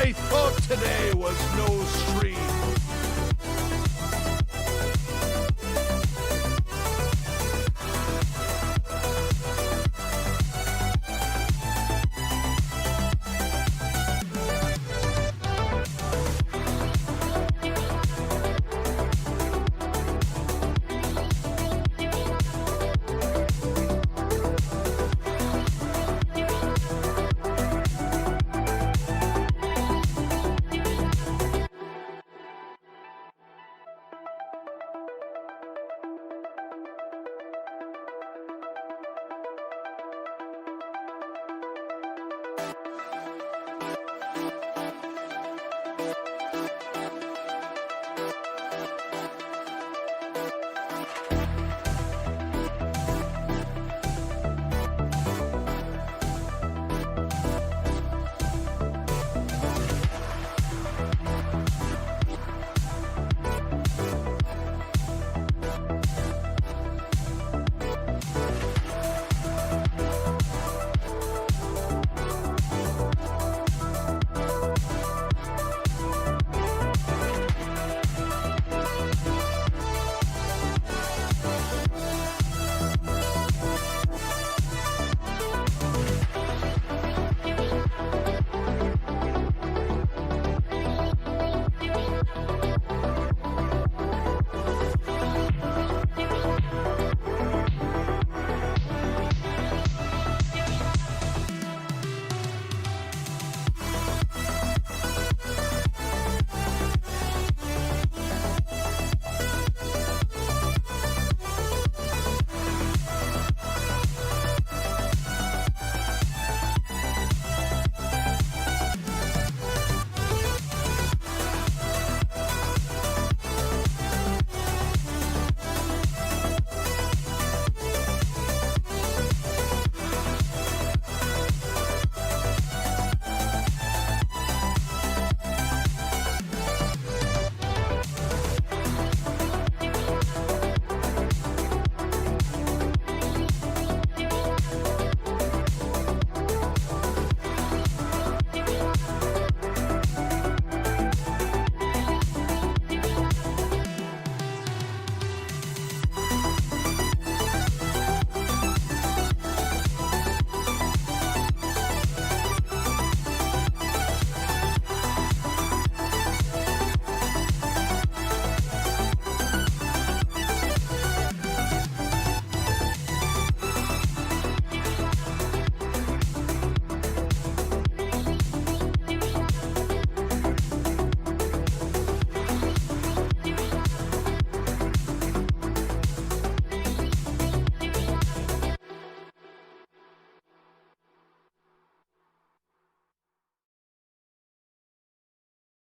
I thought today was no stream.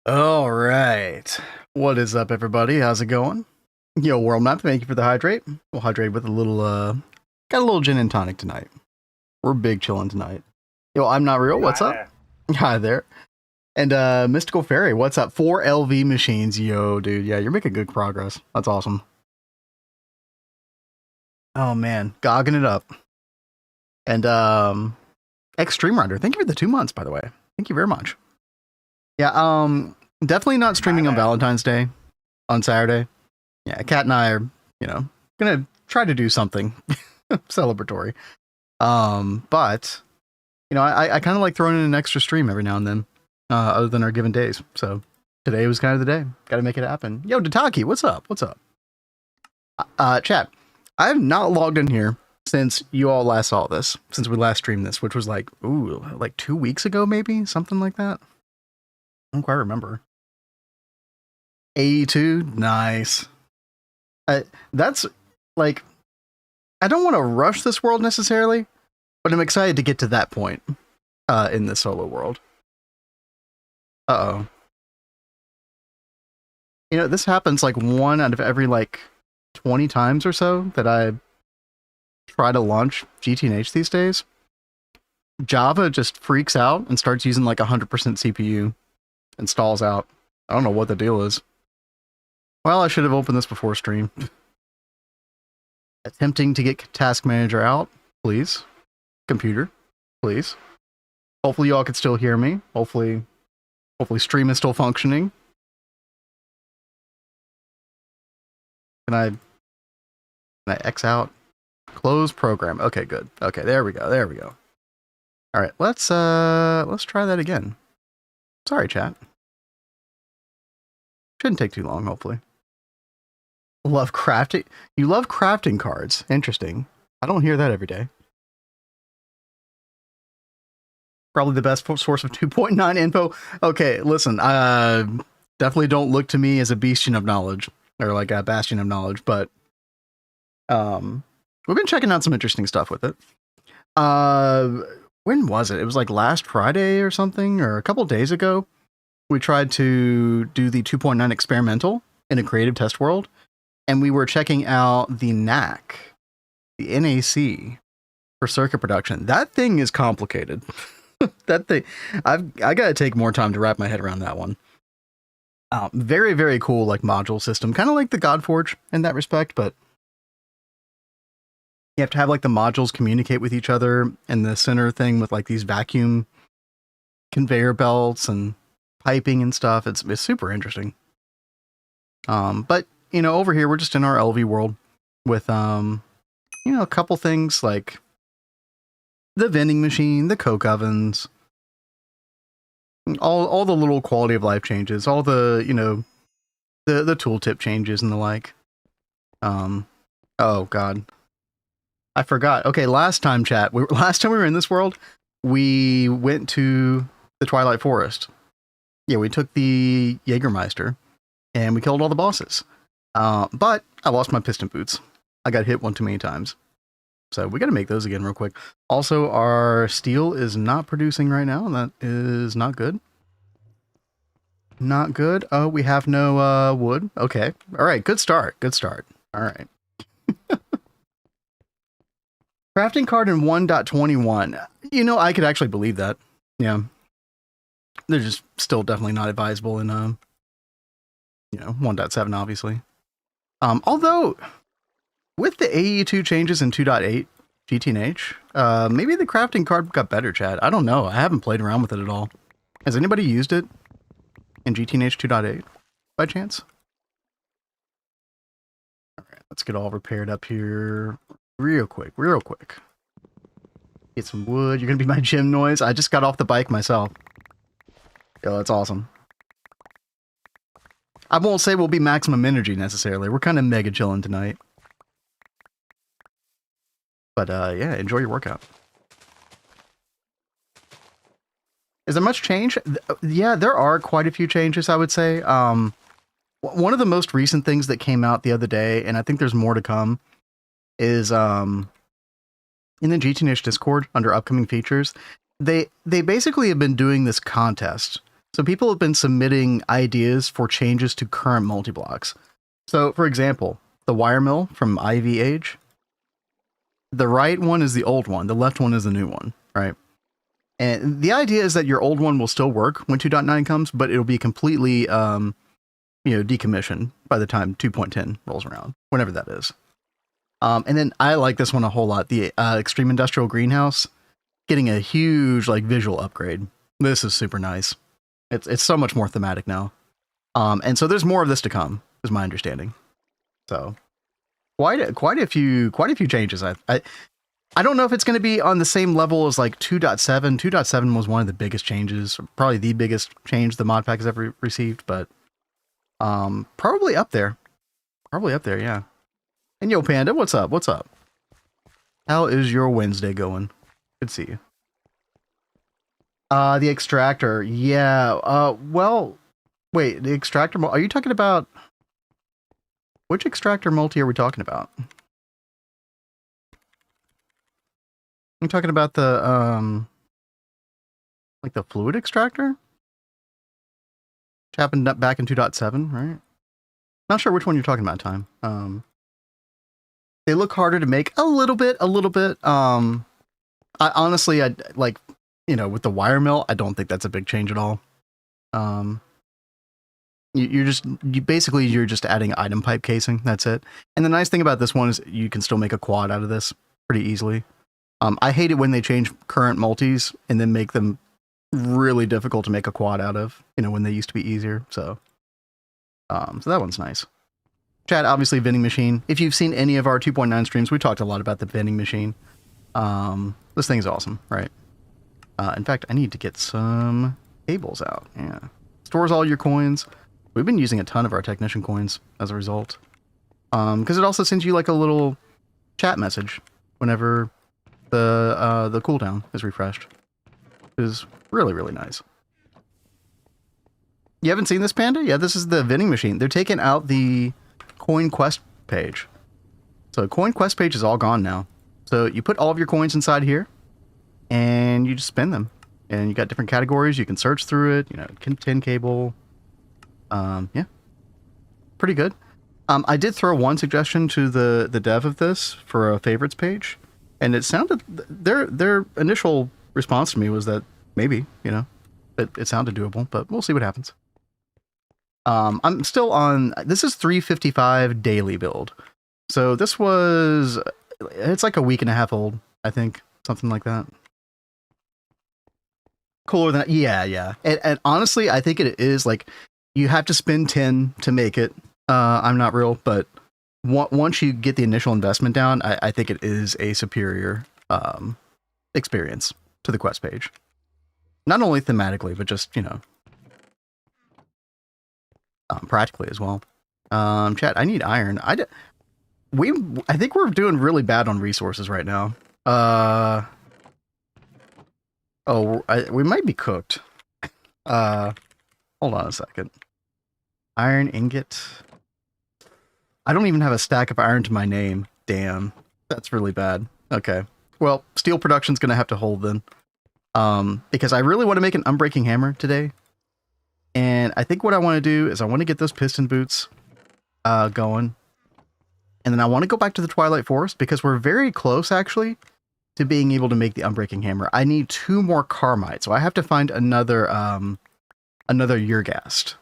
All right. What is up, everybody? How's it going? Yo, World Map, thank you for the hydrate. We'll hydrate with a little, got a little gin and tonic tonight. We're big chilling tonight. Yo, I'm not real. What's up? Hi there. And, Mystical Fairy, what's up? 4 LV machines. Yo, dude. Yeah, you're making good progress. That's awesome. Oh, man. Gogging it up. And, Extreme Rider, thank you for the 2 months, by the way. Thank you very much. Yeah, definitely not streaming on Valentine's Day on Saturday. Yeah, Kat and I are, gonna try to do something celebratory. But, I kind of like throwing in an extra stream every now and then, other than our given days. So today was kind of the day. Got to make it happen. Yo, Dataki, what's up? What's up? Chat, I have not logged in here since you all last saw this, since we last streamed this, which was like 2 weeks ago, maybe? Something like that. I don't quite remember. 82, nice. That's like, I don't want to rush this world necessarily, but I'm excited to get to that point in the solo world. Uh-oh. This happens like 1 out of every 20 times or so that I try to launch GTNH these days. Java just freaks out and starts using 100% CPU and stalls out. I don't know what the deal is. Well, I should have opened this before stream. Attempting to get Task Manager out, please. Computer, please. Hopefully y'all can still hear me. Hopefully Hopefully stream is still functioning. Can I X out? Close program. Okay, good. Okay, there we go. There we go. All right, let's try that again. Sorry, chat. Shouldn't take too long, hopefully. Love crafting. You love crafting cards. Interesting. I don't hear that every day. Probably the best source of 2.9 info. Okay, listen, definitely don't look to me as a bastion of knowledge, or like a bastion of knowledge, but we've been checking out some interesting stuff with it. When was it? It was like last Friday or something, or a couple days ago. We tried to do the 2.9 experimental in a creative test world, and we were checking out the NAC, the NAC for circuit production. That thing is complicated. That thing, I got to take more time to wrap my head around that one. Very, very cool, like module system, kind of like the Godforge in that respect, but you have to have like the modules communicate with each other, and the center thing with like these vacuum conveyor belts and piping and stuff. It's super interesting. But you know, over here we're just in our LV world with you know, a couple things like the vending machine, the Coke ovens, all the little quality of life changes, all the, you know, the tooltip changes and the like. Oh god, I forgot. Okay, last time we were in this world, we went to the Twilight Forest. Yeah, we took the Jägermeister and we killed all the bosses. But I lost my piston boots. I got hit one too many times. So we got to make those again real quick. Also, our steel is not producing right now, and that is not good. Not good. Oh, we have no wood. Okay. All right. Good start. Good start. All right. Crafting card in 1.21. You know, I could actually believe that. Yeah. They're just still definitely not advisable in, you know, 1.7, obviously. Although, with the AE2 changes in 2.8 GTNH, maybe the crafting card got better, Chad. I don't know. I haven't played around with it at all. Has anybody used it in GTNH 2.8 by chance? All right, let's get all repaired up here real quick, real quick. Get some wood. You're going to be my gym noise. I just got off the bike myself. Yo, that's awesome. I won't say we'll be maximum energy necessarily. We're kind of mega chilling tonight. But yeah, enjoy your workout. Is there much change? Yeah, there are quite a few changes, I would say. One of the most recent things that came out the other day, and I think there's more to come, is in the GTNH Discord under upcoming features, they basically have been doing this contest. So people have been submitting ideas for changes to current multi-blocks. So, for example, the wire mill from Ivy Age. The right one is the old one. The left one is the new one, right? And the idea is that your old one will still work when 2.9 comes, but it'll be completely, you know, decommissioned by the time 2.10 rolls around, whenever that is. And then I like this one a whole lot. The Extreme Industrial Greenhouse, getting a huge like visual upgrade. This is super nice. It's so much more thematic now. And so there's more of this to come, is my understanding. So quite a few changes. I don't know if it's going to be on the same level as like 2.7. 2.7 was one of the biggest changes, probably the biggest change the mod pack has ever received, but probably up there. Probably up there, yeah. And yo, Panda, what's up? What's up? How is your Wednesday going? Good to see you. The extractor, yeah. Well, wait, the extractor. Are you talking about which extractor multi are we talking about? I'm talking about the like the fluid extractor, which happened back in 2.7, right? Not sure which one you're talking about, Time. They look harder to make a little bit. I honestly, I like, you know, with the wire mill, I don't think that's a big change at all. You're just adding item pipe casing. That's it. And the nice thing about this one is you can still make a quad out of this pretty easily. I hate it when they change current multis and then make them really difficult to make a quad out of, you know, when they used to be easier. So that one's nice. Chat, obviously vending machine. If you've seen any of our 2.9 streams, we talked a lot about the vending machine. This thing's awesome, right? In fact, I need to get some cables out. Yeah. Stores all your coins. We've been using a ton of our technician coins as a result. Because it also sends you like a little chat message whenever the cooldown is refreshed. It is really, really nice. You haven't seen this, Panda? Yeah, this is the vending machine. They're taking out the coin quest page. So coin quest page is all gone now. So you put all of your coins inside here and you just spend them. And you got different categories. You can search through it. You know, tin cable. Yeah. Pretty good. I did throw one suggestion to the dev of this for a favorites page. And it sounded, their initial response to me was that maybe, you know, it sounded doable, but we'll see what happens. I'm still on, this is 355 daily build. So this was, it's like a week and a half old, I think, something like that. Cooler than, yeah. And honestly, I think it is like, you have to spend 10 to make it. I'm not real, but once you get the initial investment down, I think it is a superior experience to the quest page. Not only thematically, but just, you know, practically as well. Chat, I need iron. I think we're doing really bad on resources right now. We might be cooked. Hold on a second. Iron ingot. I don't even have a stack of iron to my name. Damn. That's really bad. Okay. Well, steel production's gonna have to hold then. Because I really want to make an unbreaking hammer today. And I think what I want to do is I want to get those piston boots going. And then I want to go back to the Twilight Forest because we're very close actually to being able to make the unbreaking hammer. I need 2 more Carmite, so I have to find another Urgast.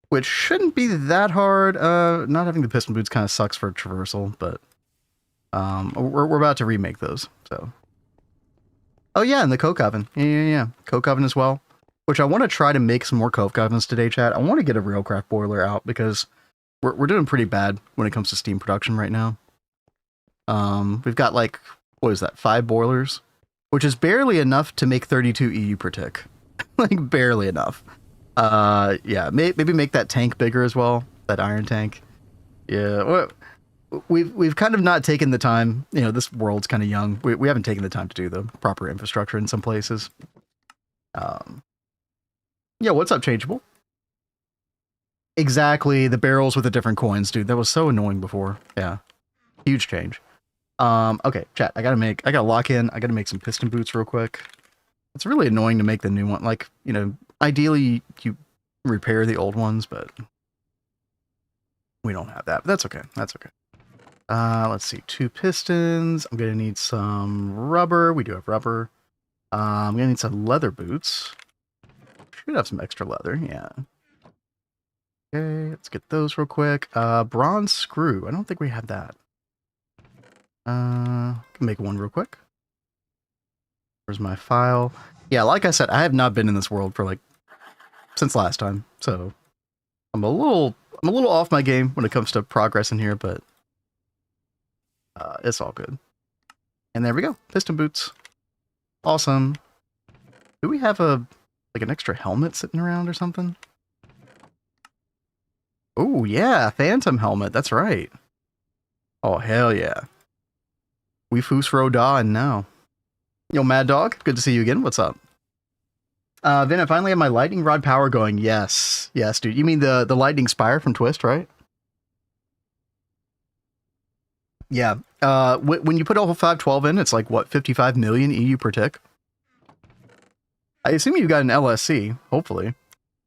Which shouldn't be that hard. Not having the piston boots kind of sucks for traversal, but we're about to remake those. So, oh yeah, and the coke oven. Yeah. Coke oven as well. Which I want to try to make some more coke ovens today, chat. I want to get a real craft boiler out because we're doing pretty bad when it comes to steam production right now. We've got like, what is that, 5 boilers, which is barely enough to make 32 EU per tick. Like barely enough. Yeah, maybe make that tank bigger as well, that iron tank. Yeah, we've kind of not taken the time, you know, this world's kind of young. We haven't taken the time to do the proper infrastructure in some places. Yeah, what's up, Changeable? Exactly, the barrels with the different coins, dude. That was so annoying before. Yeah, huge change. Okay, chat, I gotta lock in. I gotta make some piston boots real quick. It's really annoying to make the new one. Like, you know, ideally you repair the old ones, but we don't have that. But that's okay. That's okay. Let's see. 2 pistons. I'm gonna need some rubber. We do have rubber. I'm gonna need some leather boots. Should have some extra leather. Yeah. Okay, let's get those real quick. Bronze screw. I don't think we have that. Can make one real quick. Where's my file? Yeah, like I said, I have not been in this world for like since last time, so I'm a little off my game when it comes to progress in here, but it's all good. And there we go, piston boots, awesome. Do we have an extra helmet sitting around or something? Oh yeah, phantom helmet. That's right. Oh hell yeah. We foos roda and now. Yo, Mad Dog, good to see you again. What's up? Vin, I finally have my lightning rod power going. Yes, dude. You mean the lightning spire from Twist, right? Yeah. When you put all 512 in, it's like what, 55 million EU per tick. I assume you got an LSC, hopefully.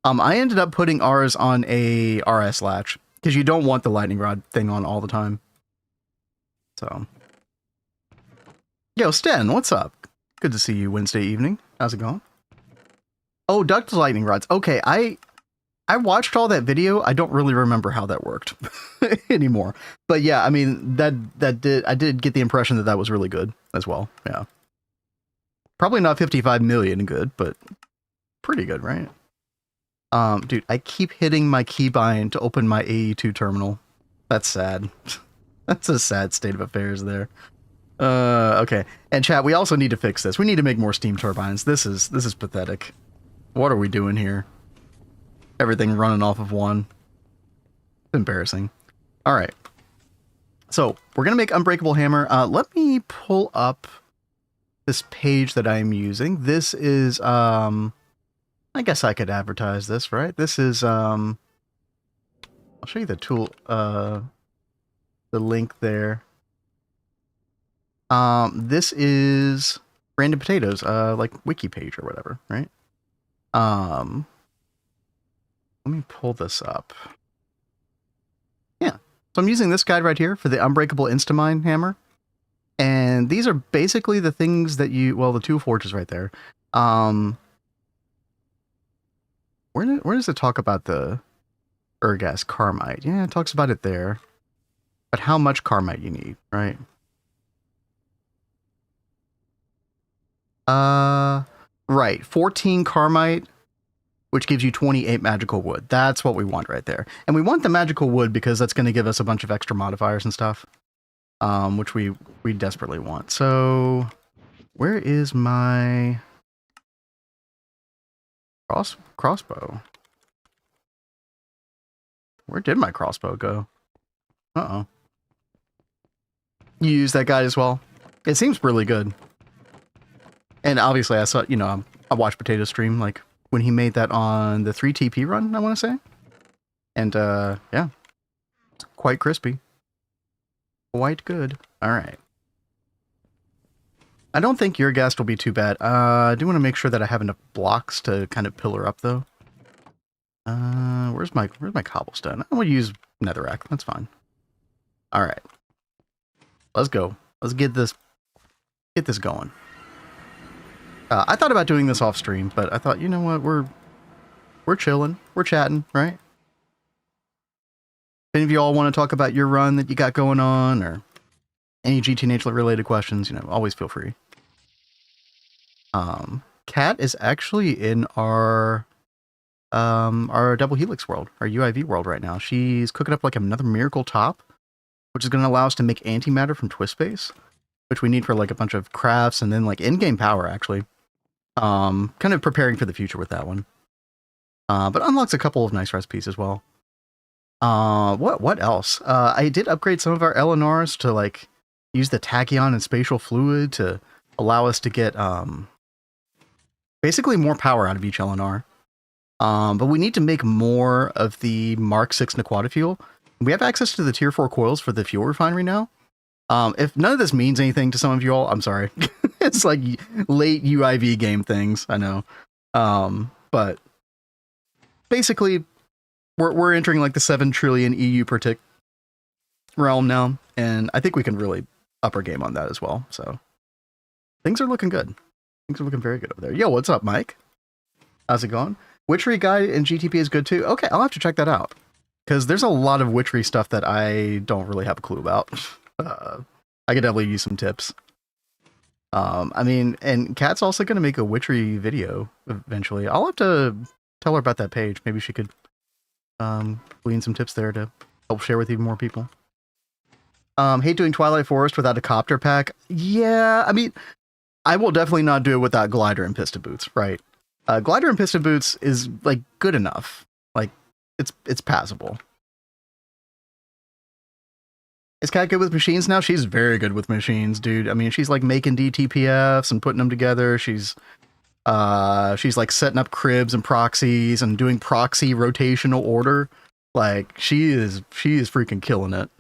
I ended up putting ours on a RS latch because you don't want the lightning rod thing on all the time. So, yo, Sten, what's up? Good to see you Wednesday evening. How's it going? Oh, duct lightning rods. Okay, I watched all that video. I don't really remember how that worked anymore. But yeah, I mean, I did get the impression that was really good as well. Yeah. Probably not 55 million good, but pretty good, right? Dude, I keep hitting my keybind to open my AE2 terminal. That's sad. That's a sad state of affairs there. Okay. And chat, we also need to fix this. We need to make more steam turbines. This is pathetic. What are we doing here? Everything running off of one. It's embarrassing. All right. So we're gonna make Unbreakable Hammer. Let me pull up this page that I'm using. This is I guess I could advertise this, right? This is I'll show you the tool, the link there. This is Random Potatoes, like wiki page or whatever, right? Let me pull this up. Yeah. So I'm using this guide right here for the Unbreakable Instamine hammer. And these are basically the things that you, well, the tool forge is right there. Where does it talk about the Ergas Carmite? Yeah, it talks about it there. But how much Carmite you need, right? Right. 14 Carmite, which gives you 28 magical wood. That's what we want right there. And we want the magical wood because that's going to give us a bunch of extra modifiers and stuff. Which we desperately want. So, where is my crossbow? Where did my crossbow go? Uh-oh. You use that guide as well? It seems really good. And obviously I saw, you know, I watched Potato stream, like, when he made that on the 3TP run, I want to say. And, yeah. It's quite crispy. Quite good. Alright. I don't think your gas will be too bad. I do want to make sure that I have enough blocks to kind of pillar up, though. Where's my cobblestone? I'm gonna use netherrack. That's fine. Alright. Let's go. Let's get this going. I thought about doing this off stream, but I thought, you know what, we're chilling. We're chatting, right? If any of you all want to talk about your run that you got going on, or any GTNH related questions, you know, always feel free. Kat is actually in our double helix world, our UIV world right now. She's cooking up like another miracle top, which is going to allow us to make antimatter from twist space, which we need for like a bunch of crafts and then like in-game power actually. Kind of preparing for the future with that one. But unlocks a couple of nice recipes as well. What else? I did upgrade some of our LNRs to like use the tachyon and spatial fluid to allow us to get basically more power out of each LNR. But we need to make more of the Mark 6 Naquata fuel. We have access to the tier 4 coils for the fuel refinery now. If none of this means anything to some of you all, I'm sorry. It's like late UIV game things, I know. But basically, we're entering like the 7 trillion EU per tick realm now, and I think we can really up our game on that as well. So things are looking good. Things are looking very good over there. Yo, what's up, Mike? How's it going? Witchery guide in GTP is good too. Okay, I'll have to check that out because there's a lot of witchery stuff that I don't really have a clue about. I could definitely use some tips. I mean, and Kat's also going to make a witchery video eventually. I'll have to tell her about that page. Maybe she could glean some tips there to help share with even more people. Hate doing Twilight Forest without a copter pack. Yeah, I mean, I will definitely not do it without glider and piston boots, right? Glider and piston boots is like good enough. Like it's passable. Is Kat good with machines now? She's very good with machines, dude. I mean, she's like making DTPFs and putting them together. She's like setting up cribs and proxies and doing proxy rotational order. Like she is freaking killing it.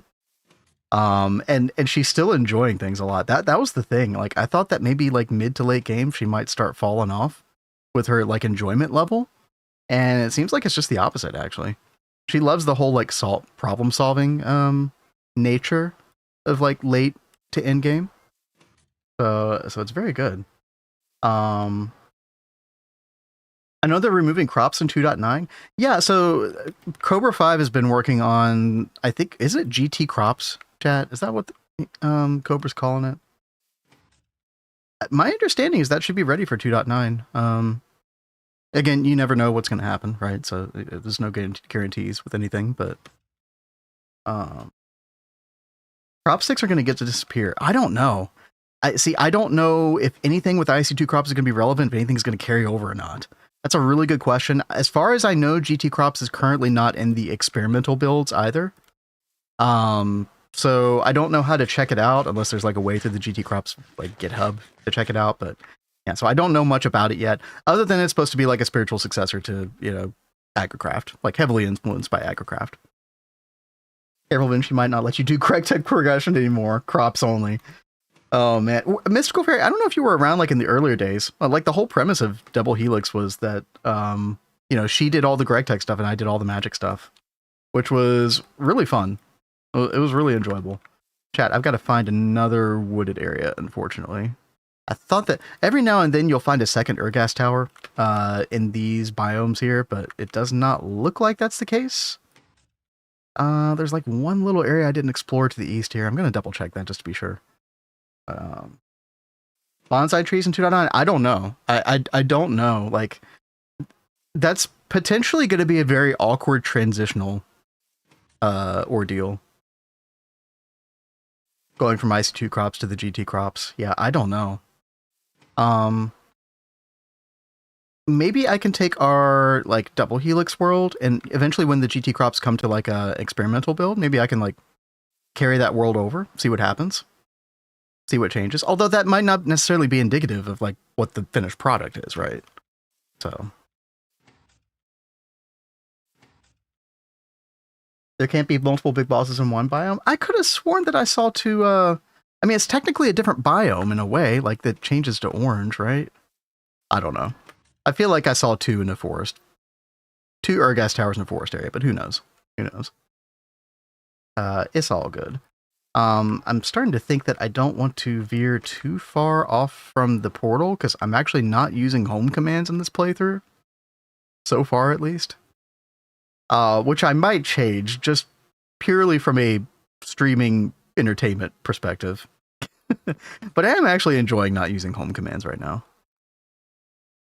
And she's still enjoying things a lot. That was the thing. Like I thought that maybe like mid to late game she might start falling off with her like enjoyment level, and it seems like it's just the opposite actually. She loves the whole like problem solving nature of like late to end game. So it's very good. I know they're removing crops in 2.9. Yeah, so Cobra 5 has been working on, I think, is it GT crops, chat? Is that what Cobra's calling it? My understanding is that should be ready for 2.9. Again, you never know what's going to happen, right? So there's no guarantees with anything, but crop sticks are going to get to disappear. I don't know. I don't know if anything with IC2 crops is going to be relevant, if anything's going to carry over or not. That's a really good question. As far as I know, GT crops is currently not in the experimental builds either. So I don't know how to check it out unless there's like a way through the GT crops like GitHub to check it out, but yeah, so I don't know much about it yet, other than it's supposed to be like a spiritual successor to, you know, AgroCraft, like heavily influenced by AgroCraft. Careful, Vince, she might not let you do correct tech progression anymore. Crops only. Oh man, Mystical Fairy. I don't know if you were around like in the earlier days. Like the whole premise of Double Helix was that, you know, she did all the correct tech stuff and I did all the magic stuff, which was really fun. It was really enjoyable. Chat, I've got to find another wooded area, unfortunately. I thought that every now and then you'll find a second Ergas tower in these biomes here, but it does not look like that's the case. There's like one little area I didn't explore to the east here. I'm going to double check that just to be sure. Bonsai trees in 2.9? I don't know. I don't know. Like, that's potentially going to be a very awkward transitional ordeal. Going from IC2 crops to the GT crops. Yeah, I don't know. Maybe I can take our like Double Helix world, and eventually when the GT crops come to like a experimental build, maybe I can like carry that world over, see what happens, see what changes. Although that might not necessarily be indicative of like what the finished product is, right? So there can't be multiple big bosses in one biome. I could have sworn that I saw two. I mean, it's technically a different biome in a way, like that changes to orange, right? I don't know. I feel like I saw two in the forest. Two Ergas towers in the forest area, but who knows? Who knows? It's all good. I'm starting to think that I don't want to veer too far off from the portal, because I'm actually not using home commands in this playthrough. So far, at least. Which I might change, just purely from a streaming entertainment perspective. But I am actually enjoying not using home commands right now.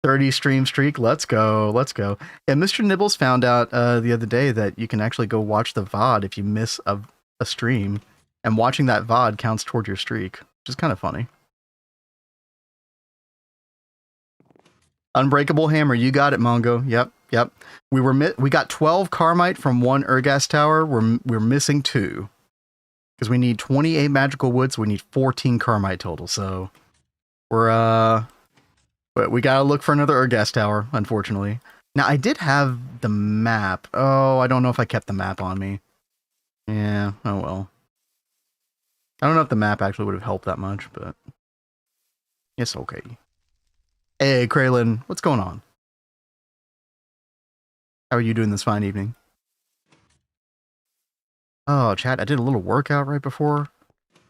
30 stream streak, let's go, let's go. Yeah, Mr. Nibbles found out the other day that you can actually go watch the VOD if you miss a stream, and watching that VOD counts toward your streak, which is kind of funny. Unbreakable Hammer, you got it, Mongo. Yep. We got 12 Carmite from one Ergas tower. We're missing 2. Because we need 28 magical wood, so we need 14 Carmite total. So but we gotta look for another Ergas tower, unfortunately. Now I did have the map. Oh, I don't know if I kept the map on me. Yeah, oh well. I don't know if the map actually would have helped that much, but it's okay. Hey, Kraylin, what's going on? How are you doing this fine evening? Oh, chat, I did a little workout right before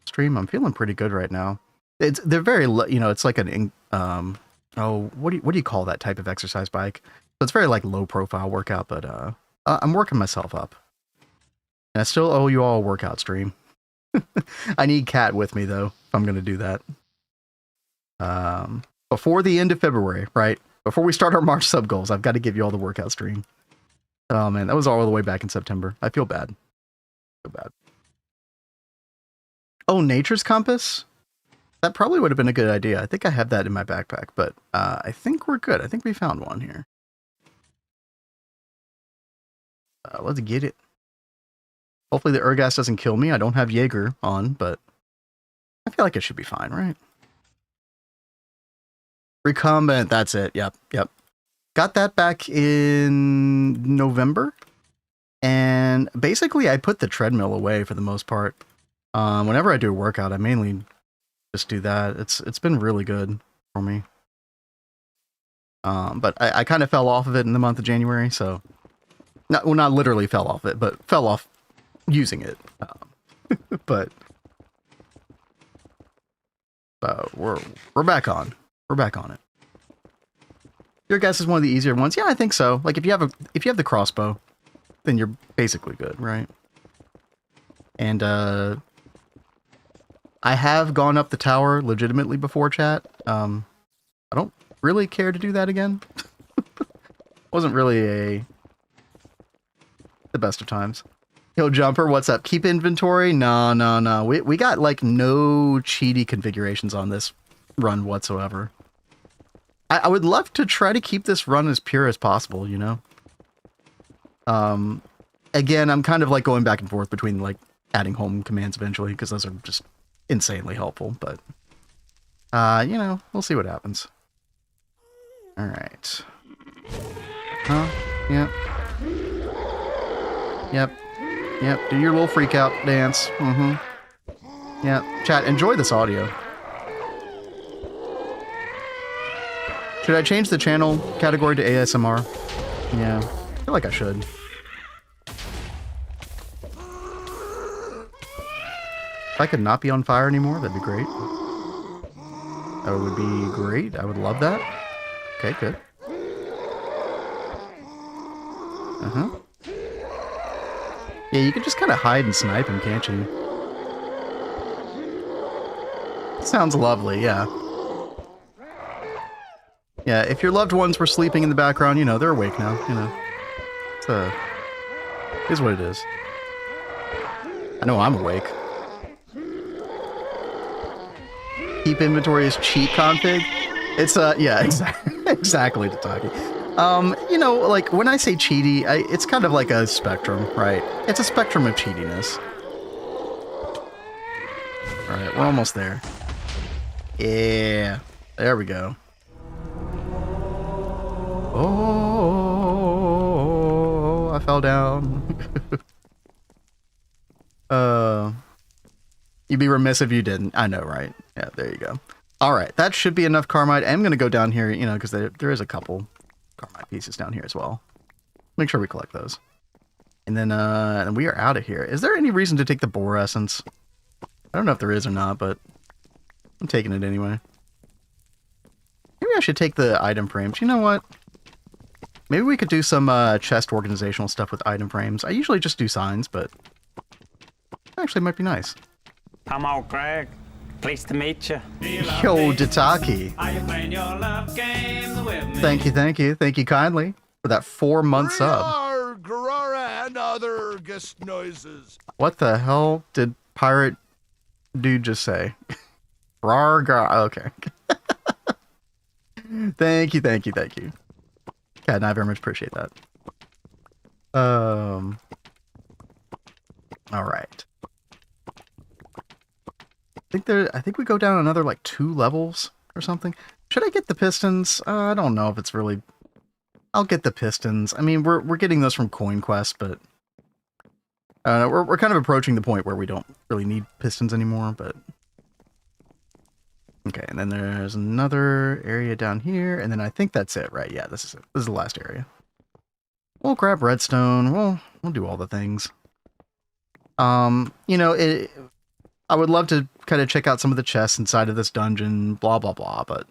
stream. I'm feeling pretty good right now. They're very, you know, it's like an, what do you call that type of exercise bike? So it's very like low profile workout, but I'm working myself up. And I still owe you all a workout stream. I need Kat with me though, if I'm going to do that. Before the end of February, right? Before we start our March sub goals, I've got to give you all the workout stream. Oh man, that was all the way back in September. I feel bad. Oh, Nature's Compass? That probably would have been a good idea. I think I have that in my backpack, but I think we're good. I think we found one here. Let's get it. Hopefully the Ergas doesn't kill me. I don't have Jaeger on, but I feel like it should be fine, right? Recumbent, that's it. Yep. Got that back in November. And basically I put the treadmill away for the most part. Whenever I do a workout, I mainly just do that. It's been really good for me. But I kind of fell off of it in the month of January, so not literally fell off it, but fell off using it. But we're back on. We're back on it. Your guess is one of the easier ones. Yeah, I think so. Like if you have the crossbow, then you're basically good, right? And I have gone up the tower legitimately before, chat. I don't really care to do that again. Wasn't really the best of times. Yo, Jumper, what's up? Keep inventory? No. We got like no cheaty configurations on this run whatsoever. I would love to try to keep this run as pure as possible, you know? Again, I'm kind of like going back and forth between like adding home commands eventually, because those are just insanely helpful, but you know, we'll see what happens. Alright. Huh? Yep. Yep. Do your little freak out dance. Yep. Chat, enjoy this audio. Should I change the channel category to ASMR? Yeah. I feel like I should. If I could not be on fire anymore, that'd be great. That would be great. I would love that. Okay, good. Yeah, you can just kind of hide and snipe him, can't you? Sounds lovely, yeah. Yeah, if your loved ones were sleeping in the background, you know, they're awake now, you know. It is what it is. I know I'm awake. Keep inventory as cheat config. It's yeah, exactly, Tataki. You know, like when I say cheaty, it's kind of like a spectrum, right? It's a spectrum of cheatiness. All right, we're almost there. Yeah, there we go. Oh, I fell down. You'd be remiss if you didn't. I know, right? Yeah, there you go. All right, that should be enough Carmite. I'm going to go down here, you know, because there is a couple Carmite pieces down here as well. Make sure we collect those. And then we are out of here. Is there any reason to take the boar essence? I don't know if there is or not, but I'm taking it anyway. Maybe I should take the item frames. You know what? Maybe we could do some chest organizational stuff with item frames. I usually just do signs, but actually might be nice. Come on, Craig. Pleased to meet you. Yo, Dataki. Thank you. Thank you kindly for that 4-month sub. Grara and other guest noises. What the hell did Pirate Dude just say? Okay. Thank you. Yeah, and I very much appreciate that. All right. I think we go down another like 2 levels or something. Should I get the pistons? I don't know if it's really. I'll get the pistons. I mean, we're getting those from Coin Quest, but we're kind of approaching the point where we don't really need pistons anymore. But okay, and then there's another area down here, and then I think that's it, right? Yeah, this is it. This is the last area. We'll grab redstone. We'll do all the things. You know, I would love to kind of check out some of the chests inside of this dungeon, blah, blah, blah, but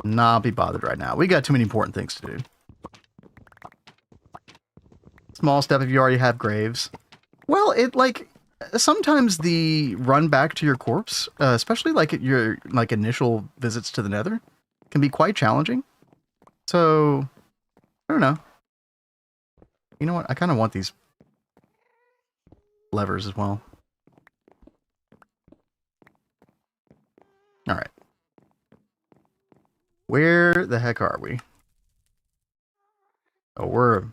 not be bothered right now. We got too many important things to do. Small step if you already have graves. Well, sometimes the run back to your corpse, especially like at your initial visits to the Nether, can be quite challenging. So, I don't know. You know what? I kind of want these levers as well. All right. Where the heck are we? Oh, we're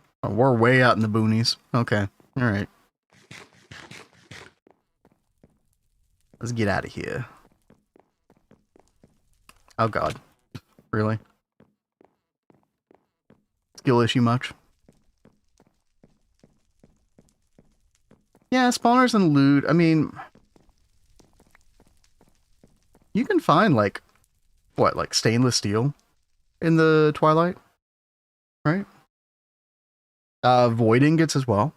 way out in the boonies. Okay. All right. Let's get out of here. Oh God. Really? Skill issue much? Yeah, spawners and loot. I mean, you can find like stainless steel in the Twilight, right? Void ingots as well.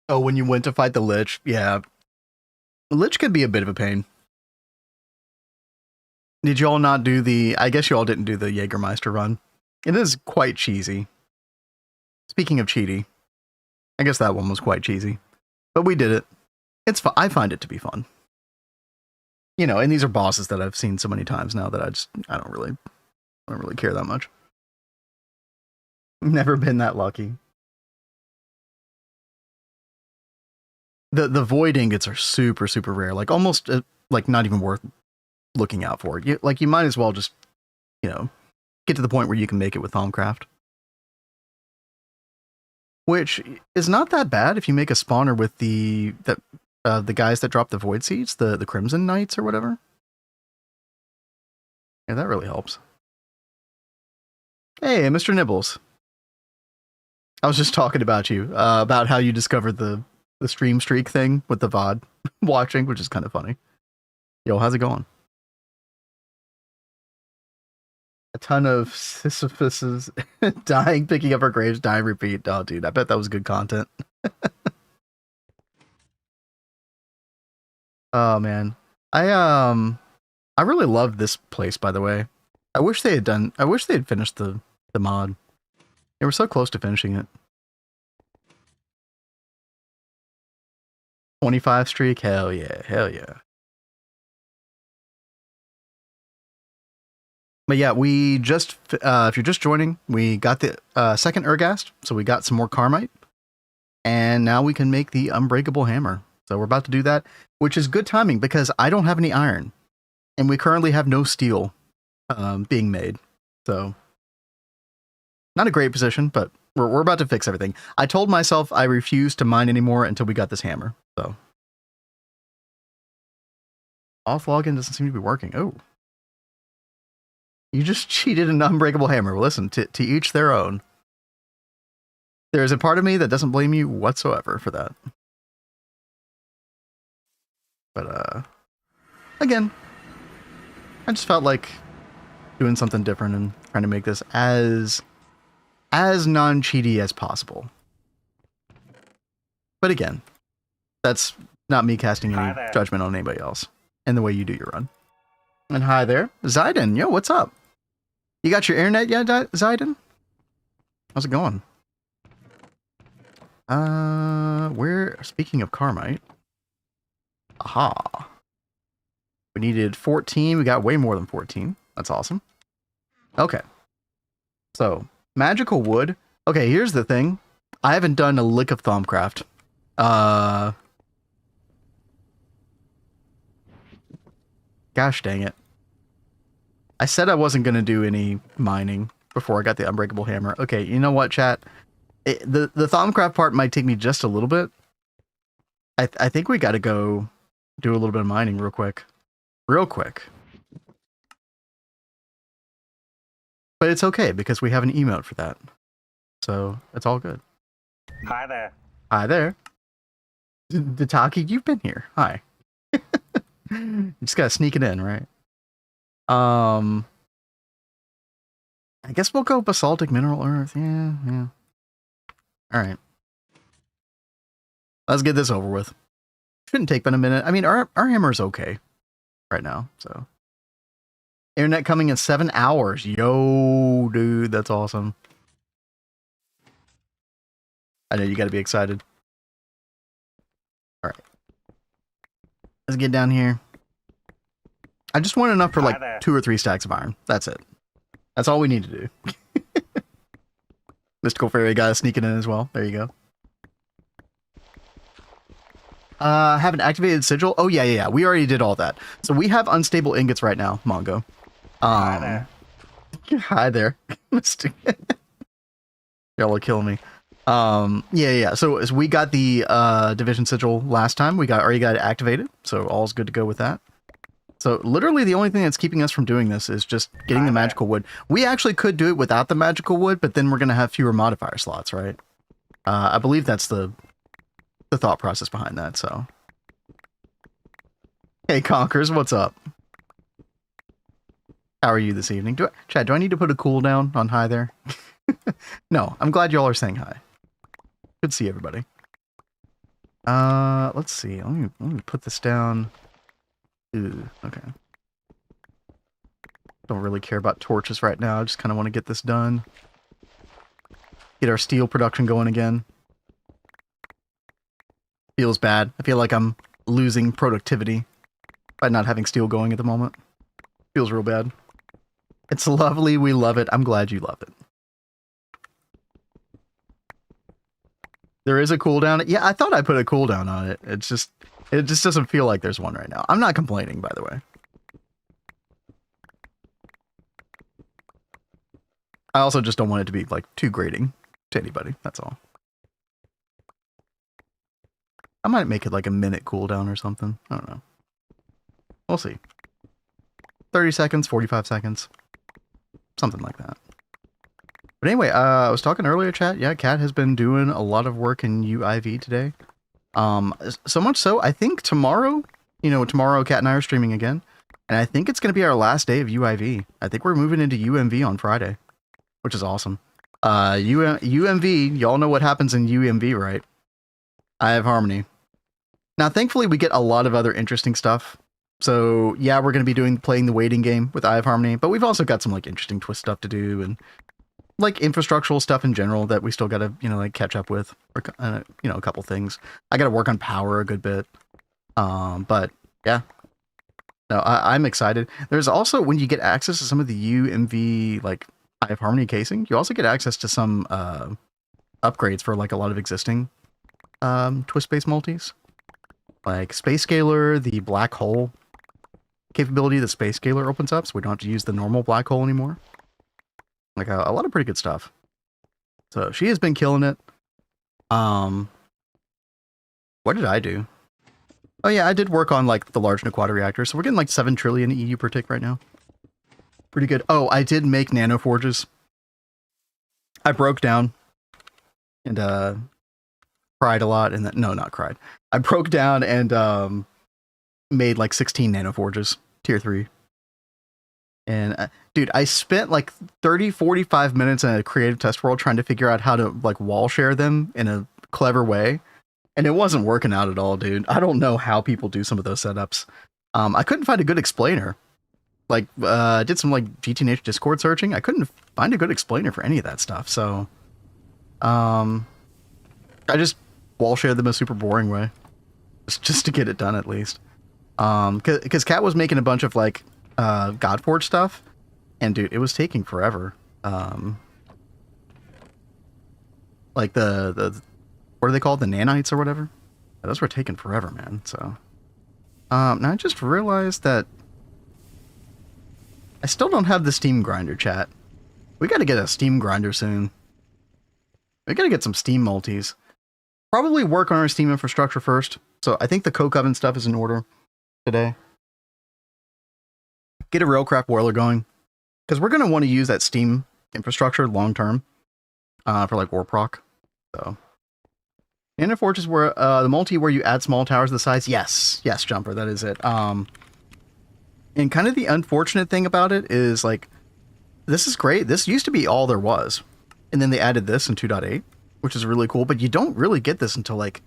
Oh, when you went to fight the Lich, yeah. The Lich could be a bit of a pain. Did y'all not do I guess y'all didn't do the Jägermeister run. It is quite cheesy. Speaking of cheaty, I guess that one was quite cheesy. But we did it. It's fun. I find it to be fun. you know, and these are bosses that I've seen so many times now that I don't really care that much. Never been that lucky. The void ingots are super rare, like almost like not even worth looking out for. You might as well just, you know, get to the point where you can make it with Thaumcraft. Which is not that bad if you make a spawner with the guys that drop the void seeds, the Crimson Knights or whatever. Yeah, that really helps. Hey, Mr. Nibbles. I was just talking about you, about how you discovered the stream streak thing with the VOD watching, which is kind of funny. Yo, how's it going? A ton of Sisyphuses dying, picking up our graves, dying, repeat. Oh, dude, I bet that was good content. Oh, man. I really loved this place, by the way. I wish they had finished the mod. They were so close to finishing it. 25 streak? Hell yeah, hell yeah. But yeah, we just, if you're just joining, we got the second Ergast, so we got some more Carmite. And now we can make the Unbreakable Hammer. So we're about to do that, which is good timing because I don't have any iron. And we currently have no steel being made. So, not a great position, but we're about to fix everything. I told myself I refused to mine anymore until we got this hammer. So, off login doesn't seem to be working. Oh. You just cheated an Unbreakable Hammer. Listen, to each their own. There is a part of me that doesn't blame you whatsoever for that. But, again, I just felt like doing something different and trying to make this as non-cheaty as possible. But again, that's not me casting any judgment on anybody else and the way you do your run. And hi there, Zayden. Yo, what's up? You got your internet yet, Zayden? How's it going? Speaking of Carmite. Aha. We needed 14. We got way more than 14. That's awesome. Okay. So, magical wood. Okay, here's the thing. I haven't done a lick of Thaumcraft. Gosh dang it. I said I wasn't going to do any mining before I got the Unbreakable Hammer. Okay, you know what, chat? The Thaumcraft part might take me just a little bit. I think we got to go do a little bit of mining real quick. Real quick. But it's okay because we have an emote for that. So it's all good. Hi there. Hi there. Dataki, you've been here. Hi. You just gotta sneak it in, right? I guess we'll go basaltic mineral earth. Yeah. Alright. Let's get this over with. Shouldn't take but a minute. I mean, our hammer's okay right now, so. Internet coming in 7 hours. Yo, dude, that's awesome. I know you gotta be excited. Alright. Let's get down here. I just want enough for like 2 or 3 stacks of iron. That's it. That's all we need to do. Mystical Fairy guy sneaking in as well. There you go. Have an activated sigil. Oh, yeah. We already did all that. So we have unstable ingots right now, Mongo. Hi there. Hi there. Y'all are killing me. Yeah. So as we got the division sigil last time, we already got it activated. So all's good to go with that. So literally the only thing that's keeping us from doing this is just getting the magical wood. We actually could do it without the magical wood, but then we're going to have fewer modifier slots, right? I believe that's the thought process behind that, so. Hey, Conkers, what's up? How are you this evening? Chad, do I need to put a cooldown on hi there? No, I'm glad y'all are saying hi. Good to see everybody. Let's see. Let me put this down. Ooh, okay. Don't really care about torches right now. I just kind of want to get this done. Get our steel production going again. Feels bad. I feel like I'm losing productivity by not having steel going at the moment. Feels real bad. It's lovely. We love it. I'm glad you love it. There is a cooldown. Yeah, I thought I put a cooldown on it. It just doesn't feel like there's one right now. I'm not complaining, by the way. I also just don't want it to be like too grating to anybody. That's all. I might make it like a minute cooldown or something. I don't know. We'll see. 30 seconds, 45 seconds. Something like that. But anyway, I was talking earlier, chat. Yeah, Kat has been doing a lot of work in UIV today. So much so, I think tomorrow, tomorrow Kat and I are streaming again. And I think it's going to be our last day of UIV. I think we're moving into UMV on Friday, which is awesome. UMV, y'all know what happens in UMV, right? I have Harmony. Now, thankfully, we get a lot of other interesting stuff. So, yeah, we're going to be playing the waiting game with Eye of Harmony, but we've also got some, like, interesting twist stuff to do, and, like, infrastructural stuff in general that we still got to, like, catch up with, or, a couple things. I got to work on power a good bit. But, yeah. No, I'm excited. There's also, when you get access to some of the UMV, like, Eye of Harmony casing, you also get access to some, upgrades for, like, a lot of existing, twist-based multis. Like, Space Scaler, the black hole capability the Space Scaler opens up, so we don't have to use the normal black hole anymore. Like, a lot of pretty good stuff. So, she has been killing it. What did I do? Oh yeah, I did work on, like, the large Naquata reactor, so we're getting, like, 7 trillion EU per tick right now. Pretty good. Oh, I did make nano forges. I broke down and, cried a lot, and no, not cried. I broke down and, made, like, 16 nano forges. Tier 3. And, dude, I spent, like, 30-45 minutes in a creative test world trying to figure out how to, like, wall share them in a clever way. And it wasn't working out at all, dude. I don't know how people do some of those setups. I couldn't find a good explainer. Like, I did some, like, GTNH Discord searching. I couldn't find a good explainer for any of that stuff. So, I just wall shared them a super boring way. Just to get it done, at least. Because Kat was making a bunch of, like, Godforge stuff. And, dude, it was taking forever. Like, the what are they called? The nanites or whatever? Yeah, those were taking forever, man. So, now I just realized that I still don't have the Steam grinder, chat. We gotta get a Steam grinder soon. We gotta get some Steam multis. Probably work on our Steam infrastructure first. So I think the Coke oven stuff is in order today. Get a Railcraft boiler going. Because we're gonna want to use that Steam infrastructure long term. For like warp rock. So Nanoforge is where the multi where you add small towers to the sides. Yes, Jumper, that is it. And kind of the unfortunate thing about it is, like, this is great. This used to be all there was. And then they added this in 2.8, which is really cool. But you don't really get this until, like,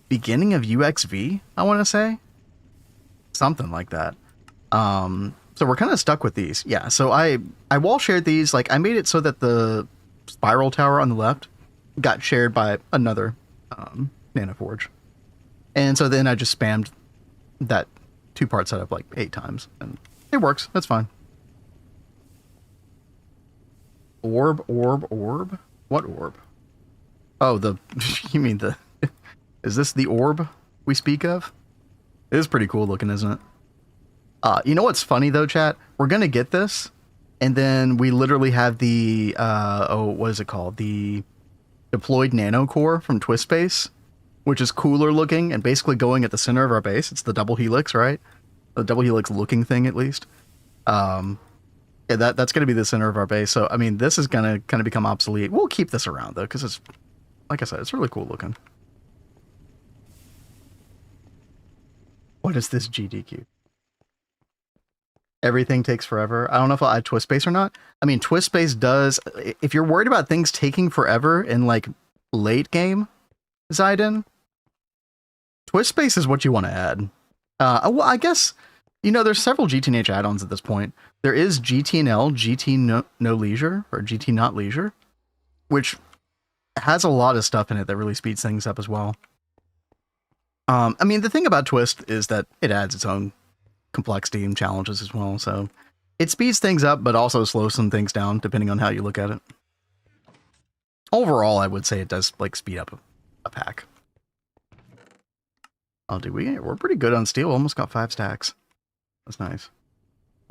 beginning of UXV, I want to say. Something like that. So we're kind of stuck with these. Yeah, so I wall shared these. Like, I made it so that the spiral tower on the left got shared by another Nanoforge. And so then I just spammed that 2-part setup like 8 times, and it works. That's fine. Orb. What orb? Oh, you mean the, is this the orb we speak of? It is pretty cool looking, isn't it? You know what's funny though, chat? We're gonna get this, and then we literally have the, what is it called? The deployed nano core from Twist Space, which is cooler looking and basically going at the center of our base. It's the double helix, right? The double helix looking thing, at least. Yeah, that's going to be the center of our base. So, I mean, this is going to kind of become obsolete. We'll keep this around, though, because it's, like I said, it's really cool looking. What is this GDQ? Everything takes forever. I don't know if I'll add Twist Space or not. I mean, Twist Space does... If you're worried about things taking forever in, like, late game, Zayden, Twist Space is what you want to add. Well, I guess, there's several GTNH add-ons at this point. There is GTNL, GT no Leisure, or GT Not Leisure, which has a lot of stuff in it that really speeds things up as well. I mean, the thing about Twist is that it adds its own complexity and challenges as well. So it speeds things up, but also slows some things down depending on how you look at it. Overall, I would say it does like speed up a pack. Oh, dude, we're pretty good on steel. Almost got 5 stacks. That's nice.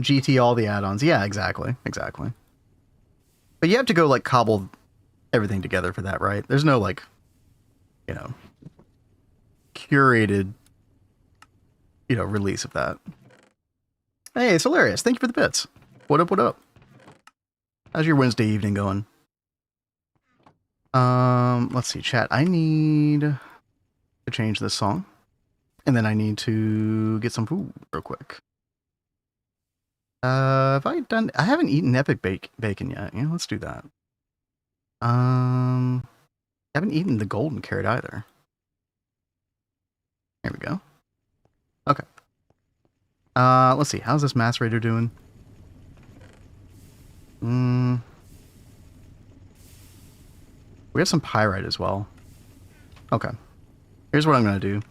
GT all the add-ons. Yeah, exactly. But you have to go like cobble everything together for that, right? There's no like, you know, curated, you know, release of that. Hey, it's hilarious. Thank you for the bits. What up? How's your Wednesday evening going? Let's see, chat. I need to change this song. And then I need to get some food real quick. Have I done... I haven't eaten epic bacon yet. Yeah, let's do that. I haven't eaten the golden carrot either. There we go. Okay. Let's see. How's this macerator doing? We have some pyrite as well. Okay. Here's what I'm going to do.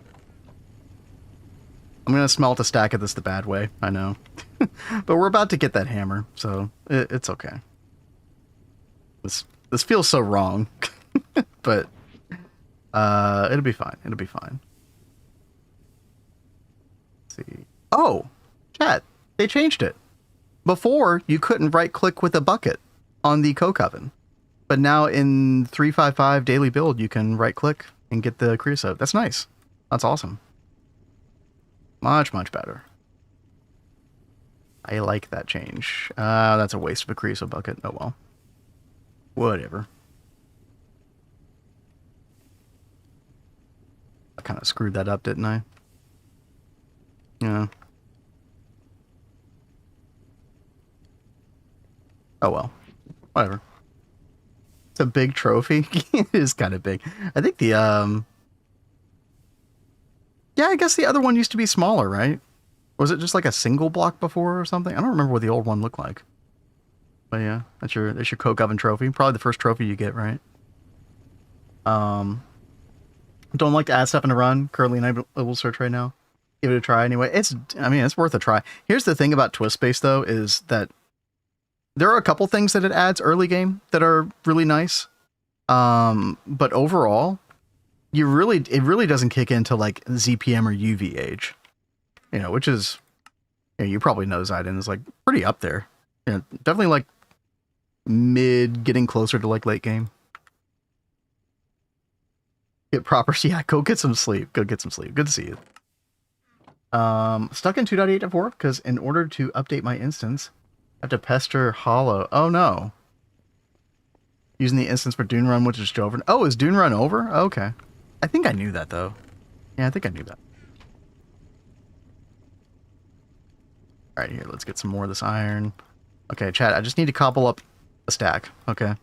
I'm going to smelt a stack of this the bad way. I know. But we're about to get that hammer, so it's okay. This feels so wrong. But it'll be fine. It'll be fine. Let's see. Oh, chat. They changed it. Before, you couldn't right-click with a bucket on the coke oven. But now in 355 daily build, you can right-click and get the creosote. That's nice. That's awesome. Much better. I like that change. That's a waste of a creosote bucket. Oh well. Whatever. I kind of screwed that up, didn't I? Yeah. Oh well. Whatever. It's a big trophy. It is kind of big. I think the yeah, I guess the other one used to be smaller, right? Was it just like a single block before or something? I don't remember what the old one looked like. But yeah, that's your coke oven trophy. Probably the first trophy you get, right? Don't like to add stuff in a run. Currently enable search right now. Give it a try anyway. It's worth a try. Here's the thing about Twist Space though, is that there are a couple things that it adds early game that are really nice. But overall, it really doesn't kick into like ZPM or UV age. You know, which is, you know, you probably know Zidane is like pretty up there. You know, definitely like mid, getting closer to like late game. Get proper, yeah, go get some sleep. Go get some sleep. Good to see you. Stuck in 2.8.4 because in order to update my instance, I have to pester Hollow. Oh no. Using the instance for Dune Run, which is over. Oh, is Dune Run over? Okay. I think I knew that though. Yeah, I think I knew that. Alright, here, let's get some more of this iron. Okay, chat, I just need to cobble up a stack. Okay.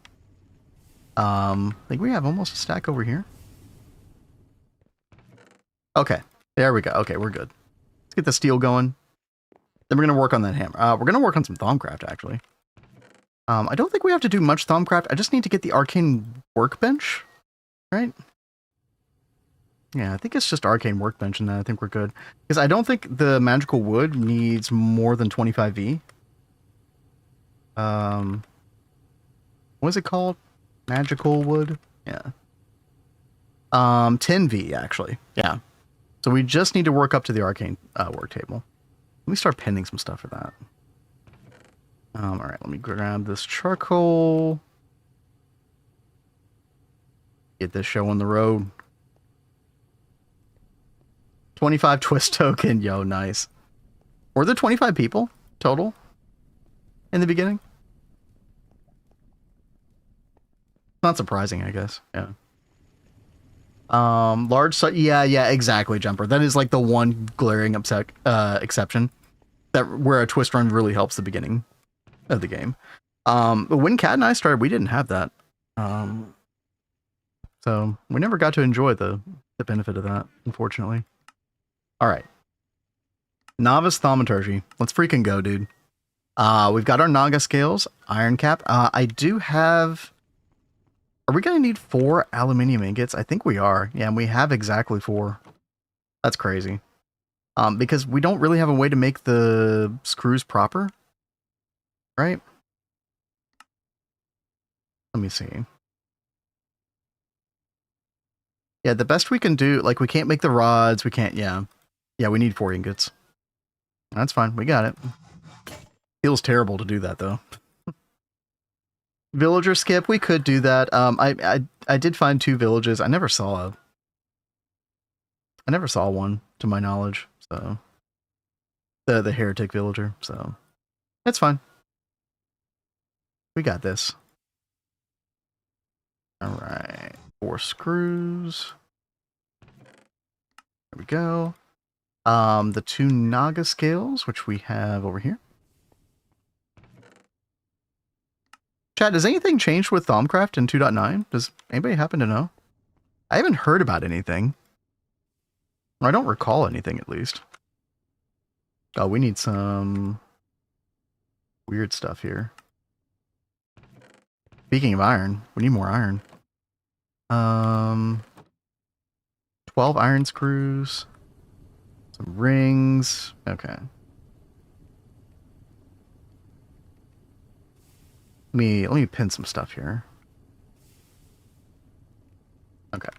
I think we have almost a stack over here. Okay, there we go. Okay, we're good. Let's get the steel going. Then we're going to work on that hammer. We're going to work on some Thaumcraft, actually. I don't think we have to do much Thaumcraft. I just need to get the arcane workbench, right? Yeah, I think it's just arcane workbench, and then I think we're good. Because I don't think the magical wood needs more than 25V. What is it called? Magical wood? Yeah. 10V, actually. Yeah. So we just need to work up to the arcane work table. Let me start pending some stuff for that. Alright, let me grab this charcoal. Get this show on the road. 25 twist token. Yo, nice. Were there 25 people total in the beginning? Not surprising, I guess. Yeah. Yeah, exactly, Jumper. That is like the one glaring exception that where a twist run really helps the beginning of the game. But when Kat and I started, we didn't have that. So we never got to enjoy the benefit of that, unfortunately. All right. Novice Thaumaturgy. Let's freaking go, dude. We've got our Naga scales, iron cap. I do have... Are we going to need 4 aluminium ingots? I think we are. Yeah, and we have exactly 4. That's crazy. Because we don't really have a way to make the screws proper, right? Let me see. Yeah, the best we can do, like, we can't make the rods, we can't, yeah. Yeah, we need 4 ingots. That's fine, we got it. Feels terrible to do that, though. Villager skip, we could do that. I did find 2 villages. I never saw one, to my knowledge, so. The heretic villager, so. That's fine. We got this. Alright. 4 screws. There we go. The 2 Naga scales, which we have over here. Chat, has anything changed with Thaumcraft in 2.9? Does anybody happen to know? I haven't heard about anything. Or I don't recall anything, at least. Oh, we need some weird stuff here. Speaking of iron, we need more iron. 12 iron screws. Some rings. Okay. Let me pin some stuff here. Okay.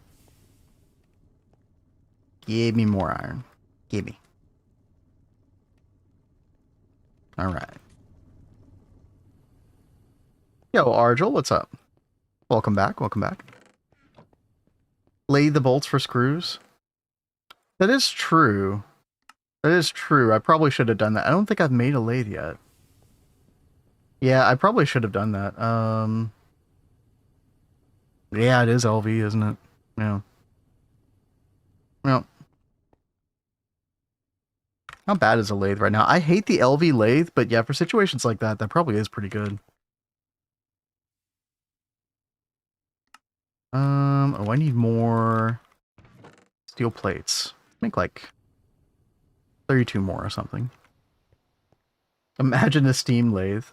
Give me more iron. Give me. Alright. Yo, Argel, what's up? Welcome back, welcome back. Lay the bolts for screws. That is true. That is true. I probably should have done that. I don't think I've made a lathe yet. Yeah, I probably should have done that. Yeah, it is LV, isn't it? Yeah. Well. How bad is a lathe right now? I hate the LV lathe, but yeah, for situations like that, that probably is pretty good. Oh, I need more steel plates. Make like 32 more or something. Imagine a steam lathe.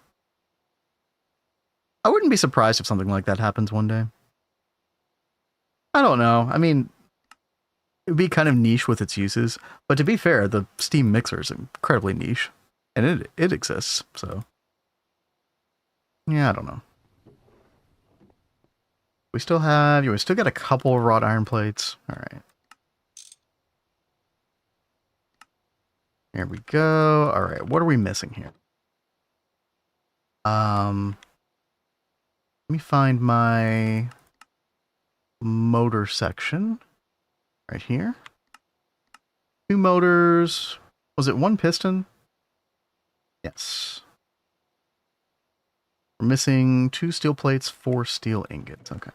I wouldn't be surprised if something like that happens one day. I don't know. I mean, it would be kind of niche with its uses, but to be fair, the steam mixer is incredibly niche, and it exists, so. Yeah, I don't know. We still have, we still got a couple of wrought iron plates. Alright. There we go. Alright, what are we missing here? Let me find my motor section. Right here. 2 motors. Was it 1 piston? Yes. We're missing 2 steel plates, 4 steel ingots. Okay.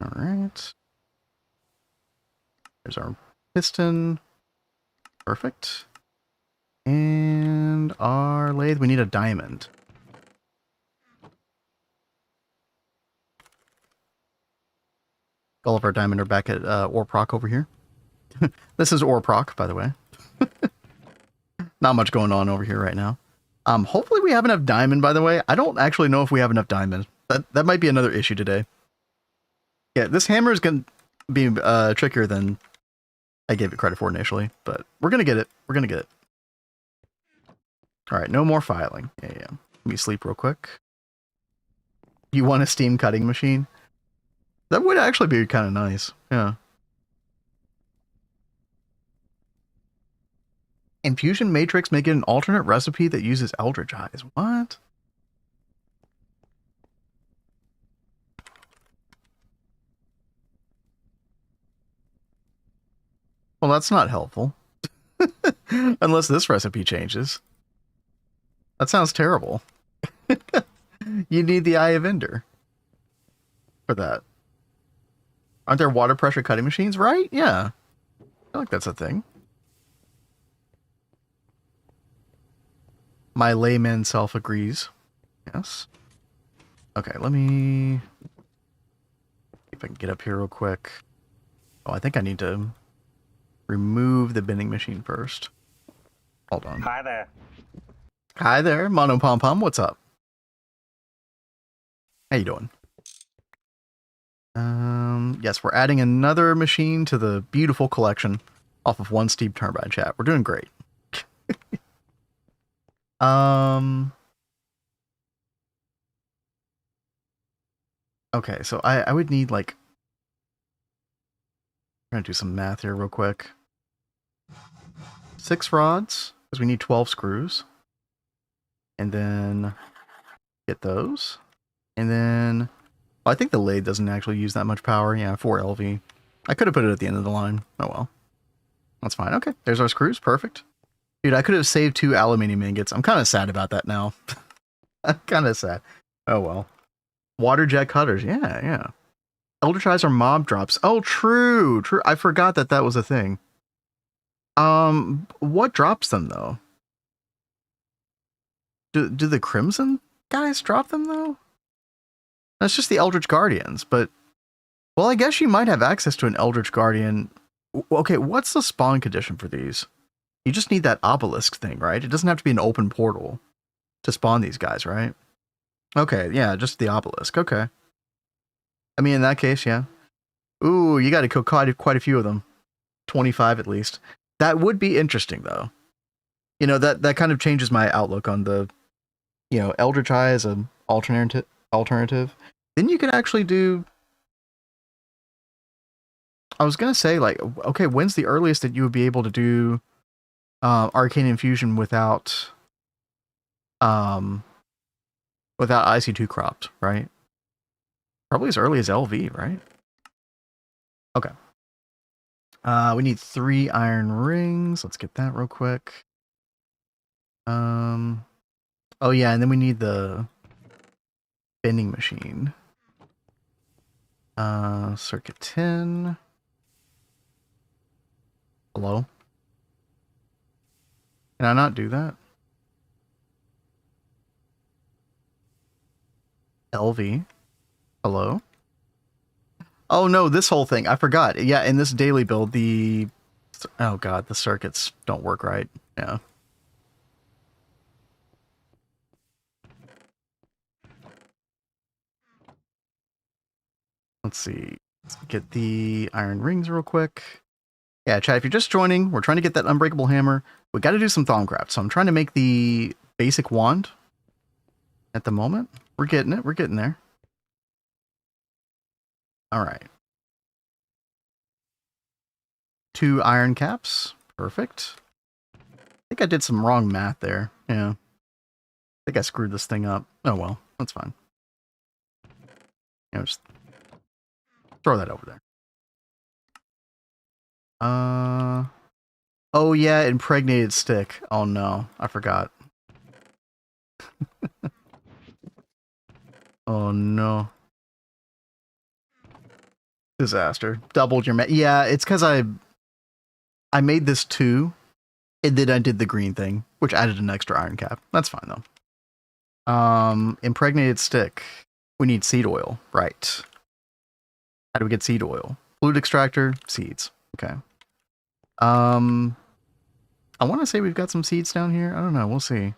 Alright. There's our piston. Perfect. And our lathe. We need a diamond. All of our diamond are back at Orproc over here. This is Orproc, by the way. Not much going on over here right now. Hopefully we have enough diamond, by the way. I don't actually know if we have enough diamond. That might be another issue today. Yeah, this hammer is going to be trickier than I gave it credit for initially, but we're going to get it. We're going to get it. All right, no more filing. Yeah. Let me sleep real quick. You want a steam cutting machine? That would actually be kind of nice. Yeah. Infusion Matrix making an alternate recipe that uses Eldritch Eyes. What? Well, that's not helpful. Unless this recipe changes. That sounds terrible. You need the Eye of Ender for that. Aren't there water pressure cutting machines, right? Yeah. I feel like that's a thing. My layman self agrees. Yes. Okay, let me see if I can get up here real quick. Oh, I think I need to remove the bending machine first. Hold on. Hi there. Hi there, Mono Pom Pom. What's up? How you doing? Yes, we're adding another machine to the beautiful collection off of one steam turbine, chat. We're doing great. Okay, so I would need like, I'm gonna do some math here real quick. 6 rods, because we need 12 screws. And then get those. And then, well, I think the lathe doesn't actually use that much power. Yeah, 4 LV. I could have put it at the end of the line. Oh well. That's fine. Okay, there's our screws. Perfect. Dude, I could have saved 2 aluminium ingots. I'm kind of sad about that now. I'm kind of sad. Oh well. Water jet cutters. Yeah, yeah. Eldritch Eyes are mob drops. Oh, true. True. I forgot that that was a thing. What drops them though? Do the Crimson guys drop them though? That's just the Eldritch Guardians, but well, I guess you might have access to an Eldritch Guardian. Okay, what's the spawn condition for these? You just need that obelisk thing, right? It doesn't have to be an open portal to spawn these guys, right? Okay, yeah, just the obelisk. Okay. I mean, in that case, yeah. Ooh, you got to kill quite a few of them. 25 at least. That would be interesting, though. You know, that kind of changes my outlook on the, you know, Eldritch Eye as an alternative. Then you could actually do... I was going to say, like, okay, when's the earliest that you would be able to do Arcane Infusion without IC2 cropped, right? Probably as early as LV, right? Okay. We need 3 iron rings. Let's get that real quick. Oh yeah, and then we need the bending machine. Circuit 10. Hello? Can I not do that? LV. Hello? Oh no, this whole thing. I forgot. Yeah, in this daily build, the... Oh god, the circuits don't work right. Yeah. Let's see. Let's get the iron rings real quick. Yeah, chat, if you're just joining, we're trying to get that Unbreakable Hammer. We got to do some Thaumcraft. So I'm trying to make the basic wand at the moment. We're getting it. We're getting there. All right. 2 iron caps. Perfect. I think I did some wrong math there. Yeah. I think I screwed this thing up. Oh well, that's fine. You know, just throw that over there. Oh yeah, impregnated stick. Oh no, I forgot. Oh no. Disaster. Doubled your yeah, it's because I made this 2, and then I did the green thing, which added an extra iron cap. That's fine though. Impregnated stick. We need seed oil, right? How do we get seed oil? Fluid extractor, seeds. Okay. I want to say we've got some seeds down here. I don't know. We'll see.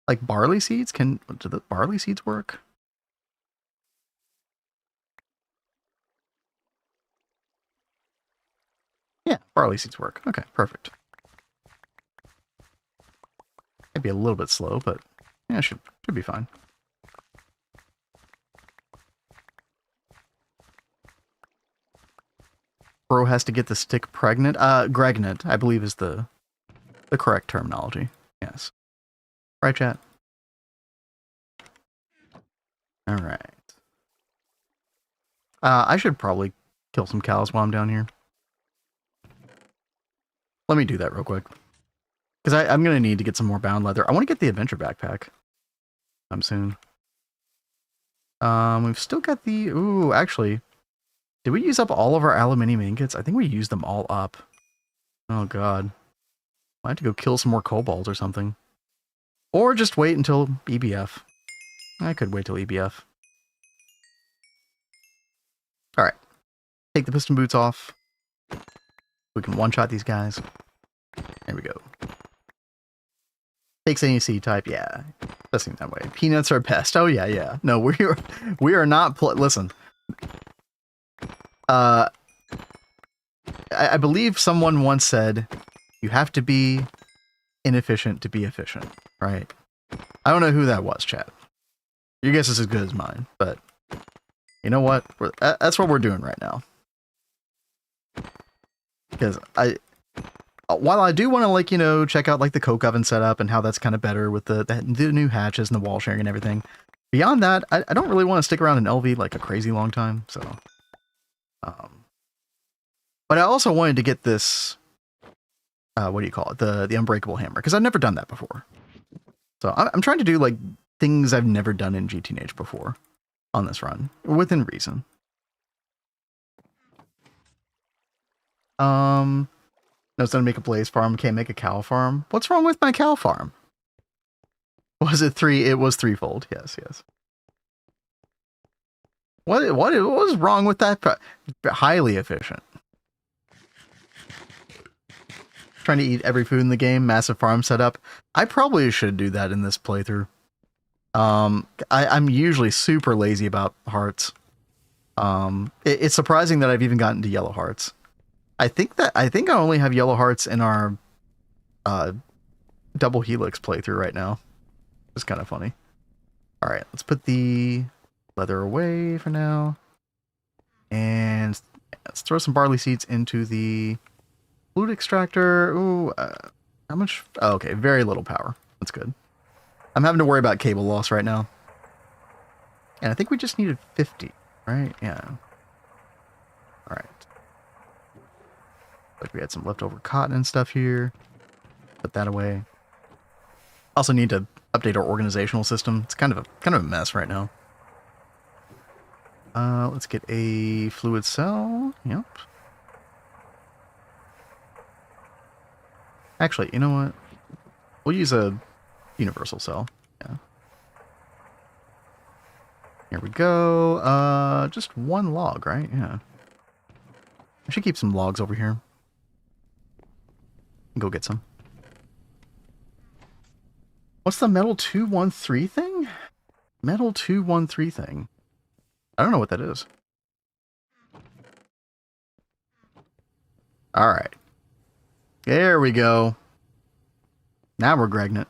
Like barley seeds? Do the barley seeds work? Yeah, barley seeds work. Okay, perfect. Maybe a little bit slow, but yeah, should be fine. Bro has to get the stick pregnant. Gregnant, I believe, is the correct terminology. Yes. Right, chat? Alright. I should probably kill some cows while I'm down here. Let me do that real quick. Because I'm going to need to get some more bound leather. I want to get the adventure backpack. Soon. We've still got the... Ooh, actually... Did we use up all of our aluminium ingots? I think we used them all up. Oh god. I have to go kill some more kobolds or something. Or just wait until EBF. I could wait till EBF. Alright. Take the piston boots off. We can one-shot these guys. There we go. Takes any seed type, yeah. Does seem that way. Peanuts are best. Oh yeah, yeah. No, we are not listen. I believe someone once said, you have to be inefficient to be efficient, right? I don't know who that was, chat. Your guess is as good as mine, but you know what? That's what we're doing right now. Because while I do want to, like, you know, check out like the coke oven setup and how that's kind of better with the new hatches and the wall sharing and everything. Beyond that, I don't really want to stick around in LV like a crazy long time. So, but I also wanted to get this, what do you call it? The Unbreakable Hammer, because I've never done that before. So I'm trying to do like things I've never done in GTNH before on this run, within reason. No, it's gonna make a blaze farm, can't make a cow farm. What's wrong with my cow farm? Was it 3? It was threefold. Yes, yes. What was wrong with that? Highly efficient. Trying to eat every food in the game, massive farm setup. I probably should do that in this playthrough. I'm usually super lazy about hearts. It's surprising that I've even gotten to yellow hearts. I think I only have yellow hearts in our double helix playthrough right now. It's kind of funny. All right, let's put the leather away for now, and let's throw some barley seeds into the flute extractor. Ooh, how much? Oh, okay, very little power. That's good. I'm having to worry about cable loss right now, and I think we just needed 50, right? Yeah. All right. Like we had some leftover cotton and stuff here. Put that away. Also need to update our organizational system. It's kind of a mess right now. Let's get a fluid cell. Yep. Actually, you know what? We'll use a universal cell. Yeah. Here we go. Just one log, right? Yeah. I should keep some logs over here. Go get some. What's the metal 213 thing? Metal 213 thing. I don't know what that is. All right. There we go. Now we're gregging it.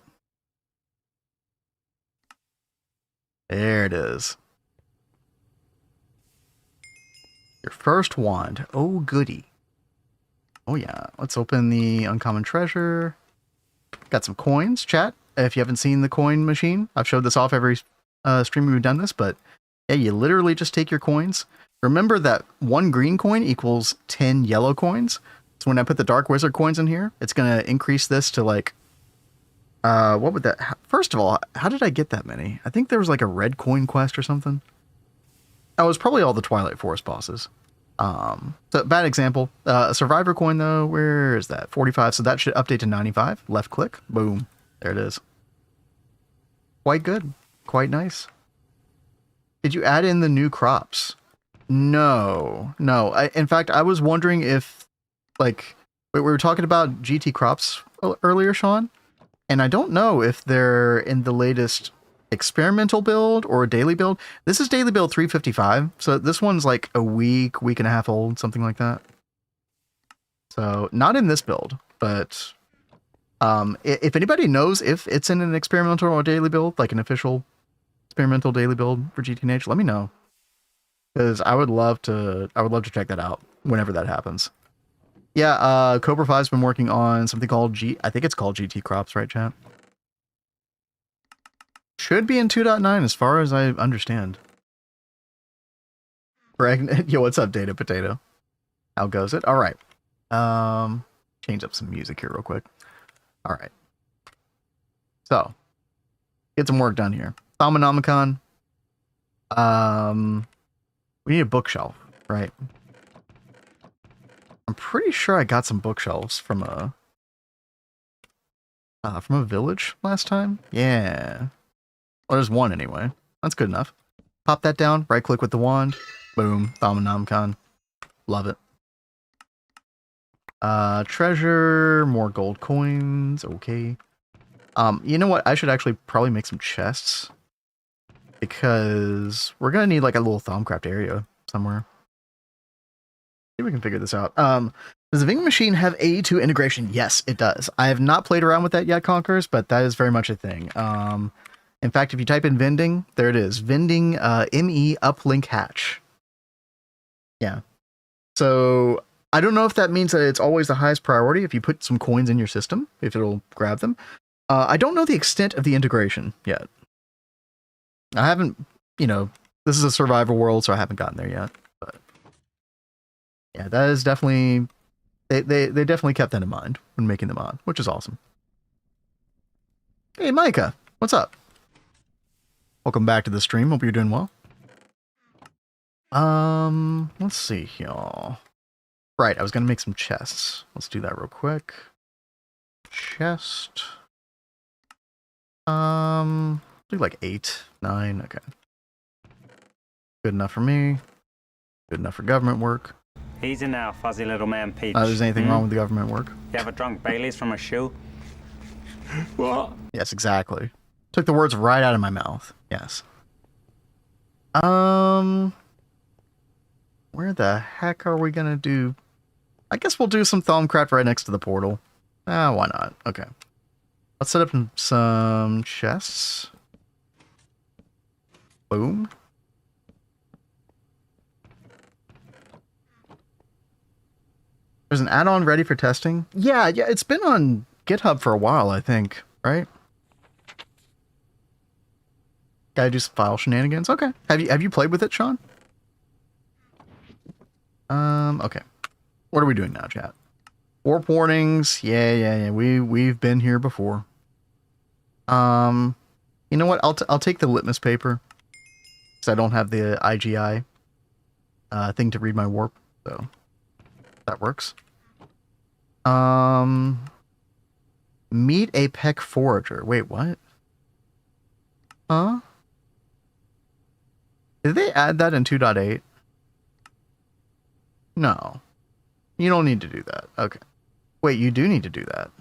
There it is. Your first wand. Oh, goody. Oh, yeah. Let's open the uncommon treasure. Got some coins, chat. If you haven't seen the coin machine, I've showed this off every stream we've done this, but yeah, you literally just take your coins. Remember that 1 green coin equals 10 yellow coins. So when I put the Dark Wizard coins in here, it's going to increase this to like, what would that, first of all, how did I get that many? I think there was like a red coin quest or something. Oh, it was probably all the Twilight Forest bosses. So bad example. A survivor coin though, where is that? 45. So that should update to 95. Left click. Boom. There it is. Quite good. Quite nice. Did you add in the new crops? No. In fact, I was wondering if, like, we were talking about GT crops earlier, Sean, and I don't know if they're in the latest experimental build or a daily build. This is daily build 355, so this one's like a week and a half old, something like that. So not in this build, but if anybody knows if it's in an experimental or daily build, like an official experimental daily build for GTNH, let me know, because I would love to check that out whenever that happens. Yeah, Cobra 5's been working on something called I think it's called GT Crops, right, chat? Should be in 2.9 as far as I understand. Yo, what's up, Data Potato? How goes it? All right. Change up some music here real quick. All right. So, get some work done here. Thaumonomicon. We need a bookshelf, right? I'm pretty sure I got some bookshelves from a village last time. Yeah. Well, there's one anyway. That's good enough. Pop that down, right click with the wand. Boom. Thaumonomicon. Love it. Treasure, more gold coins. Okay. You know what? I should actually probably make some chests, because we're gonna need like a little Thaumcraft area somewhere. See if we can figure this out. Does the vending machine have AE2 integration? Yes, it does. I have not played around with that yet, Conkers, but that is very much a thing. In fact, if you type in vending, there it is. Vending ME uplink hatch. Yeah. So I don't know if that means that it's always the highest priority if you put some coins in your system, if it'll grab them. I don't know the extent of the integration yet. I haven't, this is a survival world, so I haven't gotten there yet. But yeah, that is definitely, they definitely kept that in mind when making the mod, which is awesome. Hey, Micah, what's up? Welcome back to the stream. Hope you're doing well. Let's see, y'all. Right, I was gonna make some chests. Let's do that real quick. Chest. Do like 8, 9. Okay. Good enough for me. Good enough for government work. Easy now, fuzzy little man Peach. There's anything wrong with the government work? You ever drunk Bailey's from a shoe? What? Yes, exactly. Took the words right out of my mouth. Yes. Where the heck are we gonna do? I guess we'll do some Thaumcraft right next to the portal. Why not? Okay. Let's set up some chests. Boom. There's an add-on ready for testing? Yeah, it's been on GitHub for a while, I think, right? Gotta do some file shenanigans. Okay. Have you played with it, Sean? Okay. What are we doing now, chat? Warp warnings. Yeah. We've been here before. You know what? I'll take the litmus paper because I don't have the IGI thing to read my warp, so that works. Meet a peck forager. Wait, what? Huh? Did they add that in 2.8? No. You don't need to do that. Okay. Wait, you do need to do that.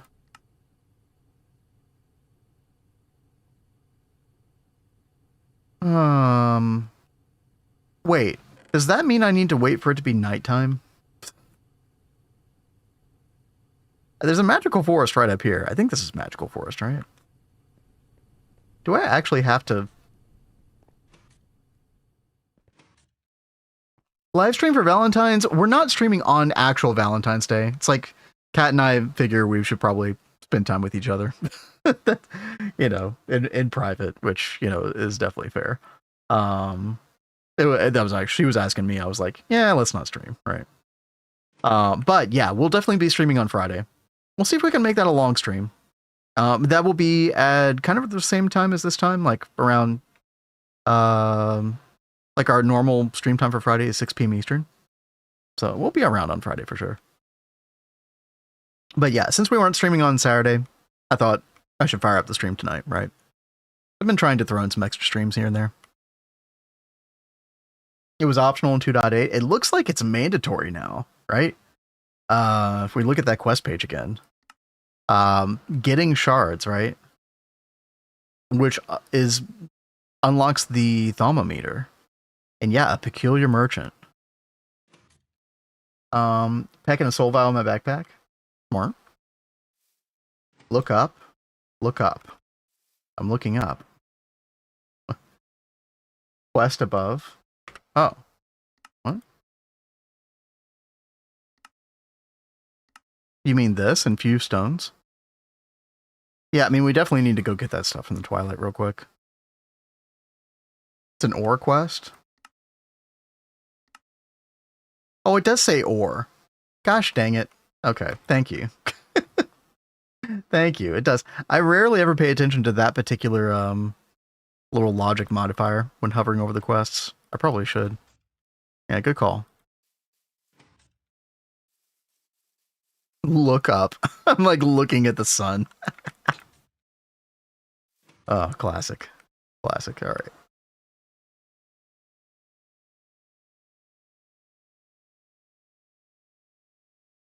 Wait. Does that mean I need to wait for it to be nighttime? There's a magical forest right up here. I think this is magical forest, right? Do I actually have to... Live stream for Valentine's? We're not streaming on actual Valentine's Day. It's like Kat and I figure we should probably spend time with each other. In private, which, is definitely fair. That was like, she was asking me, I was like, yeah, let's not stream, right? But yeah, we'll definitely be streaming on Friday. We'll see if we can make that a long stream. That will be at kind of the same time as this time, like around, like our normal stream time for Friday is 6 p.m. Eastern. So we'll be around on Friday for sure. But yeah, since we weren't streaming on Saturday, I thought I should fire up the stream tonight, right? I've been trying to throw in some extra streams here and there. It was optional in 2.8. It looks like it's mandatory now, right? If we look at that quest page again. Getting shards, right? Which unlocks the thermometer. And yeah, a peculiar merchant. Packing a soul vial in my backpack. More. Look up. Look up. I'm looking up. Quest above. Oh. What? You mean this? Infused stones? Yeah, I mean, we definitely need to go get that stuff in the Twilight real quick. It's an ore quest. Oh, it does say ore. Gosh dang it. Okay, thank you. Thank you. It does. I rarely ever pay attention to that particular little logic modifier when hovering over the quests. I probably should. Yeah, good call. Look up. I'm like looking at the sun. Oh, classic. Classic. All right.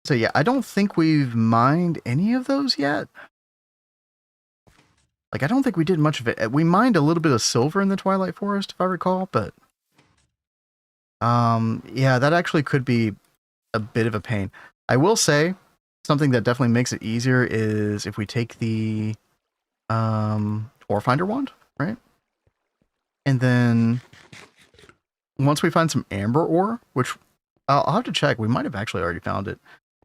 So yeah, I don't think we've mined any of those yet. Like, I don't think we did much of it. We mined a little bit of silver in the Twilight Forest, if I recall, but... yeah, that actually could be a bit of a pain. I will say something that definitely makes it easier is if we take the ore finder wand, right? And then once we find some amber ore, which I'll have to check. We might have actually already found it.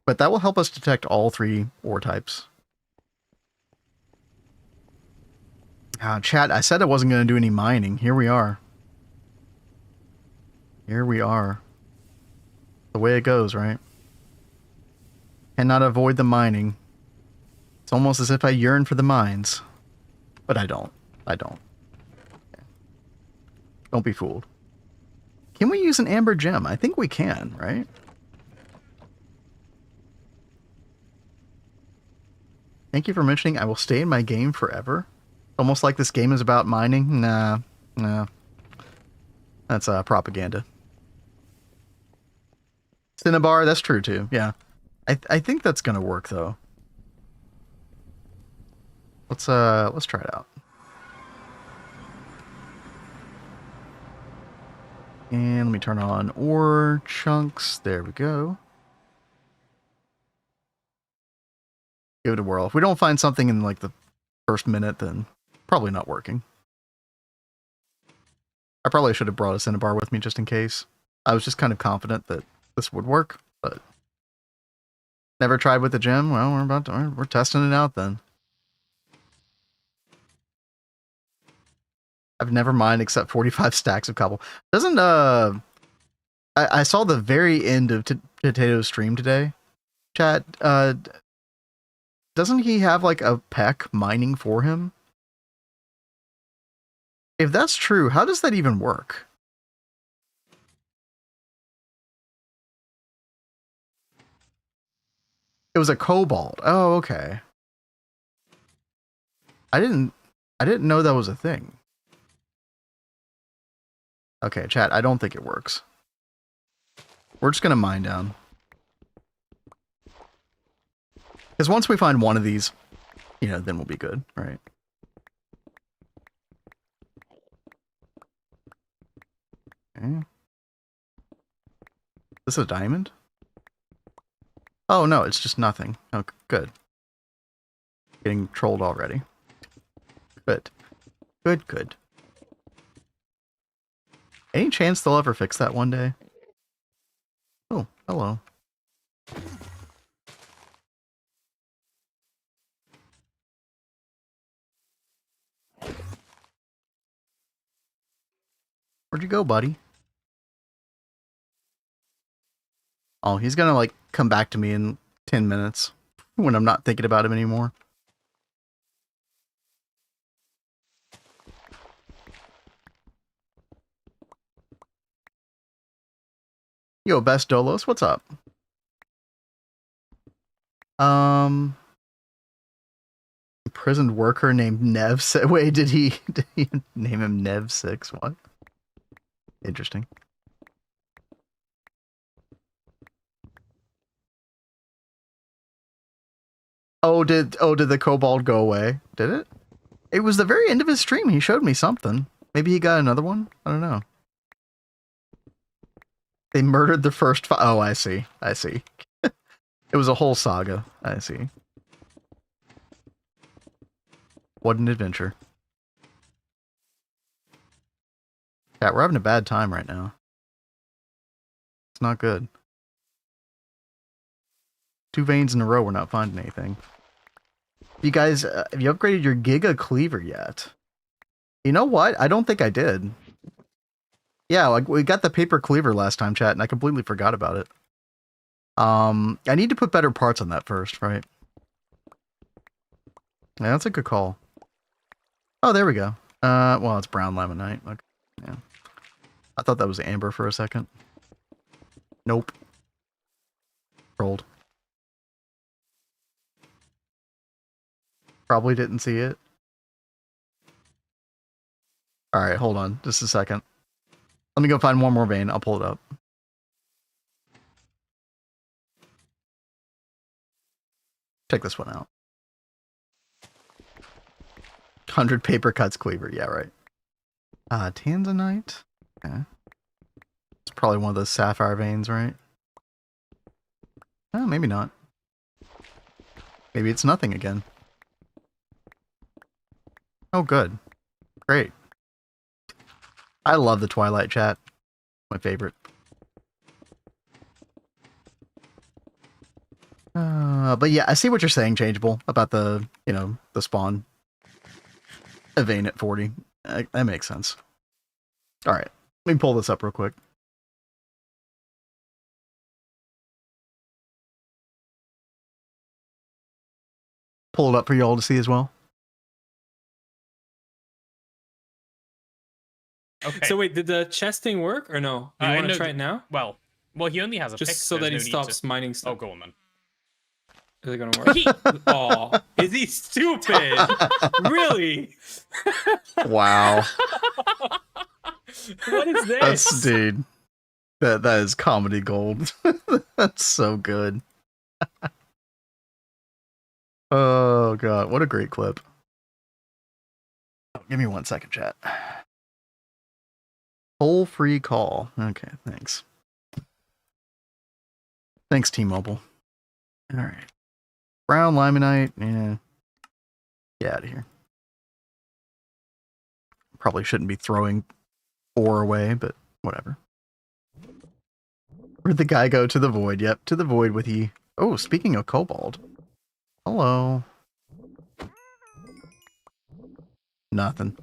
But that will help us detect all 3 ore types. Chat, I said I wasn't going to do any mining. Here we are. Here we are. The way it goes, right? Cannot avoid the mining. It's almost as if I yearn for the mines. But I don't. I don't. Don't be fooled. Can we use an amber gem? I think we can, right? Thank you for mentioning I will stay in my game forever. Almost like this game is about mining. Nah. That's propaganda. Cinnabar, that's true too. Yeah. I think that's gonna work though. Let's try it out. And let me turn on ore chunks. There we go. Give it a whirl. If we don't find something in like the first minute, then probably not working. I probably should have brought a cinnabar with me just in case. I was just kind of confident that this would work, but never tried with the gem. Well, we're testing it out then. I've never mined except 45 stacks of cobble. Doesn't I saw the very end of Potato's stream today. Chat, doesn't he have like a peck mining for him? If that's true, how does that even work? It was a cobalt. Oh, okay. I didn't know that was a thing. Okay, chat, I don't think it works. We're just gonna mine down. Because once we find one of these, you know, then we'll be good, right? Okay. This is a diamond? Oh, no, it's just nothing. Oh, good. Getting trolled already. Good. Good. Any chance they'll ever fix that one day? Oh, hello. Where'd you go, buddy? Oh, he's gonna, like, come back to me in 10 minutes when I'm not thinking about him anymore. Yo, Best Dolos, what's up? Imprisoned worker named Nev. Wait, did he name him Nev 6? What? Interesting. Oh, did the kobold go away? Did it? It was the very end of his stream. He showed me something. Maybe he got another one? I don't know. They murdered the first oh, I see. It was a whole saga. I see. What an adventure. Yeah, we're having a bad time right now. It's not good. 2 veins in a row, we're not finding anything. You guys, have you upgraded your Giga Cleaver yet? You know what? I don't think I did. Yeah, like we got the paper cleaver last time, chat, and I completely forgot about it. I need to put better parts on that first, right? Yeah, that's a good call. Oh, there we go. Well, it's brown laminite. Okay. Yeah. I thought that was amber for a second. Nope. Trolled. Probably didn't see it. Alright, hold on. Just a second. Let me go find one more vein. I'll pull it up. Check this one out. 100 paper cuts cleaver. Yeah, right. Tanzanite. Okay. It's probably one of those sapphire veins, right? Oh, maybe not. Maybe it's nothing again. Oh, good. Great. I love the Twilight chat. My favorite. But yeah, I see what you're saying, Changeable, about the, you know, the spawn. Evane at 40. That makes sense. Alright. Let me pull this up real quick. Pull it up for y'all to see as well. Okay. So wait, did the chest thing work or no? Do you want to try it now? Well, he only has a pick, Just so that he stops mining Oh, stuff. go on then. Is it gonna work? Oh, is he stupid? Really? Wow. What is this? That's, dude. That is comedy gold. That's so good. Oh god, what a great clip. Oh, give me 1 second, chat. Toll free call. Okay, thanks. Thanks, T-Mobile. Alright. Brown limonite, yeah. Get out of here. Probably shouldn't be throwing ore away, but whatever. Where'd the guy go? To the void. Yep, to the void with he. Oh, speaking of cobalt. Hello. Nothing.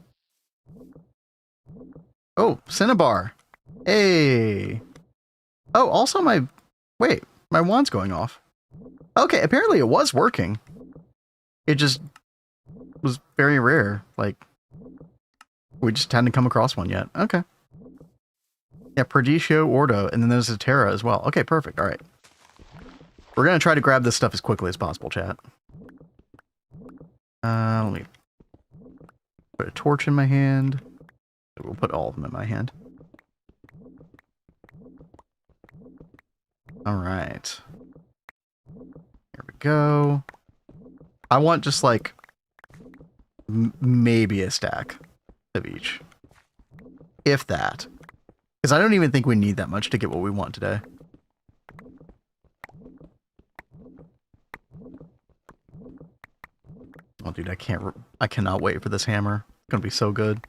Oh, Cinnabar. Hey. Oh, also my... Wait, my wand's going off. Okay, apparently it was working. It just was very rare. Like, we just hadn't come across one yet. Okay. Yeah, Perdicio, Ordo, and then there's a Terra as well. Okay, perfect. All right. We're going to try to grab this stuff as quickly as possible, chat. Let me put a torch in my hand. We'll put all of them in my hand. All right. Here we go. I want just like maybe a stack of each. If that. Because I don't even think we need that much to get what we want today. Oh, dude, I cannot wait for this hammer. It's gonna be so good.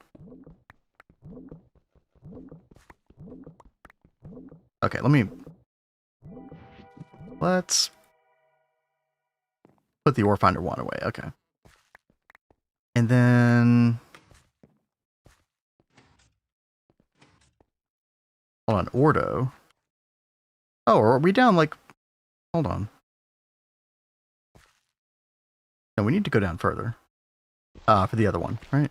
Okay, let's put the ore finder one away. Okay. And then hold on, Ordo. Oh, are we down like... Hold on. No, we need to go down further. For the other one, right?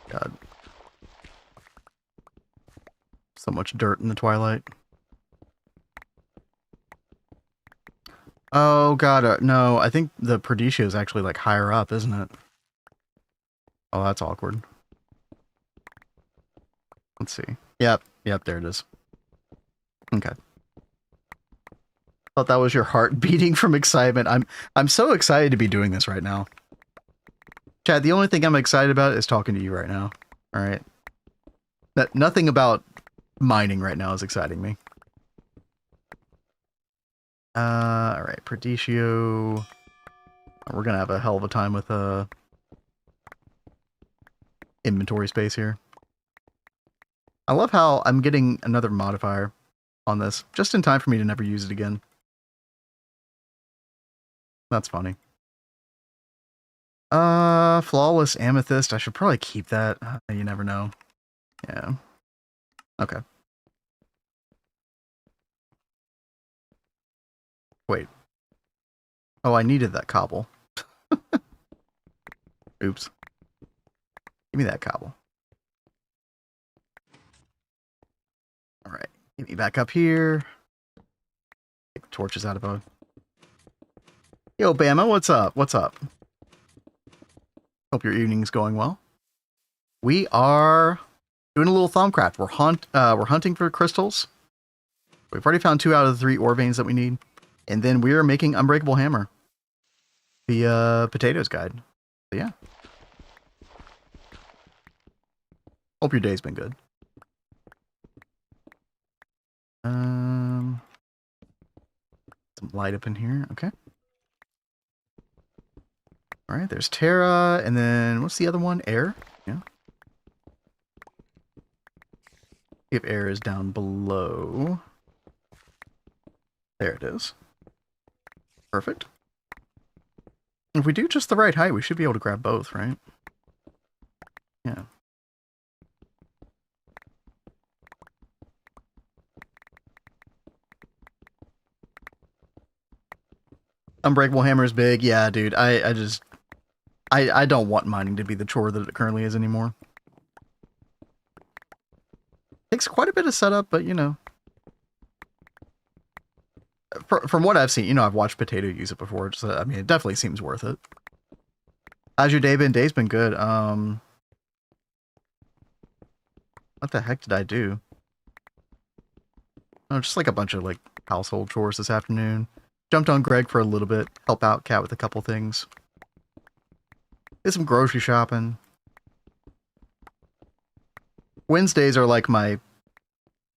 God. So much dirt in the twilight. Oh god, no, I think the Perdicio is actually like higher up, isn't it? Oh, that's awkward. Let's see. Yep, there it is. Okay. Thought that was your heart beating from excitement. I'm so excited to be doing this right now. Chad, the only thing I'm excited about is talking to you right now. All right. Nothing about mining right now is exciting me. All right, Perdicio. We're gonna have a hell of a time with inventory space here. I love how I'm getting another modifier on this, just in time for me to never use it again. That's funny. Flawless Amethyst. I should probably keep that. You never know. Yeah. Okay. Wait. Oh, I needed that cobble. Oops. Give me that cobble. Alright. Get me back up here. Take the torches out of a... Yo, Bama, what's up? What's up? Hope your evening's going well. We are doing a little thumbcraft. We're hunting for crystals. We've already found 2 out of the 3 ore veins that we need. And then we are making Unbreakable Hammer. The potatoes guide. So yeah. Hope your day's been good. Some light up in here. Okay. All right, there's Terra, and then what's the other one? Air? Yeah. If air is down below. There it is. Perfect. If we do just the right height, we should be able to grab both, right? Yeah. Unbreakable Hammer is big. Yeah, dude. I don't want mining to be the chore that it currently is anymore. Takes quite a bit of setup, but you know. From what I've seen, you know, I've watched Potato use it before. So, I mean, it definitely seems worth it. How's your day been? Day's been good. What the heck did I do? Oh, just like a bunch of like household chores this afternoon. Jumped on Greg for a little bit. Help out Cat with a couple things. Did some grocery shopping. Wednesdays are like my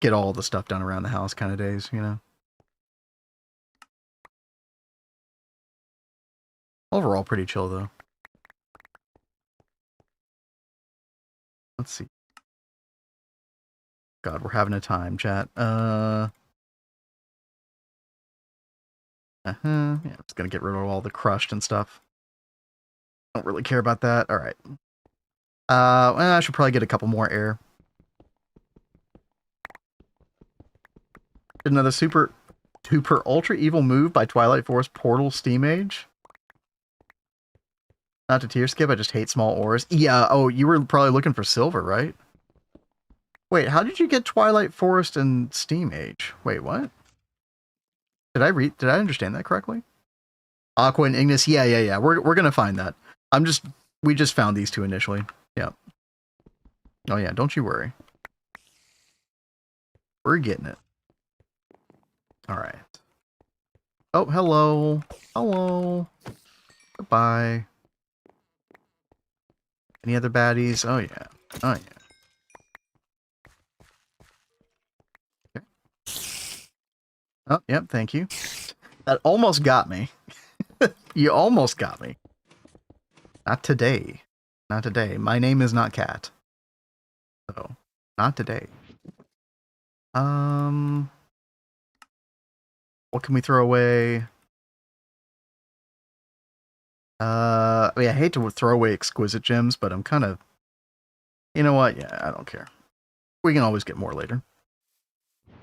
get all the stuff done around the house kind of days, you know. Overall, pretty chill though. Let's see. God, we're having a time, chat. Yeah, I'm just gonna get rid of all the crushed and stuff. Don't really care about that. All right. Well, I should probably get a couple more air. Did another super ultra evil move by Twilight Force Portal Steam Age. Not to tier skip, I just hate small ores. Yeah, oh, you were probably looking for silver, right? Wait, how did you get Twilight Forest and Steam Age? Wait, what? Did I understand that correctly? Aqua and Ignis, yeah. We're gonna find that. We just found these two initially. Yeah. Oh yeah, don't you worry. We're getting it. Alright. Oh, hello. Hello. Goodbye. Any other baddies? Oh yeah. Oh yeah. Okay. Oh, yep, thank you. That almost got me. You almost got me. Not today. Not today. My name is not Cat. So, not today. What can we throw away? I mean, I hate to throw away exquisite gems, but I'm kind of... You know what? Yeah, I don't care. We can always get more later.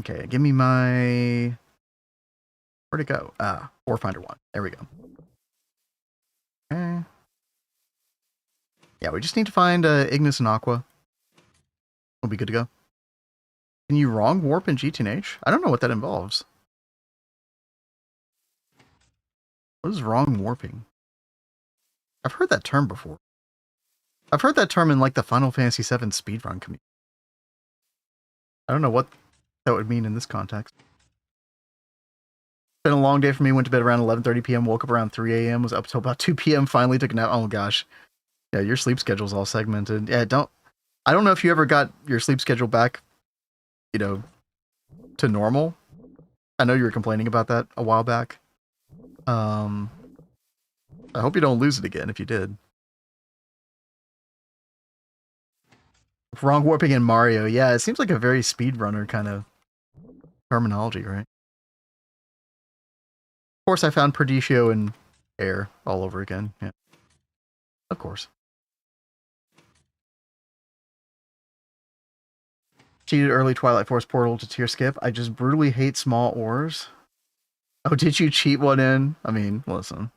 Okay, give me my... Where'd it go? Ah, Ore Finder 1. There we go. Okay. Yeah, we just need to find Ignis and Aqua. We'll be good to go. Can you wrong warp in GTNH? I don't know what that involves. What is wrong warping? I've heard that term before. I've heard that term in like the Final Fantasy VII speedrun community. I don't know what that would mean in this context. Been a long day for me. Went to bed around 11:30 p.m. Woke up around 3 a.m. Was up till about 2 p.m. Finally took a nap. Oh gosh. Yeah, your sleep schedule's all segmented. Yeah, I don't know if you ever got your sleep schedule back, you know, to normal. I know you were complaining about that a while back. I hope you don't lose it again if you did. Wrong warping in Mario. Yeah, it seems like a very speedrunner kind of terminology, right? Of course, I found Perdicio and Air all over again. Yeah. Of course. Cheated early Twilight Force portal to tier skip. I just brutally hate small ores. Oh, did you cheat one in? I mean, listen.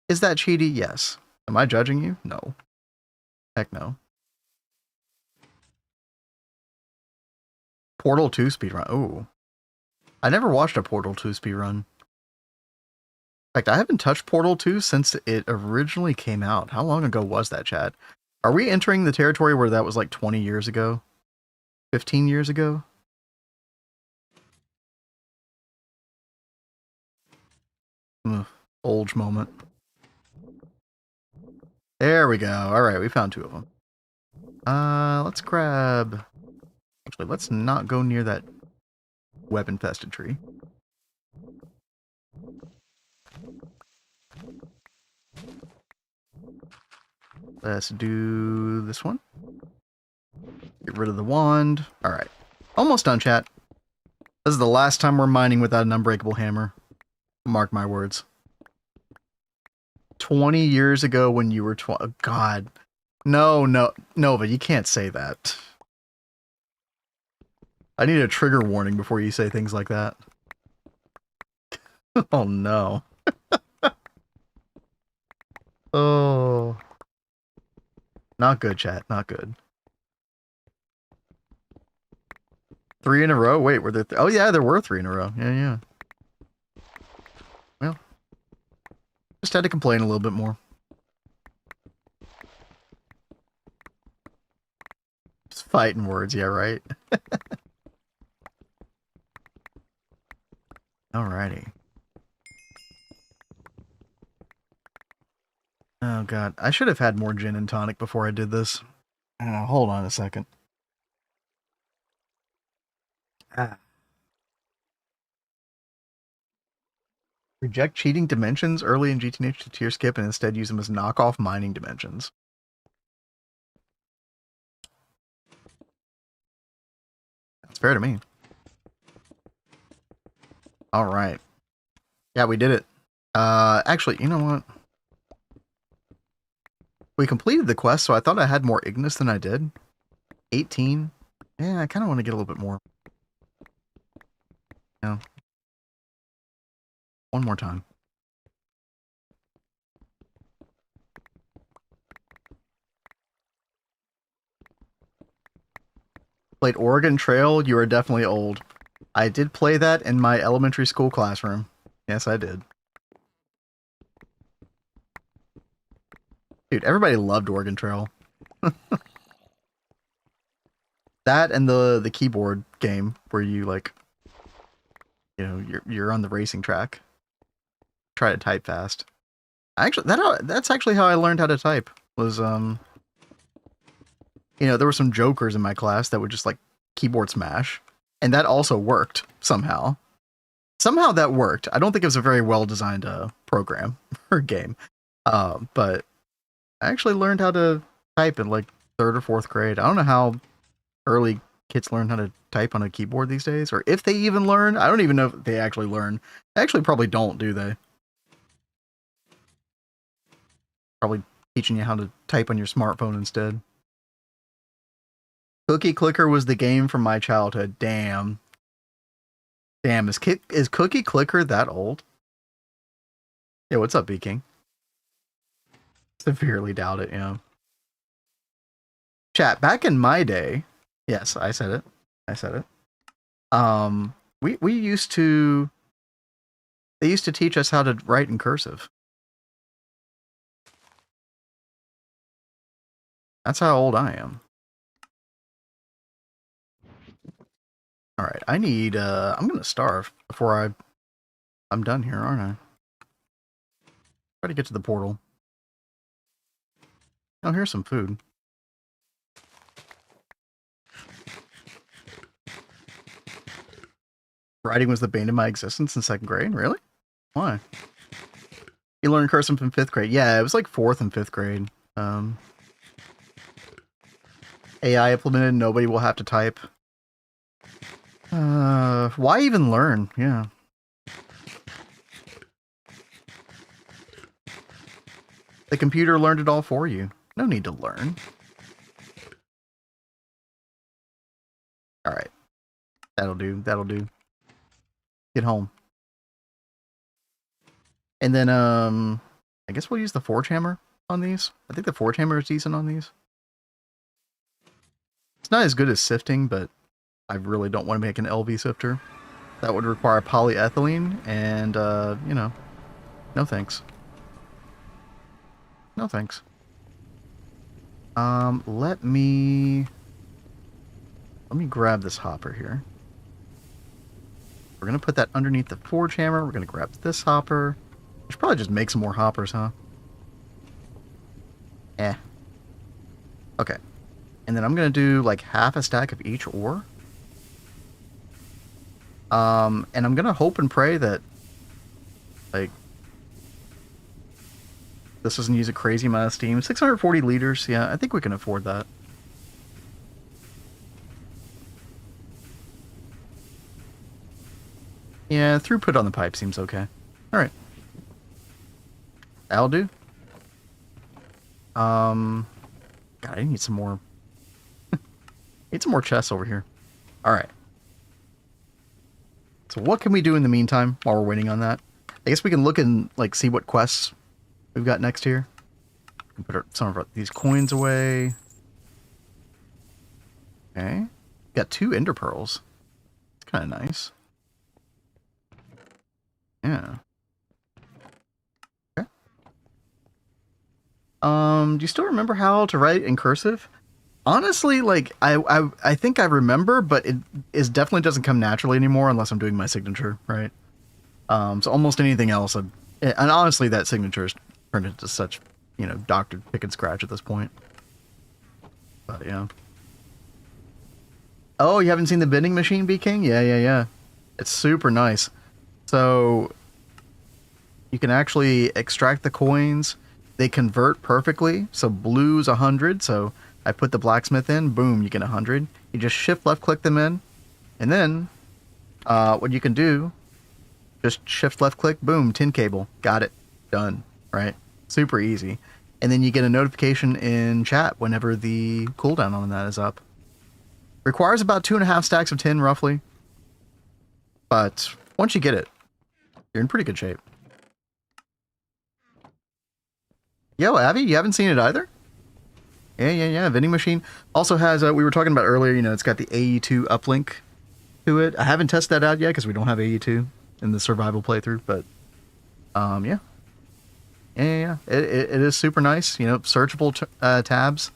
Is that cheaty? Yes. Am I judging you? No. Heck no. Portal 2 speedrun. Oh. I never watched a Portal 2 speedrun. In fact, I haven't touched Portal 2 since it originally came out. How long ago was that, Chad? Are we entering the territory where that was like 20 years ago? 15 years ago? Bulge moment. There we go. Alright, we found two of them. Let's grab Actually, let's not go near that web-infested tree. Let's do this one. Get rid of the wand. Alright. Almost done, chat. This is the last time we're mining without an unbreakable hammer. Mark my words. 20 years ago when you were God. No, Nova, you can't say that. I need a trigger warning before you say things like that. Oh, no. Oh. Not good, chat. Not good. 3 in a row? Wait, were there... oh, yeah, there were 3 in a row. Yeah. Well. Just had to complain a little bit more. Just fighting words, yeah, right? Alrighty. Oh, God. I should have had more gin and tonic before I did this. Hold on a second. Reject cheating dimensions early in GTNH to tier skip and instead use them as knockoff mining dimensions. That's fair to me. Alright. Yeah, we did it. Actually, you know what? We completed the quest, so I thought I had more Ignis than I did. 18. Yeah, I kind of want to get a little bit more. Yeah. One more time. Played Oregon Trail? You are definitely old. I did play that in my elementary school classroom. Yes, I did. Dude, everybody loved Oregon Trail. That and the keyboard game where you like, you know, you're on the racing track. Try to type fast. Actually, that's actually how I learned how to type. Was you know, there were some jokers in my class that would just like keyboard smash, and that also worked somehow. Somehow that worked. I don't think it was a very well designed program or game, but I actually learned how to type in like 3rd or 4th grade. I don't know how early kids learn how to type on a keyboard these days, or if they even learn. I don't even know if they actually learn. They actually probably don't, do they? Probably teaching you how to type on your smartphone instead. Cookie Clicker was the game from my childhood. Damn. Damn, is Cookie Clicker that old? Yeah, what's up, B-King? Severely doubt it, yeah. Chat, back in my day, yes, I said it. We used to, they used to teach us how to write in cursive. That's how old I am. Alright, I need, I'm gonna starve before I'm done here, aren't I? Try to get to the portal. Oh, here's some food. Writing was the bane of my existence in 2nd grade? Really? Why? You learned cursive in 5th grade. Yeah, it was like 4th and 5th grade. AI implemented, nobody will have to type. Why even learn? Yeah. The computer learned it all for you. No need to learn. Alright. That'll do. That'll do. Get home. And then, I guess we'll use the Forge Hammer on these. I think the Forge Hammer is decent on these. It's not as good as sifting, but I really don't want to make an LV sifter. That would require polyethylene, and, you know, no thanks. No thanks. Let me grab this hopper here. We're gonna put that underneath the Forge Hammer. We're gonna grab this hopper. We should probably just make some more hoppers, huh? Okay. And then I'm gonna do like half a stack of each ore. And I'm gonna hope and pray that, like, this doesn't use a crazy amount of steam. 640 liters, yeah, I think we can afford that. Yeah, throughput on the pipe seems okay. Alright. That'll do. God, I need some more. Need some more chests over here. Alright. So what can we do in the meantime while we're waiting on that? I guess we can look and like see what quests we've got next here. Put some of these coins away. Okay. Got 2 ender pearls. It's kind of nice. Yeah. Okay. Do you still remember how to write in cursive? Honestly, like I think I remember, but it definitely doesn't come naturally anymore unless I'm doing my signature, right? So almost anything else, and honestly, that signature is turned into such, you know, doctored pick and scratch at this point. But yeah. Oh, you haven't seen the vending machine, B King? Yeah. It's super nice. So you can actually extract the coins. They convert perfectly. So blue's 100. So I put the blacksmith in. Boom, you get 100. You just shift left click them in. And then what you can do, just shift left click. Boom, tin cable. Got it. Done. Right? Super easy. And then you get a notification in chat whenever the cooldown on that is up. Requires about 2.5 stacks of tin, roughly. But once you get it, you're in pretty good shape. Yo, Abby, you haven't seen it either? Yeah. Vending machine also has, we were talking about earlier, you know, it's got the AE2 uplink to it. I haven't tested that out yet because we don't have AE2 in the survival playthrough, but yeah. Yeah. It is super nice, you know, searchable tabs.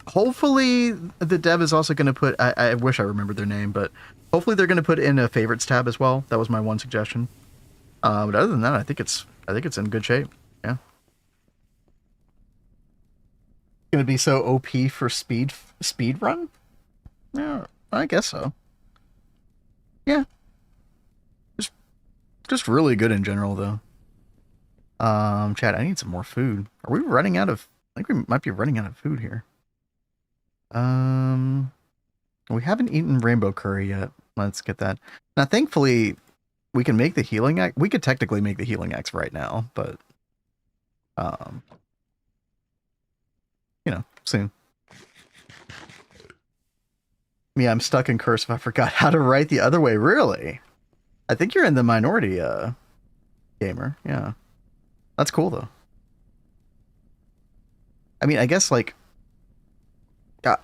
Hopefully the dev is also going to put, I wish I remembered their name, but hopefully they're going to put in a favorites tab as well. That was my one suggestion. But other than that, I think it's in good shape. Yeah. Going to be so OP for speed run? Yeah, I guess so. Yeah. Just really good in general though. Chat, I need some more food. Are we running out of, I think we might be running out of food here. We haven't eaten rainbow curry yet. Let's get that. Now, thankfully, we can make the healing axe. We could technically make the healing axe right now, but you know, soon. Yeah, I'm stuck in cursive. I forgot how to write the other way. Really? I think you're in the minority, gamer. Yeah, that's cool though. I mean, I guess like.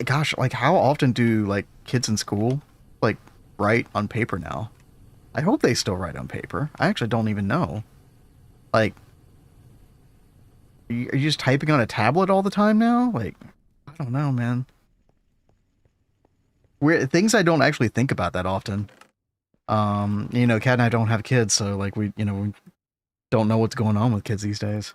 Gosh, like how often do like kids in school like write on paper now? I hope they still write on paper. I actually don't even know. Like, are you just typing on a tablet all the time now? Like, I don't know, man. Things I don't actually think about that often. You know, Kat and I don't have kids, so like we don't know what's going on with kids these days.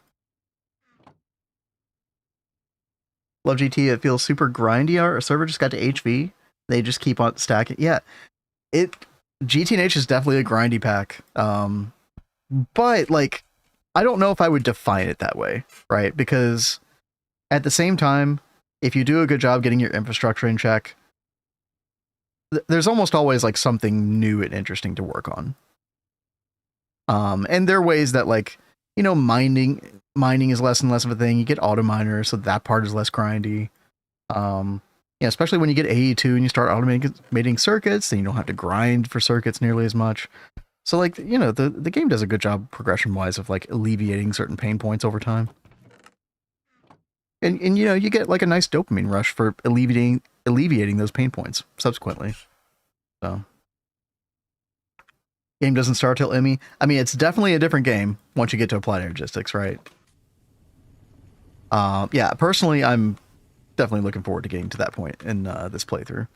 Love GT, it feels super grindy. Our server just got to HV. They just keep on stacking. Yeah, GTNH is definitely a grindy pack. But like, I don't know if I would define it that way, right? Because at the same time, if you do a good job getting your infrastructure in check, there's almost always like something new and interesting to work on. And there are ways that like, you know, mining is less and less of a thing. You get auto miners, so that part is less grindy. Yeah, especially when you get AE2 and you start automating circuits, then you don't have to grind for circuits nearly as much. So like, you know, the game does a good job progression wise of like alleviating certain pain points over time. And you know, you get like a nice dopamine rush for alleviating those pain points subsequently. So game doesn't start till Emmy. I mean, it's definitely a different game once you get to applied energistics, right? Yeah, personally, I'm definitely looking forward to getting to that point in this playthrough.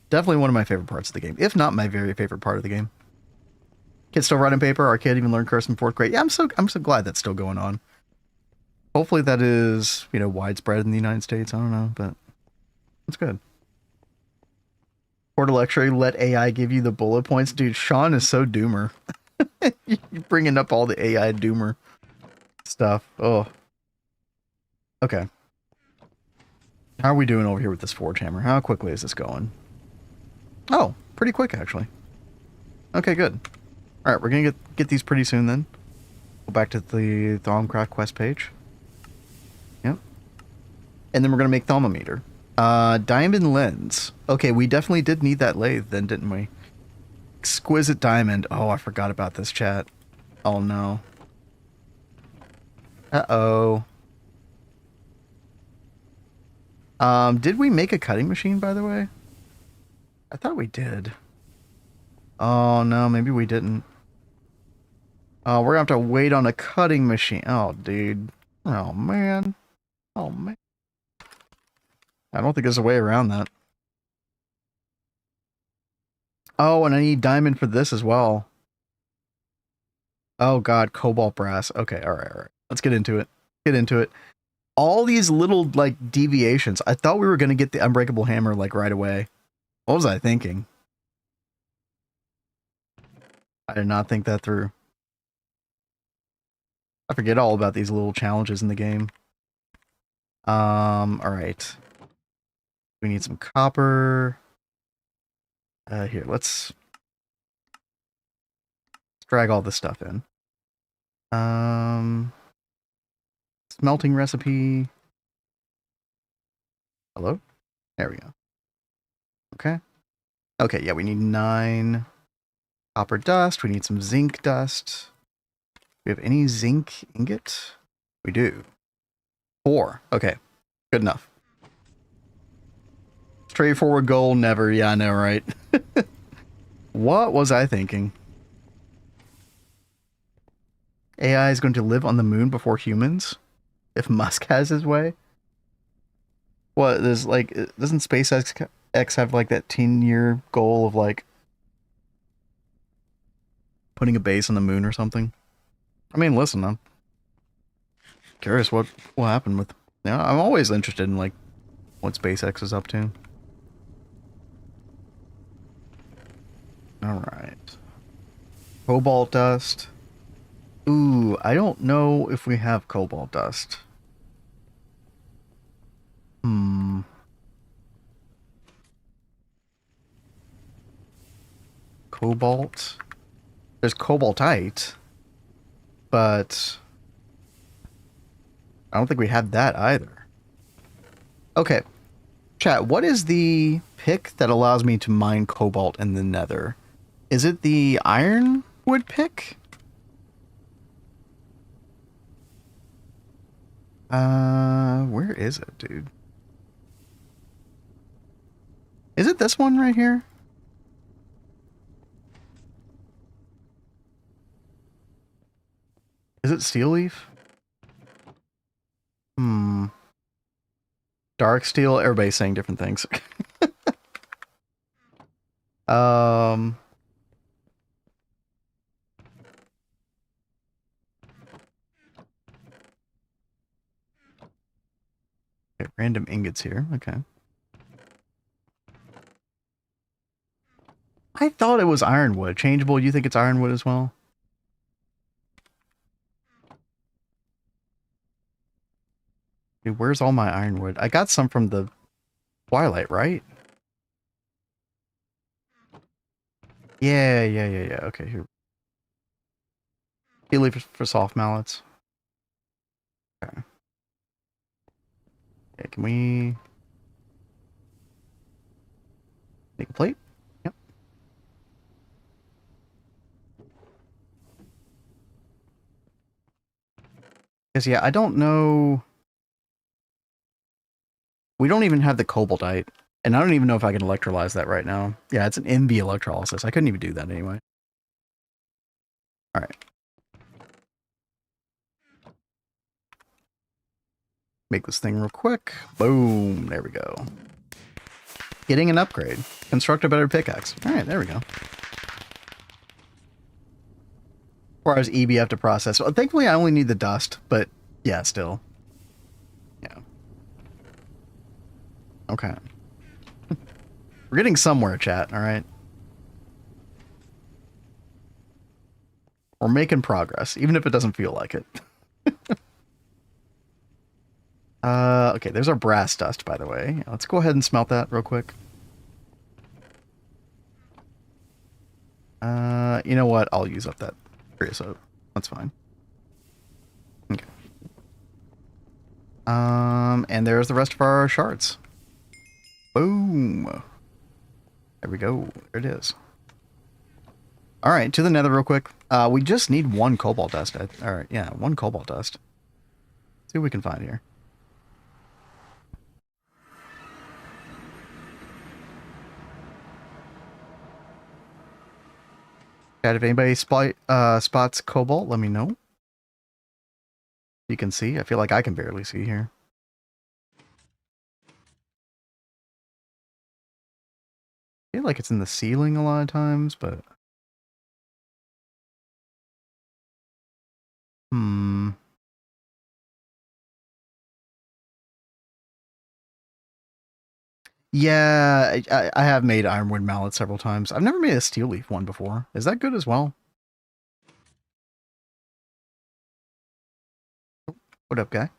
Definitely one of my favorite parts of the game, if not my very favorite part of the game. Kids still writing paper. Our kid even learned curse in 4th grade. Yeah, I'm so glad that's still going on. Hopefully that is, you know, widespread in the United States. I don't know, but it's good. Portal X-ray, let AI give you the bullet points. Dude, Sean is so doomer. You're bringing up all the AI doomer stuff. Oh. Okay. How are we doing over here with this forge hammer? How quickly is this going? Oh, pretty quick, actually. Okay, good. Alright, we're gonna get these pretty soon, then. Go back to the Thaumcraft quest page. Yep. And then we're gonna make thermometer. Diamond lens. Okay, we definitely did need that lathe then, didn't we? Exquisite diamond. Oh, I forgot about this, chat. Oh, no. Uh-oh. Did we make a cutting machine, by the way? I thought we did. Oh, no, maybe we didn't. Oh, we're gonna have to wait on a cutting machine. Oh, dude. Oh, man. Oh, man. I don't think there's a way around that. Oh, and I need diamond for this as well. Oh, God. Cobalt brass. Okay, alright. Let's get into it. Get into it. All these little, like, deviations. I thought we were gonna get the Unbreakable Hammer, like, right away. What was I thinking? I did not think that through. I forget all about these little challenges in the game. Alright. We need some copper. Here, let's drag all this stuff in. Smelting recipe. Hello? There we go. Okay. Okay, yeah, we need 9 copper dust. We need some zinc dust. Do we have any zinc ingot? We do. 4. Okay. Good enough. Straightforward goal, never. Yeah, I know, right? What was I thinking? AI is going to live on the moon before humans? If Musk has his way? What, there's like, doesn't SpaceX have like that 10-year goal of like putting a base on the moon or something? I mean, listen, I'm curious what will happen with, you know, I'm always interested in like what SpaceX is up to. Alright. Cobalt dust. Ooh, I don't know if we have cobalt dust. Cobalt. There's cobaltite. But I don't think we have that either. Okay. Chat, what is the pick that allows me to mine cobalt in the nether? Is it the ironwood pick? Where is it, dude? Is it this one right here? Is it steel leaf? Dark steel. Everybody's saying different things. Okay, random ingots here. Okay. I thought it was ironwood. Changeable, you think it's ironwood as well? Dude, where's all my ironwood? I got some from the Twilight, right? Yeah. Okay, here. You leave for soft mallets. Okay. Yeah, can we make a plate? Yep. Because, yeah, I don't know. We don't even have the cobaltite. And I don't even know if I can electrolyze that right now. Yeah, it's an MV electrolysis. I couldn't even do that anyway. Alright. Make this thing real quick. Boom. There we go. Getting an upgrade. Construct a better pickaxe. Alright, there we go. As far as EBF to process. Well, thankfully, I only need the dust, but yeah, still. Yeah. Okay. We're getting somewhere, chat, alright? We're making progress, even if it doesn't feel like it. Okay, there's our brass dust, by the way. Let's go ahead and smelt that real quick. You know what? I'll use up that creosote. That's fine. Okay. And there's the rest of our shards. Boom. There we go. There it is. Alright, to the nether real quick. We just need one cobalt dust. Alright, yeah, one cobalt dust. See what we can find here. Chat, if anybody spots cobalt, let me know. You can see. I feel like I can barely see here. I feel like it's in the ceiling a lot of times, but... Yeah, I have made ironwood mallet several times. I've never made a steel leaf one before. Is that good as well? What up, guy?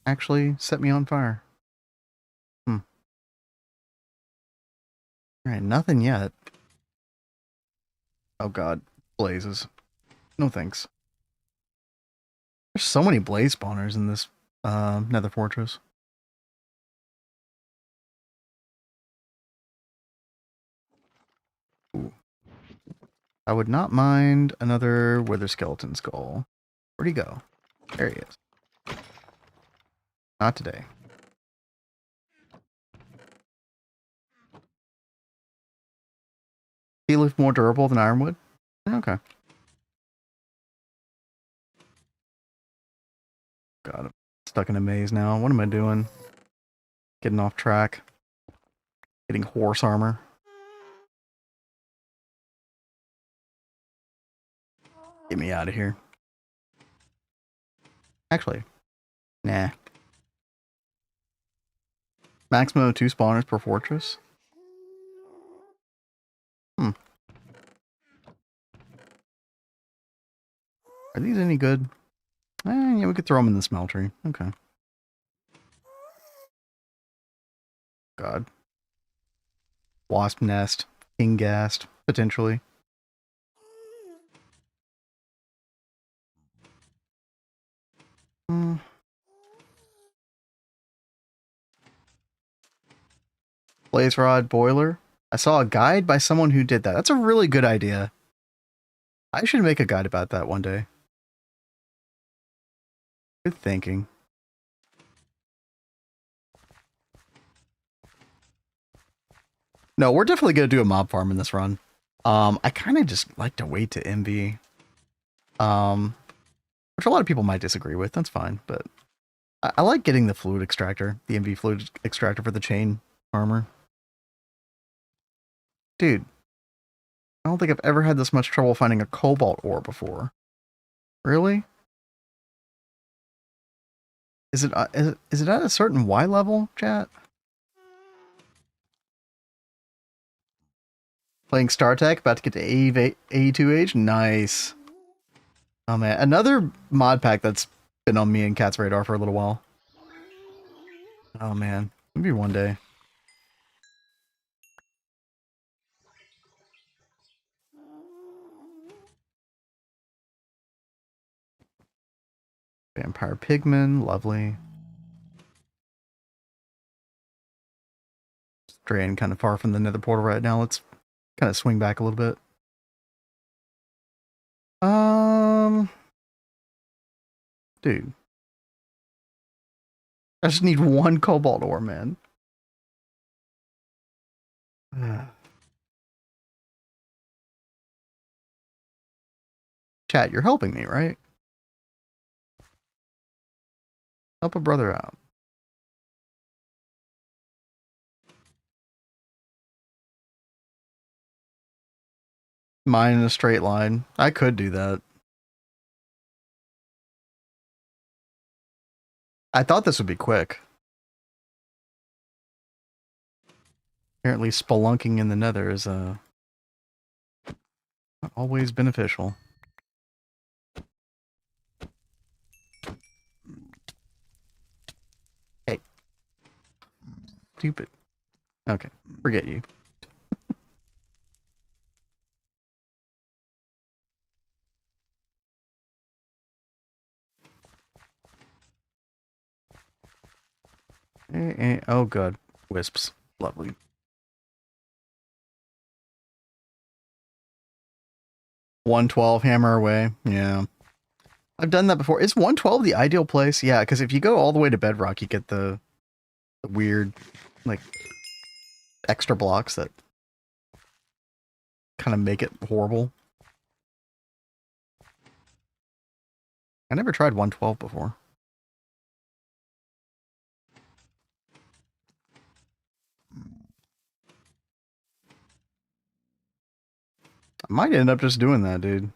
Actually, set me on fire. Alright, nothing yet. Oh god, blazes. No thanks. There's so many blaze spawners in this nether fortress. Ooh. I would not mind another wither skeleton skull. Where'd he go? There he is. Not today. He looked more durable than ironwood? Okay. God, I'm stuck in a maze now. What am I doing? Getting off track. Getting horse armor. Get me out of here. Actually, nah. Maximum of 2 spawners per fortress? Are these any good? Yeah, we could throw them in the smeltery. Okay. God. Wasp nest. King ghast. Potentially. Blaze rod boiler. I saw a guide by someone who did that. That's a really good idea. I should make a guide about that one day. Good thinking. No, we're definitely going to do a mob farm in this run. I kind of just like to wait to MV. Which a lot of people might disagree with. That's fine, but I like getting the fluid extractor, the MV fluid extractor for the chain armor. Dude, I don't think I've ever had this much trouble finding a cobalt ore before. Really? Is it at a certain Y level, chat? Playing StarTech, about to get to AE2H? Nice. Oh man, another mod pack that's been on me and Cat's radar for a little while. Oh man, maybe one day. Vampire Pigman, lovely. Straying kind of far from the nether portal right now. Let's kind of swing back a little bit. Dude. I just need one cobalt ore, man. Chat, you're helping me, right? Help a brother out. Mine in a straight line. I could do that. I thought this would be quick. Apparently spelunking in the nether is not always beneficial. Hey. Stupid. Okay, forget you. Oh god, wisps. Lovely. $112 hammer away. Yeah. I've done that before. Is 112 the ideal place? Yeah, because if you go all the way to bedrock, you get the weird, like, extra blocks that kind of make it horrible. I never tried 112 before. I might end up just doing that, dude.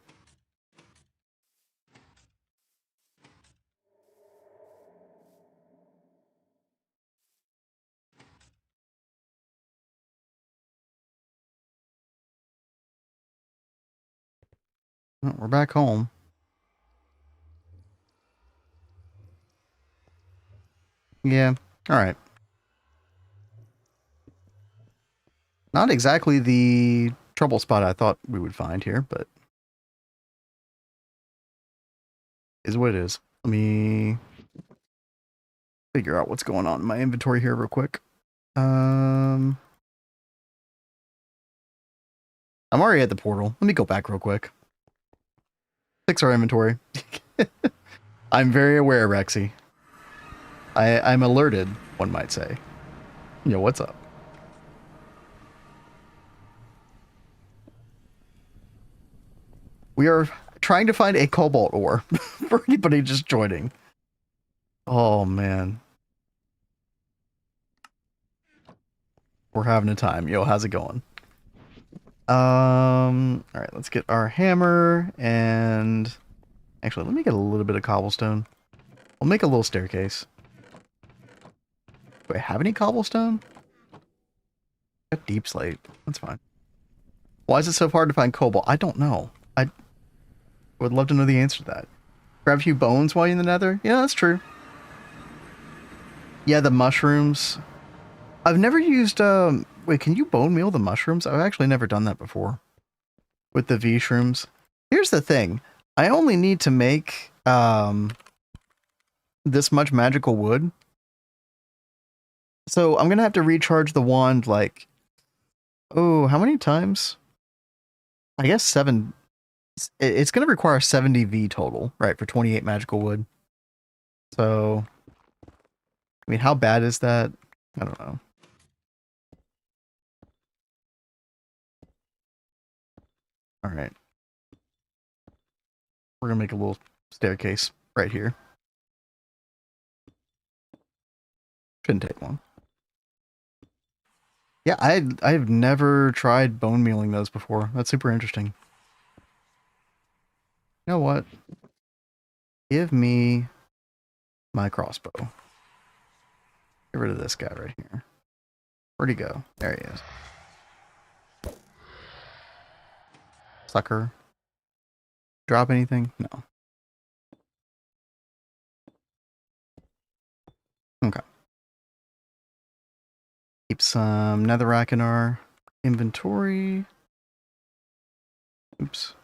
Well, we're back home. Yeah, alright. Not exactly the trouble spot I thought we would find here, but is what it is. Let me figure out what's going on in my inventory here real quick. I'm already at the portal. Let me go back real quick. Fix our inventory. I'm very aware, Rexy. I'm alerted, one might say. Yo, what's up? We are trying to find a cobalt ore for anybody just joining. Oh, man. We're having a time. Yo, how's it going? Alright, let's get our hammer and... Actually, let me get a little bit of cobblestone. We'll make a little staircase. Do I have any cobblestone? Got deep slate. That's fine. Why is it so hard to find cobalt? I don't know. I would love to know the answer to that. Grab a few bones while you're in the nether? Yeah, that's true. Yeah, the mushrooms. I've never used, wait, can you bone meal the mushrooms? I've actually never done that before. With the V-shrooms. Here's the thing. I only need to make, this much magical wood. So I'm gonna have to recharge the wand, like, oh, how many times? I guess 7. It's gonna require 70 V total, right, for 28 magical wood. So, I mean, how bad is that? I don't know. Alright. We're gonna make a little staircase right here. Shouldn't take long. Yeah, I've never tried bone mealing those before. That's super interesting. You know what? Give me my crossbow. Get rid of this guy right here. Where'd he go? There he is. Sucker. Drop anything? No. Okay. Keep some netherrack in our inventory. Oops.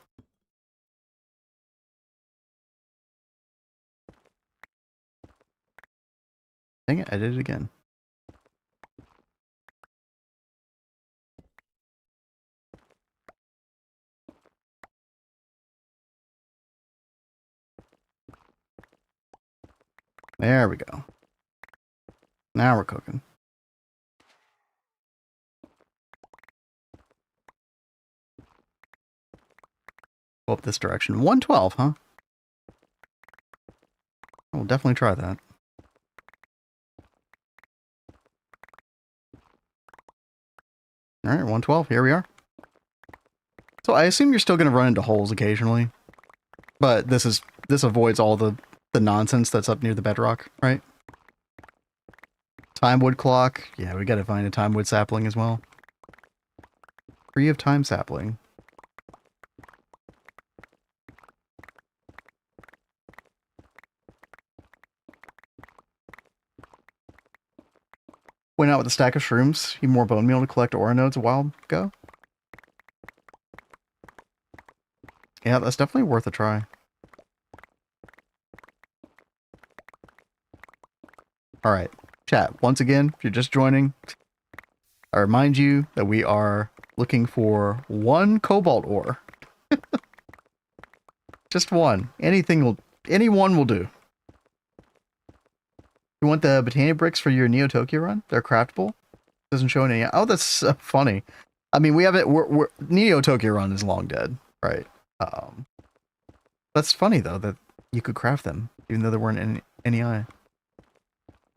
Dang it, I did it again. There we go. Now we're cooking. Go up this direction. 112, huh? We'll definitely try that. Alright, 112, here we are. So I assume you're still going to run into holes occasionally. But this avoids all the nonsense that's up near the bedrock, right? Time wood clock. Yeah, we gotta find a time wood sapling as well. Free of time sapling. Went out with a stack of shrooms. Eat more bone meal to collect aura nodes a while ago. Yeah, that's definitely worth a try. Alright, chat, once again, if you're just joining, I remind you that we are looking for 1 cobalt ore. Just 1. Any one will do. You want the Botania bricks for your Neo Tokyo run? They're craftable. Doesn't show any. Oh, that's so funny. I mean, we have it. We're Neo Tokyo run is long dead, right? That's funny though that you could craft them even though there weren't any eye.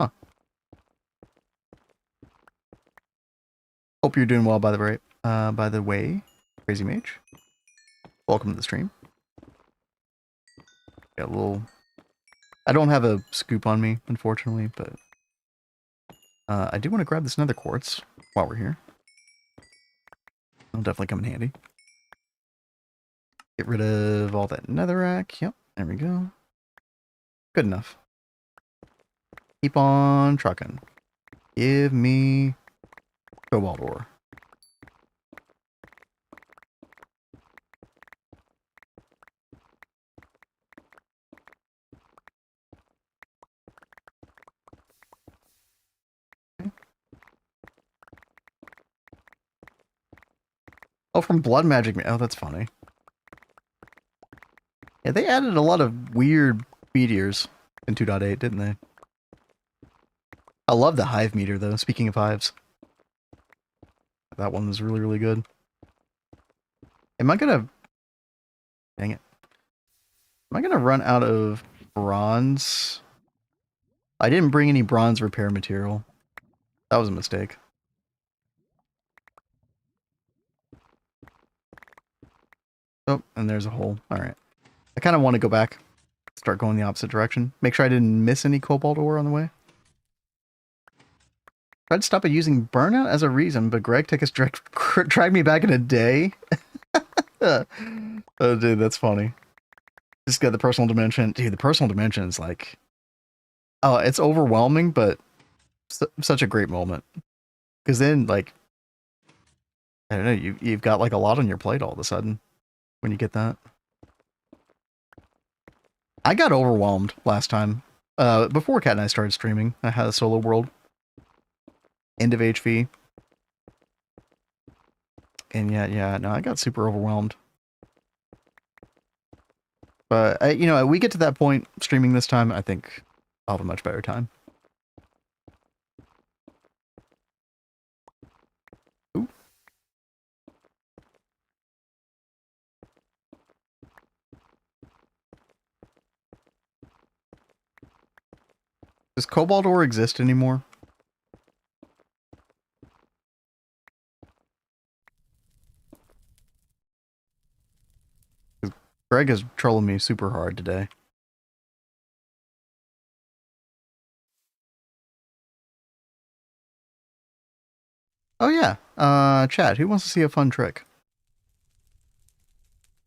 Huh. Hope you're doing well. By the way, Crazy Mage. Welcome to the stream. Got a little. I don't have a scoop on me, unfortunately, but I do want to grab this nether quartz while we're here. It'll definitely come in handy. Get rid of all that netherrack. Yep, there we go. Good enough. Keep on trucking. Give me cobalt ore. Oh, from Blood Magic. Oh, that's funny. Yeah, they added a lot of weird meteors in 2.8, didn't they? I love the hive meter, though, speaking of hives. That one was really, really good. Am I gonna... Dang it. Am I gonna run out of bronze? I didn't bring any bronze repair material. That was a mistake. Oh, and there's a hole. Alright. I kind of want to go back. Start going the opposite direction. Make sure I didn't miss any cobalt ore on the way. Tried to stop it using burnout as a reason, but Greg took us dragged me back in a day. Oh, dude, that's funny. Just got the personal dimension. Dude, the personal dimension is like... Oh, it's overwhelming, but such a great moment. Because then, like... I don't know, you've got like a lot on your plate all of a sudden. When you get that. I got overwhelmed last time. Before Kat and I started streaming, I had a solo world. End of HV. And yeah, no, I got super overwhelmed. But, you know, we get to that point streaming this time, I think I'll have a much better time. Ooh. Does cobalt ore exist anymore? Greg is trolling me super hard today. Oh yeah, chat, who wants to see a fun trick?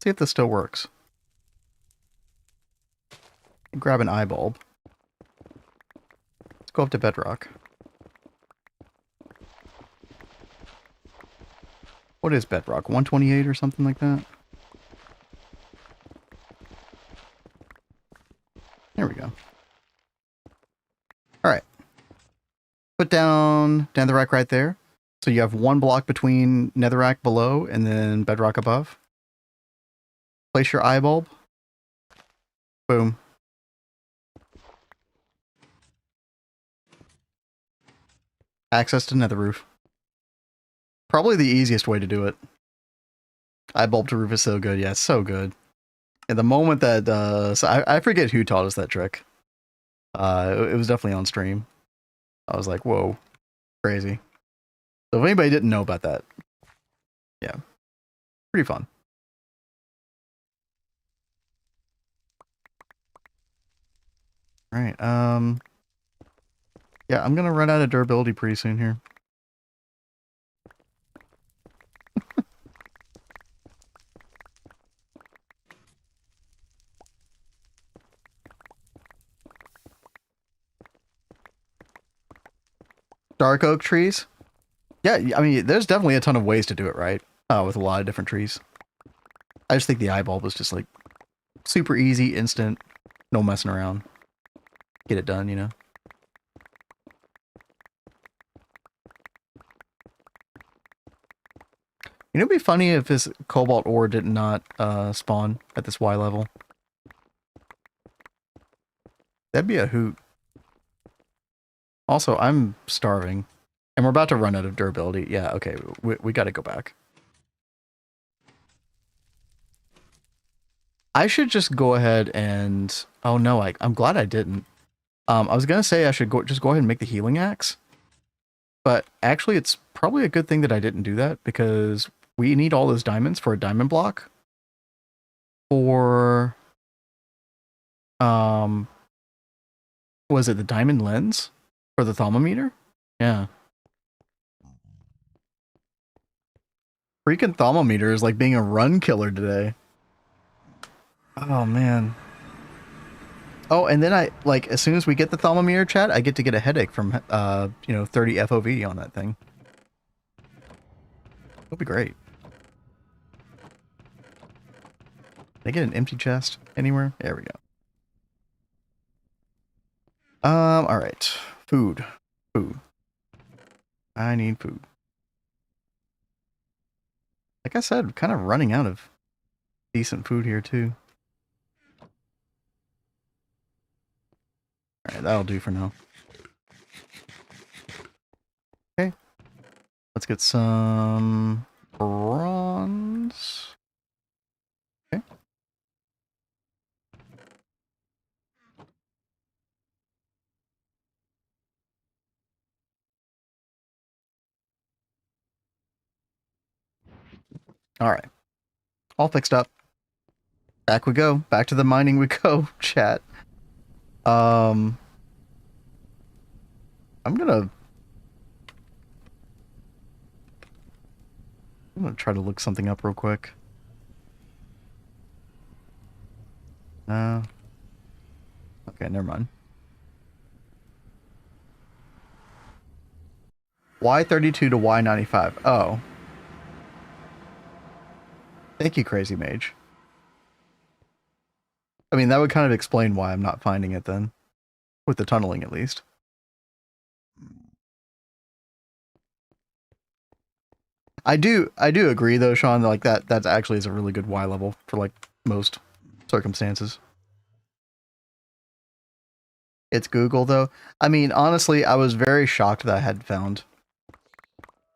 See if this still works. Grab an eye bulb. Let's go up to bedrock. What is bedrock? 128 or something like that? There we go. Alright. Put down netherrack right there. So you have 1 block between netherrack below and then bedrock above. Place your eye bulb. Boom. Access to nether roof. Probably the easiest way to do it. Eye bulb to roof is so good. Yeah, so good. And the moment that, so I forget who taught us that trick. It was definitely on stream. I was like, whoa, crazy. So if anybody didn't know about that, yeah, pretty fun. All right, Yeah, I'm gonna run out of durability pretty soon here. Dark oak trees? Yeah, I mean, there's definitely a ton of ways to do it right, with a lot of different trees. I just think the eyeball was just like super easy, instant, no messing around. Get it done, you know? You know, it'd be funny if this cobalt ore did not spawn at this Y level. That'd be a hoot. Also, I'm starving. And we're about to run out of durability. Yeah, okay, we gotta go back. I should just go ahead and... Oh no, I'm glad I didn't. I was gonna say I should just go ahead and make the healing axe. But actually, it's probably a good thing that I didn't do that, because we need all those diamonds for a diamond block. For... Was it the diamond lens? For the thermometer? Yeah. Freaking thermometer is like being a run killer today. Oh, man. Oh, and then I, like, as soon as we get the thermometer, chat, I get to get a headache from, you know, 30 FOV on that thing. It'll be great. Can I get an empty chest anywhere? There we go. Alright. Food. Food. I need food. Like I said, kind of running out of decent food here, too. Alright, that'll do for now. Okay. Let's get some bronze. Okay. Alright. All fixed up. Back we go. Back to the mining we go, chat. I'm gonna try to look something up real quick. No. Okay, never mind. Y32 to Y95. Oh. Thank you, Crazy Mage. I mean, that would kind of explain why I'm not finding it then. With the tunneling, at least. I do agree, though, Sean, like that actually is a really good Y level for, like, most circumstances. It's Google, though. I mean, honestly, I was very shocked that I had found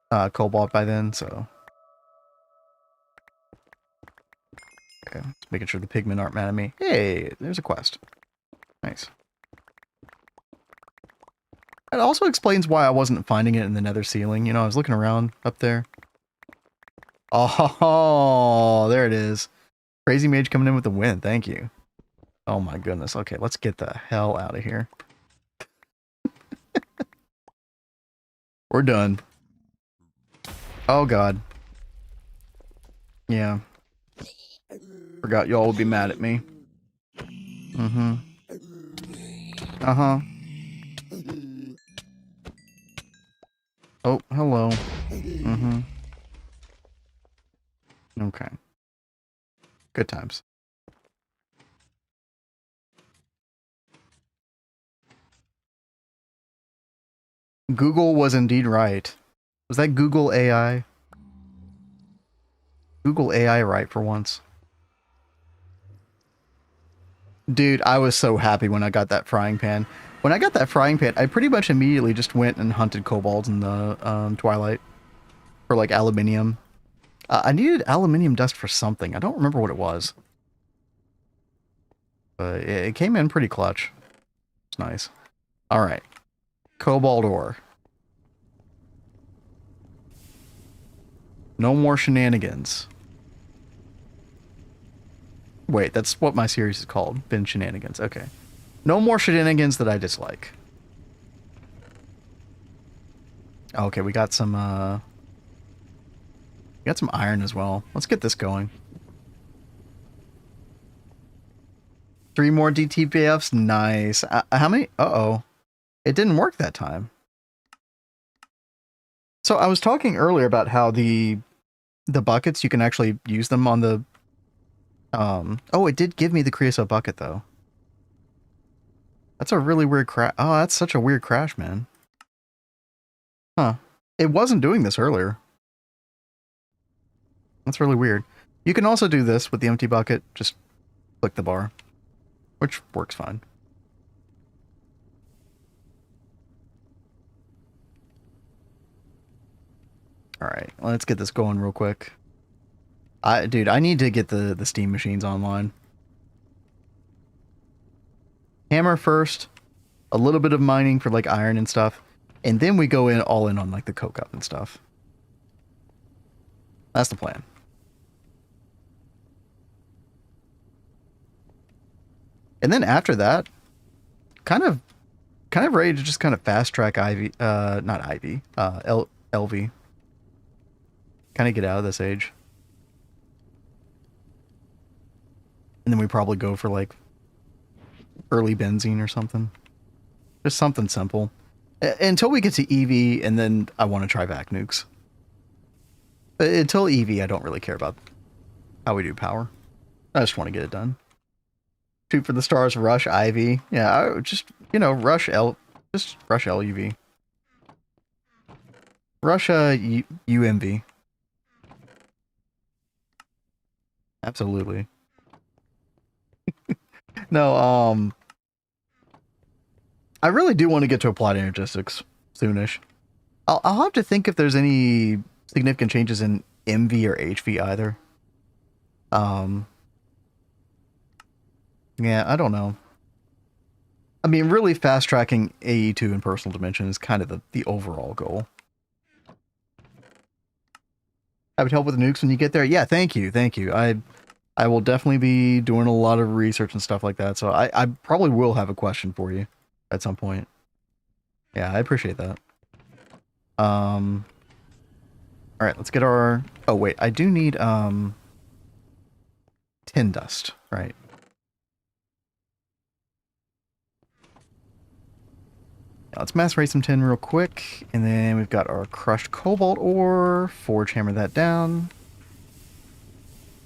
cobalt by then, so... Okay, just making sure the pigmen aren't mad at me. Hey, there's a quest. Nice. It also explains why I wasn't finding it in the nether ceiling. You know, I was looking around up there. Oh, there it is. Crazy Mage coming in with the win. Thank you. Oh my goodness. Okay, let's get the hell out of here. We're done. Oh god. Yeah. Forgot y'all would be mad at me. Mm-hmm. Uh-huh. Oh, hello. Mm-hmm. Okay. Good times. Google was indeed right. Was that Google AI? Google AI right for once. Dude, I was so happy when I got that frying pan. When I got that frying pan, I pretty much immediately just went and hunted kobolds in the Twilight. For, like, aluminium. I needed aluminium dust for something. I don't remember what it was. But it came in pretty clutch. It's nice. Alright. Cobalt ore. No more shenanigans. Wait, that's what my series is called. Been Shenanigans. Okay. No more shenanigans that I dislike. Okay, we got some iron as well. Let's get this going. 3 more DTPFs. Nice. How many? Uh-oh. It didn't work that time. So I was talking earlier about how the buckets, you can actually use them on the... Oh, it did give me the creosote bucket, though. That's a really weird crash. Oh, that's such a weird crash, man. Huh. It wasn't doing this earlier. That's really weird. You can also do this with the empty bucket. Just click the bar, which works fine. All right, let's get this going real quick. Dude, I need to get the steam machines online. Hammer first, a little bit of mining for like iron and stuff, and then we go all in on like the coke up and stuff. That's the plan. And then after that, kind of ready to just kind of fast track LV. Kind of get out of this age. And then we probably go for like early benzene or something. Just something simple. Until we get to EV, and then I want to try vac nukes. But until EV, I don't really care about how we do power. I just want to get it done. Shoot for the stars, rush Ivy. Yeah, I would just, rush LUV. Rush UMV. Absolutely. No, I really do want to get to applied energistics soonish. I'll have to think if there's any significant changes in MV or HV either. Yeah, I don't know. I mean, really fast tracking AE2 in personal dimension is kind of the overall goal. I would help with the nukes when you get there. Yeah, thank you. I will definitely be doing a lot of research and stuff like that. So I probably will have a question for you at some point. Yeah, I appreciate that. All right, let's get our... Oh, wait, I do need, tin dust, right? Let's macerate some tin real quick, and then we've got our crushed cobalt ore. Forge hammer that down.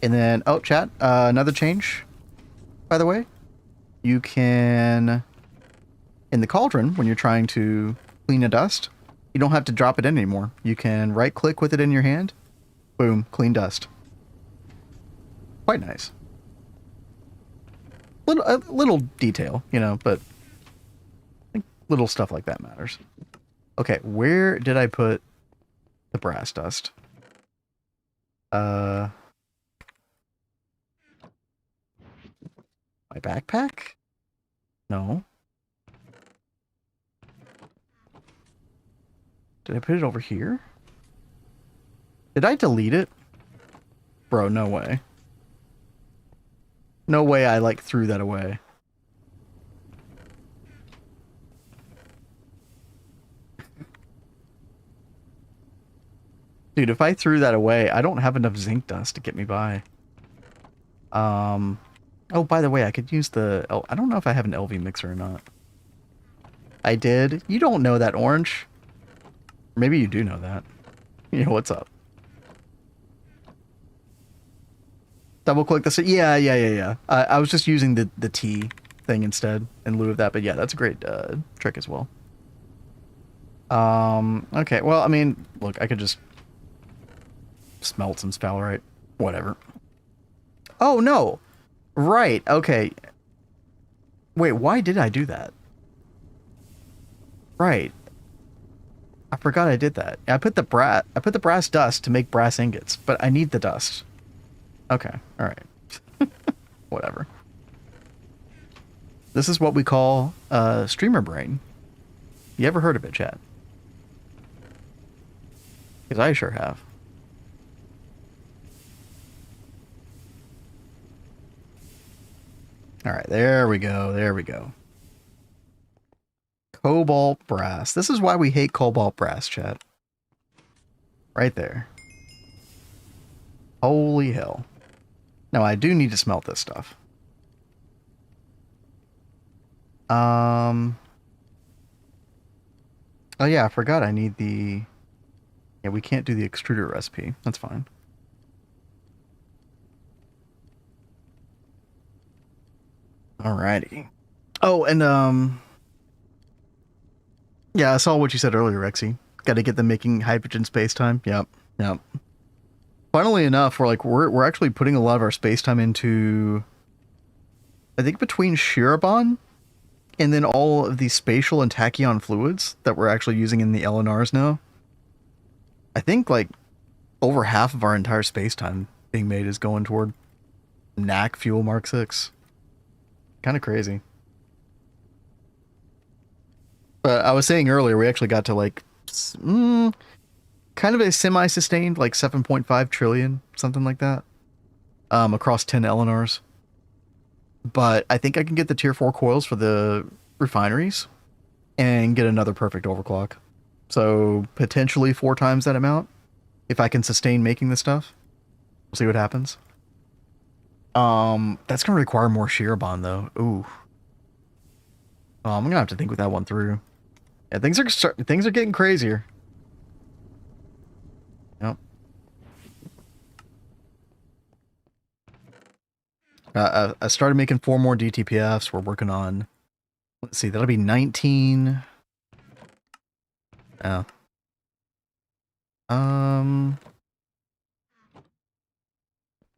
And then, oh, chat, another change, by the way. You can, in the cauldron, when you're trying to clean a dust, you don't have to drop it in anymore. You can right-click with it in your hand. Boom, clean dust. Quite nice. A little detail, but I think little stuff like that matters. Okay, where did I put the brass dust? My backpack? No. Did I put it over here? Did I delete it? Bro, no way. No way I, threw that away. Dude, if I threw that away, I don't have enough zinc dust to get me by. Oh, by the way, I could use the... I don't know if I have an LV mixer or not. I did. You don't know that, Orange. Maybe you do know that. What's up? Double click this. Yeah. I was just using the T thing instead in lieu of that, but yeah, that's a great trick as well. Okay, well, I mean, look, I could just smelt some sphalerite. Whatever. Oh, no! Right, okay. Wait, why did I do that? Right. I forgot I did that. I put the brass dust to make brass ingots, but I need the dust. Okay, alright. Whatever. This is what we call streamer brain. You ever heard of it, chat? Because I sure have. Alright, there we go. Cobalt brass. This is why we hate cobalt brass, chat. Right there. Holy hell. Now, I do need to smelt this stuff. Oh yeah, I forgot I need the... Yeah, we can't do the extruder recipe. That's fine. Alrighty. Oh, and yeah, I saw what you said earlier, Rexy. Got to get them making hydrogen space-time. Yep, yep. Funnily enough, we're actually putting a lot of our space-time into, I think, between Shirobon and then all of the spatial and tachyon fluids that we're actually using in the LNRs now. I think like over half of our entire space-time being made is going toward NAC Fuel Mark 6. Kind of crazy. But I was saying earlier, we actually got to like kind of a semi-sustained, like 7.5 trillion, something like that, across 10 LNRs. But I think I can get the tier 4 coils for the refineries and get another perfect overclock. So potentially 4 times that amount if I can sustain making this stuff. We'll see what happens. That's gonna require more Shirobon though. Ooh. I'm gonna have to think with that one through. Yeah, things are getting crazier. Yep. I started making 4 more DTPFs. We're working on. Let's see, that'll be 19. Oh.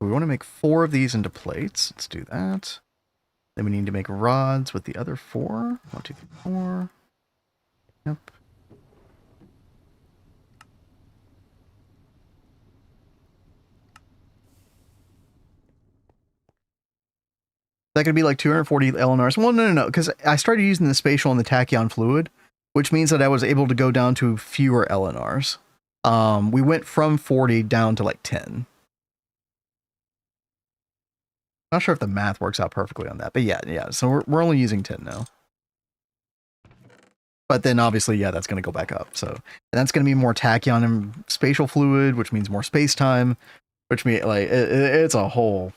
We want to make 4 of these into plates. Let's do that. Then we need to make rods with the other 4. 1, 2, 3, 4. Yep. That could be like 240 LNRs. Well, no, because I started using the spatial and the tachyon fluid, which means that I was able to go down to fewer LNRs. We went from 40 down to like 10. Not sure if the math works out perfectly on that, but yeah. So we're only using 10 now. But then obviously, yeah, that's going to go back up. So and that's going to be more tachyon and spatial fluid, which means more space time, which means like it's a whole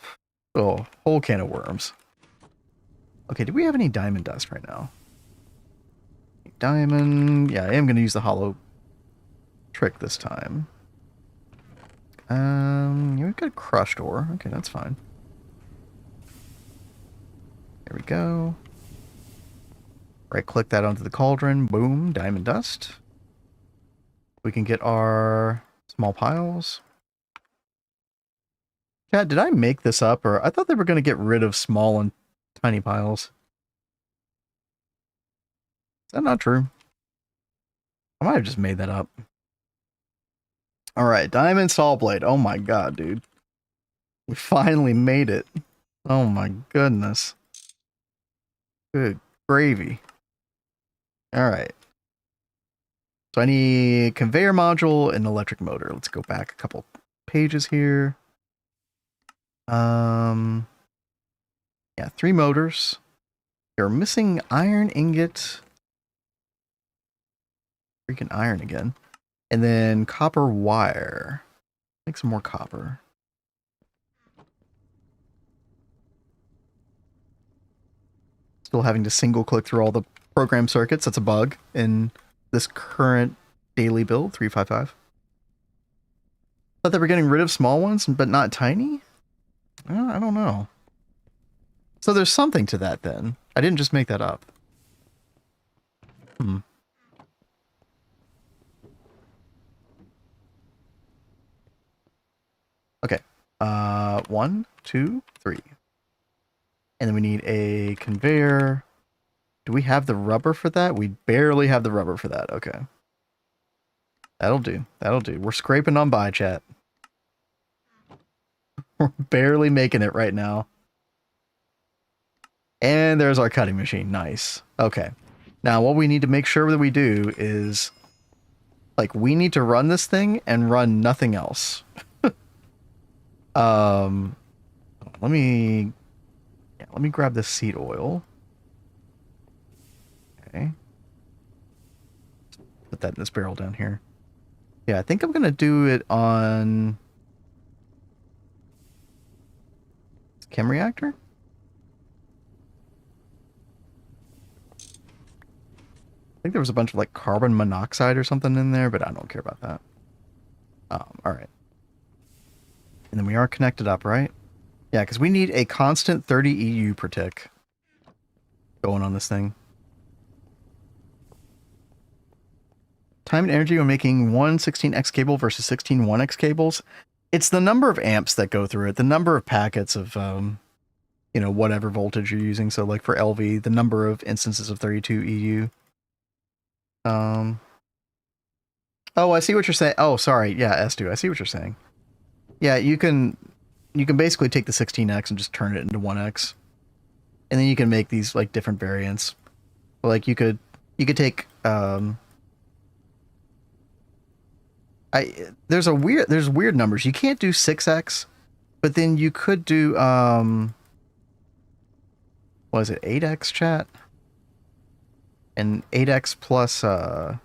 can of worms. Okay, do we have any diamond dust right now? Diamond, yeah, I am going to use the hollow trick this time. Yeah, we've got crushed ore. Okay, that's fine. There we go. Right click that onto the cauldron. Boom, diamond dust. We can get our small piles. Chat, did I make this up, or I thought they were going to get rid of small and tiny piles? Is that not true? I might have just made that up. Alright, diamond saw blade. Oh my god, dude. We finally made it. Oh my goodness. Good gravy. Alright. So I need conveyor module and electric motor. Let's go back a couple pages here. Yeah, 3 motors. You're missing iron ingot. Freaking iron again. And then copper wire. Make some more copper. Still having to single click through all the program circuits. That's a bug in this current daily build, 355. Thought they were getting rid of small ones, but not tiny? I don't know. So there's something to that then. I didn't just make that up. Okay. 1, 2, 3. And then we need a conveyor. Do we have the rubber for that? We barely have the rubber for that. Okay. That'll do. That'll do. We're scraping on by, chat. We're barely making it right now. And there's our cutting machine. Nice. Okay. Now, what we need to make sure that we do is, like, we need to run this thing and run nothing else. Let me grab the seed oil. Okay. Put that in this barrel down here. Yeah, I think I'm going to do it on chem reactor. I think there was a bunch of like carbon monoxide or something in there, but I don't care about that. All right. And then we are connected up, right? Yeah, because we need a constant 30 EU per tick going on this thing. Time and energy when making one 16x cable versus 16 1x cables. It's the number of amps that go through it, the number of packets of, you know, whatever voltage you're using. So like for LV, the number of instances of 32 EU. Oh, I see what you're saying. Oh, sorry. Yeah, S2. I see what you're saying. Yeah, you can basically take the 16x and just turn it into 1x. And then you can make these like different variants. Like you could take there's weird numbers. You can't do 6x, but then you could do what is it, 8x chat? And 8x plus 4x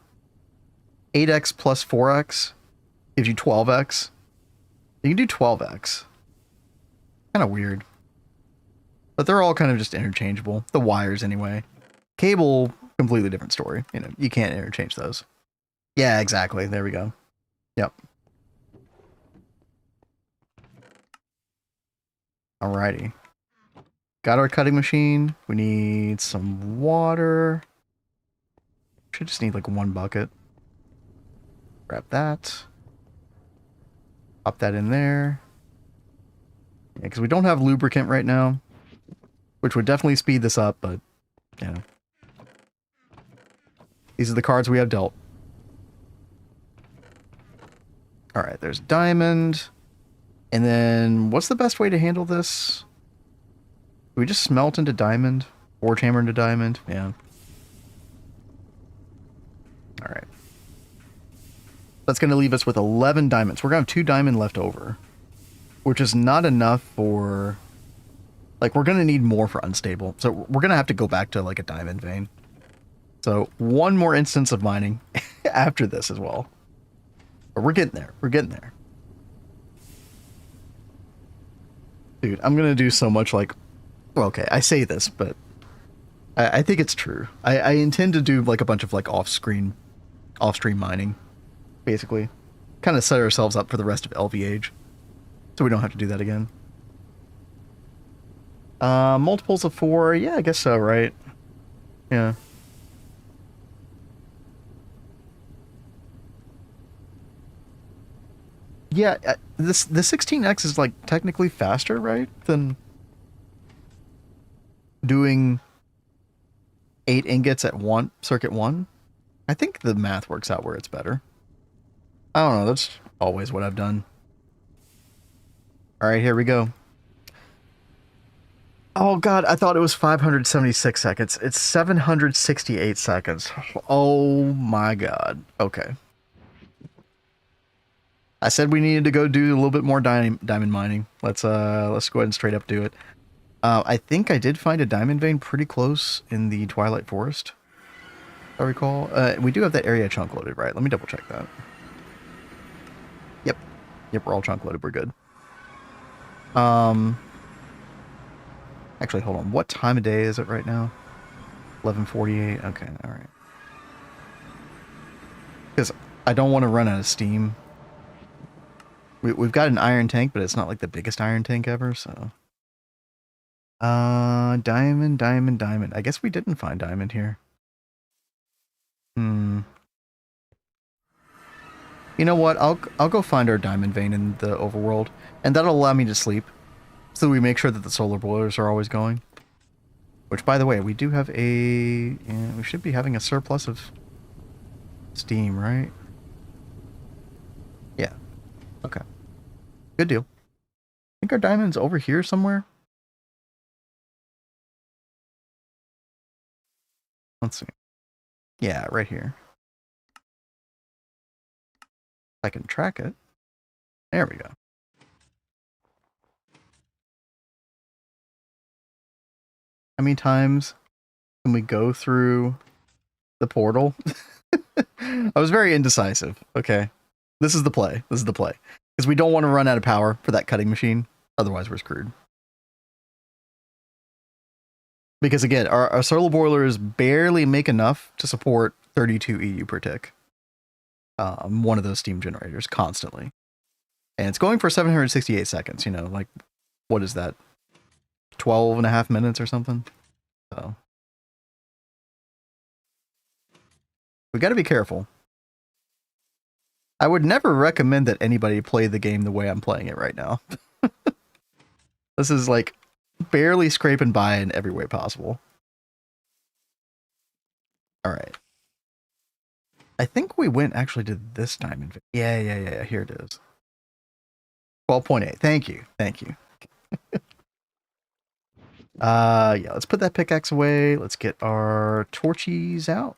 gives you 12x. You can do 12x. Kind of weird. But they're all kind of just interchangeable. The wires anyway. Cable, completely different story. You know, you can't interchange those. Yeah, exactly. There we go. Yep. Alrighty. Got our cutting machine. We need some water. Should just need like one bucket. Grab that. Pop that in there. Yeah, because we don't have lubricant right now. Which would definitely speed this up, but, you know. These are the cards we have dealt. Alright, there's diamond. And then, what's the best way to handle this? Do we just smelt into diamond? Forge hammer into diamond? Yeah. Alright. That's going to leave us with 11 diamonds. We're going to have 2 diamond left over. Which is not enough for... Like, we're going to need more for unstable. So, we're going to have to go back to, like, a diamond vein. So, one more instance of mining after this as well. But we're getting there. We're getting there. Dude, I'm going to do so much, like... Well, okay, I say this, but... I think it's true. I intend to do, like, a bunch of, like, off-stream mining. Basically. Kind of set ourselves up for the rest of LV age. So we don't have to do that again. Multiples of 4, yeah, I guess so, right? Yeah. Yeah, the 16x is, like, technically faster, right? Than doing 8 ingots at circuit 1. I think the math works out where it's better. I don't know, that's always what I've done. Alright, here we go. Oh god, I thought it was 576 seconds. It's 768 seconds. Oh my god. Okay. I said we needed to go do a little bit more diamond mining. Let's go ahead and straight up do it. I think I did find a diamond vein pretty close in the Twilight Forest, if I recall. We do have that area chunk loaded, right? Let me double check that. Yep. Yep, we're all chunk loaded. We're good. Actually, hold on. What time of day is it right now? 11:48. Okay, all right. Because I don't want to run out of steam. We've got an iron tank, but it's not like the biggest iron tank ever, so... diamond. I guess we didn't find diamond here. You know what? I'll go find our diamond vein in the overworld, and that'll allow me to sleep. So we make sure that the solar boilers are always going. Which, by the way, we do have a... Yeah, we should be having a surplus of steam, right? Yeah. Okay. Good deal. I think our diamond's over here somewhere. Let's see. Yeah, right here. I can track it. There we go. How many times can we go through the portal? I was very indecisive. Okay. This is the play. This is the play. Because we don't want to run out of power for that cutting machine. Otherwise, we're screwed. Because again, our solar boilers barely make enough to support 32 EU per tick. One of those steam generators constantly. And it's going for 768 seconds, you know, like, what is that? 12 and a half minutes or something? So. We got to be careful. I would never recommend that anybody play the game the way I'm playing it right now. This is like barely scraping by in every way possible. All right. I think we went actually to this time. Yeah. Here it is. 12.8. Thank you. Yeah, let's put that pickaxe away. Let's get our torchies out.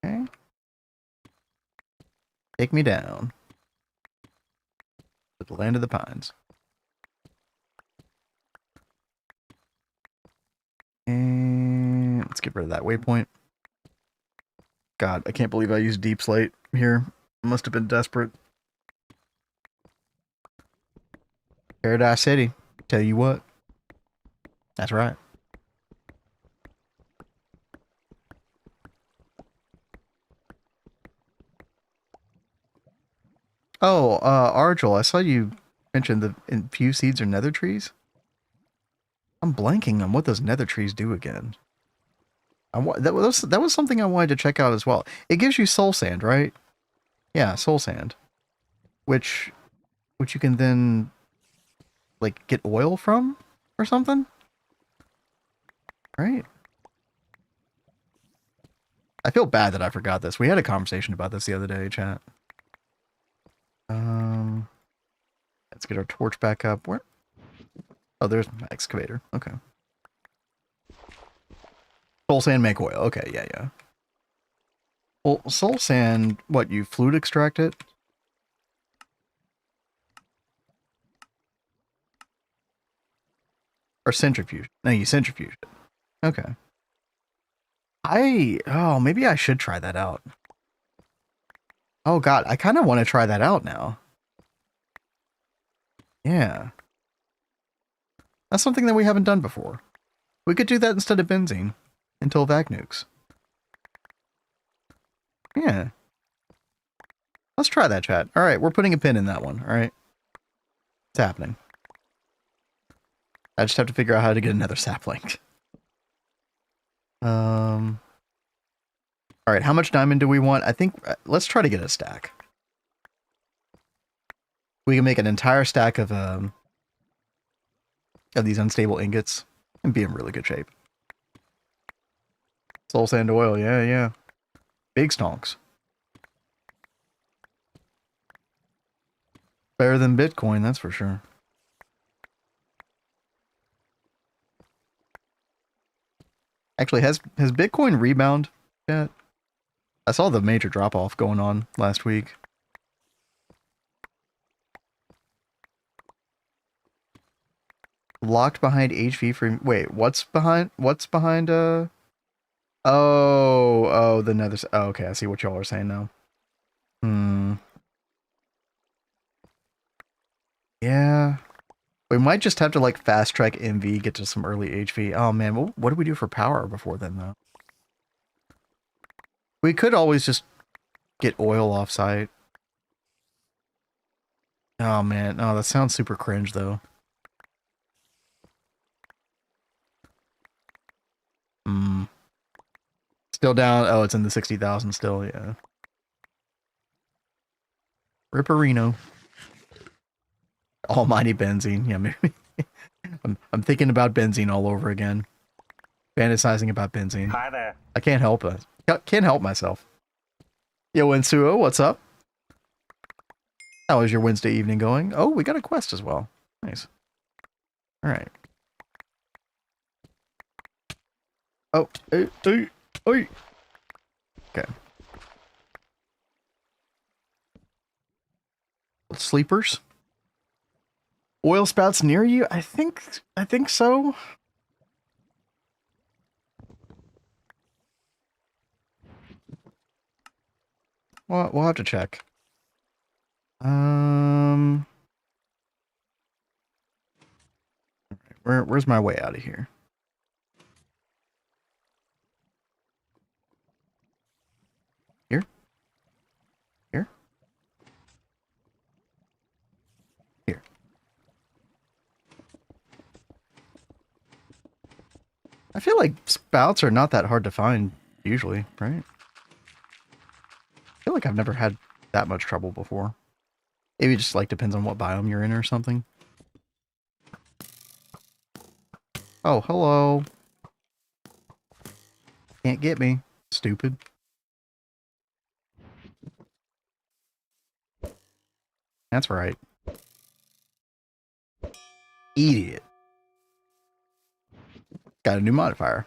Okay. Take me down to the land of the pines. And let's get rid of that waypoint. God, I can't believe I used deep slate here. Must have been desperate. Paradise City. Tell you what. That's right. Oh, Argel, I saw you mention the infused seeds or nether trees. I'm blanking on what those nether trees do again. That was something I wanted to check out as well. It gives you soul sand, right? Yeah, soul sand. Which you can then like get oil from or something? Right? I feel bad that I forgot this. We had a conversation about this the other day, chat. Let's get our torch back up. Where? Oh, there's my excavator. Okay. Soul sand make oil. Okay, yeah. Well, soul sand, what, you flute extract it? Or centrifuge? No, you centrifuge it. Okay. Maybe I should try that out. Oh god, I kind of want to try that out now. Yeah. That's something that we haven't done before. We could do that instead of benzene. Until vac nukes. Yeah. Let's try that, chat. Alright, we're putting a pin in that one, alright? It's happening. I just have to figure out how to get another sapling. Alright, how much diamond do we want? I think, let's try to get a stack. We can make an entire stack of these unstable ingots and be in really good shape. Soul sand oil, yeah. Big stonks. Better than Bitcoin, that's for sure. Actually, has Bitcoin rebound yet? I saw the major drop-off going on last week. Locked behind HV for... Wait, what's behind... Oh, the nether... Oh, okay, I see what y'all are saying now. Yeah. We might just have to, like, fast-track MV, get to some early HV. Oh, man, what do we do for power before then, though? We could always just get oil off-site. Oh, man. Oh, that sounds super cringe, though. Still down. Oh, it's in the 60,000 still, yeah. Ripperino. Almighty benzene. Yeah, maybe. I'm thinking about benzene all over again. Fantasizing about benzene. Hi there. I can't help it. Can't help myself. Yo, Ensuo, what's up? How is your Wednesday evening going? Oh, we got a quest as well. Nice. All right. Oh, okay. Sleepers. Oil spouts near you? I think so. we'll have to check. Where's my way out of here? Here? Here? Here. I feel like spouts are not that hard to find, usually, right? I feel like I've never had that much trouble before. Maybe it just like depends on what biome you're in or something. Oh, hello. Can't get me. Stupid. That's right. Idiot. Got a new modifier.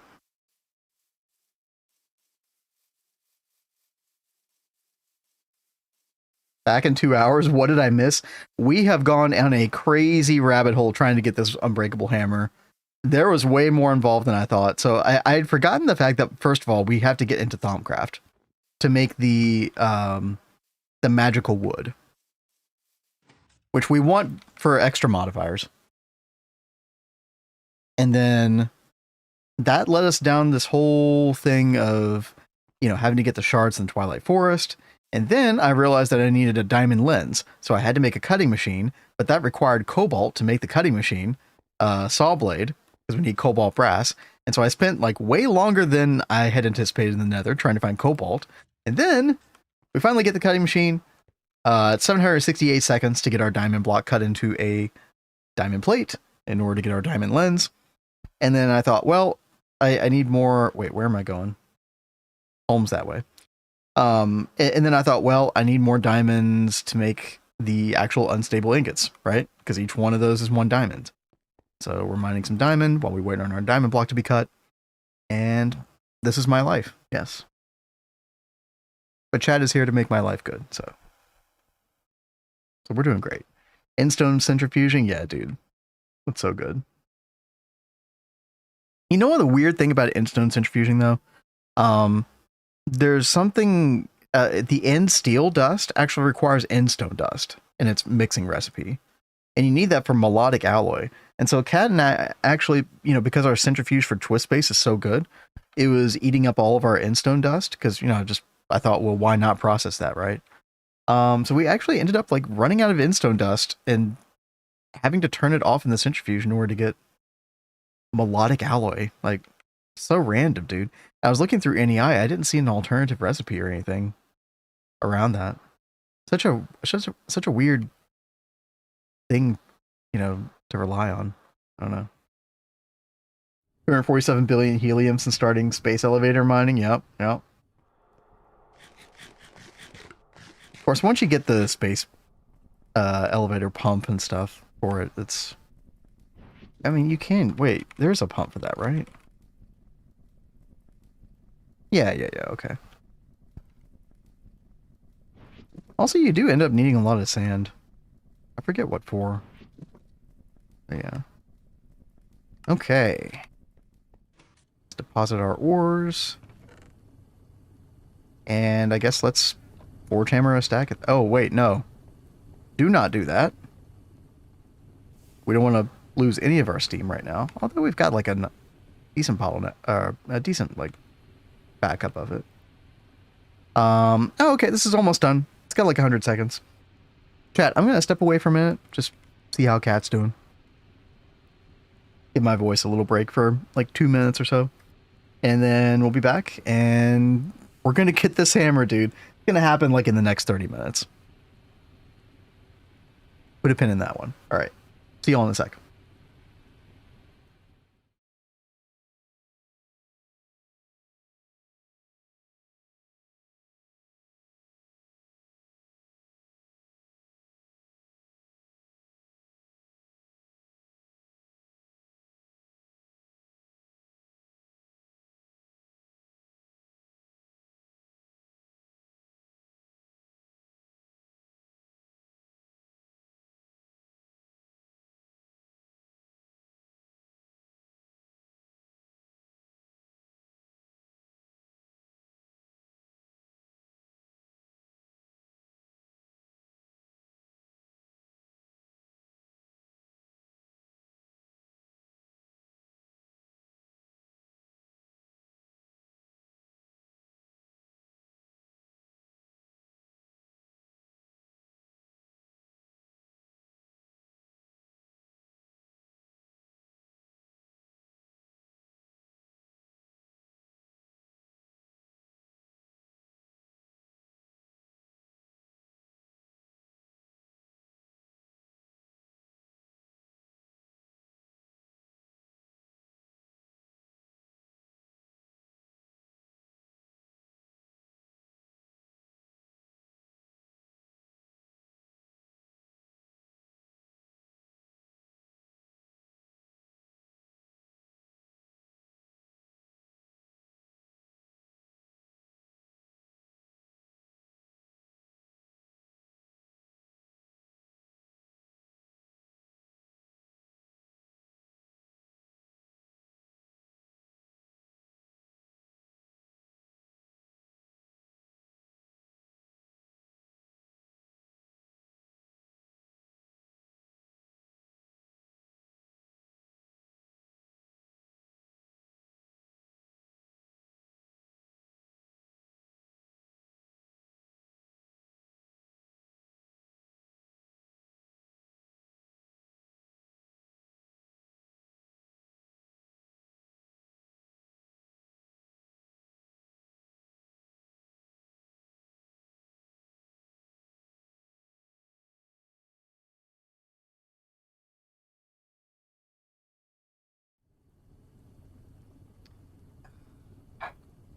Back in 2 hours, what did I miss? We have gone down a crazy rabbit hole trying to get this Unbreakable Hammer. There was way more involved than I thought. So I had forgotten the fact that, first of all, we have to get into Thaumcraft to make the magical wood, which we want for extra modifiers. And then that led us down this whole thing of, you know, having to get the shards in the Twilight Forest. And then I realized that I needed a diamond lens. So I had to make a cutting machine, but that required cobalt to make the cutting machine, saw blade, because we need cobalt brass. And so I spent like way longer than I had anticipated in the nether trying to find cobalt. And then we finally get the cutting machine. It's 768 seconds to get our diamond block cut into a diamond plate in order to get our diamond lens. And then I thought, well, I need more. Wait, where am I going? Home's that way. And then I thought, well, I need more diamonds to make the actual unstable ingots, right? Because each one of those is 1 diamond. So we're mining some diamond while we wait on our diamond block to be cut. And this is my life, yes. But Chad is here to make my life good, so we're doing great. Endstone centrifuging, yeah, dude. That's so good. You know what the weird thing about endstone centrifuging, though? There's something, the end steel dust actually requires endstone dust in its mixing recipe. And you need that for melodic alloy. And so Kat and I actually, you know, because our centrifuge for twist space is so good, it was eating up all of our endstone dust because, you know, I thought, well, why not process that, right? So we actually ended up like running out of endstone dust and having to turn it off in the centrifuge in order to get melodic alloy. Like, so random, dude. I was looking through NEI. I didn't see an alternative recipe or anything around that. Such a weird thing, you know, to rely on. I don't know. 247 billion helium since starting space elevator mining. Yep. Of course, once you get the space elevator pump and stuff for it, it's... I mean, you can... Wait, there's a pump for that, right? Yeah, okay. Also, you do end up needing a lot of sand. I forget what for. But yeah. Okay. Let's deposit our ores. And I guess let's forge hammer a stack. Oh, wait, no. Do not do that. We don't want to lose any of our steam right now. Although we've got like a decent bottleneck, a decent like backup of it. Oh, okay, this is almost done. It's got like 100 seconds. Chat, I'm gonna step away for a minute, just see how Cat's doing. Give my voice a little break for like 2 minutes or so. And then we'll be back, and we're gonna get this hammer, dude. It's gonna happen like in the next 30 minutes. Put a pin in that one. Alright. See you all in a sec.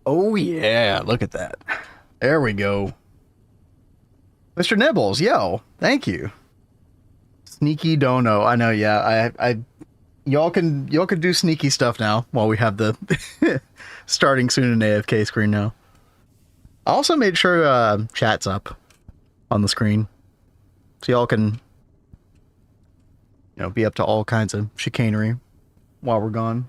Oh yeah, look at that. There we go. Mr. Nibbles, yo, thank you. Sneaky dono. I know, yeah. Y'all can do sneaky stuff now while we have the starting soon an AFK screen now. I also made sure chat's up on the screen. So y'all can be up to all kinds of chicanery while we're gone.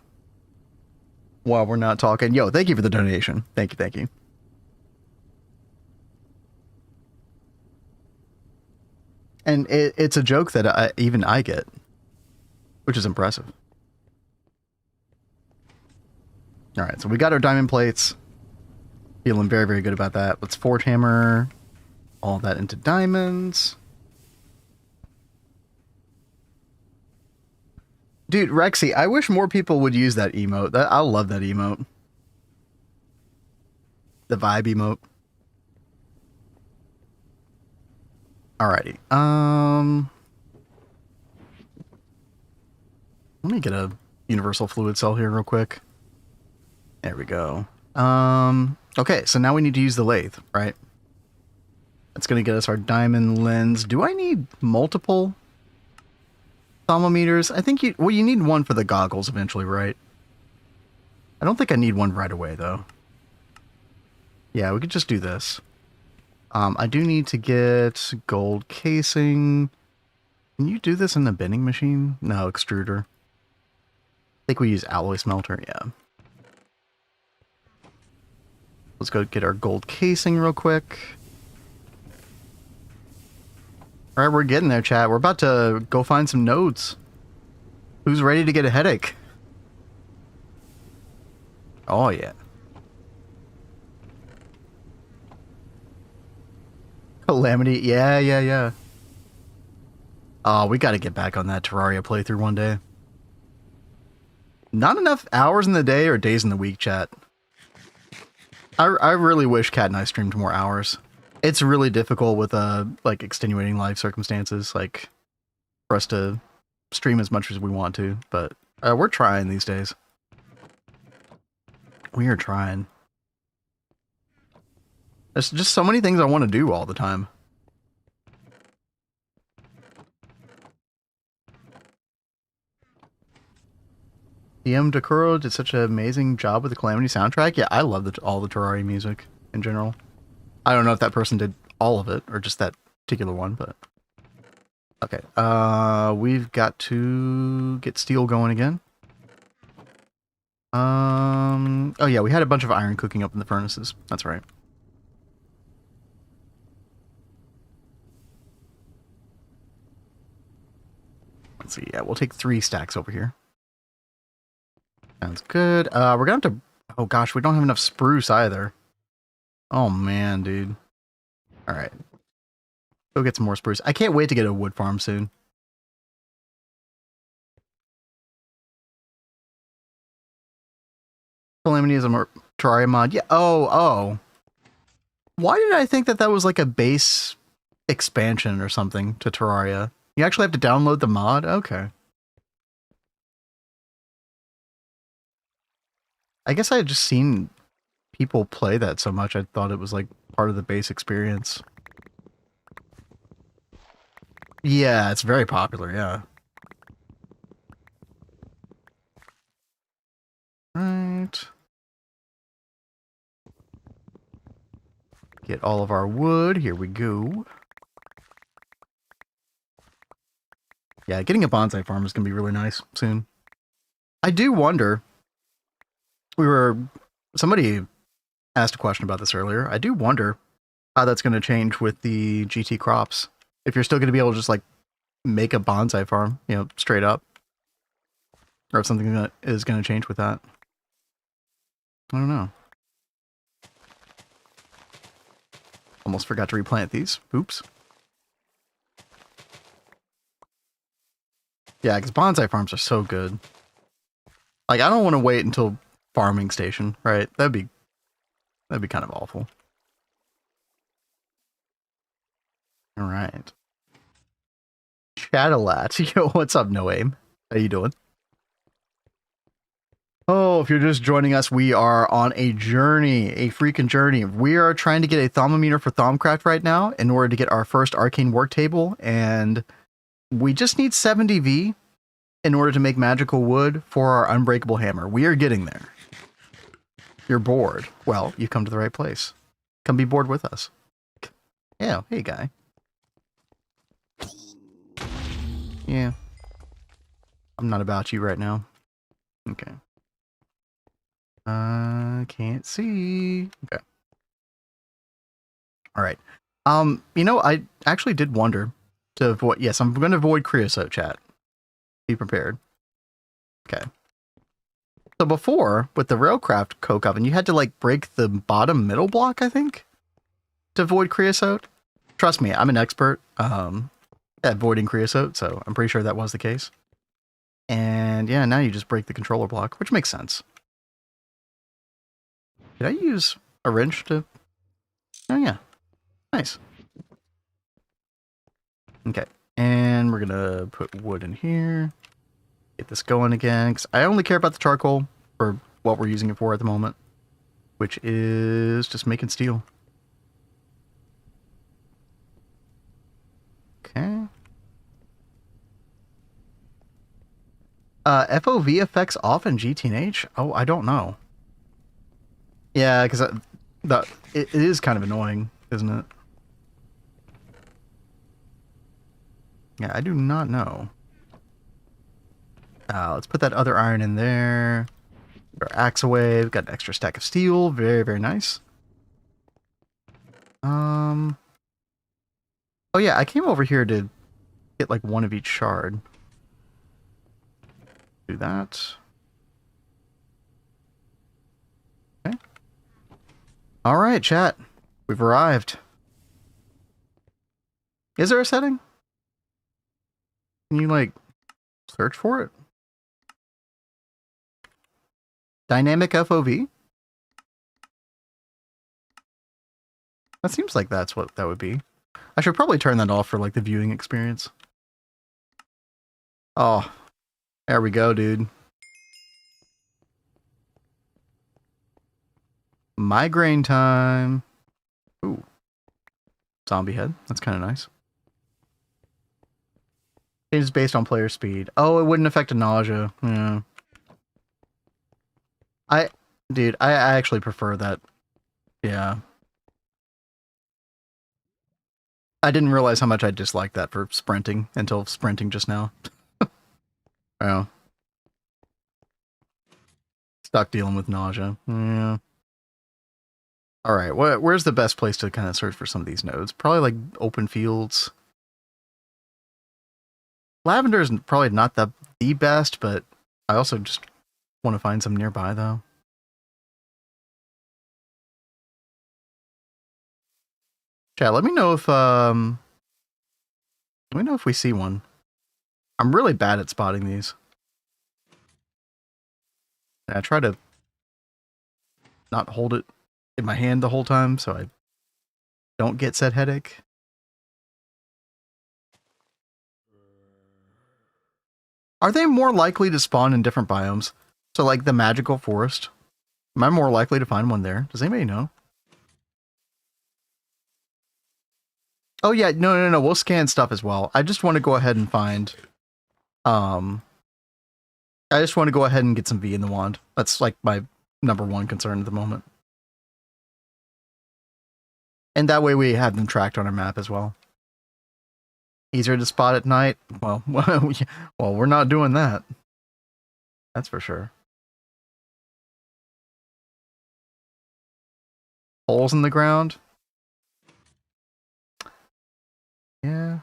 While we're not talking. Yo, thank you for the donation. Thank you. And it's a joke that even I get, which is impressive. All right, so we got our diamond plates. Feeling very, very good about that. Let's forge hammer all that into diamonds. Dude, Rexy, I wish more people would use that emote. I love that emote. The vibe emote. Alrighty. Let me get a universal fluid cell here real quick. There we go. Okay, so now we need to use the lathe, right? That's going to get us our diamond lens. Do I need multiple thermometers? I think you need one for the goggles eventually, right? I don't think I need one right away, though. Yeah, we could just do this. I do need to get gold casing. Can you do this in the bending machine? No, extruder. I think we use alloy smelter, yeah. Let's go get our gold casing real quick. Alright, we're getting there, chat. We're about to go find some nodes. Who's ready to get a headache? Oh, yeah. Calamity, yeah. Oh, we gotta get back on that Terraria playthrough one day. Not enough hours in the day or days in the week, chat. I really wish Kat and I streamed more hours. It's really difficult with like extenuating life circumstances, like for us to stream as much as we want to, but we're trying these days. We are trying. There's just so many things I want to do all the time. DM Dakuro did such an amazing job with the Calamity soundtrack. Yeah, I love all the Terraria music in general. I don't know if that person did all of it or just that particular one, but okay. We've got to get steel going again. Oh yeah, we had a bunch of iron cooking up in the furnaces. That's right. Let's see. Yeah, we'll take 3 stacks over here. Sounds good. We're gonna have to... Oh gosh, we don't have enough spruce either. Oh man, dude. Alright. Go get some more spruce. I can't wait to get a wood farm soon. Calamity is a Terraria mod. Yeah. Oh. Why did I think that that was like a base expansion or something to Terraria? You actually have to download the mod? Okay. I guess I had just seen people play that so much, I thought it was like part of the base experience. Yeah, it's very popular, yeah. Right. Get all of our wood. Here we go. Yeah, getting a bonsai farm is going to be really nice soon. I do wonder... Somebody asked a question about this earlier. I do wonder how that's going to change with the GT crops. If you're still going to be able to just, like, make a bonsai farm, you know, straight up. Or if something that is going to change with that. I don't know. Almost forgot to replant these. Oops. Yeah, because bonsai farms are so good. Like, I don't want to wait until farming station, right? That'd be kind of awful. All right. Chatalat. Yo, what's up, No Aim? How you doing? Oh, if you're just joining us, we are on a journey, a freaking journey. We are trying to get a thermometer for Thaumcraft right now in order to get our first arcane work table, and we just need 70V in order to make magical wood for our Unbreakable Hammer. We are getting there. You're bored. Well, you've come to the right place. Come be bored with us. Yeah, hey guy. Yeah. I'm not about you right now. Okay. Can't see. Okay. All right. You know, I actually did wonder to avoid. Yes, I'm going to avoid creosote, chat. Be prepared. Okay. So before, with the Railcraft coke oven, you had to like break the bottom middle block, I think, to avoid creosote. Trust me, I'm an expert at avoiding creosote, so I'm pretty sure that was the case. And yeah, now you just break the controller block, which makes sense. Did I use a wrench to... Oh yeah. Nice. Okay. And we're gonna put wood in here. Get this going again, because I only care about the charcoal for what we're using it for at the moment, which is just making steel. Okay. FOV effects off in GTNH? Oh, I don't know. Yeah, because it is kind of annoying, isn't it? Yeah, I do not know. Let's put that other iron in there. Our axe away. We've got an extra stack of steel. Very, very nice. Oh yeah, I came over here to get like one of each shard. Do that. Okay. All right, chat. We've arrived. Is there a setting? Can you like search for it? Dynamic FOV? That seems like that's what that would be. I should probably turn that off for like the viewing experience. Oh, there we go, dude. Migraine time. Ooh. Zombie head. That's kind of nice. Changes based on player speed. Oh, it wouldn't affect a nausea. Yeah. Dude, I actually prefer that. Yeah. I didn't realize how much I disliked that for sprinting until sprinting just now. Oh. Stuck dealing with nausea. Yeah. Alright, where's the best place to kind of search for some of these nodes? Probably like open fields. Lavender is probably not the best, but I also just want to find some nearby though. Chat, let me know if we see one. I'm really bad at spotting these. I try to not hold it in my hand the whole time so I don't get said headache. Are they more likely to spawn in different biomes? So like the magical forest? Am I more likely to find one there? Does anybody know? Oh yeah, no. We'll scan stuff as well. I just want to go ahead and find... I just want to go ahead and get some V in the wand. That's like my #1 concern at the moment. And that way we have them tracked on our map as well. Easier to spot at night? Well, we're not doing that. That's for sure. Holes in the ground? Yeah.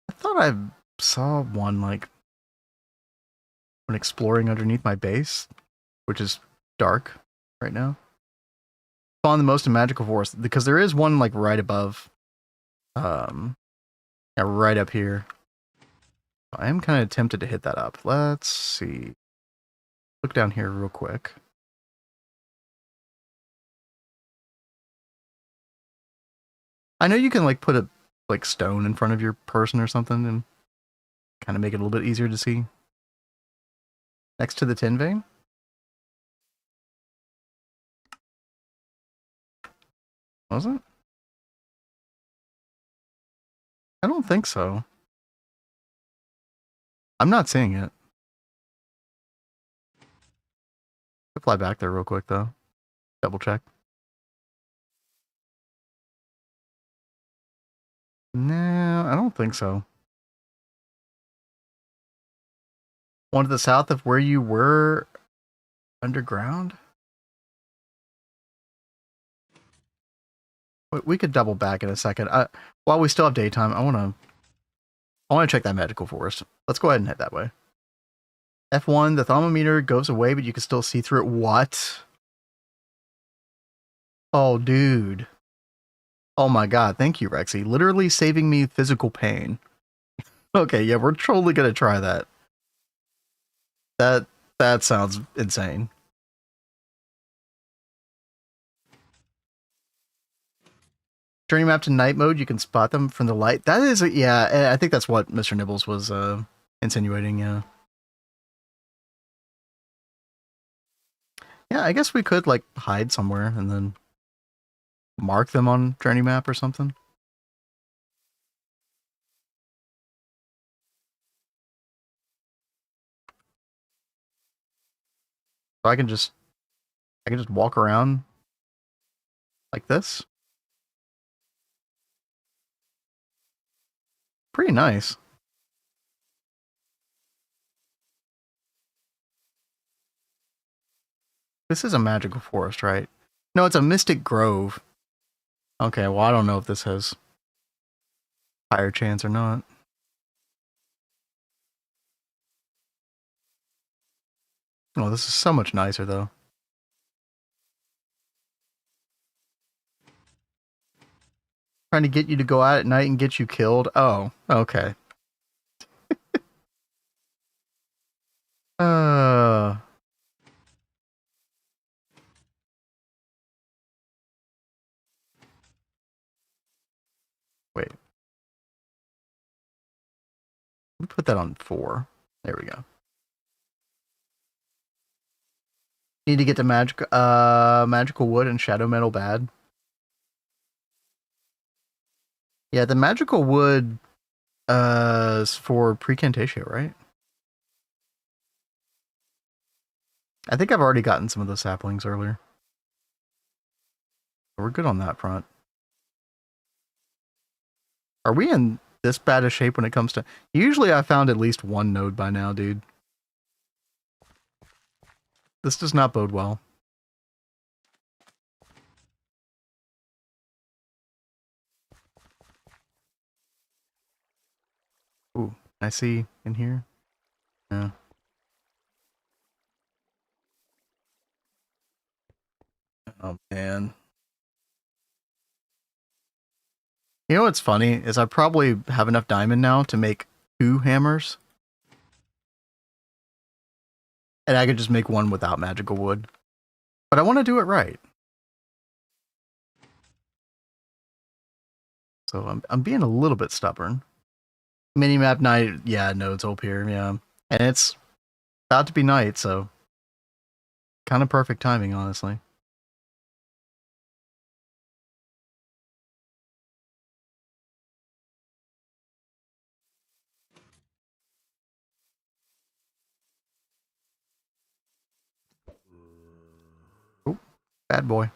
I thought I saw one, like, when exploring underneath my base, which is dark right now. Spawn the most in magical forest, because there is one, like, right above. Yeah, right up here. I am kind of tempted to hit that up. Let's see. Look down here real quick. I know you can, like, put a like stone in front of your person or something and kind of make it a little bit easier to see. Next to the tin vein? Was it? I don't think so. I'm not seeing it. I'll fly back there real quick though. Double check. No, I don't think so. One to the south of where you were underground? We could double back in a second. While we still have daytime, I want to check that magical forest. Let's go ahead and head that way. F1, the thermometer goes away, but you can still see through it. What? Oh, dude. Oh my god, thank you, Rexy. Literally saving me physical pain. Okay, yeah, we're totally gonna try that. That sounds insane. Journey map to night mode, you can spot them from the light. That is, yeah, I think that's what Mr. Nibbles was insinuating, yeah. Yeah, I guess we could, like, hide somewhere and then mark them on journey map or something. So I can just walk around like this. Pretty nice. This is a magical forest, right? No, it's a mystic grove. Okay, well, I don't know if this has higher chance or not. Oh, this is so much nicer, though. Trying to get you to go out at night and get you killed? Oh, okay. Wait. Let me put that on 4. There we go. Need to get to magical wood and shadow metal bad. Yeah, the magical wood is for precantatio, right? I think I've already gotten some of those saplings earlier. We're good on that front. Are we in this bad a shape when it comes to... Usually I found at least one node by now, dude. This does not bode well. Ooh, I see in here. Yeah. Oh, man. You know what's funny is I probably have enough diamond now to make 2 hammers. And I could just make one without magical wood. But I want to do it right. So I'm being a little bit stubborn. Minimap night, yeah, nodes up here, yeah. And it's about to be night, so kind of perfect timing, honestly. Oh, bad boy.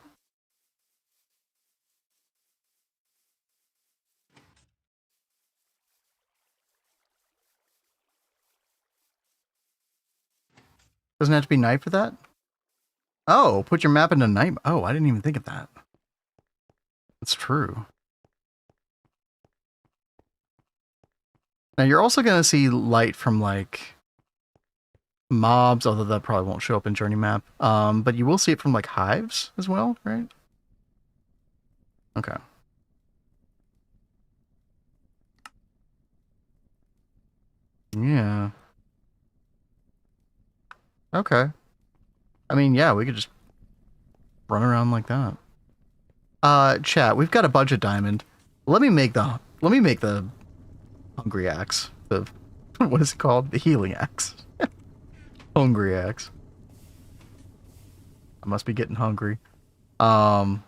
Doesn't have to be night for that? Oh, put your map into night. Oh, I didn't even think of that. That's true. Now you're also going to see light from like mobs, although that probably won't show up in journey map. But you will see it from like hives as well, right? Okay. Yeah. Okay. I mean, yeah, we could just run around like that. Chat, we've got a bunch of diamond. Let me make the Let me make the hungry axe. The what is it called? The healing axe. Hungry axe. I must be getting hungry. Hungry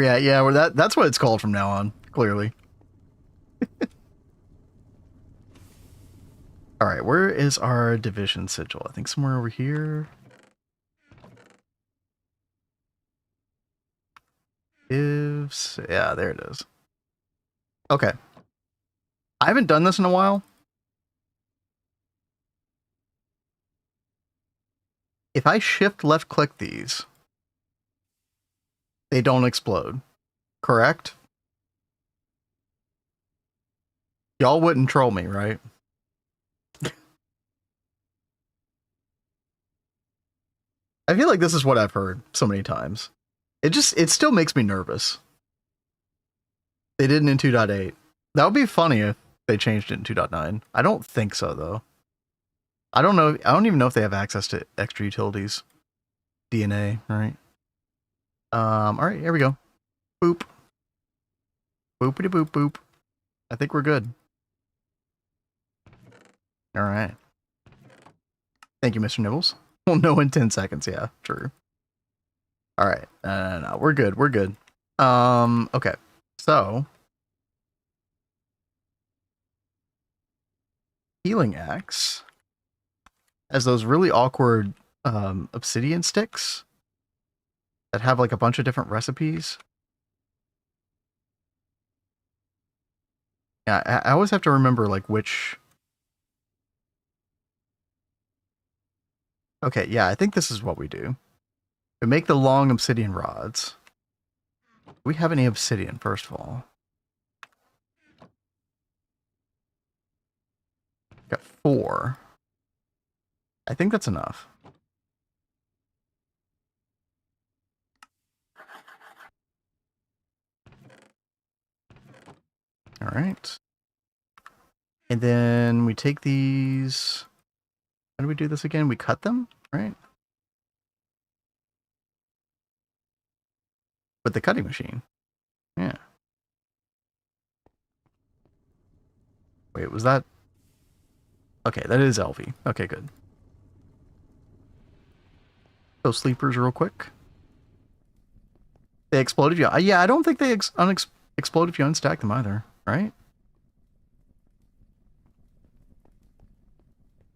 at, yeah, well that's what it's called from now on, clearly. Alright, where is our division sigil? I think somewhere over here. Yeah, there it is. Okay. I haven't done this in a while. If I shift left click these, they don't explode. Correct? Y'all wouldn't troll me, right? I feel like this is what I've heard so many times. It still makes me nervous. They didn't in 2.8. That would be funny if they changed it in 2.9. I don't think so, though. I don't know. I don't even know if they have access to extra utilities. DNA, right? Alright, here we go. Boop. Boopity boop boop. I think we're good. Alright. Thank you, Mr. Nibbles. Well, no in 10 seconds, yeah, true. Alright, no, we're good, we're good. Okay, so... Healing Axe has those really awkward obsidian sticks that have like a bunch of different recipes. Yeah, I always have to remember like which... Okay, yeah, I think this is what we do. We make the long obsidian rods. Do we have any obsidian, first of all? Got 4. I think that's enough. Alright. And then we take these... How do we do this again? We cut them, right? With the cutting machine. Yeah. Wait, was that... Okay, that is LV. Okay, good. Those sleepers real quick. They explode if you... Yeah, I don't think they explode if you unstack them either, right?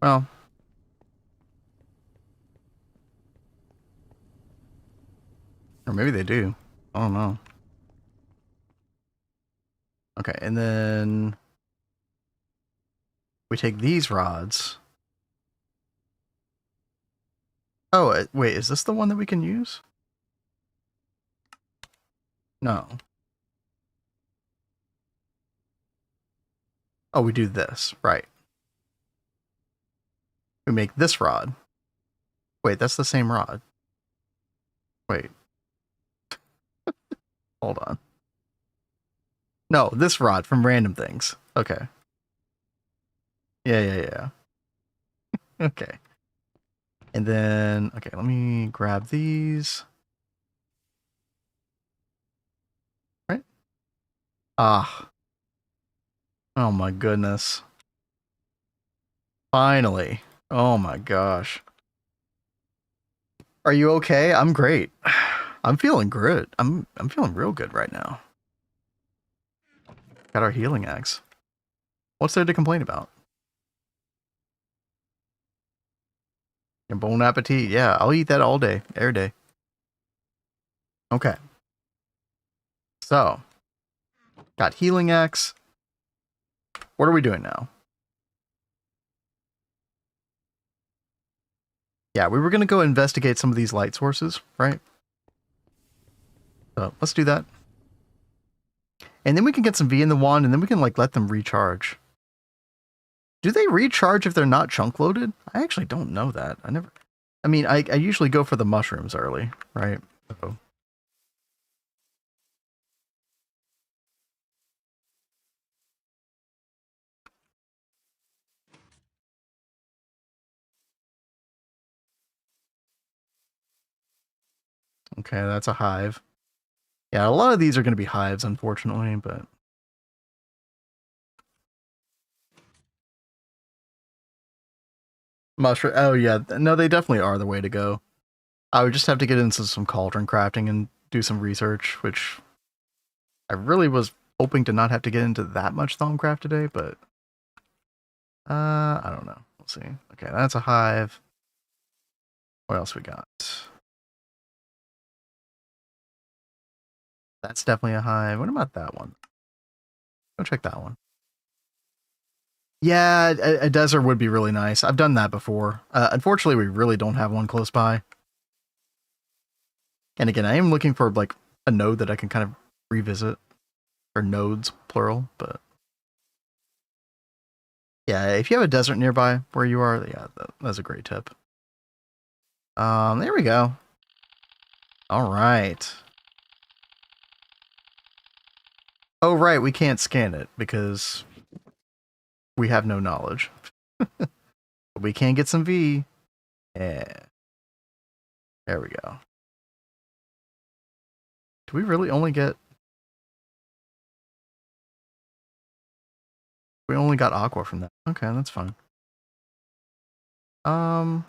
Well... Or maybe they do. I don't know. Okay, and then... We take these rods. Oh, wait, is this the one that we can use? No. Oh, we do this, right. We make this rod. Wait, that's the same rod. Wait. Hold on. No, this rod from Random Things. Okay. Yeah. Okay. And then, okay, let me grab these. Right? Ah. Oh my goodness. Finally. Oh my gosh. Are you okay? I'm great. I'm feeling good. I'm feeling real good right now. Got our healing axe. What's there to complain about? And bon appetit. Yeah, I'll eat that all day, every day. Okay. So, got healing axe. What are we doing now? Yeah, we were going to go investigate some of these light sources, right? So, let's do that. And then we can get some V in the wand, and then we can, like, let them recharge. Do they recharge if they're not chunk loaded? I actually don't know that. I mean, I usually go for the mushrooms early, right? So. Okay, that's a hive. Yeah, a lot of these are going to be hives, unfortunately, but... Mushroom. Oh, yeah. No, they definitely are the way to go. I would just have to get into some cauldron crafting and do some research, which I really was hoping to not have to get into that much Thaumcraft today, but I don't know. We'll see. Okay, that's a hive. What else we got? That's definitely a hive. What about that one? Go check that one. Yeah, a desert would be really nice. I've done that before. Unfortunately, we really don't have one close by. And again, I am looking for like a node that I can kind of revisit. Or nodes, plural, but... Yeah, if you have a desert nearby where you are, yeah, that's a great tip. There we go. All right. Oh, right, we can't scan it because we have no knowledge. But we can get some V. Yeah. There we go. Do we really only get... We only got aqua from that. Okay, that's fine. Oh,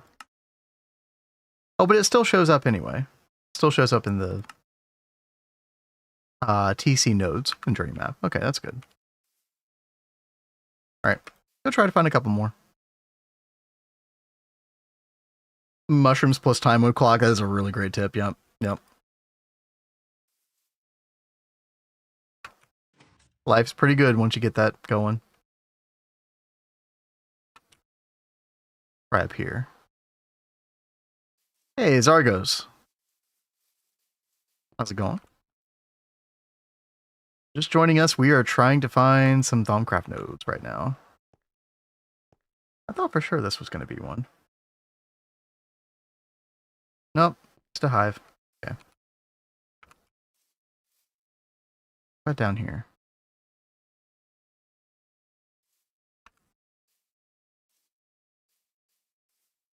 but it still shows up anyway. Still shows up in the TC nodes in Journey Map. Okay, that's good. Alright, go try to find a couple more. Mushrooms plus time mode clock, that is a really great tip. Yep, yep. Life's pretty good once you get that going. Right up here. Hey, Zargos. How's it going? Just joining us, we are trying to find some Thaumcraft nodes right now. I thought for sure this was going to be one. Nope, just a hive. Okay. Right down here.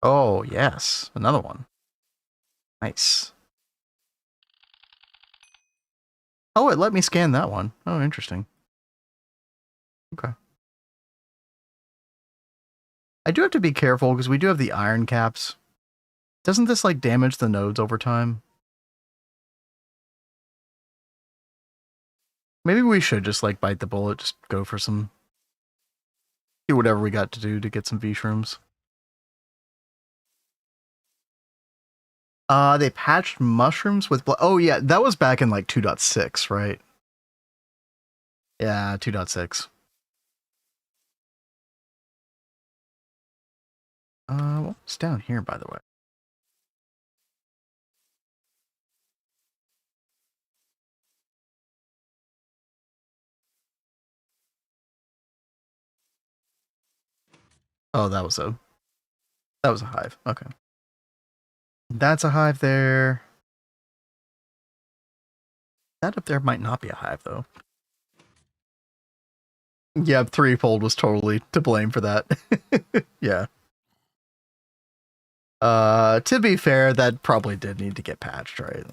Oh, yes. Another one. Nice. Oh, it let me scan that one. Oh, interesting. Okay. I do have to be careful because we do have the iron caps. Doesn't this, like, damage the nodes over time? Maybe we should just, like, bite the bullet. Just go for some... Do whatever we got to do to get some V-shrooms. They patched mushrooms with... Oh, yeah, that was back in, like, 2.6, right? Yeah, 2.6. What's down here, by the way? Oh, that was a hive. Okay. That's a hive there. That up there might not be a hive, though. Yeah, threefold was totally to blame for that. Yeah. To be fair, that probably did need to get patched, right?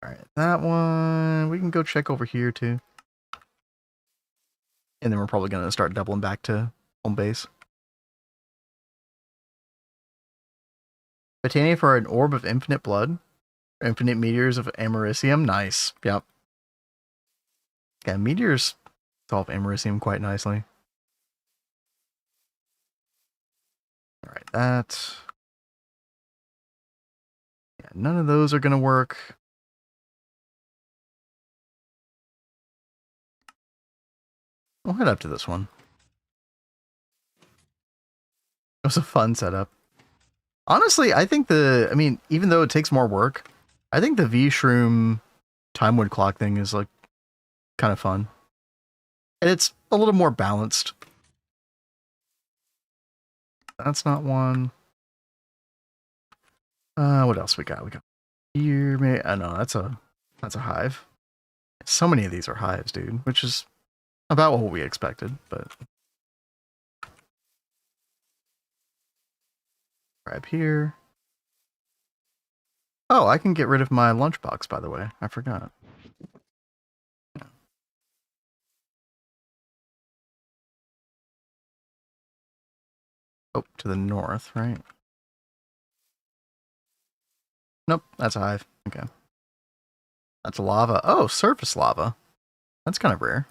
Alright, that one... We can go check over here, too. And then we're probably going to start doubling back to home base. Botania for an orb of infinite blood. Infinite meteors of Americium. Nice. Yep. Yeah, meteors solve Americium quite nicely. Alright, that... Yeah, none of those are going to work. We'll head up to this one. It was a fun setup. Honestly, I think I mean, even though it takes more work, I think the V-Shroom time wood clock thing is, like, kind of fun. And it's a little more balanced. That's not one. What else we got? We got here, maybe. I know that's a hive. So many of these are hives, dude, which is about what we expected, but grab here. Oh, I can get rid of my lunchbox, by the way. I forgot. Oh, to the north, right? Nope, that's a hive. Okay. That's lava. Oh, surface lava. That's kind of rare.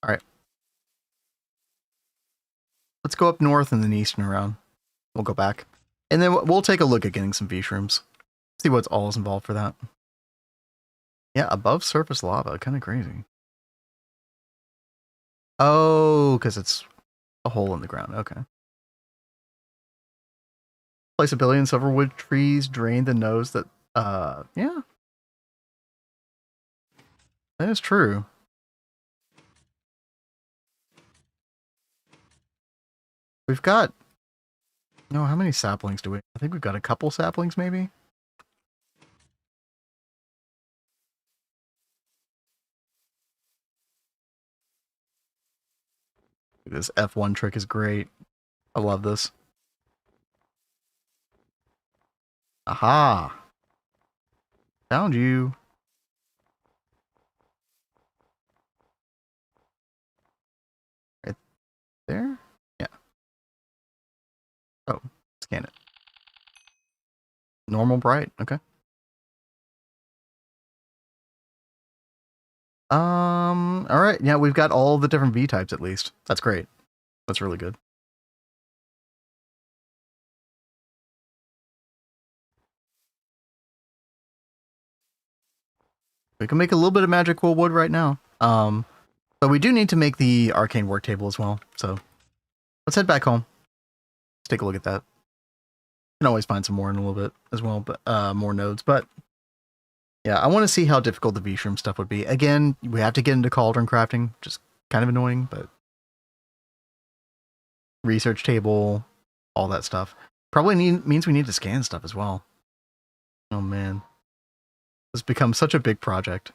Alright. Let's go up north and then east and around. We'll go back. And then we'll take a look at getting some V-shrooms. See what's all is involved for that. Yeah, above surface lava. Kind of crazy. Oh, because it's a hole in the ground. Okay. Place a billion silverwood trees, drain the nose that, yeah. That is true. We've got, no, how many saplings do we? I think we've got a couple saplings, maybe? This F1 trick is great. I love this. Aha! Found you. Right there? Yeah. Oh, scan it. Normal bright, okay. Alright, yeah, we've got all the different V types at least. That's great. That's really good. We can make a little bit of magical wood right now. But we do need to make the arcane work table as well. So let's head back home. Let's take a look at that. Can always find some more in a little bit as well, but more nodes. But yeah, I want to see how difficult the V-shroom stuff would be. Again, we have to get into cauldron crafting, just kind of annoying, but research table, all that stuff. Probably means we need to scan stuff as well. Oh man. This becomes such a big project.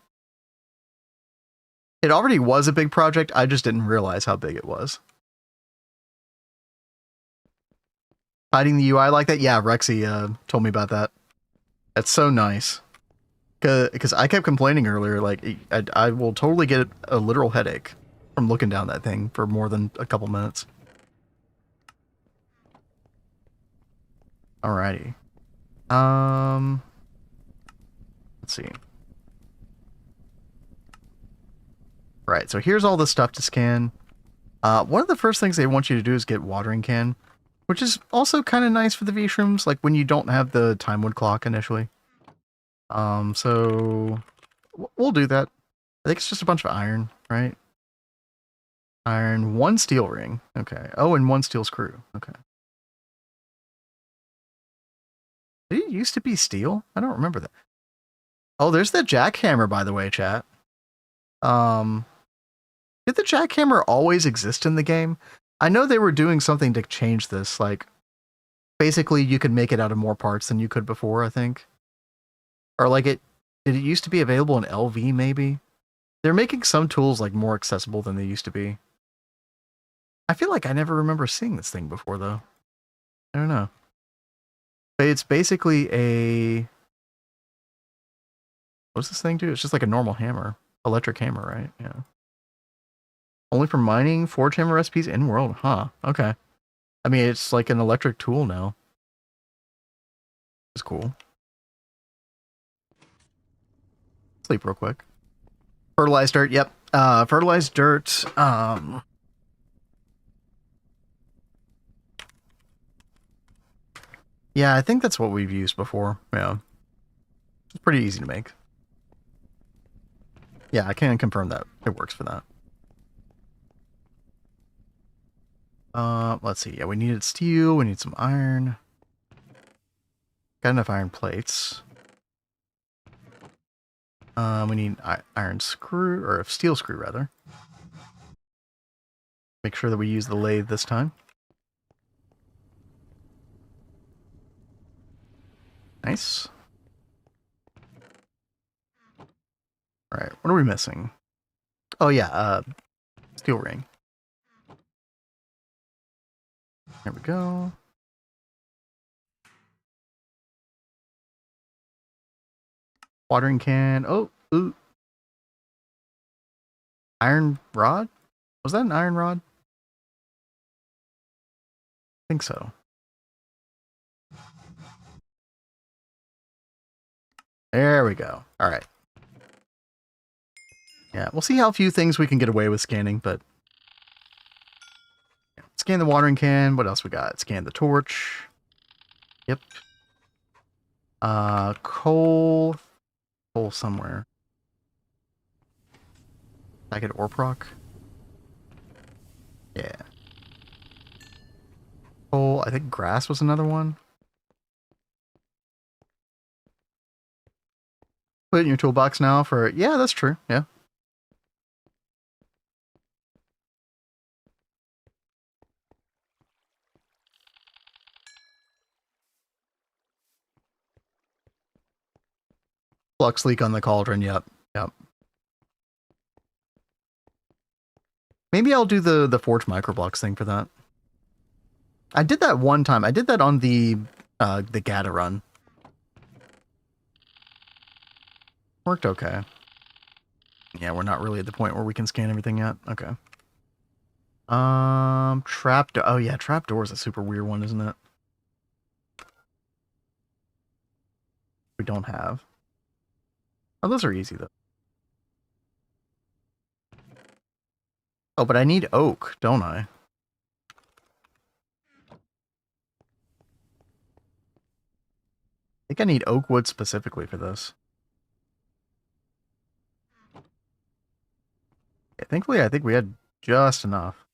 It already was a big project, I just didn't realize how big it was. Hiding the UI like that? Yeah, Rexy told me about that. That's so nice. Because I kept complaining earlier, like, I will totally get a literal headache from looking down that thing for more than a couple minutes. Alrighty. Let's see. Right, so here's all the stuff to scan. One of the first things they want you to do is get watering can, which is also kind of nice for the V-shrooms, like when you don't have the time wood clock initially. So we'll do that. I think it's just a bunch of iron, right? Iron, one steel ring. Okay. Oh, and one steel screw. Okay. Did it used to be steel? I don't remember that. Oh, there's the jackhammer, by the way, chat. Did the jackhammer always exist in the game? I know they were doing something to change this. Like, basically, you could make it out of more parts than you could before, I think. Or like did it used to be available in LV, maybe? They're making some tools like more accessible than they used to be. I feel like I never remember seeing this thing before, though. I don't know. But it's basically a... What's this thing do? It's just like a normal hammer. Electric hammer, right? Yeah. Only for mining, forge hammer recipes in world. Huh. Okay. I mean, it's like an electric tool now. It's cool. Sleep real quick. Fertilized dirt. Yep. Fertilized dirt. Yeah, I think that's what we've used before. Yeah. It's pretty easy to make. Yeah, I can confirm that it works for that. Let's see. Yeah, we needed steel. We need some iron. Got enough iron plates. We need iron screw, or a steel screw, rather. Make sure that we use the lathe this time. Nice. Alright, what are we missing? Oh yeah, steel ring. There we go. Watering can. Oh, ooh. Iron rod? Was that an iron rod? I think so. There we go. All right. Yeah, we'll see how few things we can get away with scanning, but... Scan the watering can. What else we got? Scan the torch. Yep. Coal. Coal somewhere. Packet ore proc. Yeah. Coal. I think grass was another one. Put it in your toolbox now for... Yeah, that's true. Yeah. Flux leak on the cauldron. Yep. Yep. Maybe I'll do the forge microblocks thing for that. I did that one time. I did that on the GATA run. Worked okay. Yeah, we're not really at the point where we can scan everything yet. Okay. Trapdoor. Oh yeah, trapdoor is a super weird one, isn't it? We don't have. Oh, those are easy though. Oh, but I need oak, don't I? I think I need oak wood specifically for this. Yeah, thankfully, I think we had just enough.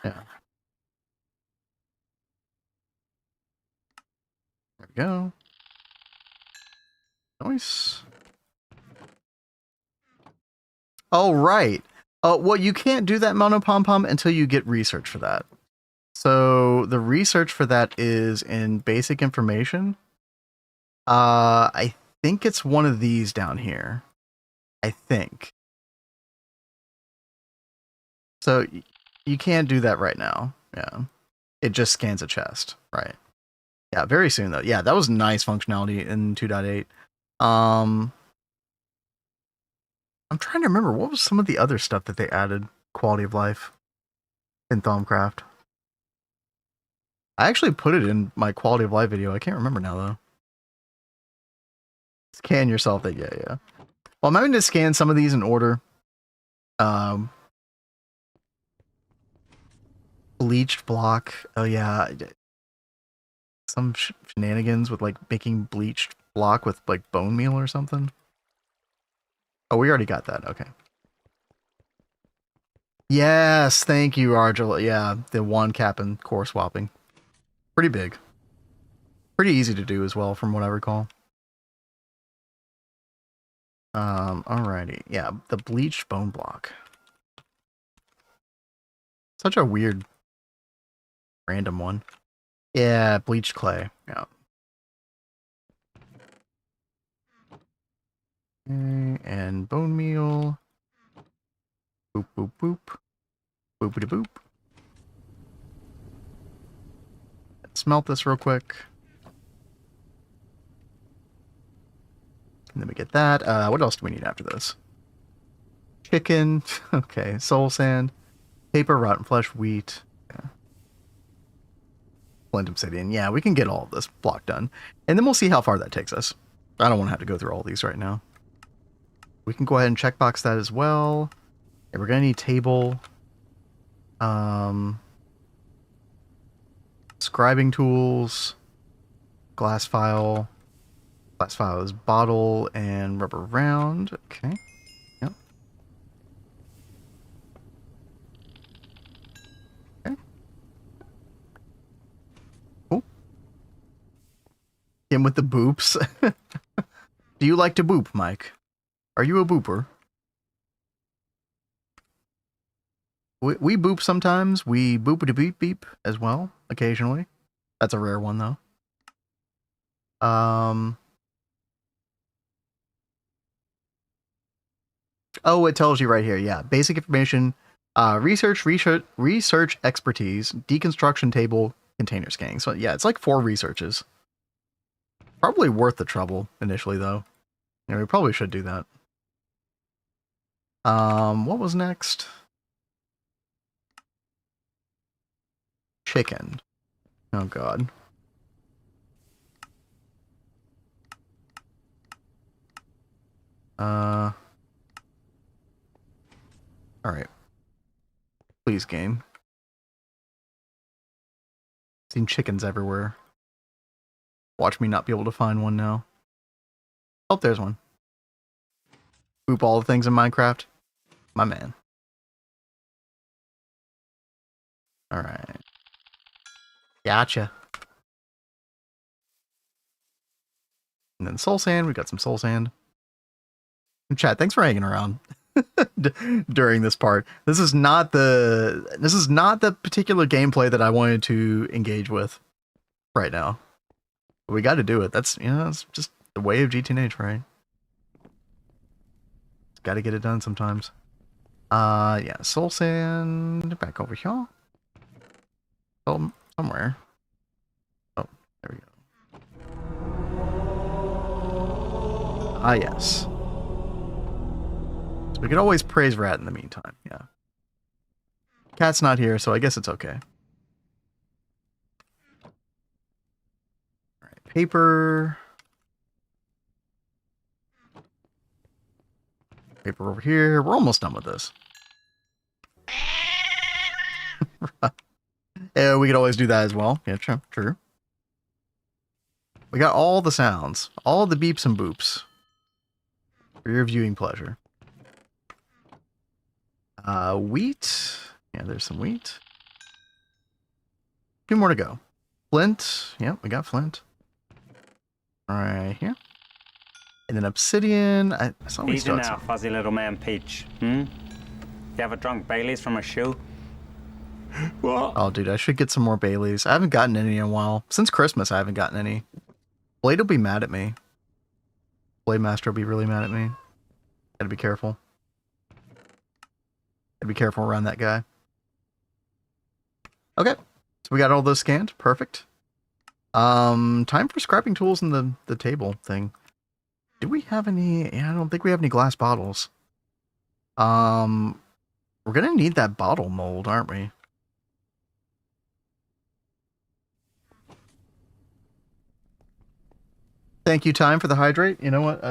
Yeah. There we go. Nice. Oh, right. Well, you can't do that mono pom pom until you get research for that. So the research for that is in basic information. I think it's one of these down here. I think. So you can't do that right now. Yeah. It just scans a chest. Right. Yeah, very soon though. Yeah, that was nice functionality in 2.8. I'm trying to remember what was some of the other stuff that they added quality of life in Thaumcraft. I actually put it in my quality of life video. I can't remember now though. Scan yourself. That yeah. Well, I'm having to scan some of these in order. Bleached block. Oh yeah. Some shenanigans with like making bleached block with like bone meal or something. Oh, we already got that. Okay. Yes, thank you, Argel. Yeah, the one cap and core swapping. Pretty big. Pretty easy to do as well, from what I recall. Alrighty. Yeah, the bleached bone block. Such a weird, random one. Yeah, bleached clay. Yeah. Okay, and bone meal. Boop, boop, boop. Boopity boop. Let's smelt this real quick. And then we get that. What else do we need after this? Chicken. Okay, soul sand. Paper, rotten flesh, wheat. Yeah. Flint obsidian. Yeah, we can get all of this block done. And then we'll see how far that takes us. I don't want to have to go through all these right now. We can go ahead and checkbox that as well. Yeah, we're going to need table. Scribing tools. Glass file. Glass file is bottle and rubber round. Okay. Yep. Okay. Cool. Him with the boops. Do you like to boop, Mike? Are you a booper? We boop sometimes. We boopity beep beep as well, occasionally. That's a rare one though. Oh, it tells you right here. Yeah, basic information. Research expertise, deconstruction table, container scanning. So yeah, it's like 4 researches. Probably worth the trouble initially, though. Yeah, we probably should do that. What was next? Chicken. Oh god. All right. Please, game. Seen chickens everywhere. Watch me not be able to find one now. Oh, there's one. Boop all the things in Minecraft. My man. Alright. Gotcha. And then soul sand. We got some soul sand. And chat, thanks for hanging around during this part. This is not the particular gameplay that I wanted to engage with right now. But we got to do it. That's, it's just the way of GTNH, right? Got to get it done sometimes. Yeah, soul sand back over here. Oh, somewhere. Oh, there we go. Ah, yes. So we could always praise Rat in the meantime, yeah. Cat's not here, so I guess it's okay. Alright, paper. Paper over here. We're almost done with this. Yeah, we could always do that as well. Yeah, true. We got all the sounds. All the beeps and boops. For your viewing pleasure. Wheat. Yeah, there's some wheat. 2 more to go. Flint. Yep, we got flint. Right here. And then obsidian. I saw we Easy still now, fuzzy little man Peach. You ever drunk Bailey's from a shoe? What? Oh, dude, I should get some more Baileys. I haven't gotten any in a while. Since Christmas, I haven't gotten any. Blade will be mad at me. Blade Master will be really mad at me. Gotta be careful. Gotta be careful around that guy. Okay. So we got all those scanned. Perfect. Time for scrapping tools in the table thing. Do we have any? Yeah, I don't think we have any glass bottles. We're gonna need that bottle mold, aren't we? Thank you, Time, for the hydrate. You know what?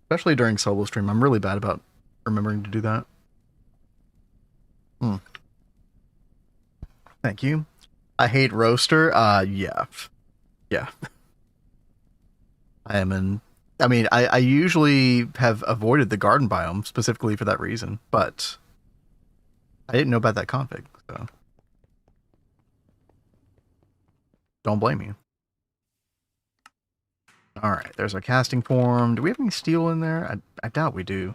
Especially during solo stream, I'm really bad about remembering to do that. Thank you. I hate roaster. Yeah. Yeah. I usually have avoided the garden biome specifically for that reason, but I didn't know about that config, so don't blame you. Alright, there's our casting form. Do we have any steel in there? I doubt we do.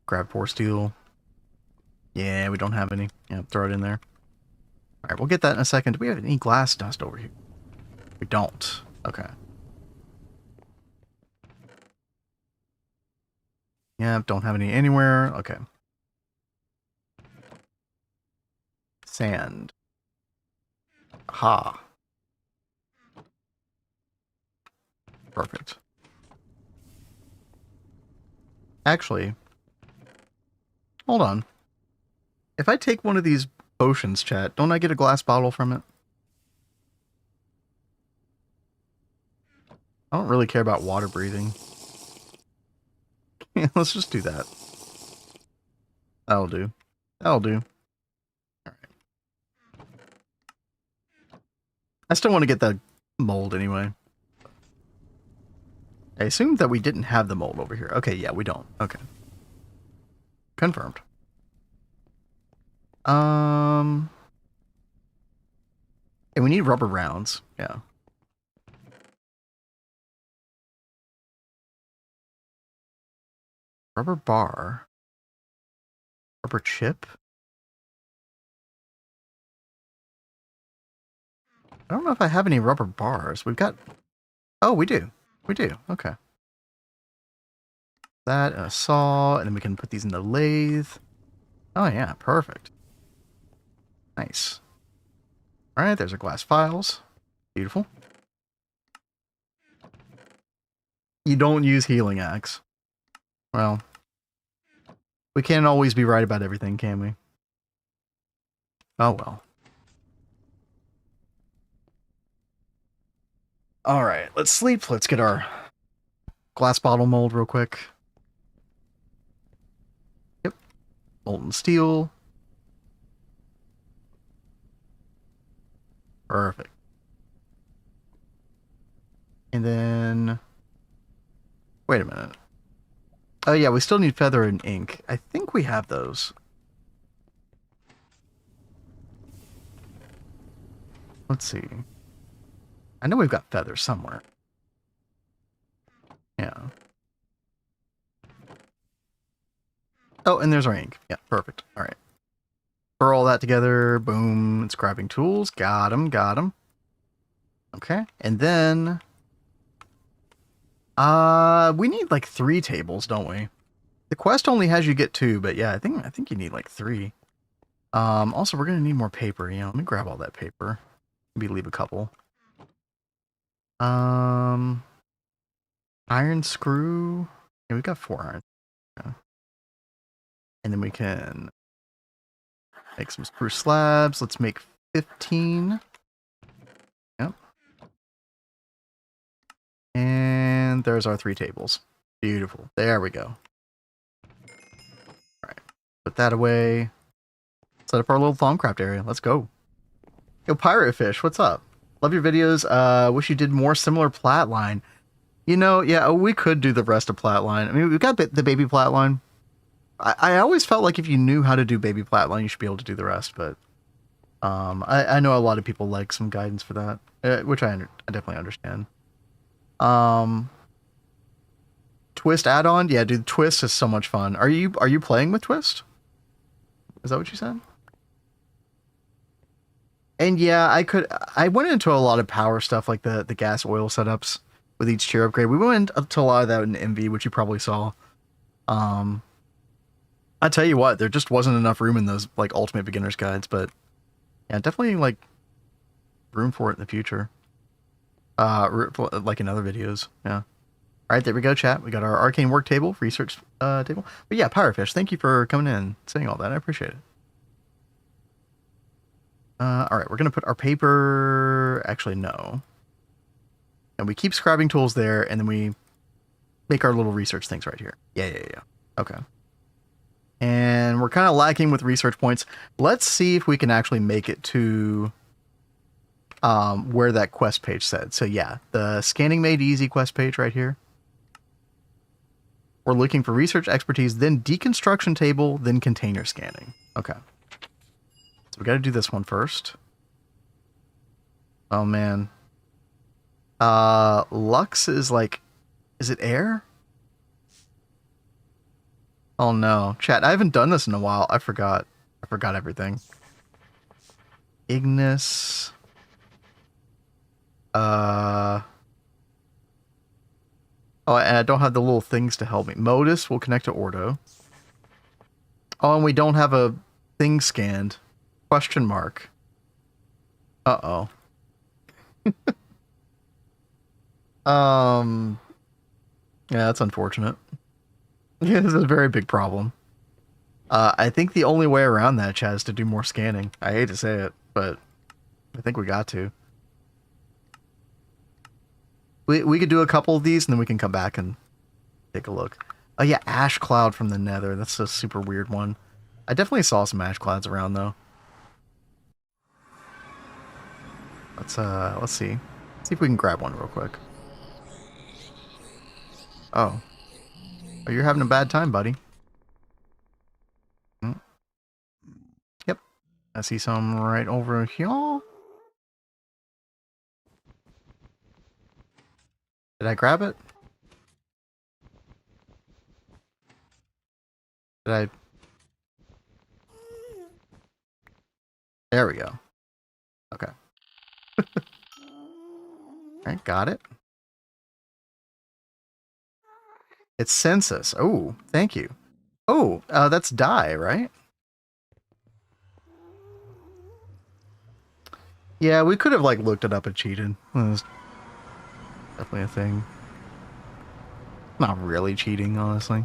Grab 4 steel. Yeah, we don't have any. Yeah, throw it in there. Alright, we'll get that in a second. Do we have any glass dust over here? We don't. Okay. Yeah, don't have any anywhere. Okay. Sand. Ha. Perfect. Actually, hold on. If I take one of these potions, chat, don't I get a glass bottle from it? I don't really care about water breathing. Yeah, let's just do that. That'll do. That'll do. Alright. I still want to get the mold anyway. I assumed that we didn't have the mold over here. Okay, yeah, we don't. Okay. Confirmed. And we need rubber rounds. Yeah. Rubber bar. Rubber chip. I don't know if I have any rubber bars. We've got... Oh, we do. We do. Okay. that and a saw, and then we can put these in the lathe. Oh yeah, perfect. Nice. All right, there's our glass files. Beautiful. You don't use healing axe. Well, we can't always be right about everything, can we? Oh well. All right, let's sleep. Let's get our glass bottle mold real quick. Yep. Molten steel. Perfect. And then... Wait a minute. Oh yeah, we still need feather and ink. I think we have those. Let's see. I know we've got feather somewhere. Yeah. Oh, and there's our ink. Yeah, perfect. All right. Pour all that together. Boom. It's grabbing tools. Got him. Got him. Okay. And then... we need like 3 tables, don't we? The quest only has you get 2, but yeah, I think you need like 3. Also, we're gonna need more paper. Let me grab all that paper. Maybe leave a couple. Iron screw. Yeah, we got 4 iron. Yeah. And then we can make some spruce slabs. Let's make 15. Yep. And there's our 3 tables. Beautiful. There we go. Alright. Put that away. Set up our little Thaumcraft area. Let's go. Yo, Pirate Fish, what's up? Love your videos. Wish you did more similar Platline. Yeah, we could do the rest of Platline. I mean, we've got the baby Platline. I always felt like if you knew how to do baby Platline, you should be able to do the rest, but I know a lot of people like some guidance for that, which I definitely understand. Twist add-on? Yeah, dude, Twist is so much fun. Are you playing with Twist? Is that what you said? And yeah, I went into a lot of power stuff like the gas oil setups with each tier upgrade. We went up to a lot of that in MV, which you probably saw. I tell you what, there just wasn't enough room in those like ultimate beginner's guides, but yeah, definitely like room for it in the future. Like in other videos. Yeah. All right, there we go, chat. We got our arcane work table, research table. But yeah, Pyrofish, thank you for coming in, saying all that. I appreciate it. All right, we're gonna put our paper. Actually, no. And we keep scribing tools there, and then we make our little research things right here. Yeah. Okay. And we're kind of lacking with research points. Let's see if we can actually make it to where that quest page said. So yeah, the scanning made easy quest page right here. We're looking for research expertise, then deconstruction table, then container scanning. Okay. So we got to do this one first. Oh man. Lux is like, is it air? Oh no. Chat, I haven't done this in a while. I forgot everything. Ignis. Oh, and I don't have the little things to help me. Modus will connect to Ordo. Oh, and we don't have a thing scanned. Question mark. Uh-oh. Yeah, that's unfortunate. Yeah, this is a very big problem. I think the only way around that, Chad, is to do more scanning. I hate to say it, but I think we got to. We could do a couple of these, and then we can come back and take a look. Oh yeah, ash cloud from the nether. That's a super weird one. I definitely saw some ash clouds around, though. Let's see. See if we can grab one real quick. Oh, you're having a bad time, buddy. Yep. I see some right over here. Did I grab it? Did I? There we go. Okay. Alright, got it. It's census. Oh, thank you. Oh, that's dye, right? Yeah, we could have like looked it up and cheated. It was definitely a thing. Not really cheating, honestly.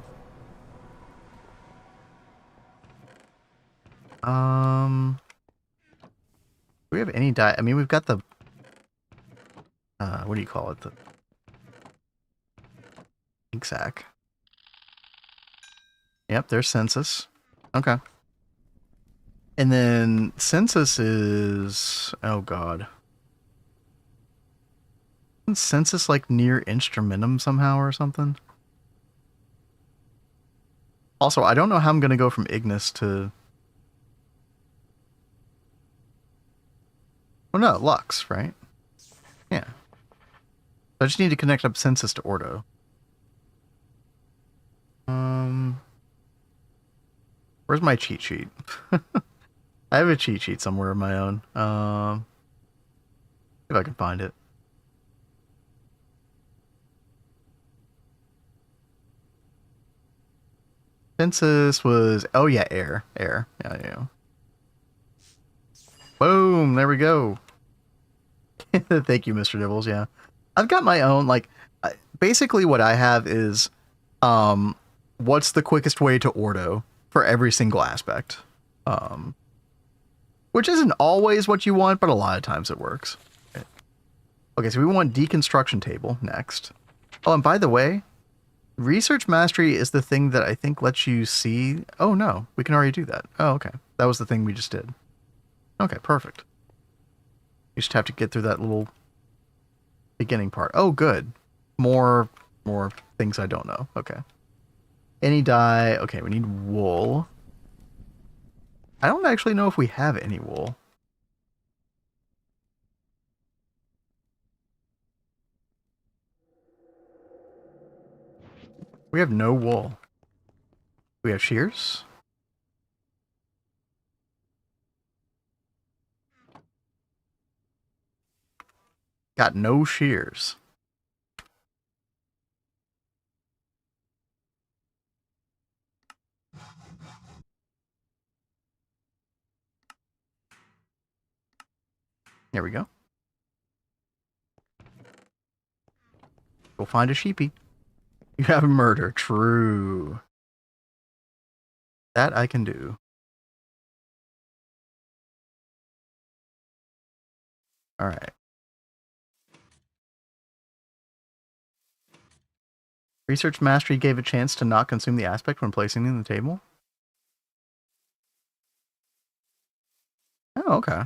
Do we have any dye? I mean, we've got the what do you call it? The ink sac. Yep, there's census. Okay. And then census is, oh god. Isn't census like near instrumentum somehow or something? Also, I don't know how I'm going to go from Ignis to... Oh no, Lux, right? Yeah. I just need to connect up census to Ordo. Where's my cheat sheet? I have a cheat sheet somewhere of my own. If I can find it. Census was... Oh yeah, air. Air. Yeah. Boom! There we go. Thank you, Mr. Nibbles, yeah. I've got my own, like... Basically what I have is... what's the quickest way to Ordo for every single aspect? Which isn't always what you want, but a lot of times it works. Okay, so we want deconstruction table next. Oh, and by the way, research mastery is the thing that I think lets you see... Oh, no, we can already do that. Oh, okay. That was the thing we just did. Okay, perfect. You just have to get through that little beginning part. Oh, good. More things I don't know. Okay. Any dye. Okay, we need wool. I don't actually know if we have any wool. We have no wool. We have shears. Got no shears. There we go. Go find a sheepy. You have a murder. True. That I can do. Alright. Research mastery gave a chance to not consume the aspect when placing it in the table? Oh, okay.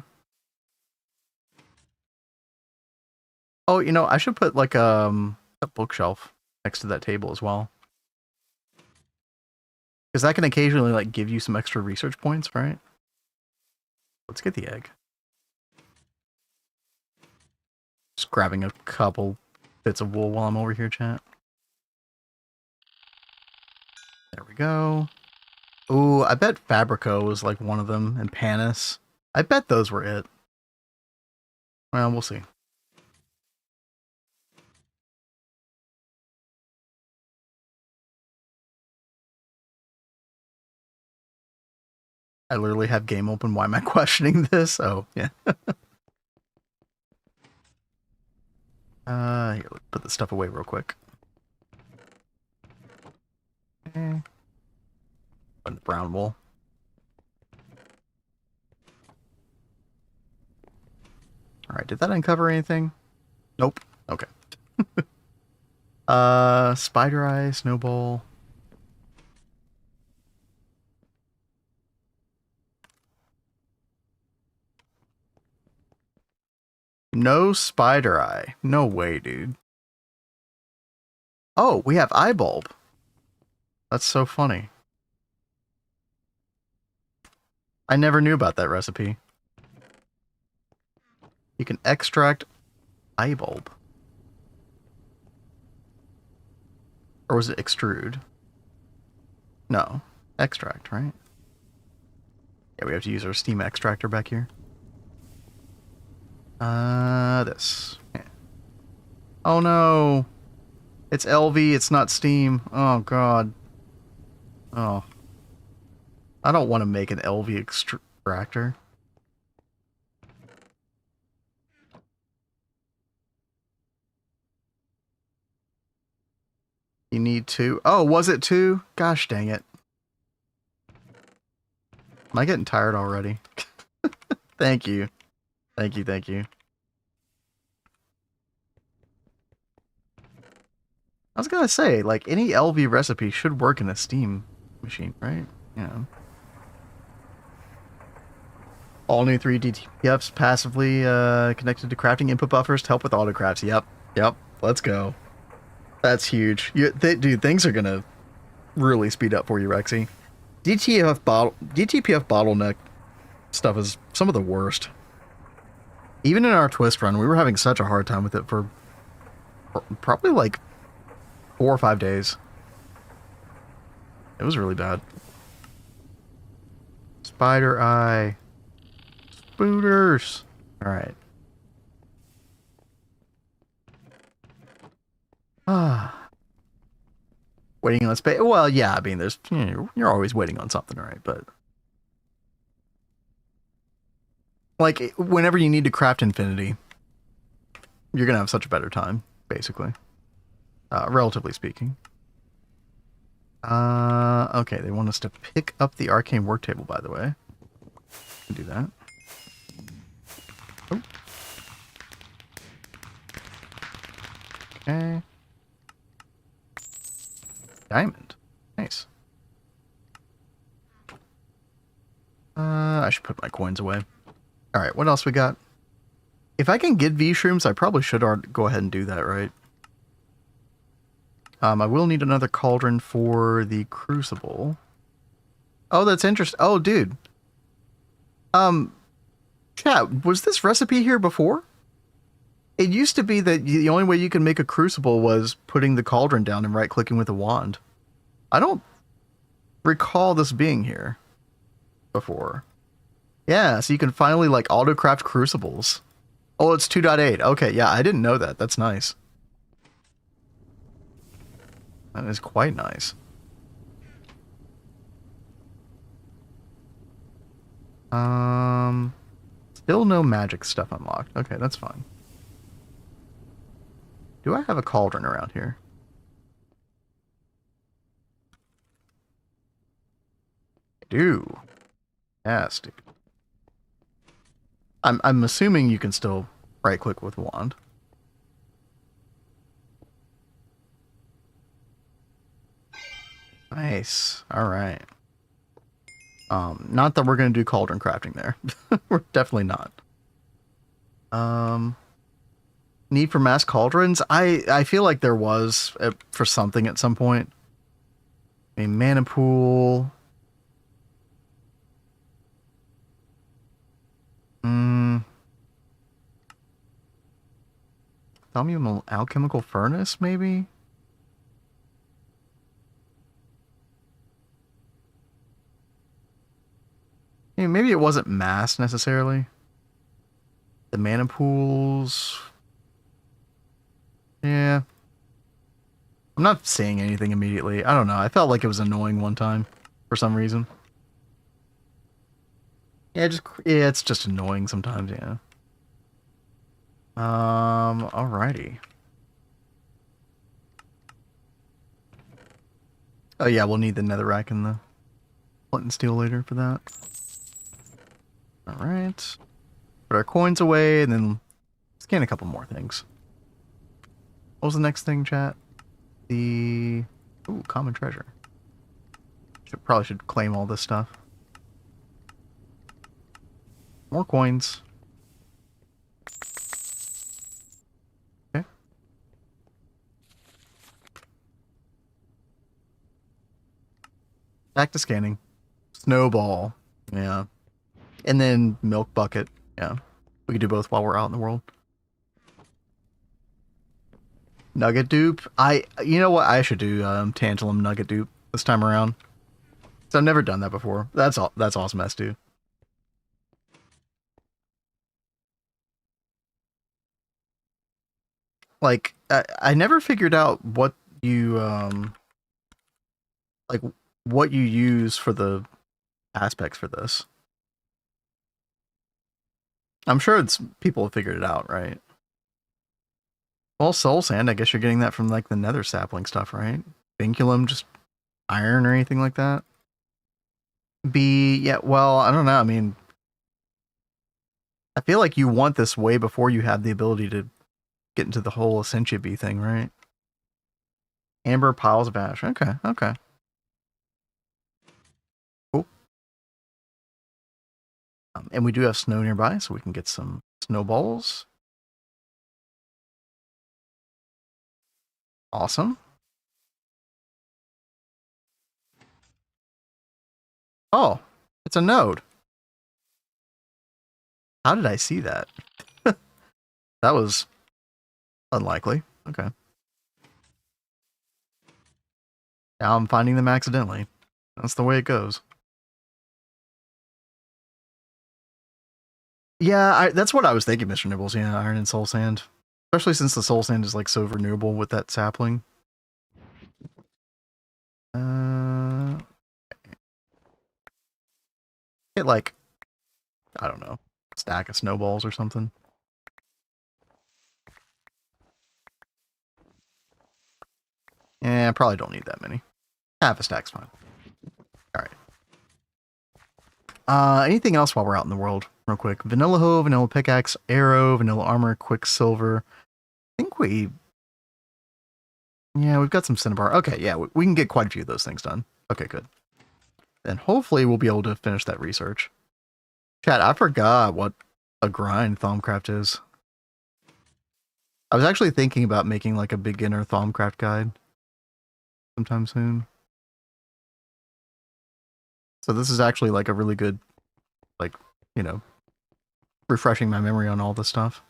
Oh, you know, I should put like a bookshelf next to that table as well. Because that can occasionally like give you some extra research points, right? Let's get the egg. Just grabbing a couple bits of wool while I'm over here, chat. There we go. Ooh, I bet Fabrico was like one of them, and Panis. I bet those were it. Well, we'll see. I literally have game open. Why am I questioning this? Oh, yeah. Here, let's put this stuff away real quick. Okay. Put the brown wool. Alright, did that uncover anything? Nope. Okay. Spider eye, snowball. No spider eye. No way, dude. Oh, we have eye bulb. That's so funny. I never knew about that recipe. You can extract eye bulb. Or was it extrude? No. Extract, right? Yeah, we have to use our steam extractor back here. This. Yeah. Oh no. It's LV, it's not Steam. Oh, God. Oh. I don't want to make an LV extractor. You need 2. Oh, was it 2? Gosh dang it. Am I getting tired already? Thank you. Thank you, thank you. I was gonna say, like, any LV recipe should work in a Steam machine, right? Yeah. All new 3 DTPFs passively connected to crafting input buffers to help with autocrafts. Yep. Let's go. That's huge. Dude, things are gonna really speed up for you, Rexy. DTPF bottleneck stuff is some of the worst. Even in our twist run, we were having such a hard time with it for probably like 4 or 5 days. It was really bad. Spider eye. Spooters. Alright. Waiting on space. Well, yeah, I mean, there's you're always waiting on something, right? But like, whenever you need to craft infinity, you're gonna have such a better time, basically. Relatively speaking. Okay, they want us to pick up the arcane work table, by the way. Do that. Oh. Okay. Diamond. Nice. I should put my coins away. Alright, what else we got? If I can get V-shrooms, I probably should go ahead and do that, right? I will need another cauldron for the crucible. Oh, that's interesting. Oh, dude. Chat, was this recipe here before? It used to be that the only way you could make a crucible was putting the cauldron down and right-clicking with a wand. I don't recall this being here before. Yeah, so you can finally, like, auto-craft crucibles. Oh, it's 2.8. Okay, yeah, I didn't know that. That's nice. That is quite nice. Still no magic stuff unlocked. Okay, that's fine. Do I have a cauldron around here? I do. Yes, dude. I'm assuming you can still right-click with wand. Nice. Alright. Not that we're going to do cauldron crafting there. We're definitely not. Need for mass cauldrons? I feel like there was for something at some point. A mana pool. Thaumium alchemical furnace, maybe? Maybe it wasn't mass necessarily. The mana pools. Yeah. I'm not saying anything immediately. I don't know. I felt like it was annoying one time for some reason. Yeah, it's just annoying sometimes, yeah. Alrighty. Oh yeah, we'll need the netherrack and the flint and steel later for that. Alright. Put our coins away and then scan a couple more things. What was the next thing, chat? The... Ooh, common treasure. Probably should claim all this stuff. More coins. Okay. Back to scanning. Snowball. Yeah. And then milk bucket. Yeah. We could do both while we're out in the world. Nugget dupe. You know what? I should do tantalum nugget dupe this time around. So I've never done that before. That's awesome as too. Like, I never figured out what you like what you use for the aspects for this. I'm sure it's people have figured it out, right? Well, soul sand, I guess you're getting that from like the nether sapling stuff, right? Vinculum, just iron or anything like that. Yeah, well, I don't know. I mean, I feel like you want this way before you have the ability to get into the whole Essentia B thing, right? Amber piles of ash. Okay, okay. Cool. And we do have snow nearby, so we can get some snowballs. Awesome. Oh, it's a node. How did I see that? That was unlikely. Okay. Now I'm finding them accidentally. That's the way it goes. Yeah, that's what I was thinking, Mr. Nibbles. Yeah, iron and soul sand. Especially since the soul sand is like so renewable with that sapling. Get like, I don't know, stack of snowballs or something. Yeah, I probably don't need that many. Half a stack's fine. Alright. Anything else while we're out in the world, real quick? Vanilla hoe, vanilla pickaxe, arrow, vanilla armor, quicksilver. I think yeah, we've got some cinnabar. Okay, yeah, we can get quite a few of those things done. Okay, good. Then hopefully we'll be able to finish that research. Chat, I forgot what a grind Thaumcraft is. I was actually thinking about making like a beginner Thaumcraft guide sometime soon. So this is actually like a really good, like, you know, refreshing my memory on all this stuff.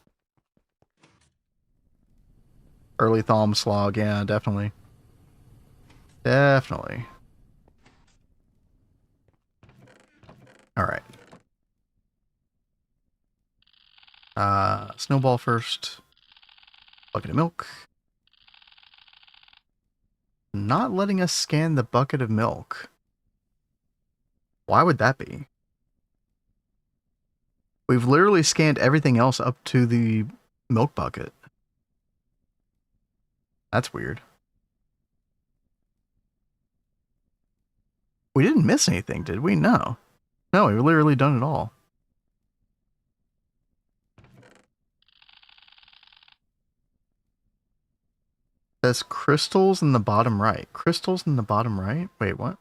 Early Thaum slog, yeah, definitely. Definitely. Alright. Snowball first. Bucket of milk. Not letting us scan the bucket of milk. Why would that be? We've literally scanned everything else up to the milk bucket. That's weird. We didn't miss anything, did we? No. No, we've literally done it all. There's crystals in the bottom right. Crystals in the bottom right? Wait, what?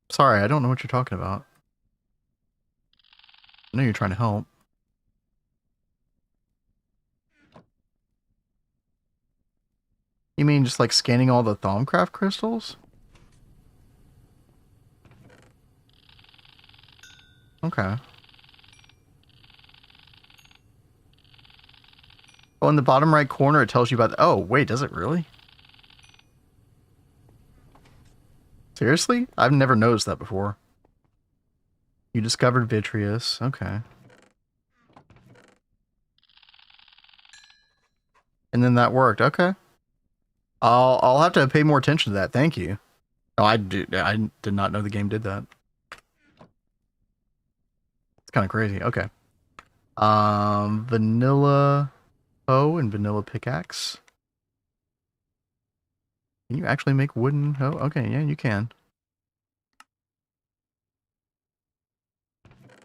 Sorry, I don't know what you're talking about. I know you're trying to help. You mean just like scanning all the Thaumcraft crystals? Okay. Oh, in the bottom right corner, it tells you about... Oh, wait, does it really? Seriously? I've never noticed that before. You discovered vitreous. Okay. And then that worked. Okay. I'll have to pay more attention to that. Thank you. Oh, I did not know the game did that. It's kind of crazy. Okay. Vanilla hoe and vanilla pickaxe. Can you actually make wooden hoe? Okay, yeah, you can.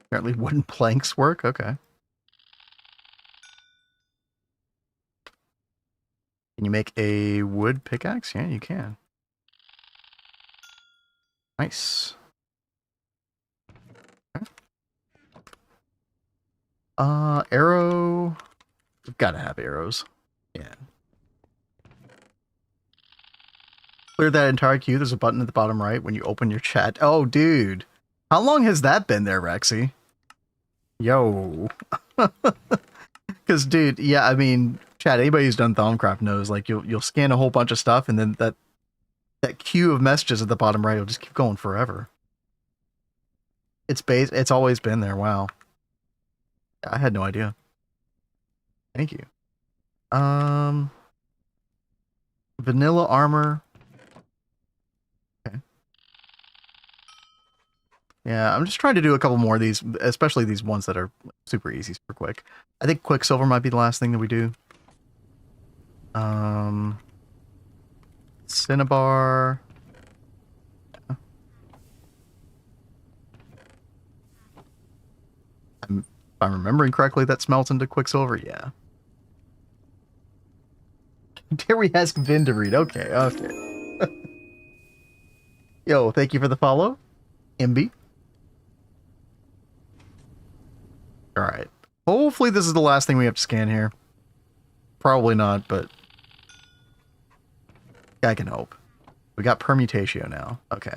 Apparently wooden planks work. Okay. Can you make a wood pickaxe? Yeah, you can. Nice. Okay. Arrow. We've got to have arrows. Yeah. Clear that entire queue. There's a button at the bottom right when you open your chat. Oh, dude. How long has that been there, Rexy? Yo. Because, dude, yeah, I mean, chat, anybody who's done Thaumcraft knows, like, you'll scan a whole bunch of stuff, and then that queue of messages at the bottom right will just keep going forever. It's always been there. Wow. I had no idea. Thank you. Vanilla armor. Okay. Yeah, I'm just trying to do a couple more of these, especially these ones that are super easy, super quick. I think Quicksilver might be the last thing that we do. Cinnabar. Yeah. If I'm remembering correctly, that smelts into Quicksilver. Yeah. Terry has Vin to read. Okay, okay. Yo, thank you for the follow, MB. All right. Hopefully this is the last thing we have to scan here. Probably not, but I can hope. We got Permutatio now. Okay.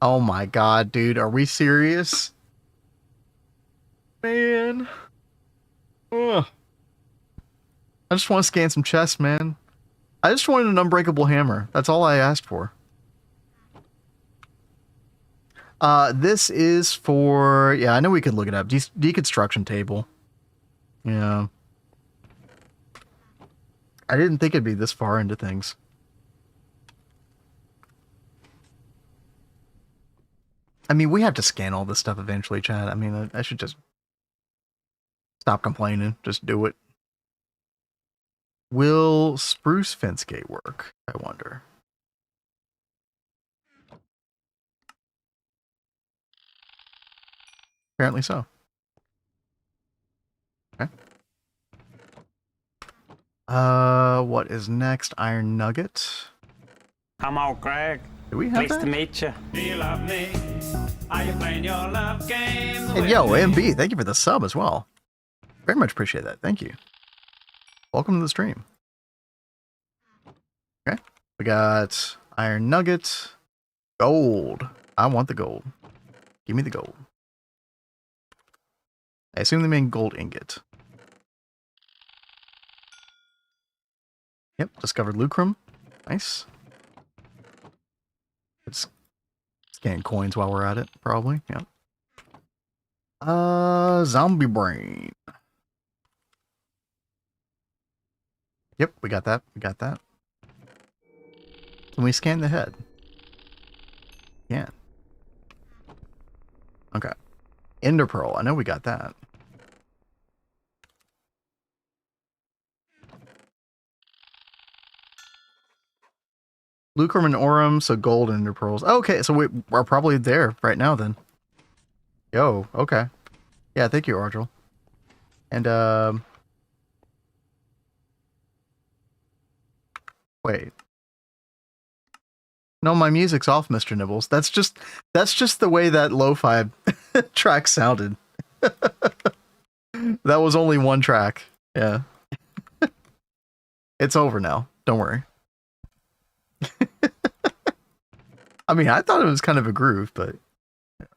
Oh my god, dude. Are we serious? Man. Ugh. I just want to scan some chests, man. I just wanted an Unbreakable Hammer. That's all I asked for. This is for... Yeah, I know we could look it up. Deconstruction table. Yeah. I didn't think it'd be this far into things. I mean, we have to scan all this stuff eventually, Chad. I mean, I should just stop complaining. Just do it. Will spruce fence gate work? I wonder. Apparently so. Okay. What is next? Iron nugget. Come on, Greg. Do we have Pleased to that? meet you. Do you love me? Are you playing your love games? And yo, MB, thank you for the sub as well. Very much appreciate that. Thank you. Welcome to the stream. Okay. We got iron nugget. Gold. I want the gold. Give me the gold. I assume they mean gold ingot. Yep, discovered lucrum. Nice. Let's scan coins while we're at it, probably. Yep. Zombie brain. Yep, we got that. We got that. Can we scan the head? Yeah. Okay. Ender pearl. I know we got that. Lucrum and Aurum, so gold and ender pearls. Okay, so we're probably there right now then. Yo, okay. Yeah, thank you, Ardril. And, wait. No, my music's off, Mr. Nibbles. That's just the way that lo-fi track sounded. That was only one track. Yeah. It's over now. Don't worry. I mean, I thought it was kind of a groove, but... Yeah.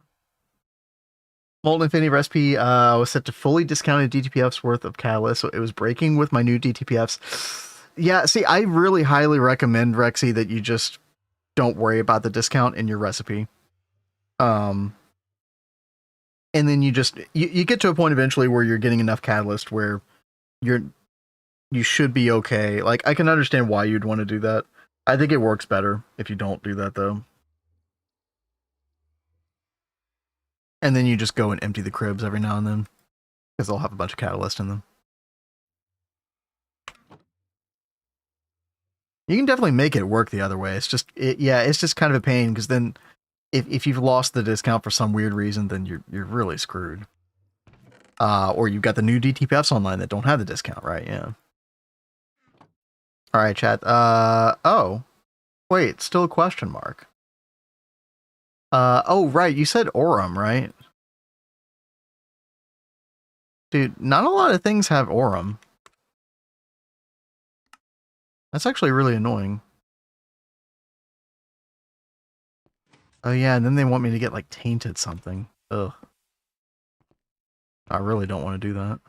Molten Infinity recipe was set to fully discounted DTPF's worth of catalyst, so it was breaking with my new DTPFs. Yeah, see, I really highly recommend, Rexy, that you just don't worry about the discount in your recipe. And then you just... You get to a point eventually where you're getting enough catalyst where you should be okay. Like, I can understand why you'd want to do that. I think it works better if you don't do that, though. And then you just go and empty the cribs every now and then, because they'll have a bunch of catalyst in them. You can definitely make it work the other way. It's just, it's just kind of a pain, because then if you've lost the discount for some weird reason, then you're really screwed. Or you've got the new DTPFs online that don't have the discount, right? Yeah. All right, chat. Oh, wait, still a question mark. Oh, right, you said Aurum, right? Dude, not a lot of things have Aurum. That's actually really annoying. Oh yeah, and then they want me to get, like, tainted something. Ugh. I really don't want to do that.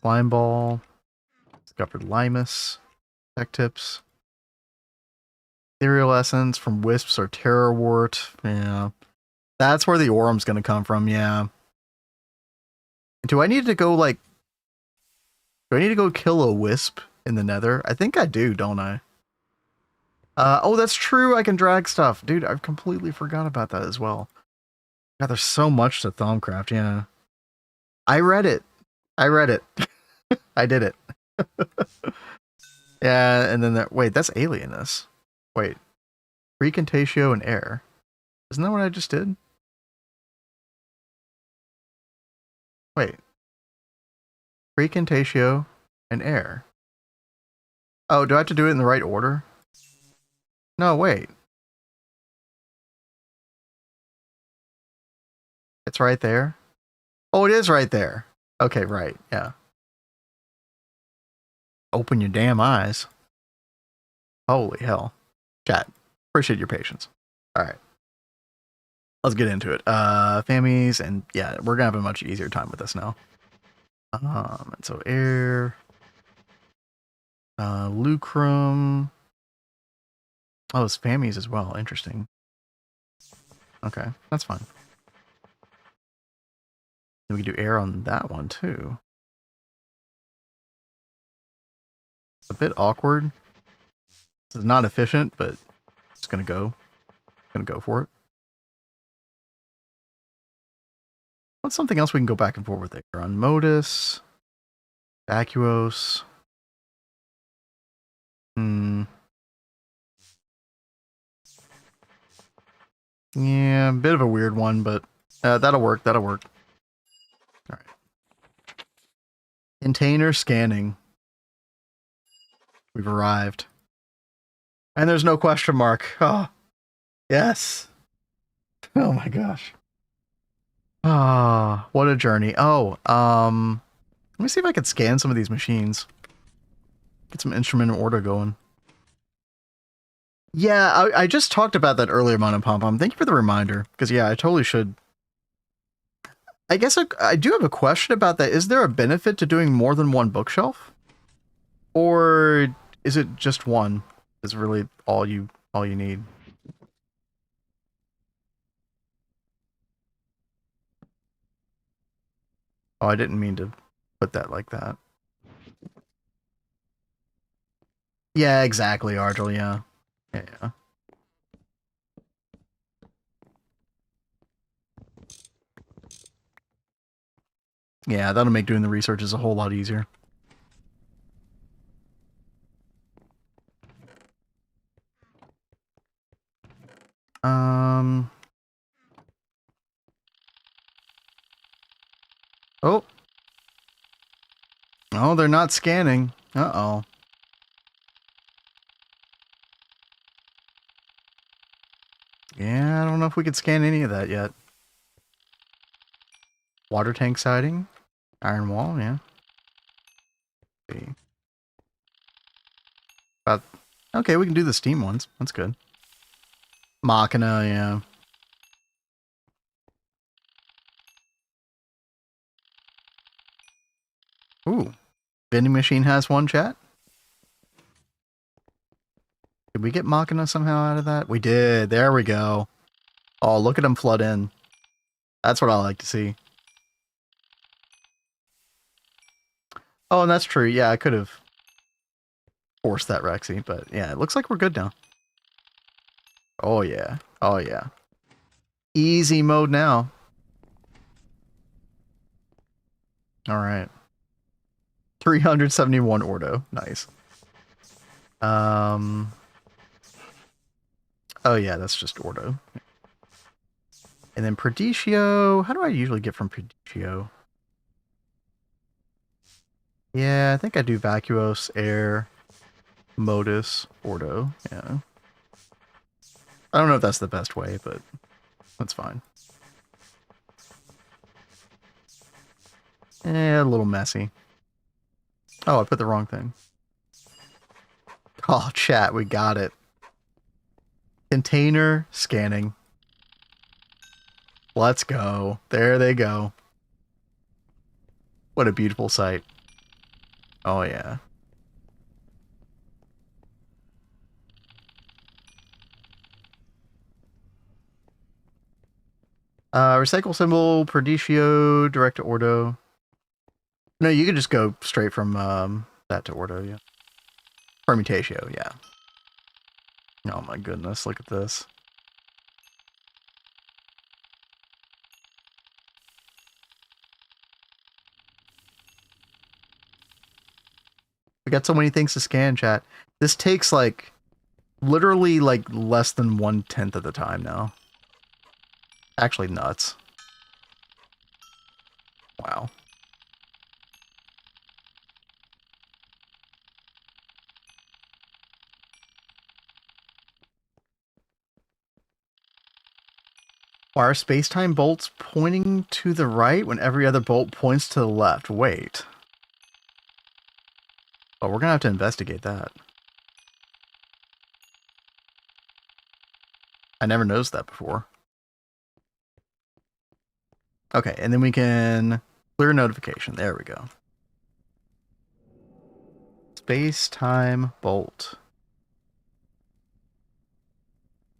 Slime ball. Discovered limus. Tech tips. Ethereal essence from wisps or terror wart. Yeah. That's where the Aurum's gonna come from, yeah. Do I need to go, like, Do I need to go kill a wisp in the nether? I think I do, don't I? Oh, that's true. I can drag stuff. Dude, I've completely forgot about that as well. God, there's so much to Thaumcraft, yeah. I read it. I read it. I did it. Yeah, and then wait, that's alienness. Wait. Recontatio and air. Isn't that what I just did? Wait. Recontatio and air. Oh, do I have to do it in the right order? No, wait. It's right there. Oh, it is right there. Okay, right. Yeah. Open your damn eyes. Holy hell. Chat. Appreciate your patience. All right. Let's get into it. Famies, and yeah, we're gonna have a much easier time with this now. And so air. Lucrum. Oh, it's Famies as well. Interesting. Okay, that's fine. We can do air on that one too. It's a bit awkward. This is not efficient, but it's gonna go. Gonna go for it. What's something else we can go back and forth with there? On Modus, Vacuos. Yeah, a bit of a weird one, but that'll work. That'll work. All right. Container scanning. We've arrived. And there's no question mark. Oh, yes. Oh my gosh. Ah, what a journey. Oh, let me see if I can scan some of these machines. Get some instrument order going. Yeah, I just talked about that earlier, Mon and Pom Pom. Thank you for the reminder. Because, yeah, I totally should. I guess I do have a question about that. Is there a benefit to doing more than one bookshelf? Or is it just one? Is really all you need? Oh, I didn't mean to put that like that. Yeah, exactly, Argel, yeah. Yeah. Yeah, that'll make doing the researches a whole lot easier. Oh. Oh, they're not scanning. Uh-oh. Yeah, I don't know if we could scan any of that yet. Water tank siding. Iron wall, yeah. See. Okay, we can do the steam ones. That's good. Machina, yeah. Ooh. Vending machine has one, chat. Did we get Machina somehow out of that? We did. There we go. Oh, look at them flood in. That's what I like to see. Oh, and that's true. Yeah, I could have forced that Rexy, but yeah, it looks like we're good now. Oh, yeah. Oh, yeah. Easy mode now. All right. 371 Ordo. Nice. Oh, yeah, that's just Ordo. And then Perditio. How do I usually get from Perditio? Yeah, I think I do Vacuos, Air, Modus, Ordo. Yeah. I don't know if that's the best way, but that's fine. A little messy. Oh, I put the wrong thing. Oh, chat, we got it. Container scanning. Let's go. There they go. What a beautiful sight. Oh, yeah. Recycle symbol, Perditio, direct to Ordo. No, you could just go straight from that to ordo, yeah. Permutatio, yeah. Oh my goodness, look at this. We got so many things to scan, chat. This takes like literally like less than 1/10 of the time now. Actually nuts. Wow. Why are space-time bolts pointing to the right when every other bolt points to the left? Wait. Oh, we're gonna have to investigate that. I never noticed that before. Okay, and then we can clear notification. There we go. Space-time bolt.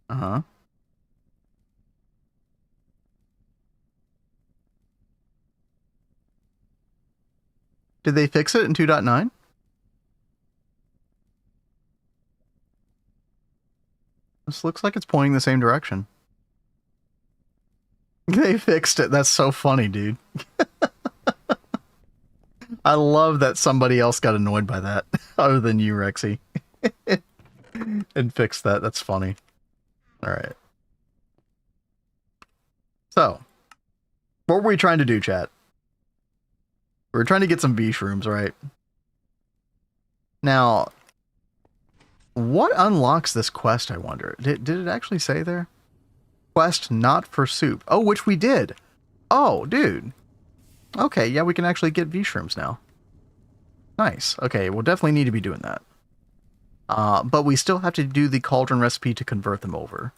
Uh-huh. Did they fix it in 2.9? This looks like it's pointing the same direction. They fixed it. That's so funny, dude. I love that somebody else got annoyed by that, other than you, Rexy. And fixed that. That's funny. Alright. So, what were we trying to do, chat? We were trying to get some V-shrooms, right? Now, what unlocks this quest, I wonder? Did it actually say there? Quest not for soup. Oh, which we did. Oh, dude. Okay, yeah, we can actually get V-shrooms now. Nice. Okay, we'll definitely need to be doing that. But we still have to do the cauldron recipe to convert them over.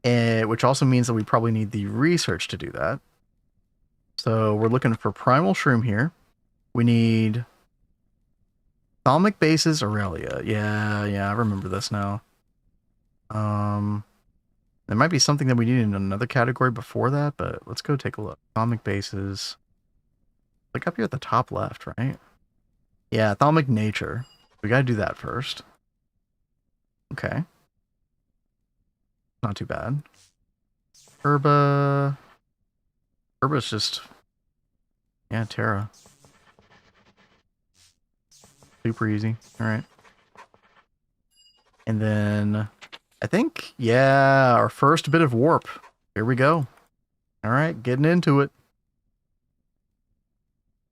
Which also means that we probably need the research to do that. So we're looking for primal shroom here. We need thalamic bases, Aurelia. Yeah, I remember this now. There might be something that we need in another category before that, but let's go take a look. Thalamic bases. Like up here at the top left, right? Yeah, thalamic nature. We gotta do that first. Okay. Not too bad. Herba. Herba's just... Yeah, Terra. Super easy. Alright. And then... I think, yeah, our first bit of warp. Here we go. Alright, getting into it.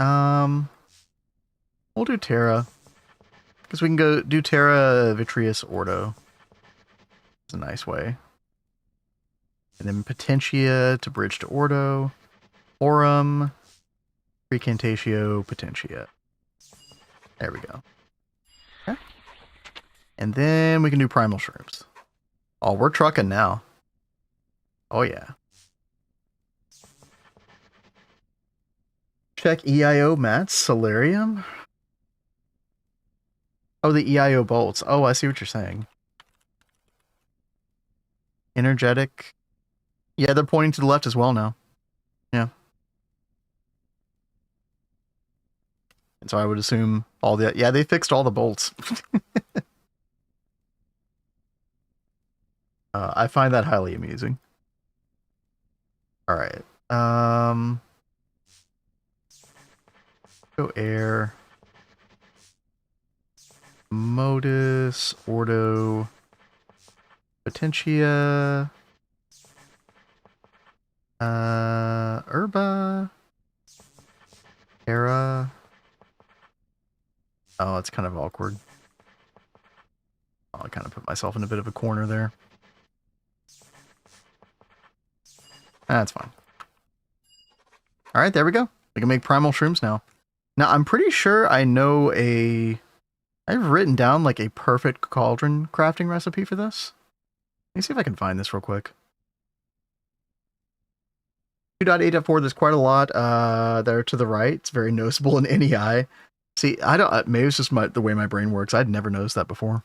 We'll do Terra. Because we can go do Terra, Vitreous, Ordo. It's a nice way. And then Potentia to bridge to Ordo. Aurum. Precantatio, Potentia. There we go. Okay. And then we can do Primal Shrooms. Oh, we're trucking now. Oh, yeah. Check EIO mats, Solarium. Oh, the EIO bolts. Oh, I see what you're saying. Energetic. Yeah, they're pointing to the left as well now. Yeah. And so I would assume all the... Yeah, they fixed all the bolts. I find that highly amusing. Alright. Go air. Modus. Ordo. Potentia. Herba. Terra. Oh, it's kind of awkward. I kind of put myself in a bit of a corner there. That's fine. Alright, there we go. We can make primal shrooms now. Now, I'm pretty sure I know I've written down like a perfect cauldron crafting recipe for this. Let me see if I can find this real quick. 2.8.4, there's quite a lot there to the right. It's very noticeable in NEI. See, I don't... Maybe it's just the way my brain works. I'd never noticed that before.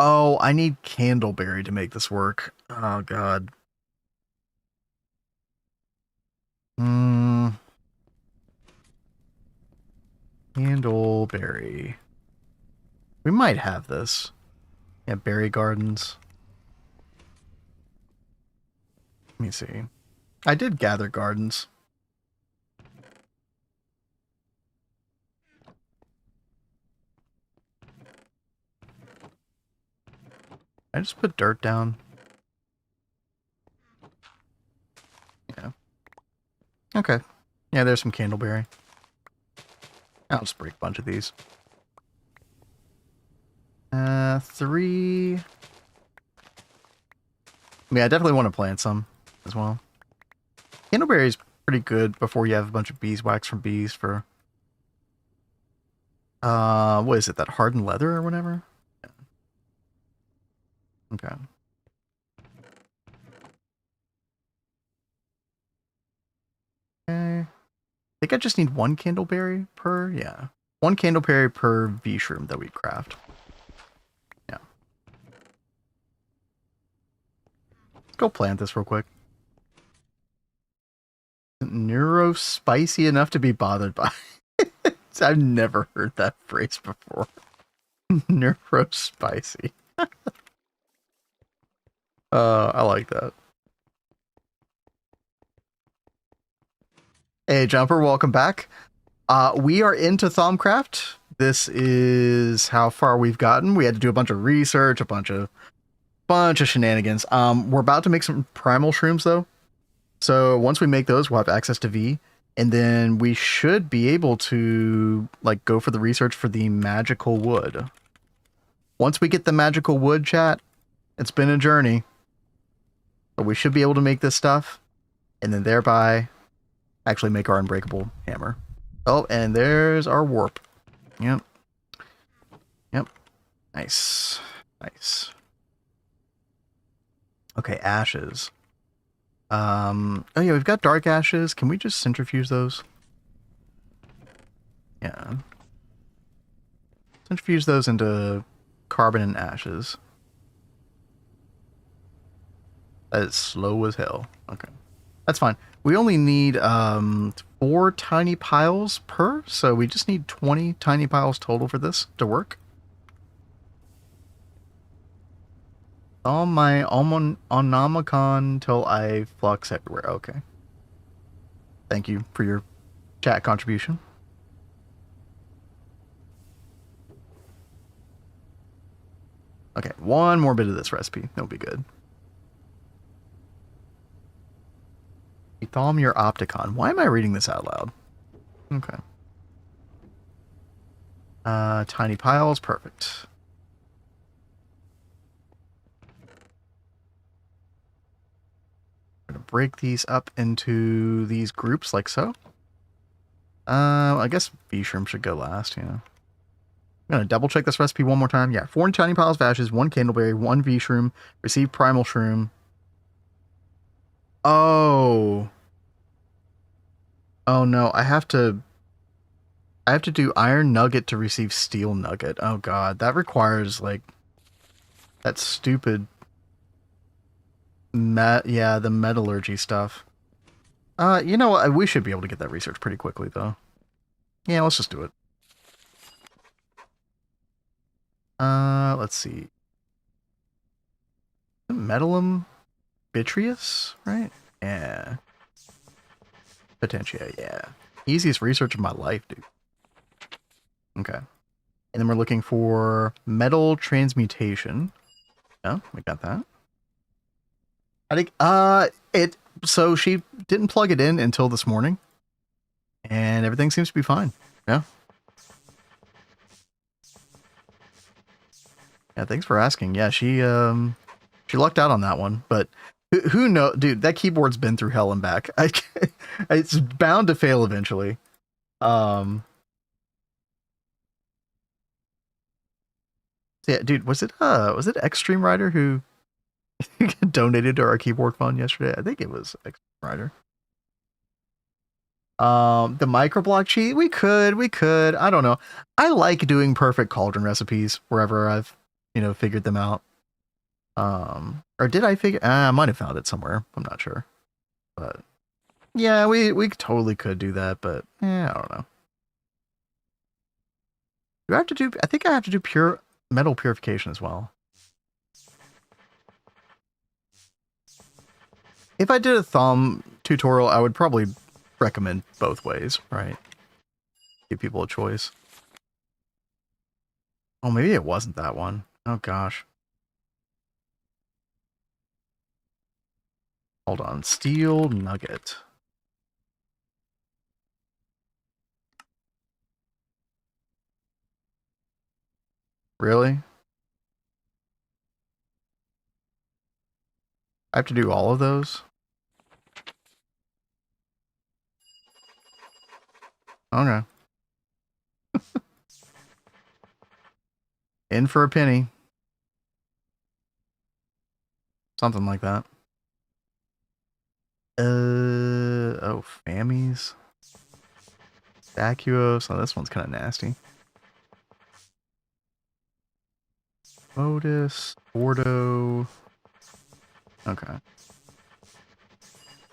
Oh, I need Candleberry to make this work. Oh, God. Candleberry. We might have this. Yeah, berry gardens. Let me see. I did gather gardens. I just put dirt down. Yeah. Okay. Yeah, there's some candleberry. I'll just break a bunch of these. 3. I mean, I definitely want to plant some as well. Candleberry is pretty good before you have a bunch of beeswax from bees for... what is it, that hardened leather or whatever? Yeah. Okay. Okay. I think I just need 1 candleberry per, yeah. 1 candleberry per V-shroom that we craft. Yeah. Let's go plant this real quick. Neuro spicy enough to be bothered by. I've never heard that phrase before. Neuro spicy. I like that. Hey, Jumper, welcome back. We are into Thaumcraft. This is how far we've gotten. We had to do a bunch of research, a bunch of shenanigans. We're about to make some primal shrooms, though. So once we make those, we'll have access to V. And then we should be able to like go for the research for the magical wood. Once we get the magical wood, chat, it's been a journey. But we should be able to make this stuff. And then thereby actually make our unbreakable hammer. Oh, and there's our warp. Yep. Yep. Nice. Nice. Okay, ashes. Oh yeah, we've got dark ashes. Can we just centrifuge those? Yeah. Centrifuge those into carbon and ashes. That is slow as hell. Okay. That's fine. We only need 4 tiny piles per, so we just need 20 tiny piles total for this to work. All my Onomicon till I flux everywhere. Okay. Thank you for your chat contribution. Okay, one more bit of this recipe. That'll be good. Thom your Opticon. Why am I reading this out loud? Okay. Tiny piles. Perfect. I'm going to break these up into these groups like so. I guess V-shroom should go last, yeah. I'm going to double check this recipe one more time. Yeah, 4 tiny piles of ashes, 1 candleberry, 1 V-shroom, receive primal shroom. Oh. Oh no, I have to do iron nugget to receive steel nugget. Oh god, that requires like that stupid the metallurgy stuff. You know what? We should be able to get that research pretty quickly though. Yeah, let's just do it. Let's see. Metallum vitreous, right? Yeah. Potentia, yeah. Easiest research of my life, dude. Okay. And then we're looking for metal transmutation. Oh, we got that. I think, so she didn't plug it in until this morning. And everything seems to be fine. Yeah. Yeah, thanks for asking. Yeah, she lucked out on that one, but who knows? Dude, that keyboard's been through hell and back. It's bound to fail eventually. Yeah, dude, was it Extreme Rider who donated to our keyboard fund yesterday? I think it was Extreme Rider. The microblock cheat, we could. I don't know. I like doing perfect cauldron recipes wherever I've, figured them out. Or did I figure? I might have found it somewhere. I'm not sure. But yeah, we totally could do that. But I don't know. Do I have to do? I think I have to do pure metal purification as well. If I did a thumb tutorial, I would probably recommend both ways, right? Give people a choice. Oh, maybe it wasn't that one. Oh, gosh. Hold on. Steel nugget. Really? I have to do all of those? Okay. In for a penny. Something like that. Oh, Fammies. Vacuos. Oh, this one's kind of nasty. Modus. Ordo. Okay.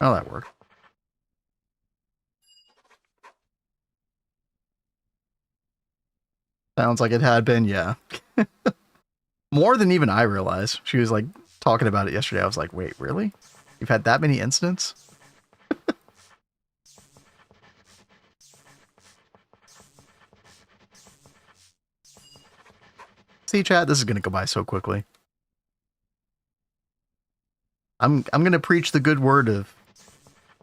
Oh, that worked. Sounds like it had been, yeah. More than even I realized. She was like talking about it yesterday. I was like, wait, really? You've had that many incidents? See, chat, this is gonna go by so quickly. I'm gonna preach the good word of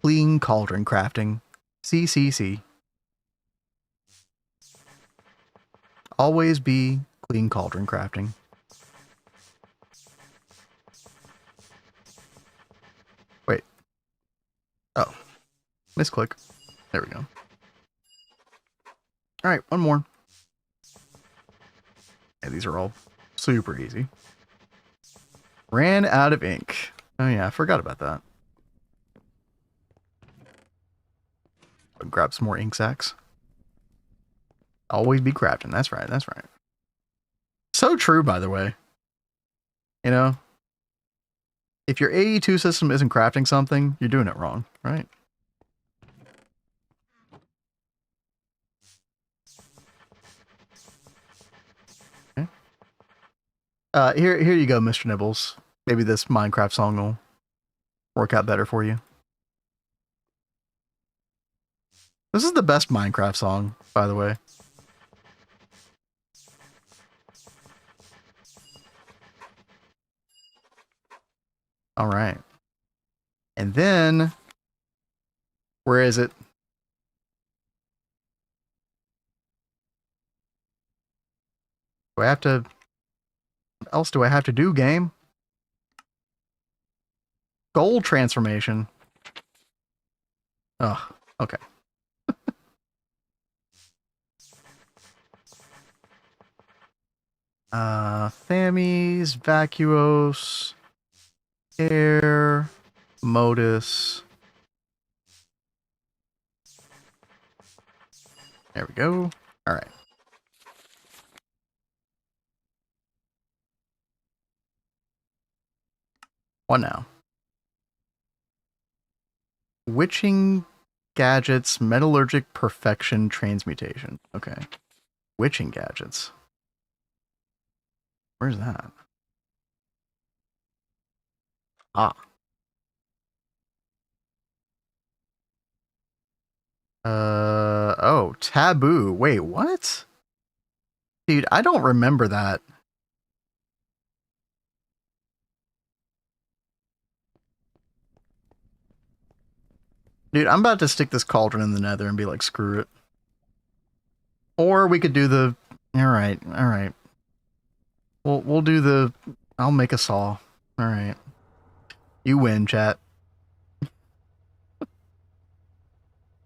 clean cauldron crafting. CCC. Always be clean cauldron crafting. Wait. Oh. Misclick. There we go. Alright, one more. Yeah, these are all super easy. Ran out of ink. Oh yeah, I forgot about that. I'll grab some more ink sacs. Always be crafting. That's right, that's right. So true, by the way. You know? If your AE2 system isn't crafting something, you're doing it wrong, right? Okay. Here you go, Mr. Nibbles. Maybe this Minecraft song will work out better for you. This is the best Minecraft song, by the way. All right. And then, where is it? Do I have to... What else do I have to do, game? Gold transformation. Oh, okay. Thames, Vacuos, Air, Modus. There we go. All right. What now? Witching gadgets, metallurgic perfection transmutation. Okay. Witching gadgets. Where's that? Ah. Oh, taboo. Wait, what? Dude, I don't remember that. Dude, I'm about to stick this cauldron in the nether and be like, screw it. Or we could do the... Alright, alright. We'll do the... I'll make a saw. Alright. You win, chat.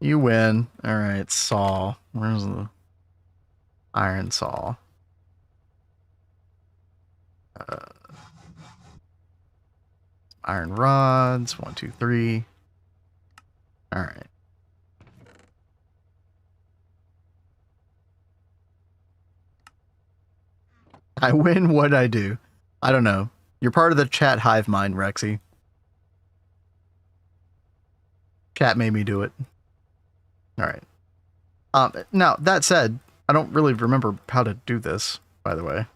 You win. Alright, saw. Where's the... Iron saw? Iron rods. 1, 2, 3. Alright. I win what I do. I don't know. You're part of the chat hive mind, Rexy. Chat made me do it. Alright. Now, that said, I don't really remember how to do this, by the way.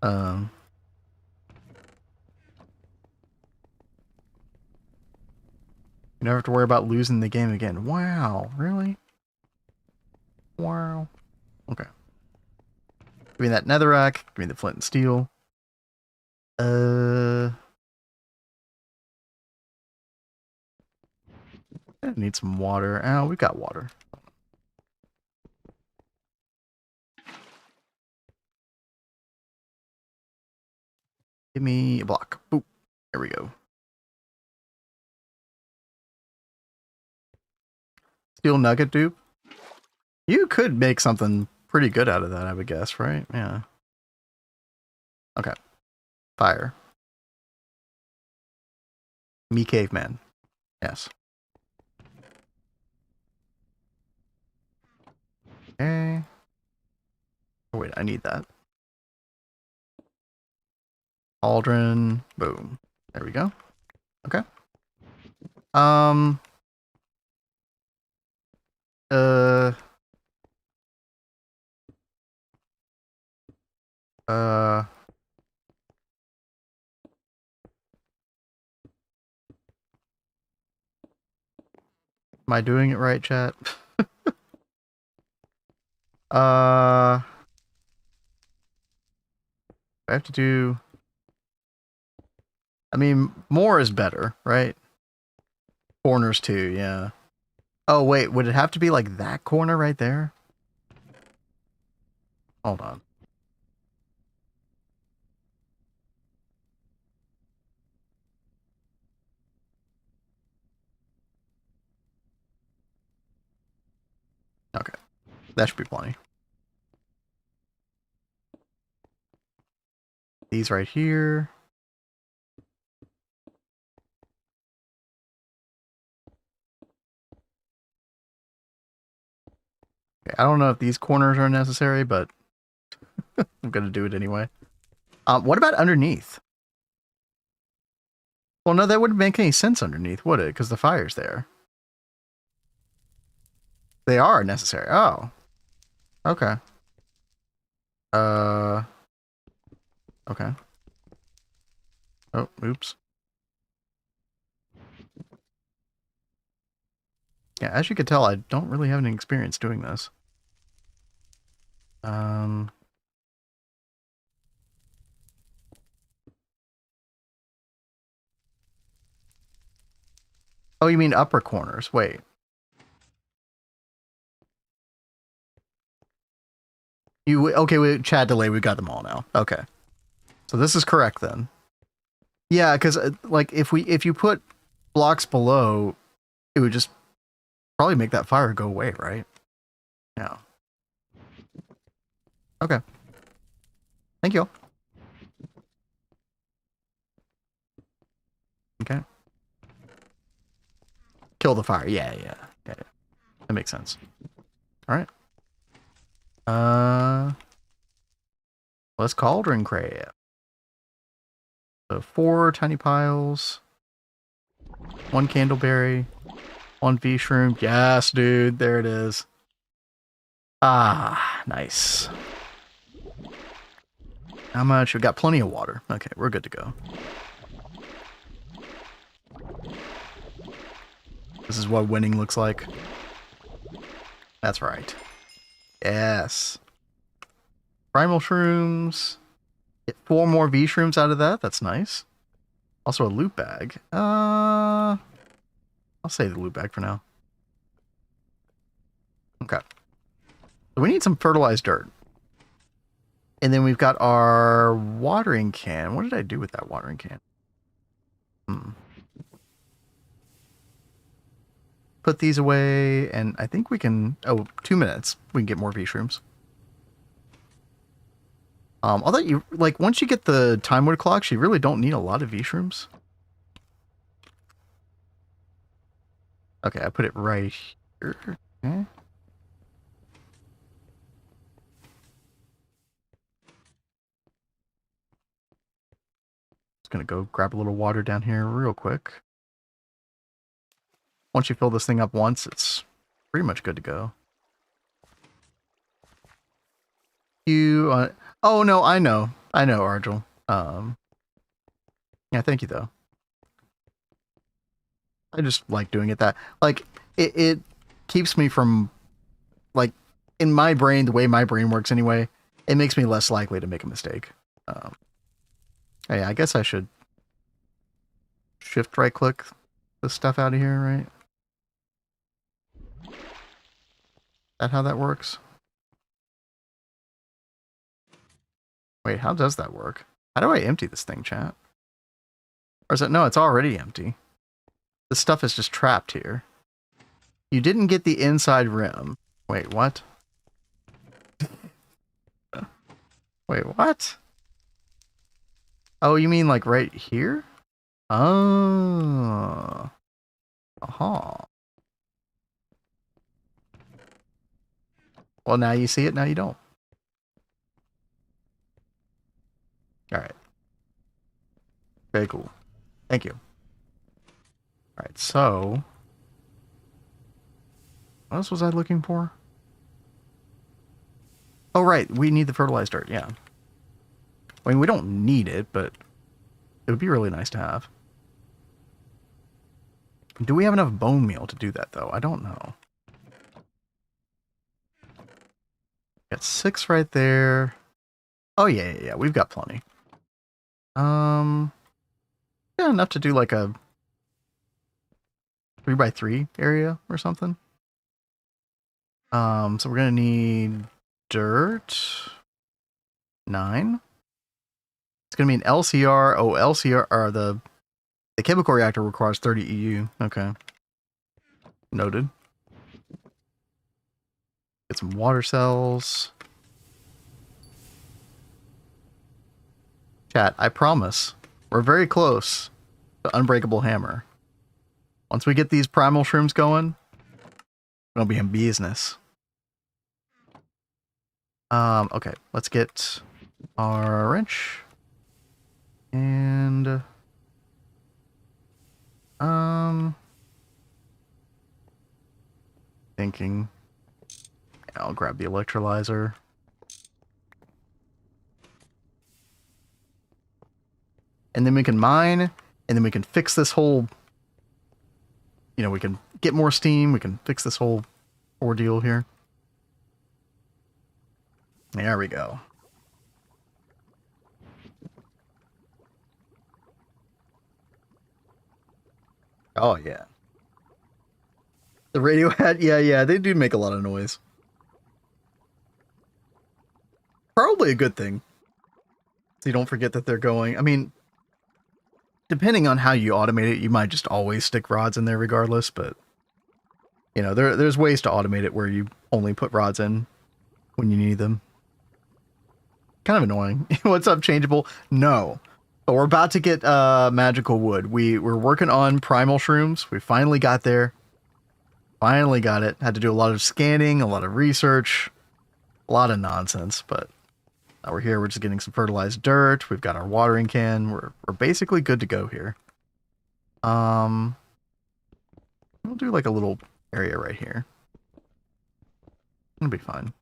You never have to worry about losing the game again. Wow, really? Wow. Okay. Give me that netherrack. Give me the flint and steel. I need some water. Oh, we got water. Give me a block. Boop. There we go. Steel nugget dupe. You could make something pretty good out of that, I would guess, right? Yeah. Okay. Fire. Me caveman. Yes. Okay. Oh, wait, I need that. Cauldron. Boom. There we go. Okay. Uh, am I doing it right, chat? I have to do... I mean, more is better, right? Corners too, yeah. Oh, wait, would it have to be like that corner right there? Hold on. Okay. That should be plenty. These right here. Okay, I don't know if these corners are necessary, but I'm going to do it anyway. What about underneath? Well, no, that wouldn't make any sense underneath, would it? Because the fire's there. They are necessary. Oh. Okay. Okay. Oh, oops. Yeah, as you can tell, I don't really have any experience doing this. Oh, you mean upper corners? Wait. Okay, with chat delay, we got them all now. Okay. So this is correct then. Yeah, because like if you put blocks below, it would just probably make that fire go away, right? Yeah. Okay. Thank you. Okay. Kill the fire. Yeah. That makes sense. All right. Let's cauldron crab. So 4 tiny piles, 1 candleberry, 1 V shroom. Yes, dude. There it is. Ah, nice. How much? We got plenty of water. Okay, we're good to go. This is what winning looks like. That's right. Yes. Primal shrooms. Get 4 more V shrooms out of that. That's nice. Also a loot bag. I'll save the loot bag for now. Okay. So we need some fertilized dirt. And then we've got our watering can. What did I do with that watering can? Put these away, and I think we can... Oh, 2 minutes. We can get more V-shrooms. Although you... Like, once you get the time wood clocks, you really don't need a lot of V-shrooms. Okay, I put it right here. Okay. Just gonna go grab a little water down here real quick. Once you fill this thing up once, it's pretty much good to go. you on... Oh, no, I know. I know, Argel. Yeah, thank you, though. I just like doing it that... Like, it keeps me from... Like, in my brain, the way my brain works anyway, it makes me less likely to make a mistake. Yeah, I guess I should shift right-click this stuff out of here, right? Is that how that works? Wait, how does that work? How do I empty this thing, chat? Or is it... No, it's already empty. The stuff is just trapped here. You didn't get the inside rim. Wait, what? Wait, what? Oh, you mean like right here? Oh. Aha. Well, now you see it, now you don't. Alright. Very cool. Thank you. Alright, so... What else was I looking for? Oh, right. We need the fertilized dirt, yeah. I mean, we don't need it, but it would be really nice to have. Do we have enough bone meal to do that, though? I don't know. Got 6 right there. Oh, yeah. We've got plenty. Yeah, enough to do like a 3x3 area or something. So we're gonna need dirt. 9. It's gonna be an LCR. Oh, LCR, or the chemical reactor requires 30 EU. Okay. Noted. Get some water cells. Chat, I promise. We're very close to Unbreakable Hammer. Once we get these primal shrooms going, we're gonna be in business. Okay, let's get our wrench. And thinking I'll grab the electrolyzer. And then we can mine, and then we can fix this whole, you know, we can get more steam, we can fix this whole ordeal here. There we go. Oh, yeah. The radio hat, yeah, they do make a lot of noise. Probably a good thing. So you don't forget that they're going. I mean, depending on how you automate it, you might just always stick rods in there regardless, but you know, there's ways to automate it where you only put rods in when you need them. Kind of annoying. What's up, Changeable? No. But we're about to get magical wood. We're working on primal shrooms. We finally got there. Finally got it. Had to do a lot of scanning, a lot of research, a lot of nonsense, but now we're here. We're just getting some fertilized dirt. We've got our watering can. We're basically good to go here. We'll do like a little area right here. It'll be fine.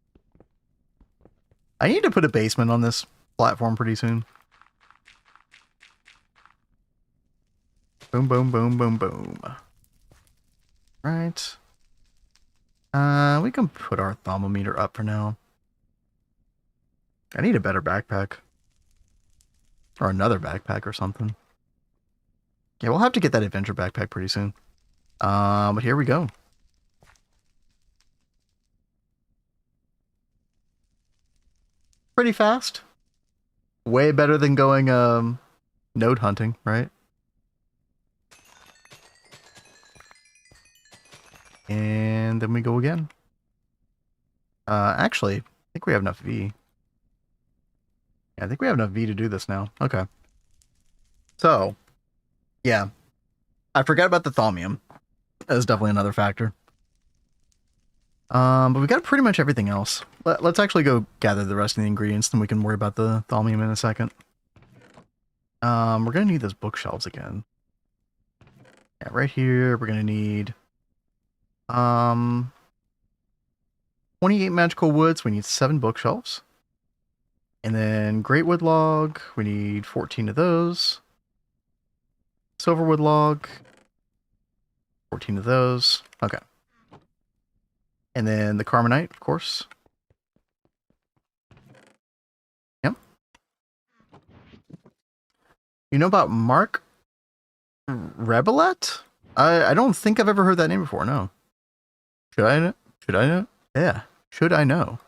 I need to put a basement on this platform pretty soon. Boom, boom, boom, boom, boom. Right. We can put our thermometer up for now. I need a better backpack. Or another backpack or something. Yeah, we'll have to get that adventure backpack pretty soon. But here we go. Pretty fast. Way better than going node hunting, right? And then we go again. Actually, I think we have enough V. Yeah, I think we have enough V to do this now. Okay. So, yeah. I forgot about the thaumium. That is definitely another factor. But we got pretty much everything else. Let's actually go gather the rest of the ingredients, then we can worry about the thaumium in a second. We're gonna need those bookshelves again. Yeah, right here, we're gonna need 28 magical woods. We need 7 bookshelves. And then great wood log, we need 14 of those. Silverwood log, 14 of those. Okay. And then the Carmenite, of course. Yep. You know about Mark Rebelet? I don't think I've ever heard that name before, no. Should I know? Should I know? Yeah. Should I know?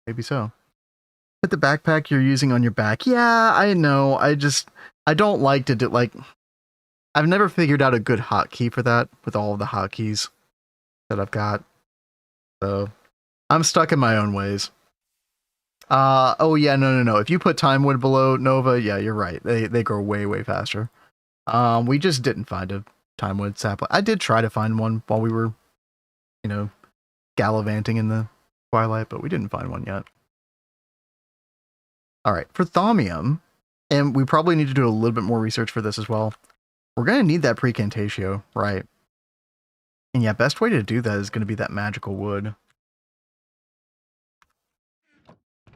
Maybe so. Put the backpack you're using on your back. Yeah, I know. I don't like to do, like, I've never figured out a good hotkey for that with all of the hotkeys that I've got. So, I'm stuck in my own ways. Oh yeah, no. If you put Time Wood below Nova, yeah, you're right. They grow way, way faster. We just didn't find a Time Wood sapling. I did try to find one while we were, gallivanting in the twilight, but we didn't find one yet. All right, for Thaumium, and we probably need to do a little bit more research for this as well. We're going to need that Precantatio, right? And yeah, best way to do that is going to be that magical wood.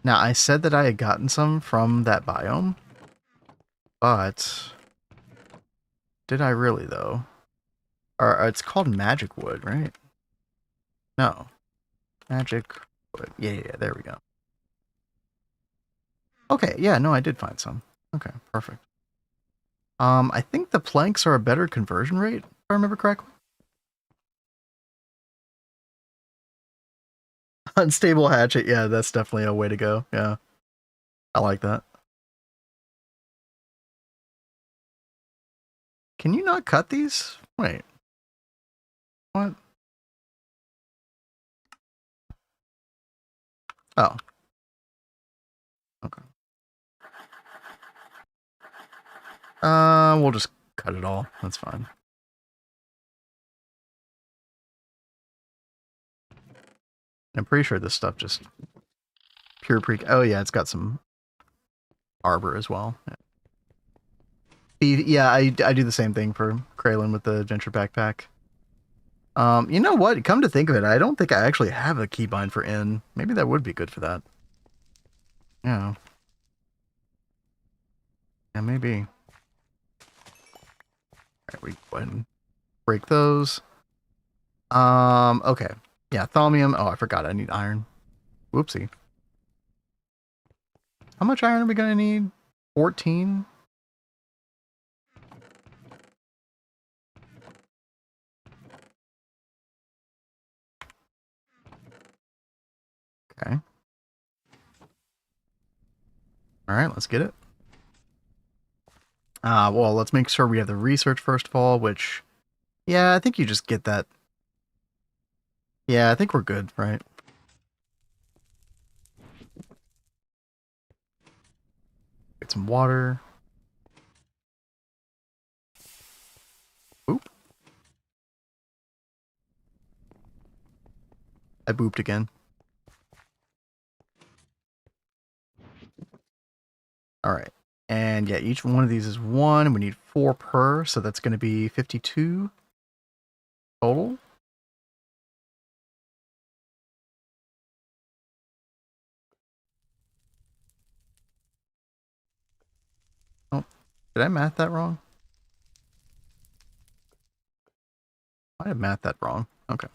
Now, I said that I had gotten some from that biome, but did I really, though? Or it's called magic wood, right? No. Magic wood. Yeah, there we go. Okay, yeah, no, I did find some. Okay, perfect. I think the planks are a better conversion rate, if I remember correctly. Unstable hatchet, yeah, that's definitely a way to go. Yeah. I like that. Can you not cut these? Wait. What? Oh. Okay. We'll just cut it all. That's fine. I'm pretty sure this stuff just pure pre. Oh yeah, it's got some arbor as well. Yeah, I do the same thing for Kraylin with the Venture backpack. You know what? Come to think of it, I don't think I actually have a keybind for N. Maybe that would be good for that. Yeah. Yeah, maybe. Alright, we go ahead and break those. Okay. Yeah, Thaumium. Oh, I forgot I need iron. Whoopsie. How much iron are we gonna need? 14? Okay. Alright, let's get it. Well, let's make sure we have the research first of all, which, yeah, I think you just get that. Yeah, I think we're good, right? Get some water. Oop. I booped again. Alright. And yeah, each one of these is 1. We need 4 per, so that's going to be 52 total. Oh, did I math that wrong? I have mathed that wrong. Okay.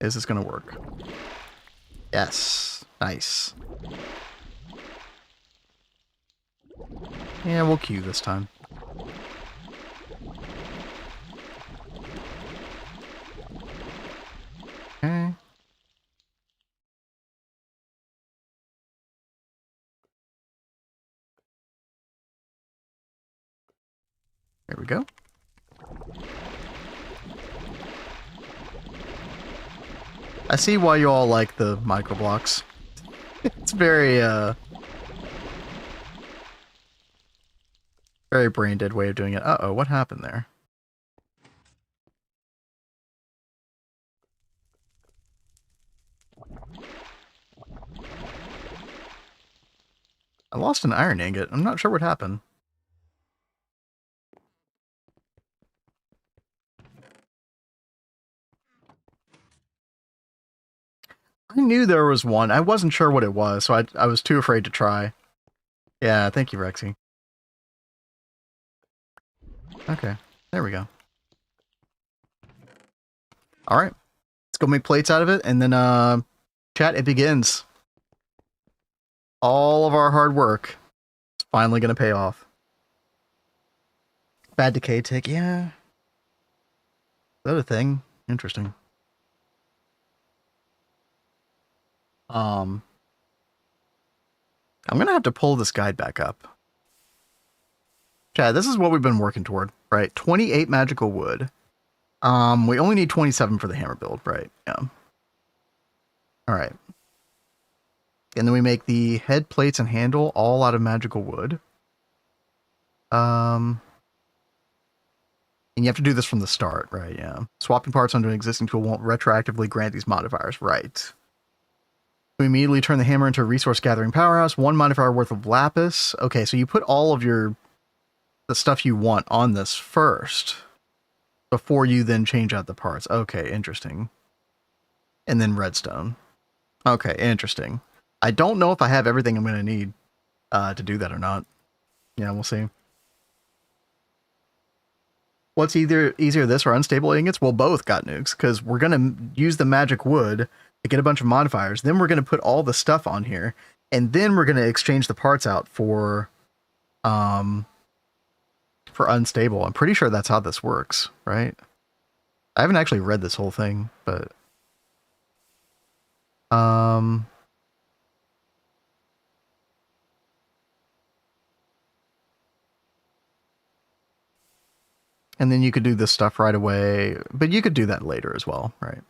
Is this going to work? Yes. Nice. Yeah, we'll queue this time. Okay. There we go. I see why you all like the microblocks. It's very brain dead way of doing it. Uh-oh, what happened there? I lost an iron ingot. I'm not sure what happened. I knew there was one. I wasn't sure what it was, so I was too afraid to try. Yeah, thank you, Rexy. Okay, there we go. All right, let's go make plates out of it, and then chat, it begins. All of our hard work is finally going to pay off. Bad decay tick, yeah. Is that a thing? Interesting. I'm going to have to pull this guide back up. Chad, this is what we've been working toward, right? 28 magical wood. We only need 27 for the hammer build, right? Yeah. All right. And then we make the head, plates, and handle all out of magical wood. And you have to do this from the start, right? Yeah. Swapping parts onto an existing tool won't retroactively grant these modifiers, right? We immediately turn the hammer into a resource gathering powerhouse. 1 modifier worth of lapis. Okay, so you put all of the stuff you want on this first before you then change out the parts. Okay, interesting. And then redstone. Okay, interesting. I don't know if I have everything I'm going to need to do that or not. Yeah, we'll see. What's easier, this or unstable ingots? Well, both got nukes, because we're going to use the magic wood to get a bunch of modifiers. Then we're going to put all the stuff on here, and then we're going to exchange the parts out for unstable. I'm pretty sure that's how this works, right? I haven't actually read this whole thing, but and then you could do this stuff right away, but you could do that later as well, right?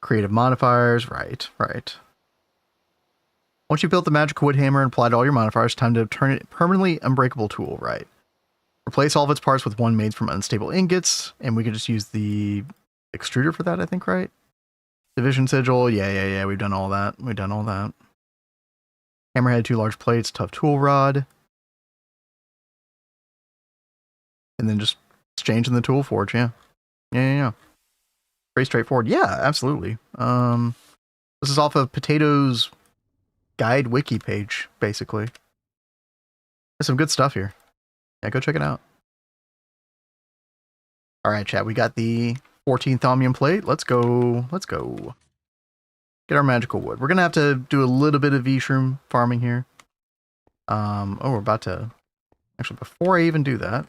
Creative modifiers, right. Once you built the magic wood hammer and applied all your modifiers, time to turn it permanently unbreakable tool, right? Replace all of its parts with one made from unstable ingots, and we could just use the extruder for that, I think, right? Division sigil, yeah, we've done all that. Hammerhead, 2 large plates, tough tool rod. And then just exchanging the tool forge, yeah. Pretty straightforward. Yeah, absolutely. This is off of Potato's guide wiki page, basically. There's some good stuff here. Yeah, go check it out. All right, chat. We got the 14th Omnium plate. Let's go. Get our magical wood. We're gonna have to do a little bit of V-shroom farming here. We're about to. Actually, before I even do that,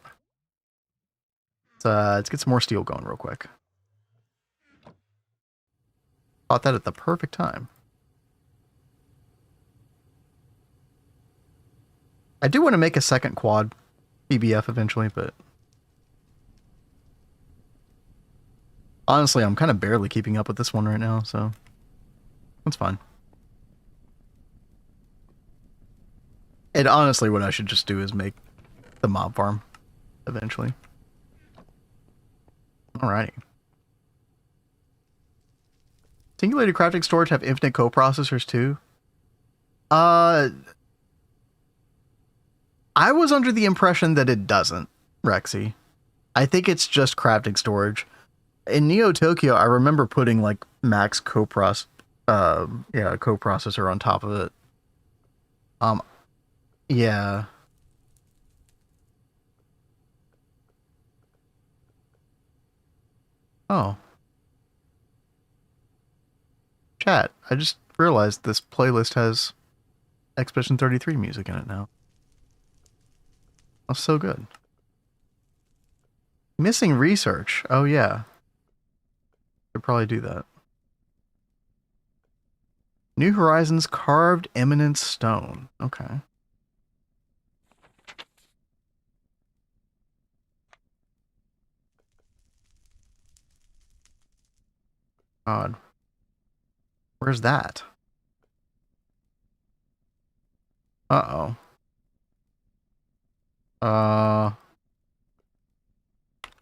let's get some more steel going real quick. Caught that at the perfect time. I do want to make a second quad PBF eventually, but honestly, I'm kind of barely keeping up with this one right now, so that's fine. And honestly, what I should just do is make the mob farm eventually. Alrighty. Singulated crafting storage have infinite coprocessors too? I was under the impression that it doesn't, Rexy. I think it's just crafting storage. In Neo Tokyo, I remember putting like max coprocessor on top of it. Yeah. Oh. Chat, I just realized this playlist has Expedition 33 music in it now. That's so good. Missing research. Oh, yeah. Could probably do that. New Horizons carved eminence stone. Okay. God. Where's that? Uh-oh.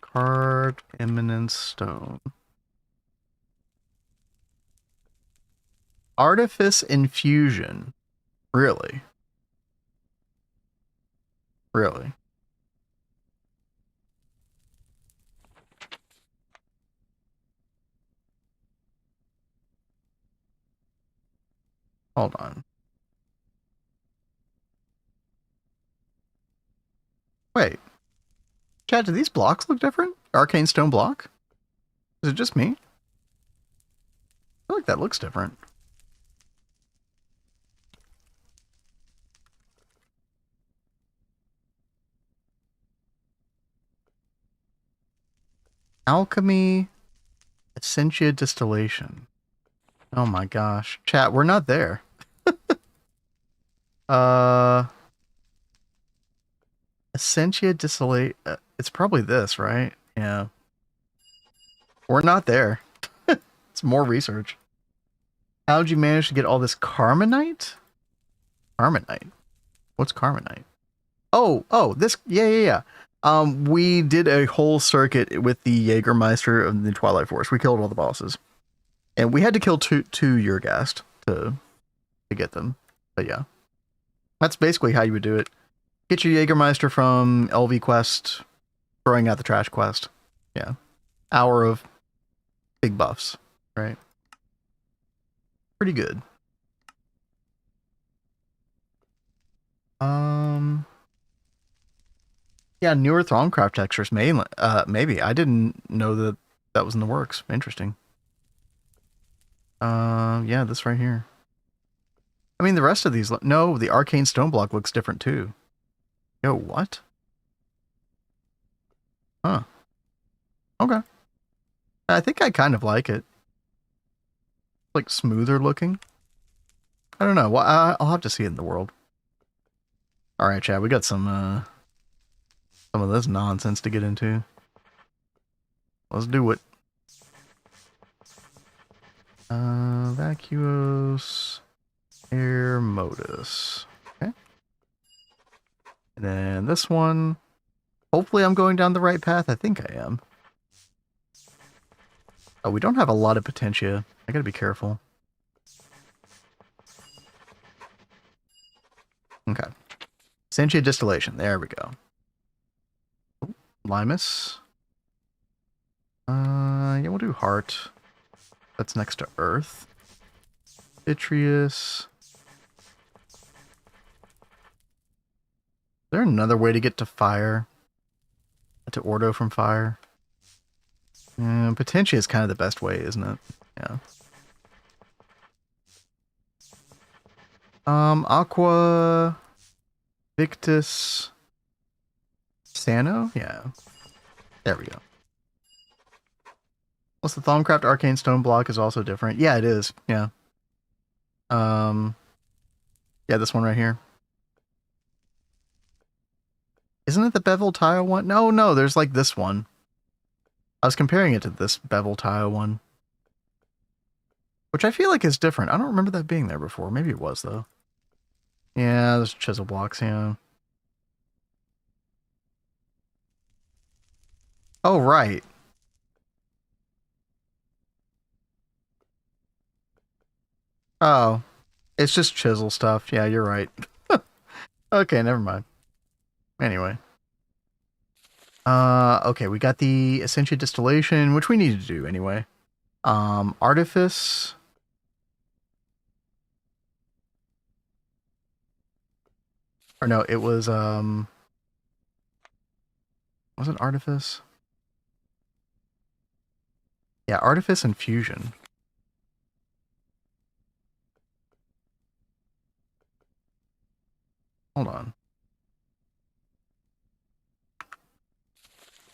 Carved eminence stone. Artifice infusion. Really? Really? Hold on. Wait. Chad, do these blocks look different? Arcane stone block? Is it just me? I feel like that looks different. Alchemy, Essentia distillation. Oh my gosh. Chat, we're not there. Essentia distillate. It's probably this, right? Yeah. We're not there. It's more research. How'd you manage to get all this Carmenite? Carmenite? What's Carmenite? Oh, this, yeah. We did a whole circuit with the Jägermeister of the Twilight Forest. We killed all the bosses. And we had to kill two Yergast to get them. But yeah. That's basically how you would do it. Get your Jägermeister from LV quest, throwing out the trash quest. Yeah. Hour of big buffs, right? Pretty good. Yeah, newer Thromcraft textures, mainly. Maybe. I didn't know that that was in the works. Interesting. Yeah, this right here. I mean, the rest of these... No, the Arcane Stone Block looks different, too. Yo, what? Huh. Okay. I think I kind of like it. Like, smoother looking. I don't know. Well, I'll have to see it in the world. Alright, Chad, we got some of this nonsense to get into. Let's do it. Vacuos... Air Modus. Okay. And then this one. Hopefully I'm going down the right path. I think I am. Oh, we don't have a lot of potentia. I gotta be careful. Okay. Essentia distillation. There we go. Oh, Limus. Yeah, we'll do heart. That's next to earth. Vitreous. Is there another way to get to fire? To Ordo from fire? Potentia is kind of the best way, isn't it? Yeah. Aqua... Victus... Sano? Yeah. There we go. Plus the Thaumcraft Arcane Stone Block is also different. Yeah, it is. Yeah. Yeah, this one right here. Isn't it the bevel tile one? No, there's like this one. I was comparing it to this bevel tile one. Which I feel like is different. I don't remember that being there before. Maybe it was, though. Yeah, there's chisel blocks, yeah. Oh, right. Oh. It's just chisel stuff. Yeah, you're right. Okay, never mind. Anyway. Okay, we got the Essentia Distillation, which we need to do anyway. Artifice. Or no, it was, was it Artifice? Yeah, Artifice and Fusion. Hold on.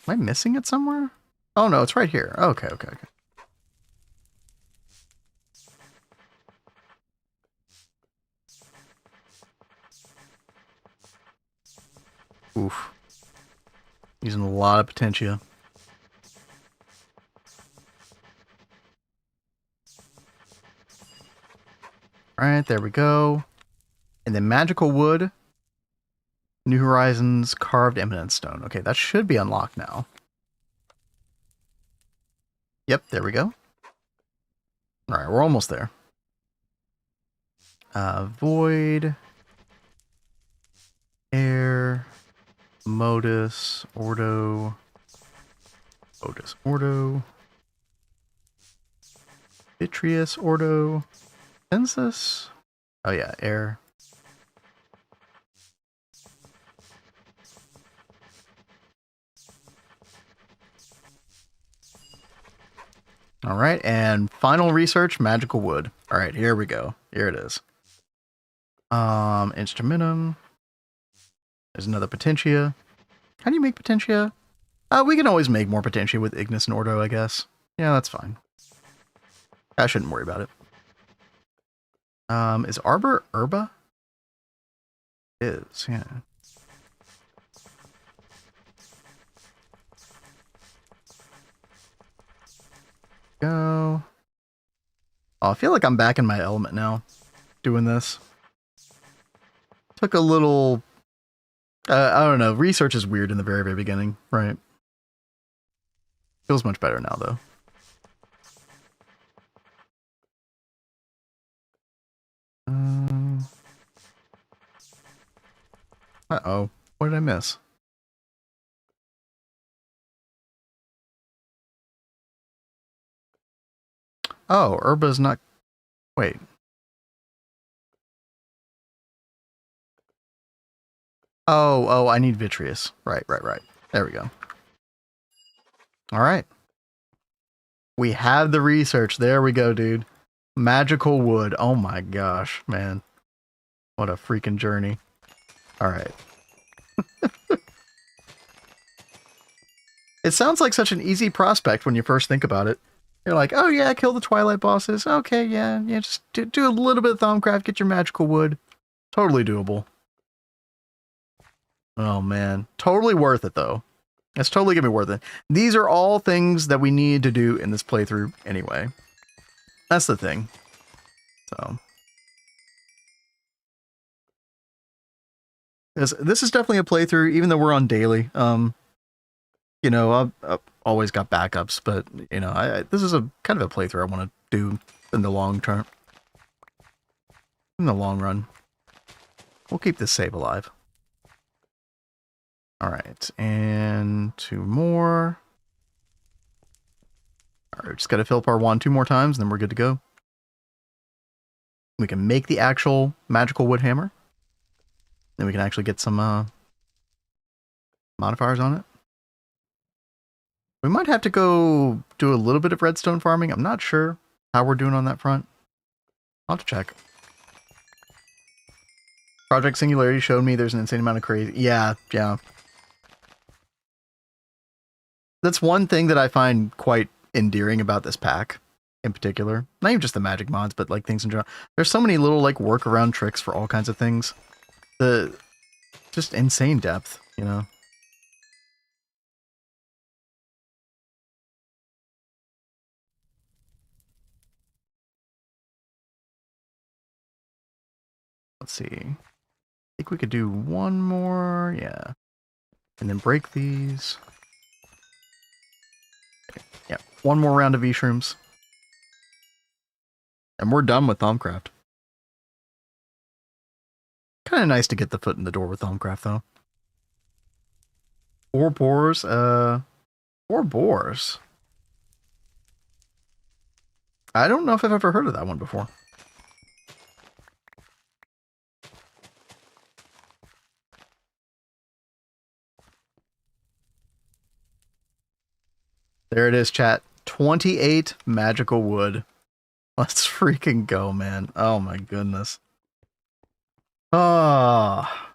Am I missing it somewhere? Oh no, it's right here. Okay. Oof. Using a lot of potentia. Alright, there we go. And then Magical Wood. New Horizons Carved Eminence Stone. Okay, that should be unlocked now. Yep, there we go. Alright, we're almost there. Void. Air. Modus. Ordo. Ordo. Vitreous. Ordo. Census. Oh yeah, air. All right, and final research, magical wood. All right, here we go. Here it is. Instrumentum. There's another potentia. How do you make potentia? We can always make more potentia with Ignis and Ordo, I guess. Yeah, that's fine. I shouldn't worry about it. Is Arbor Herba? It is, yeah. Go. Oh, I feel like I'm back in my element now, doing this. Took a little... I don't know, research is weird in the very, very beginning, right? Feels much better now, though. Uh-oh. What did I miss? Oh, Herba's not... Wait. Oh, I need Vitreous. Right. There we go. All right. We have the research. There we go, dude. Magical wood. Oh my gosh, man. What a freaking journey. All right. It sounds like such an easy prospect when you first think about it. You're like, oh yeah, kill the Twilight bosses. Okay, yeah, just do a little bit of Thaumcraft, get your magical wood. Totally doable. Oh man, totally worth it though. It's totally gonna be worth it. These are all things that we need to do in this playthrough anyway. That's the thing. So, this is definitely a playthrough, even though we're on daily. You know, I've always got backups, but you know, this is a kind of a playthrough I want to do in the long term. In the long run, we'll keep this save alive. All right, and 2 more. All right, just got to fill up our wand 2 more times, and then we're good to go. We can make the actual magical wood hammer. Then we can actually get some modifiers on it. We might have to go do a little bit of redstone farming. I'm not sure how we're doing on that front. I'll have to check. Project Singularity showed me there's an insane amount of crazy... Yeah. That's one thing that I find quite endearing about this pack in particular. Not even just the magic mods, but like things in general. There's so many little like workaround tricks for all kinds of things. Just insane depth, you know? Let's see. I think we could do one more. Yeah. And then break these. Yeah. One more round of V-shrooms. And we're done with Thaumcraft. Kind of nice to get the foot in the door with Thaumcraft, though. 4 boars. 4 boars. I don't know if I've ever heard of that one before. There it is, chat. 28 magical wood. Let's freaking go, man. Oh my goodness. Ah,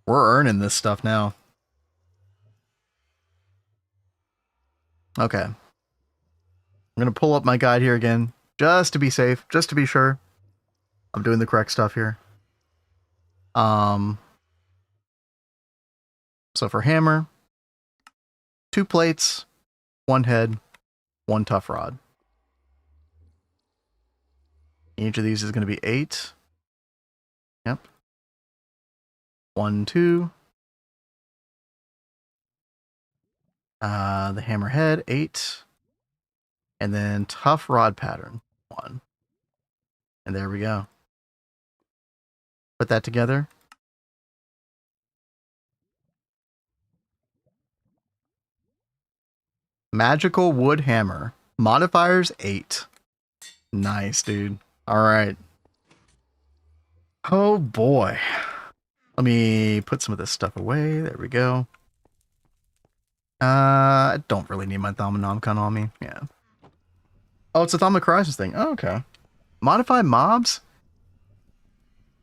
we're earning this stuff now. Okay. I'm going to pull up my guide here again, just to be safe, just to be sure I'm doing the correct stuff here. So for hammer, 2 plates, 1 head, 1 tough rod. Each of these is going to be 8. Yep. 1, 2. The hammer head, 8. And then tough rod pattern, 1. And there we go. Put that together. Magical wood hammer. Modifiers 8. Nice, dude. All right. Oh boy. Let me put some of this stuff away. There we go. I don't really need my Thaumonomicon on me. Yeah. Oh, it's a Thaumocrisis thing. Oh, okay. Modify mobs?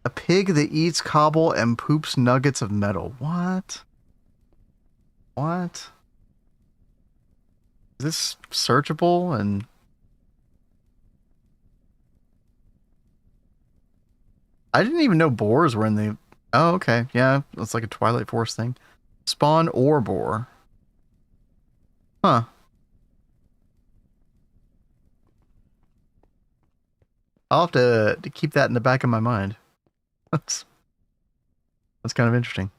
A pig that eats cobble and poops nuggets of metal. What? What? Is this searchable and... I didn't even know boars were in the... Oh, okay. Yeah, it's like a Twilight Forest thing. Spawn or boar. Huh. I'll have to keep that in the back of my mind. That's kind of interesting.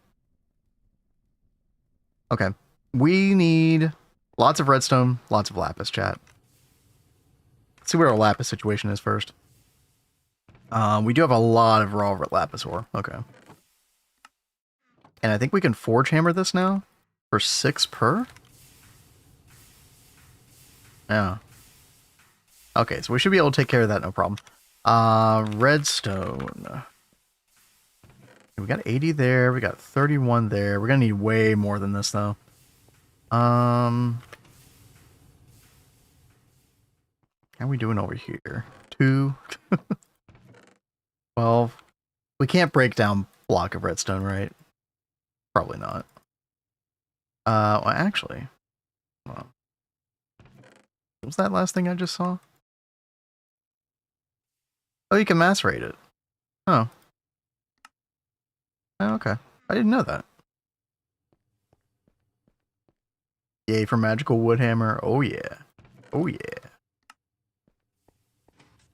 Okay. We need lots of redstone, lots of lapis, chat. Let's see what our lapis situation is first. We do have a lot of raw lapis ore. Okay. And I think we can forge hammer this now for 6 per? Yeah. Okay, so we should be able to take care of that, no problem. Redstone. We got 80 there, we got 31 there. We're gonna need way more than this though. How are we doing over here? 2. 12. We can't break down block of redstone, right? Probably not. Well, actually. Well, what was that last thing I just saw? Oh, you can macerate it. Oh. Oh, okay. I didn't know that. Yay for magical wood hammer. Oh, yeah. Oh, yeah.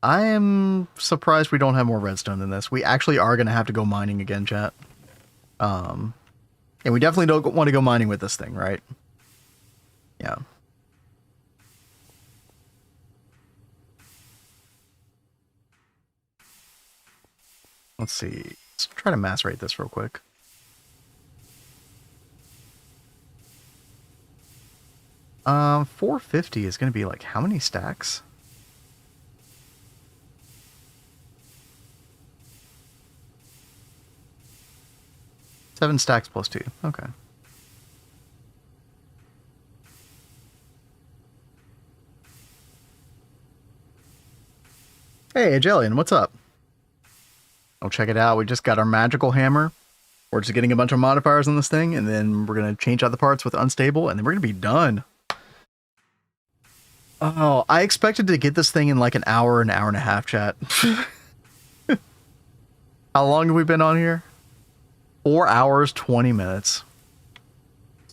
I am surprised we don't have more redstone than this. We actually are going to have to go mining again, chat. And we definitely don't want to go mining with this thing, right? Yeah. Let's see. Let's try to macerate this real quick. Um, 450 is going to be like how many stacks? Seven stacks plus 2. Okay. Hey, Jillian, what's up? I'll check it out. We just got our magical hammer. We're just getting a bunch of modifiers on this thing, and then we're going to change out the parts with unstable, and then we're going to be done. Oh, I expected to get this thing in like an hour and a half, chat. How long have we been on here? 4 hours, 20 minutes.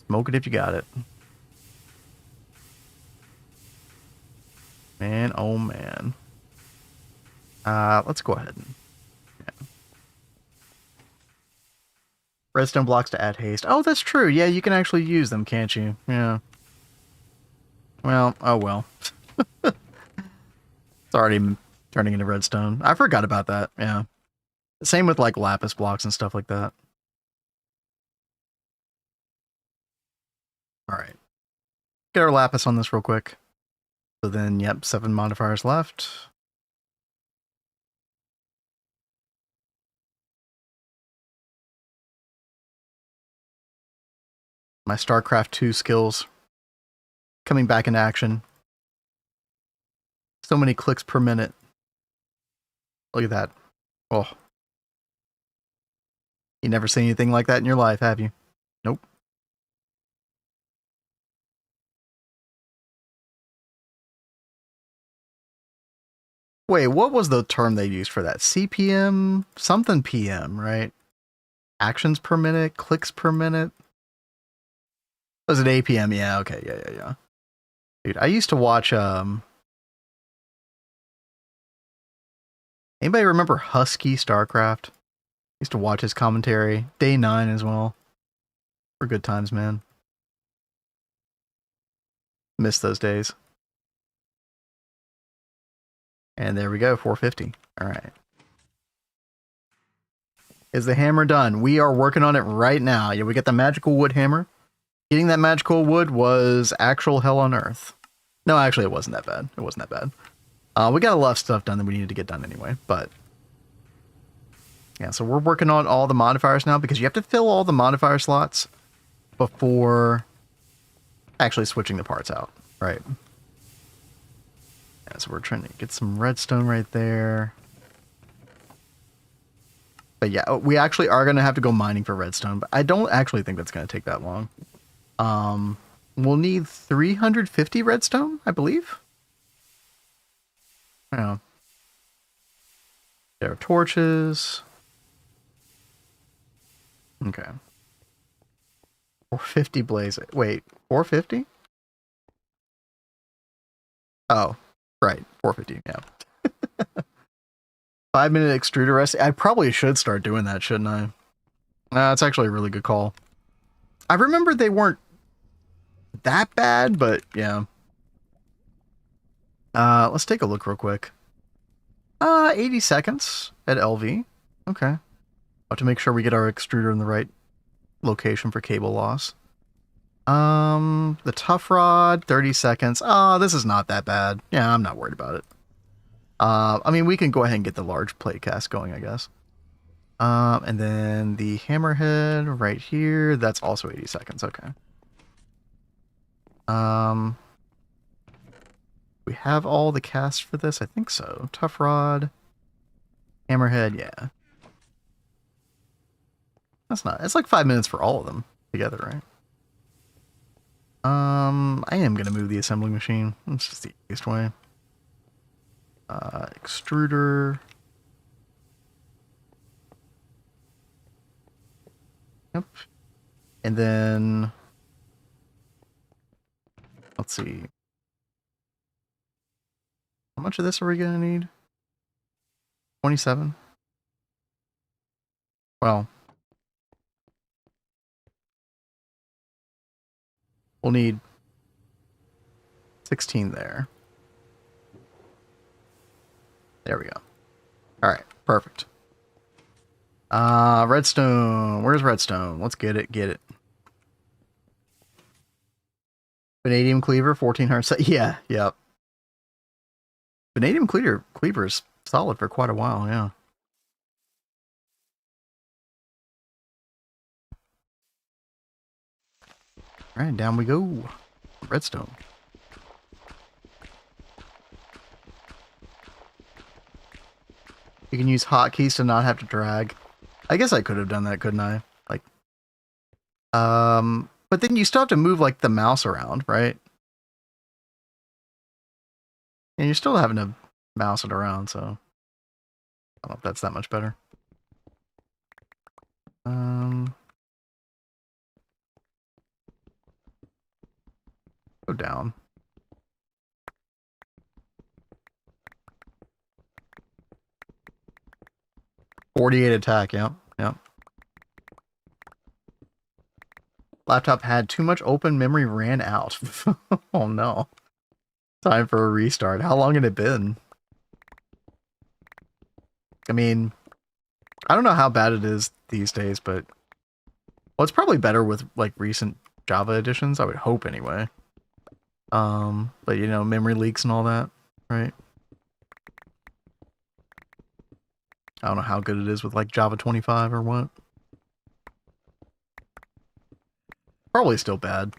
Smoke it if you got it. Man, oh man. Let's go ahead and... Yeah. Redstone blocks to add haste. Oh, that's true. Yeah, you can actually use them, can't you? Yeah. Well, oh well. It's already turning into redstone. I forgot about that, yeah. Same with like lapis blocks and stuff like that. Alright. Get our lapis on this real quick. So then, yep, 7 modifiers left. My StarCraft 2 skills coming back into action. So many clicks per minute. Look at that. Oh. You never seen anything like that in your life, have you? Nope. Wait, what was the term they used for that? CPM? Something PM, right? Actions per minute? Clicks per minute? Was it APM? Yeah, okay, yeah. Dude, I used to watch, anybody remember Husky StarCraft? Used to watch his commentary. Day 9 as well. For good times, man. Miss those days. And there we go, 450. Alright. Is the hammer done? We are working on it right now. Yeah, we got the magical wood hammer. Getting that magical wood was actual hell on earth. No, actually, it wasn't that bad. It wasn't that bad. We got a lot of stuff done that we needed to get done anyway, but... Yeah, so we're working on all the modifiers now because you have to fill all the modifier slots before actually switching the parts out, right? Yeah, so we're trying to get some redstone right there. But yeah, we actually are going to have to go mining for redstone, but I don't actually think that's going to take that long. We'll need 350 redstone, I believe. Yeah. There are torches. Okay. 450 blaze. Wait, 450? Oh, right. 450, yeah. 5-minute extruder rest. I probably should start doing that, shouldn't I? It's actually a really good call. I remember they weren't that bad, but yeah. Let's take a look real quick. 80 seconds at LV. Okay. Have to make sure we get our extruder in the right location for cable loss. The tough rod, 30 seconds. Oh, this is not that bad. Yeah, I'm not worried about it. I mean, we can go ahead and get the large plate cast going, I guess. And then the hammerhead right here, that's also 80 seconds. Okay. We have all the casts for this? I think so. Tough rod, hammerhead, yeah. That's not, it's like 5 minutes for all of them together, right? I am going to move the assembling machine. It's just the easiest way. Extruder. Yep. And then, let's see. How much of this are we going to need? 27? Well, we'll need 16 there. There we go. All right, perfect. Redstone. Where's redstone? Let's get it. Get it. Vanadium cleaver, 1400. Yeah, yep. Vanadium cleaver is solid for quite a while, yeah. All right, down we go. Redstone. You can use hotkeys to not have to drag. I guess I could have done that, couldn't I? Like, but then you still have to move like the mouse around, right? And you're still having to mouse it around, so I don't know if that's that much better. Go down. 48 attack, yep. Laptop had too much open memory, ran out. Oh no. Time for a restart. How long had it been? I mean, I don't know how bad it is these days, but well, it's probably better with like recent Java editions, I would hope anyway. But you know, memory leaks and all that, right? I don't know how good it is with like Java 25 or what. Probably still bad.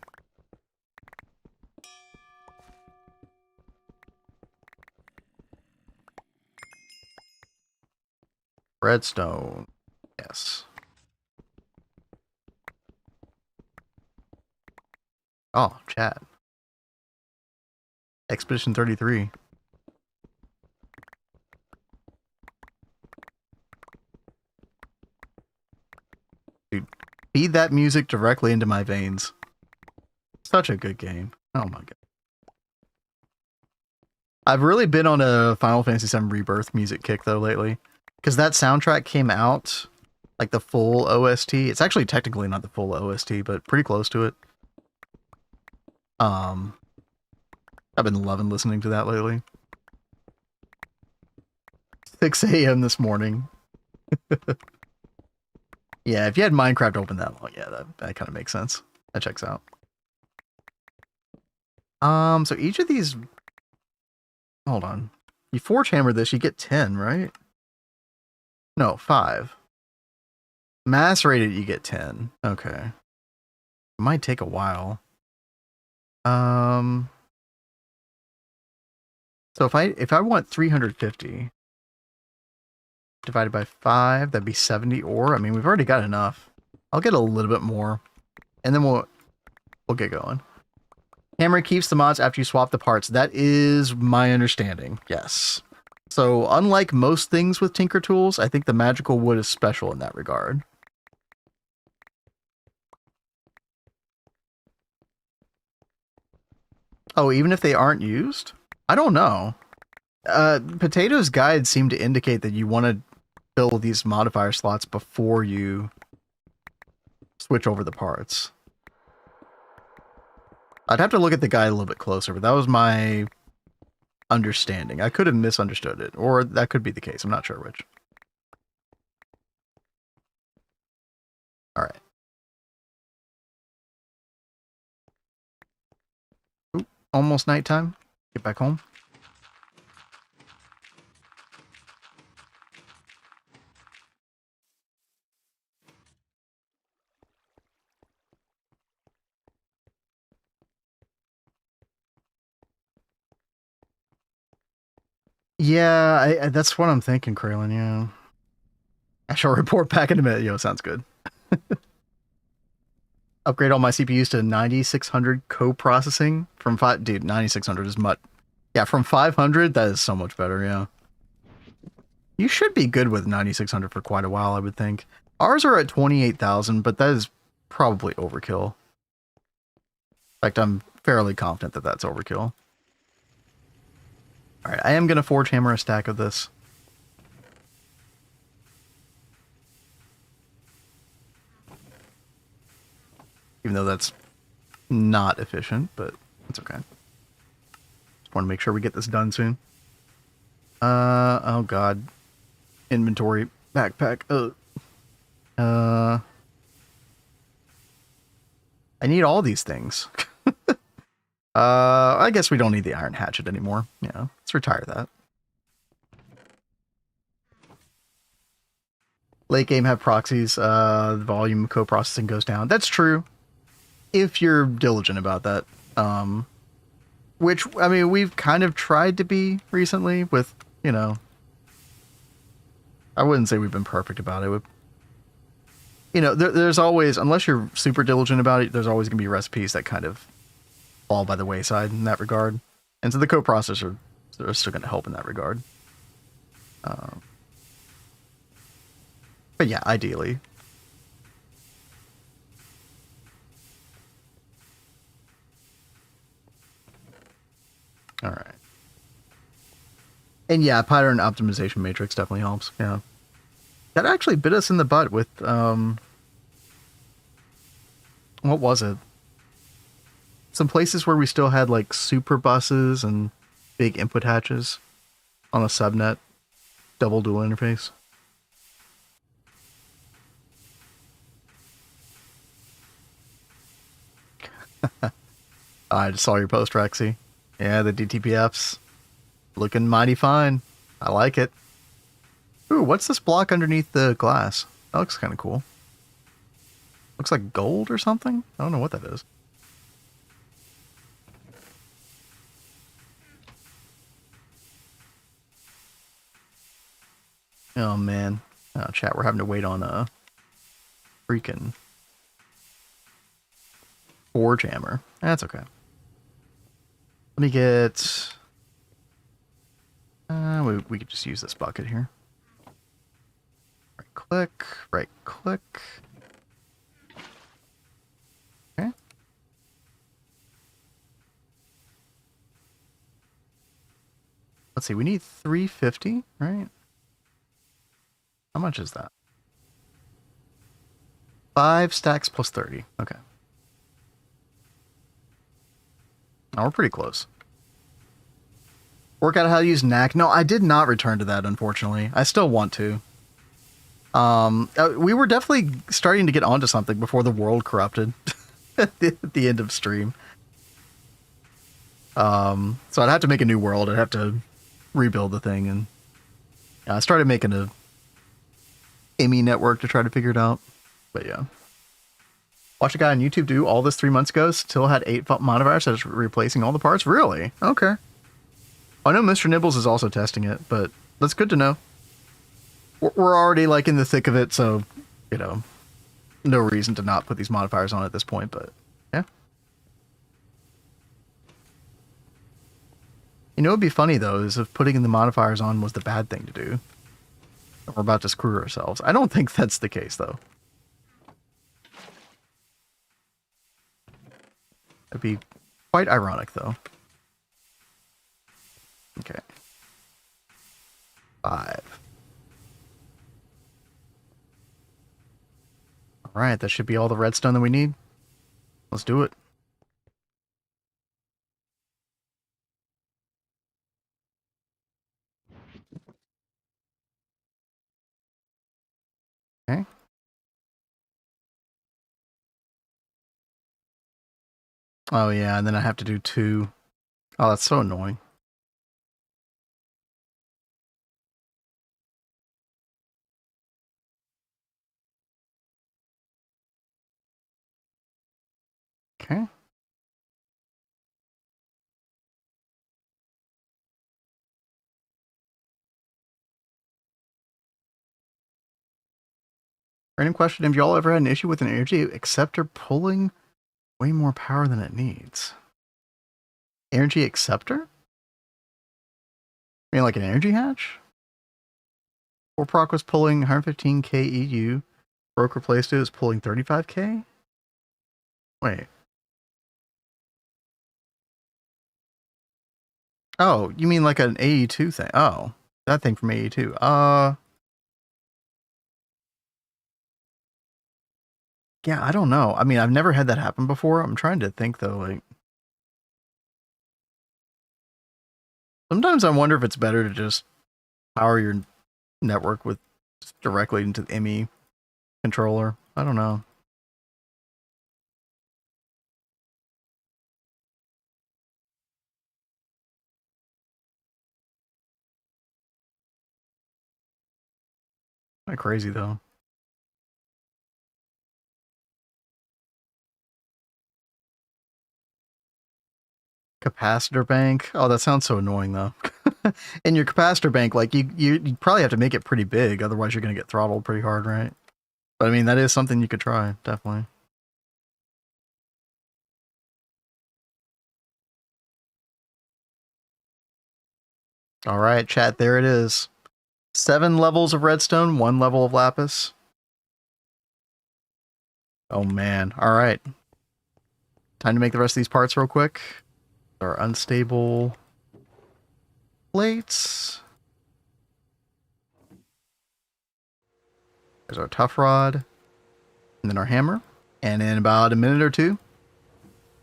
Redstone. Yes. Oh, chat. Expedition 33. Dude, feed that music directly into my veins. Such a good game. Oh my god. I've really been on a Final Fantasy VII Rebirth music kick though lately. Because that soundtrack came out, like the full OST. It's actually technically not the full OST, but pretty close to it. I've been loving listening to that lately. 6 a.m. this morning. Yeah, if you had Minecraft open that long, yeah, that kind of makes sense. That checks out. So each of these... Hold on. You forge hammer this, you get 10, right? No, 5. Macerated, you get 10. Okay. Might take a while. So if I want 350 divided by 5, that'd be 70 ore. I mean, we've already got enough. I'll get a little bit more, and then we'll get going. Hammer keeps the mods after you swap the parts. That is my understanding. Yes. So unlike most things with Tinker Tools, I think the magical wood is special in that regard. Oh, even if they aren't used? I don't know. Potato's guide seemed to indicate that you want to fill these modifier slots before you switch over the parts. I'd have to look at the guide a little bit closer, but that was my understanding. I could have misunderstood it, or that could be the case. I'm not sure which. All right. Ooh, almost nighttime. Get back home. Yeah, that's what I'm thinking, Kraylin, yeah. I shall report back in a minute. Yo, sounds good. Upgrade all my CPUs to 9600 co-processing from 5... Dude, 9600 is much... Yeah, from 500, that is so much better, yeah. You should be good with 9600 for quite a while, I would think. Ours are at 28,000, but that is probably overkill. In fact, I'm fairly confident that that's overkill. Alright, I am going to forge hammer a stack of this. Even though that's not efficient, but it's okay. Just want to make sure we get this done soon. Oh god. Inventory, backpack. I need all these things. I guess we don't need the iron hatchet anymore. Yeah, let's retire that. Late game have proxies, the volume co-processing goes down. That's true. If you're diligent about that. Which, I mean, we've kind of tried to be recently with, you know... I wouldn't say we've been perfect about it. You know, there's always, unless you're super diligent about it, there's always going to be recipes that kind of fall by the wayside in that regard. And so the co-processor are still going to help in that regard. But yeah, ideally. All right. And yeah, pattern optimization matrix definitely helps. Yeah. That actually bit us in the butt with, what was it? Some places where we still had like super buses and big input hatches on a subnet double dual interface. I just saw your post, Rexy. Yeah, the DTPFs looking mighty fine. I like it. Ooh, what's this block underneath the glass? That looks kind of cool. Looks like gold or something? I don't know what that is. Oh, man. Oh, chat, we're having to wait on a freaking forge hammer. That's okay. Let me get... we could just use this bucket here. Right click, right click. Okay. Let's see, we need 350, right? How much is that? 5 stacks plus 30. Okay. Oh, we're pretty close. Work out how to use knack. No, I did not return to that, unfortunately. I still want to. We were definitely starting to get onto something before the world corrupted at the end of stream. So I'd have to make a new world. I'd have to rebuild the thing, and I started making a IMI network to try to figure it out. But yeah. Watch a guy on YouTube do all this 3 months ago, still had 8 modifiers that's replacing all the parts? Really? Okay. I know Mr. Nibbles is also testing it, but that's good to know. We're already like in the thick of it, so, you know, no reason to not put these modifiers on at this point, but yeah. You know, it'd be funny though, is if putting the modifiers on was the bad thing to do. We're about to screw ourselves. I don't think that's the case though. It'd be quite ironic though. Okay. 5. Alright, that should be all the redstone that we need. Let's do it. Okay. Oh yeah, and then I have to do 2. Oh, that's so annoying. Okay. Random question, have y'all ever had an issue with an energy acceptor pulling way more power than it needs? Energy acceptor? I mean like an energy hatch? Proc was pulling 115k EU. Broke replaced it, was pulling 35k? Wait. Oh, you mean like an AE2 thing? Oh, that thing from AE2. Yeah, I don't know. I mean, I've never had that happen before. I'm trying to think though, like sometimes I wonder if it's better to just power your network with just directly into the ME controller. I don't know. Kind of crazy though. Capacitor bank. Oh, that sounds so annoying though. In your capacitor bank, like you probably have to make it pretty big, otherwise you're gonna get throttled pretty hard, right? But I mean, that is something you could try, definitely. All right, chat, there it is. 7 levels of redstone, 1 level of lapis. Oh man, all right. Time to make the rest of these parts real quick. Our unstable plates. There's our tough rod. And then our hammer. And in about a minute or 2,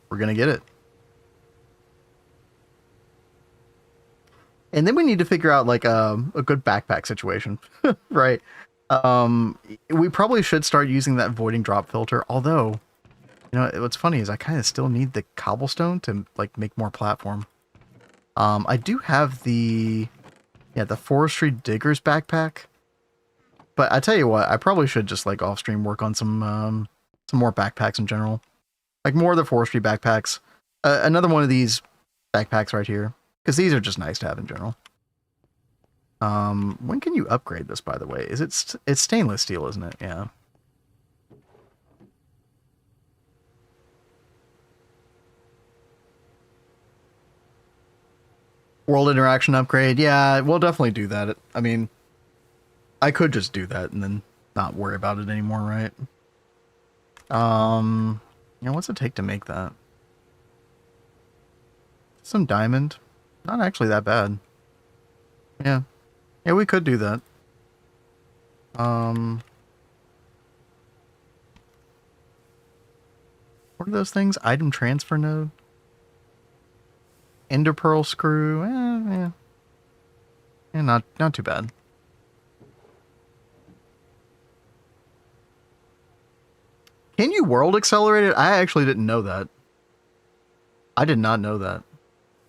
we're going to get it. And then we need to figure out like a good backpack situation, right? We probably should start using that voiding drop filter. Although, you know, what's funny is I kind of still need the cobblestone to like make more platform. I do have the forestry diggers backpack, but I tell you what, I probably should just like off stream work on some more backpacks in general, like more of the forestry backpacks. Another one of these backpacks right here. Because these are just nice to have in general. When can you upgrade this, by the way? Is it's stainless steel, isn't it? Yeah. World interaction upgrade. Yeah, we'll definitely do that. I mean, I could just do that and then not worry about it anymore, right? Yeah, what's it take to make that? Some diamond. Not actually that bad. Yeah. Yeah, we could do that. What are those things? Item transfer node? Ender pearl screw? Yeah. Yeah, not too bad. Can you world accelerate it? I actually didn't know that. I did not know that.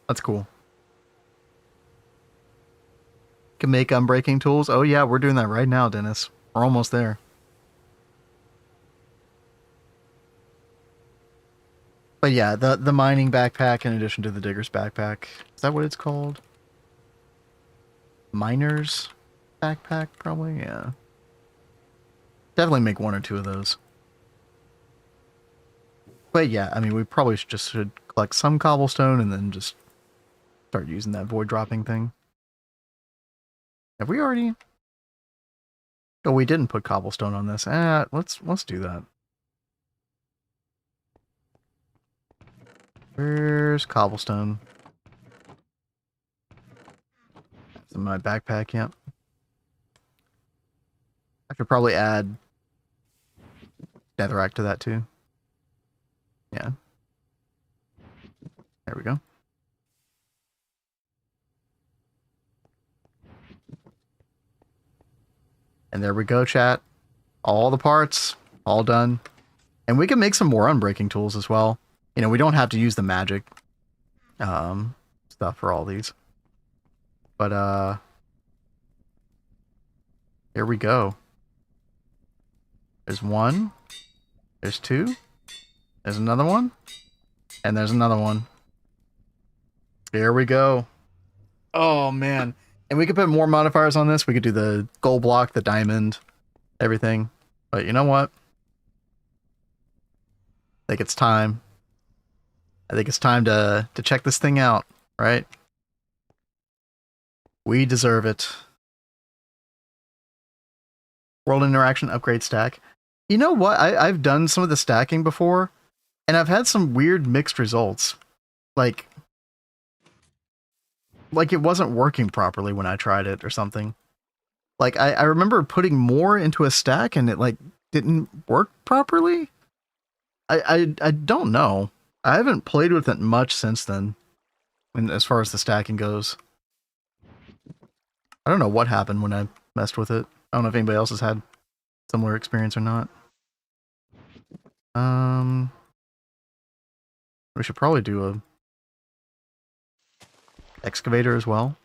That's cool. Can make unbreaking tools. Oh yeah, we're doing that right now, Dennis. We're almost there. But yeah, the mining backpack in addition to the digger's backpack. Is that what it's called? Miner's backpack, probably? Yeah. Definitely make one or two of those. But yeah, I mean, we probably should collect some cobblestone and then just start using that void dropping thing. Have we already? Oh, we didn't put cobblestone on this. Let's do that. Where's cobblestone? It's in my backpack, yep. I could probably add netherrack to that too. Yeah. There we go. And there we go, chat. All the parts, all done. And we can make some more unbreaking tools as well. You know, we don't have to use the magic stuff for all these. But here we go. There's one. There's two. There's another one. And there's another one. Here we go. Oh, man. And we could put more modifiers on this. We could do the gold block, the diamond, everything. But you know what? I think it's time. I think it's time to check this thing out, right? We deserve it. World interaction upgrade stack. You know what? I've done some of the stacking before, and I've had some weird mixed results. Like it wasn't working properly when I tried it or something. Like I remember putting more into a stack and it like didn't work properly. I don't know. I haven't played with it much since then. And as far as the stacking goes. I don't know what happened when I messed with it. I don't know if anybody else has had similar experience or not. We should probably do a excavator as well.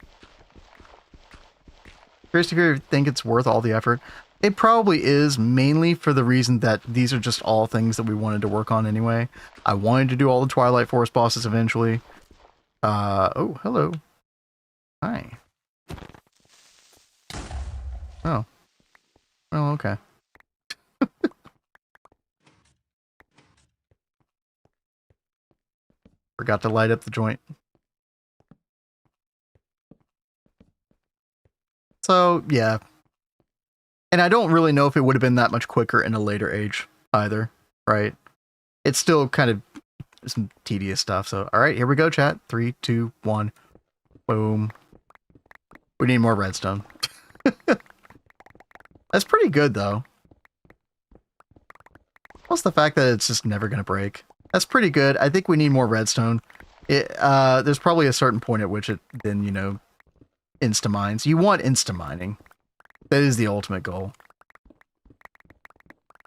Curious if you think it's worth all the effort. It probably is, mainly for the reason that these are just all things that we wanted to work on anyway. I wanted to do all the Twilight Forest bosses eventually. Oh, hello. Hi. Oh. Oh, okay. Forgot to light up the joint. So, yeah. And I don't really know if it would have been that much quicker in a later age either, right? It's still kind of some tedious stuff. So, all right, here we go, chat. 3, 2, 1. Boom. We need more redstone. That's pretty good, though. Plus the fact that it's just never going to break. That's pretty good. I think we need more redstone. There's probably a certain point at which it then, you know, insta-mines. You want insta-mining. That is the ultimate goal.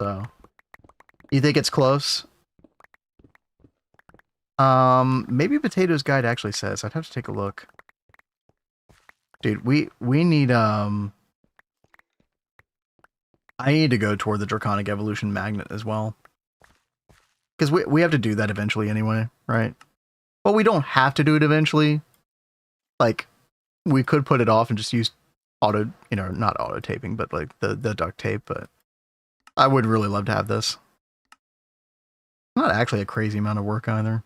So, you think it's close? Maybe Potato's Guide actually says. I'd have to take a look. Dude, we need, I need to go toward the Draconic Evolution Magnet as well. Because we have to do that eventually anyway, right? Well, we don't have to do it eventually. Like, we could put it off and just use auto, you know, not auto taping, but like the duct tape, but I would really love to have this. Not actually a crazy amount of work either.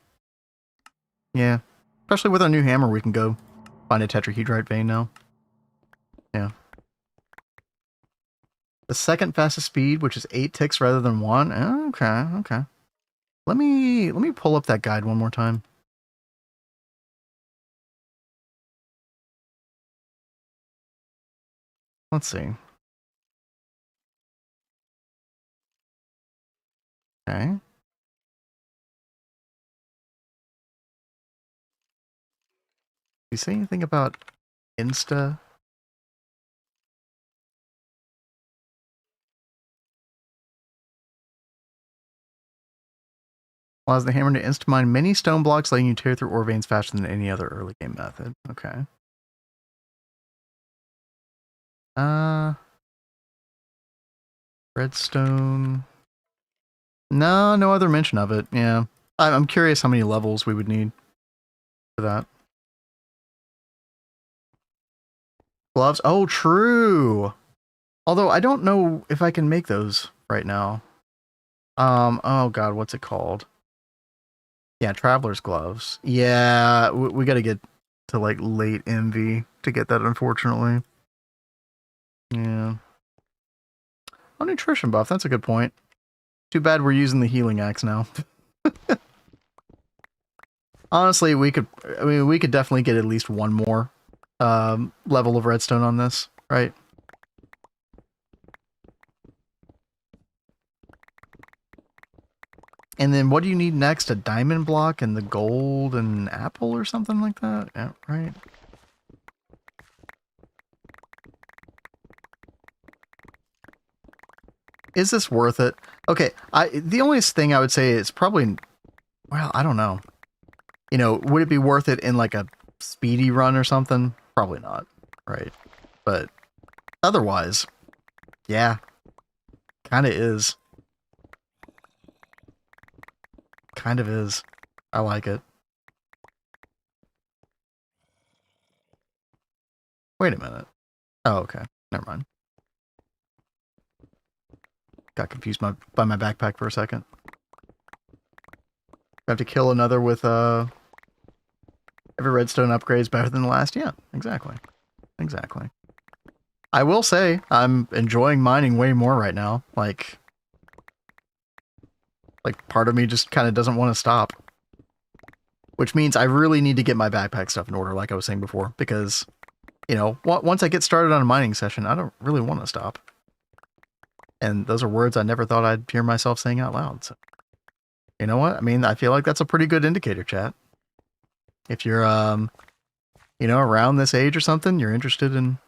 Yeah. Especially with our new hammer, we can go find a tetrahedrite vein now. Yeah. The second fastest speed, which is 8 ticks rather than 1. Okay, okay. Let me pull up that guide one more time. Let's see. Okay. You say anything about Insta? Allows the hammer to insta-mine many stone blocks, letting you tear through ore veins faster than any other early game method. Okay. Redstone. No other mention of it. Yeah. I'm curious how many levels we would need for that. Gloves? Oh, true. Although I don't know if I can make those right now. Oh god, what's it called? Yeah, traveler's gloves. Yeah, we got to get to like late MV to get that, unfortunately. Yeah. Oh, nutrition buff. That's a good point. Too bad we're using the healing axe now. Honestly, we could definitely get at least one more level of redstone on this, right? And then what do you need next? A diamond block and the golden apple or something like that? Yeah, right. Is this worth it? Okay, the only thing I would say is probably, well, I don't know. You know, would it be worth it in like a speedy run or something? Probably not, right? But otherwise, yeah, kind of is. Kind of is. I like it. Wait a minute. Oh, okay. Never mind. Got confused by my backpack for a second. I have to kill another with every redstone upgrade is better than the last. Yeah, exactly. Exactly. I will say I'm enjoying mining way more right now. Like part of me just kind of doesn't want to stop. Which means I really need to get my backpack stuff in order, like I was saying before, because, you know, once I get started on a mining session, I don't really want to stop. And those are words I never thought I'd hear myself saying out loud. So, you know what? I mean, I feel like that's a pretty good indicator, chat. If you're, you know, around this age or something, you're interested in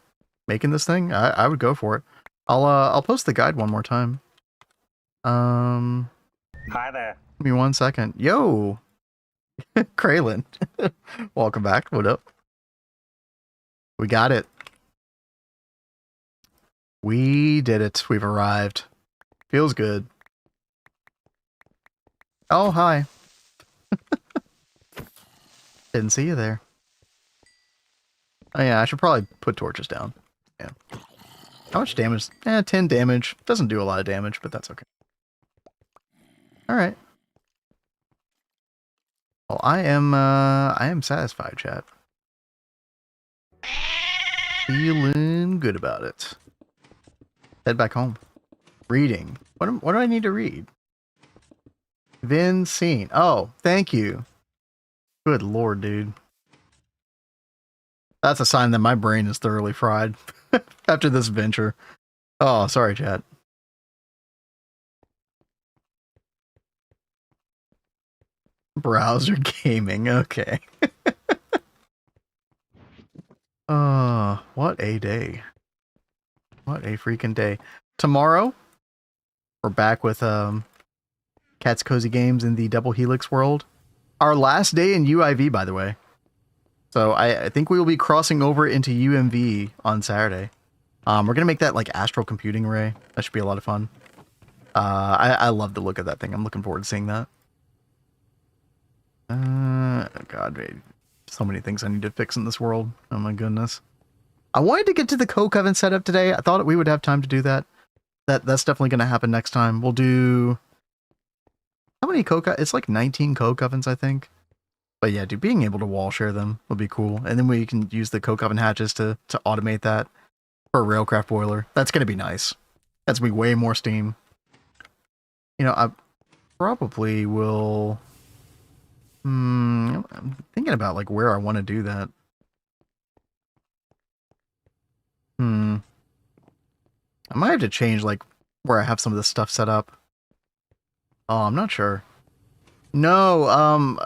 making this thing, I would go for it. I'll post the guide one more time. Hi there. Give me 1 second. Yo! Kraylin. Welcome back. What up? We got it. We did it. We've arrived. Feels good. Oh, hi. Didn't see you there. Oh yeah, I should probably put torches down. Yeah. How much damage? 10 damage. Doesn't do a lot of damage, but that's okay. Alright. Well, I am satisfied, chat. Feeling good about it. Head back home. Reading. What do I need to read? Been seen. Oh, thank you. Good lord, dude. That's a sign that my brain is thoroughly fried after this venture. Oh, sorry, chat. Browser gaming. Okay. What a day. What a freaking day. Tomorrow, we're back with Cat's Cozy Games in the Double Helix world. Our last day in UIV, by the way. So I think we will be crossing over into UMV on Saturday. We're going to make that like astral computing array. That should be a lot of fun. I love the look of that thing. I'm looking forward to seeing that. God, so many things I need to fix in this world. Oh my goodness. I wanted to get to the coke oven setup today. I thought we would have time to do that. That's definitely going to happen next time. We'll do... How many coke... It's like 19 coke ovens, I think. But yeah, dude, being able to wall share them would be cool. And then we can use the coke oven hatches to automate that for a railcraft boiler. That's going to be nice. That's going to be way more steam. You know, I probably will... I'm thinking about like where I want to do that. I might have to change like where I have some of this stuff set up. Oh, I'm not sure. No,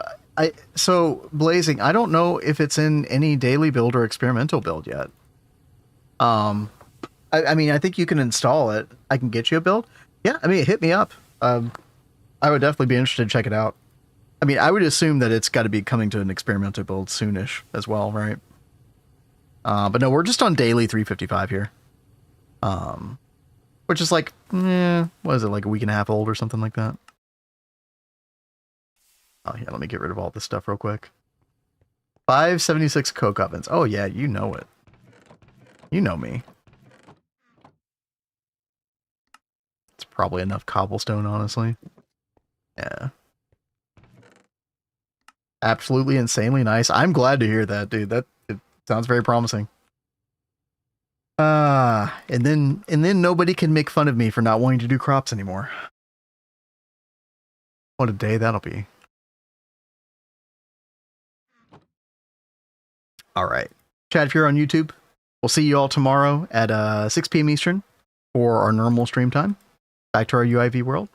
so Blazing, I don't know if it's in any daily build or experimental build yet. I mean, I think you can install it. I can get you a build. Yeah, I mean, hit me up. I would definitely be interested to check it out. I mean, I would assume that it's got to be coming to an experimental build soonish as well, right? But no, we're just on daily 355 here. Which is like, what is it, like a week and a half old or something like that? Oh yeah, let me get rid of all this stuff real quick. 576 coke ovens. Oh yeah, you know it. You know me. It's probably enough cobblestone, honestly. Yeah. Absolutely insanely nice. I'm glad to hear that, dude. That it sounds very promising. And then nobody can make fun of me for not wanting to do crops anymore. What a day that'll be. All right. Chat, if you're on YouTube, we'll see you all tomorrow at 6 p.m. Eastern for our normal stream time. Back to our UIV world.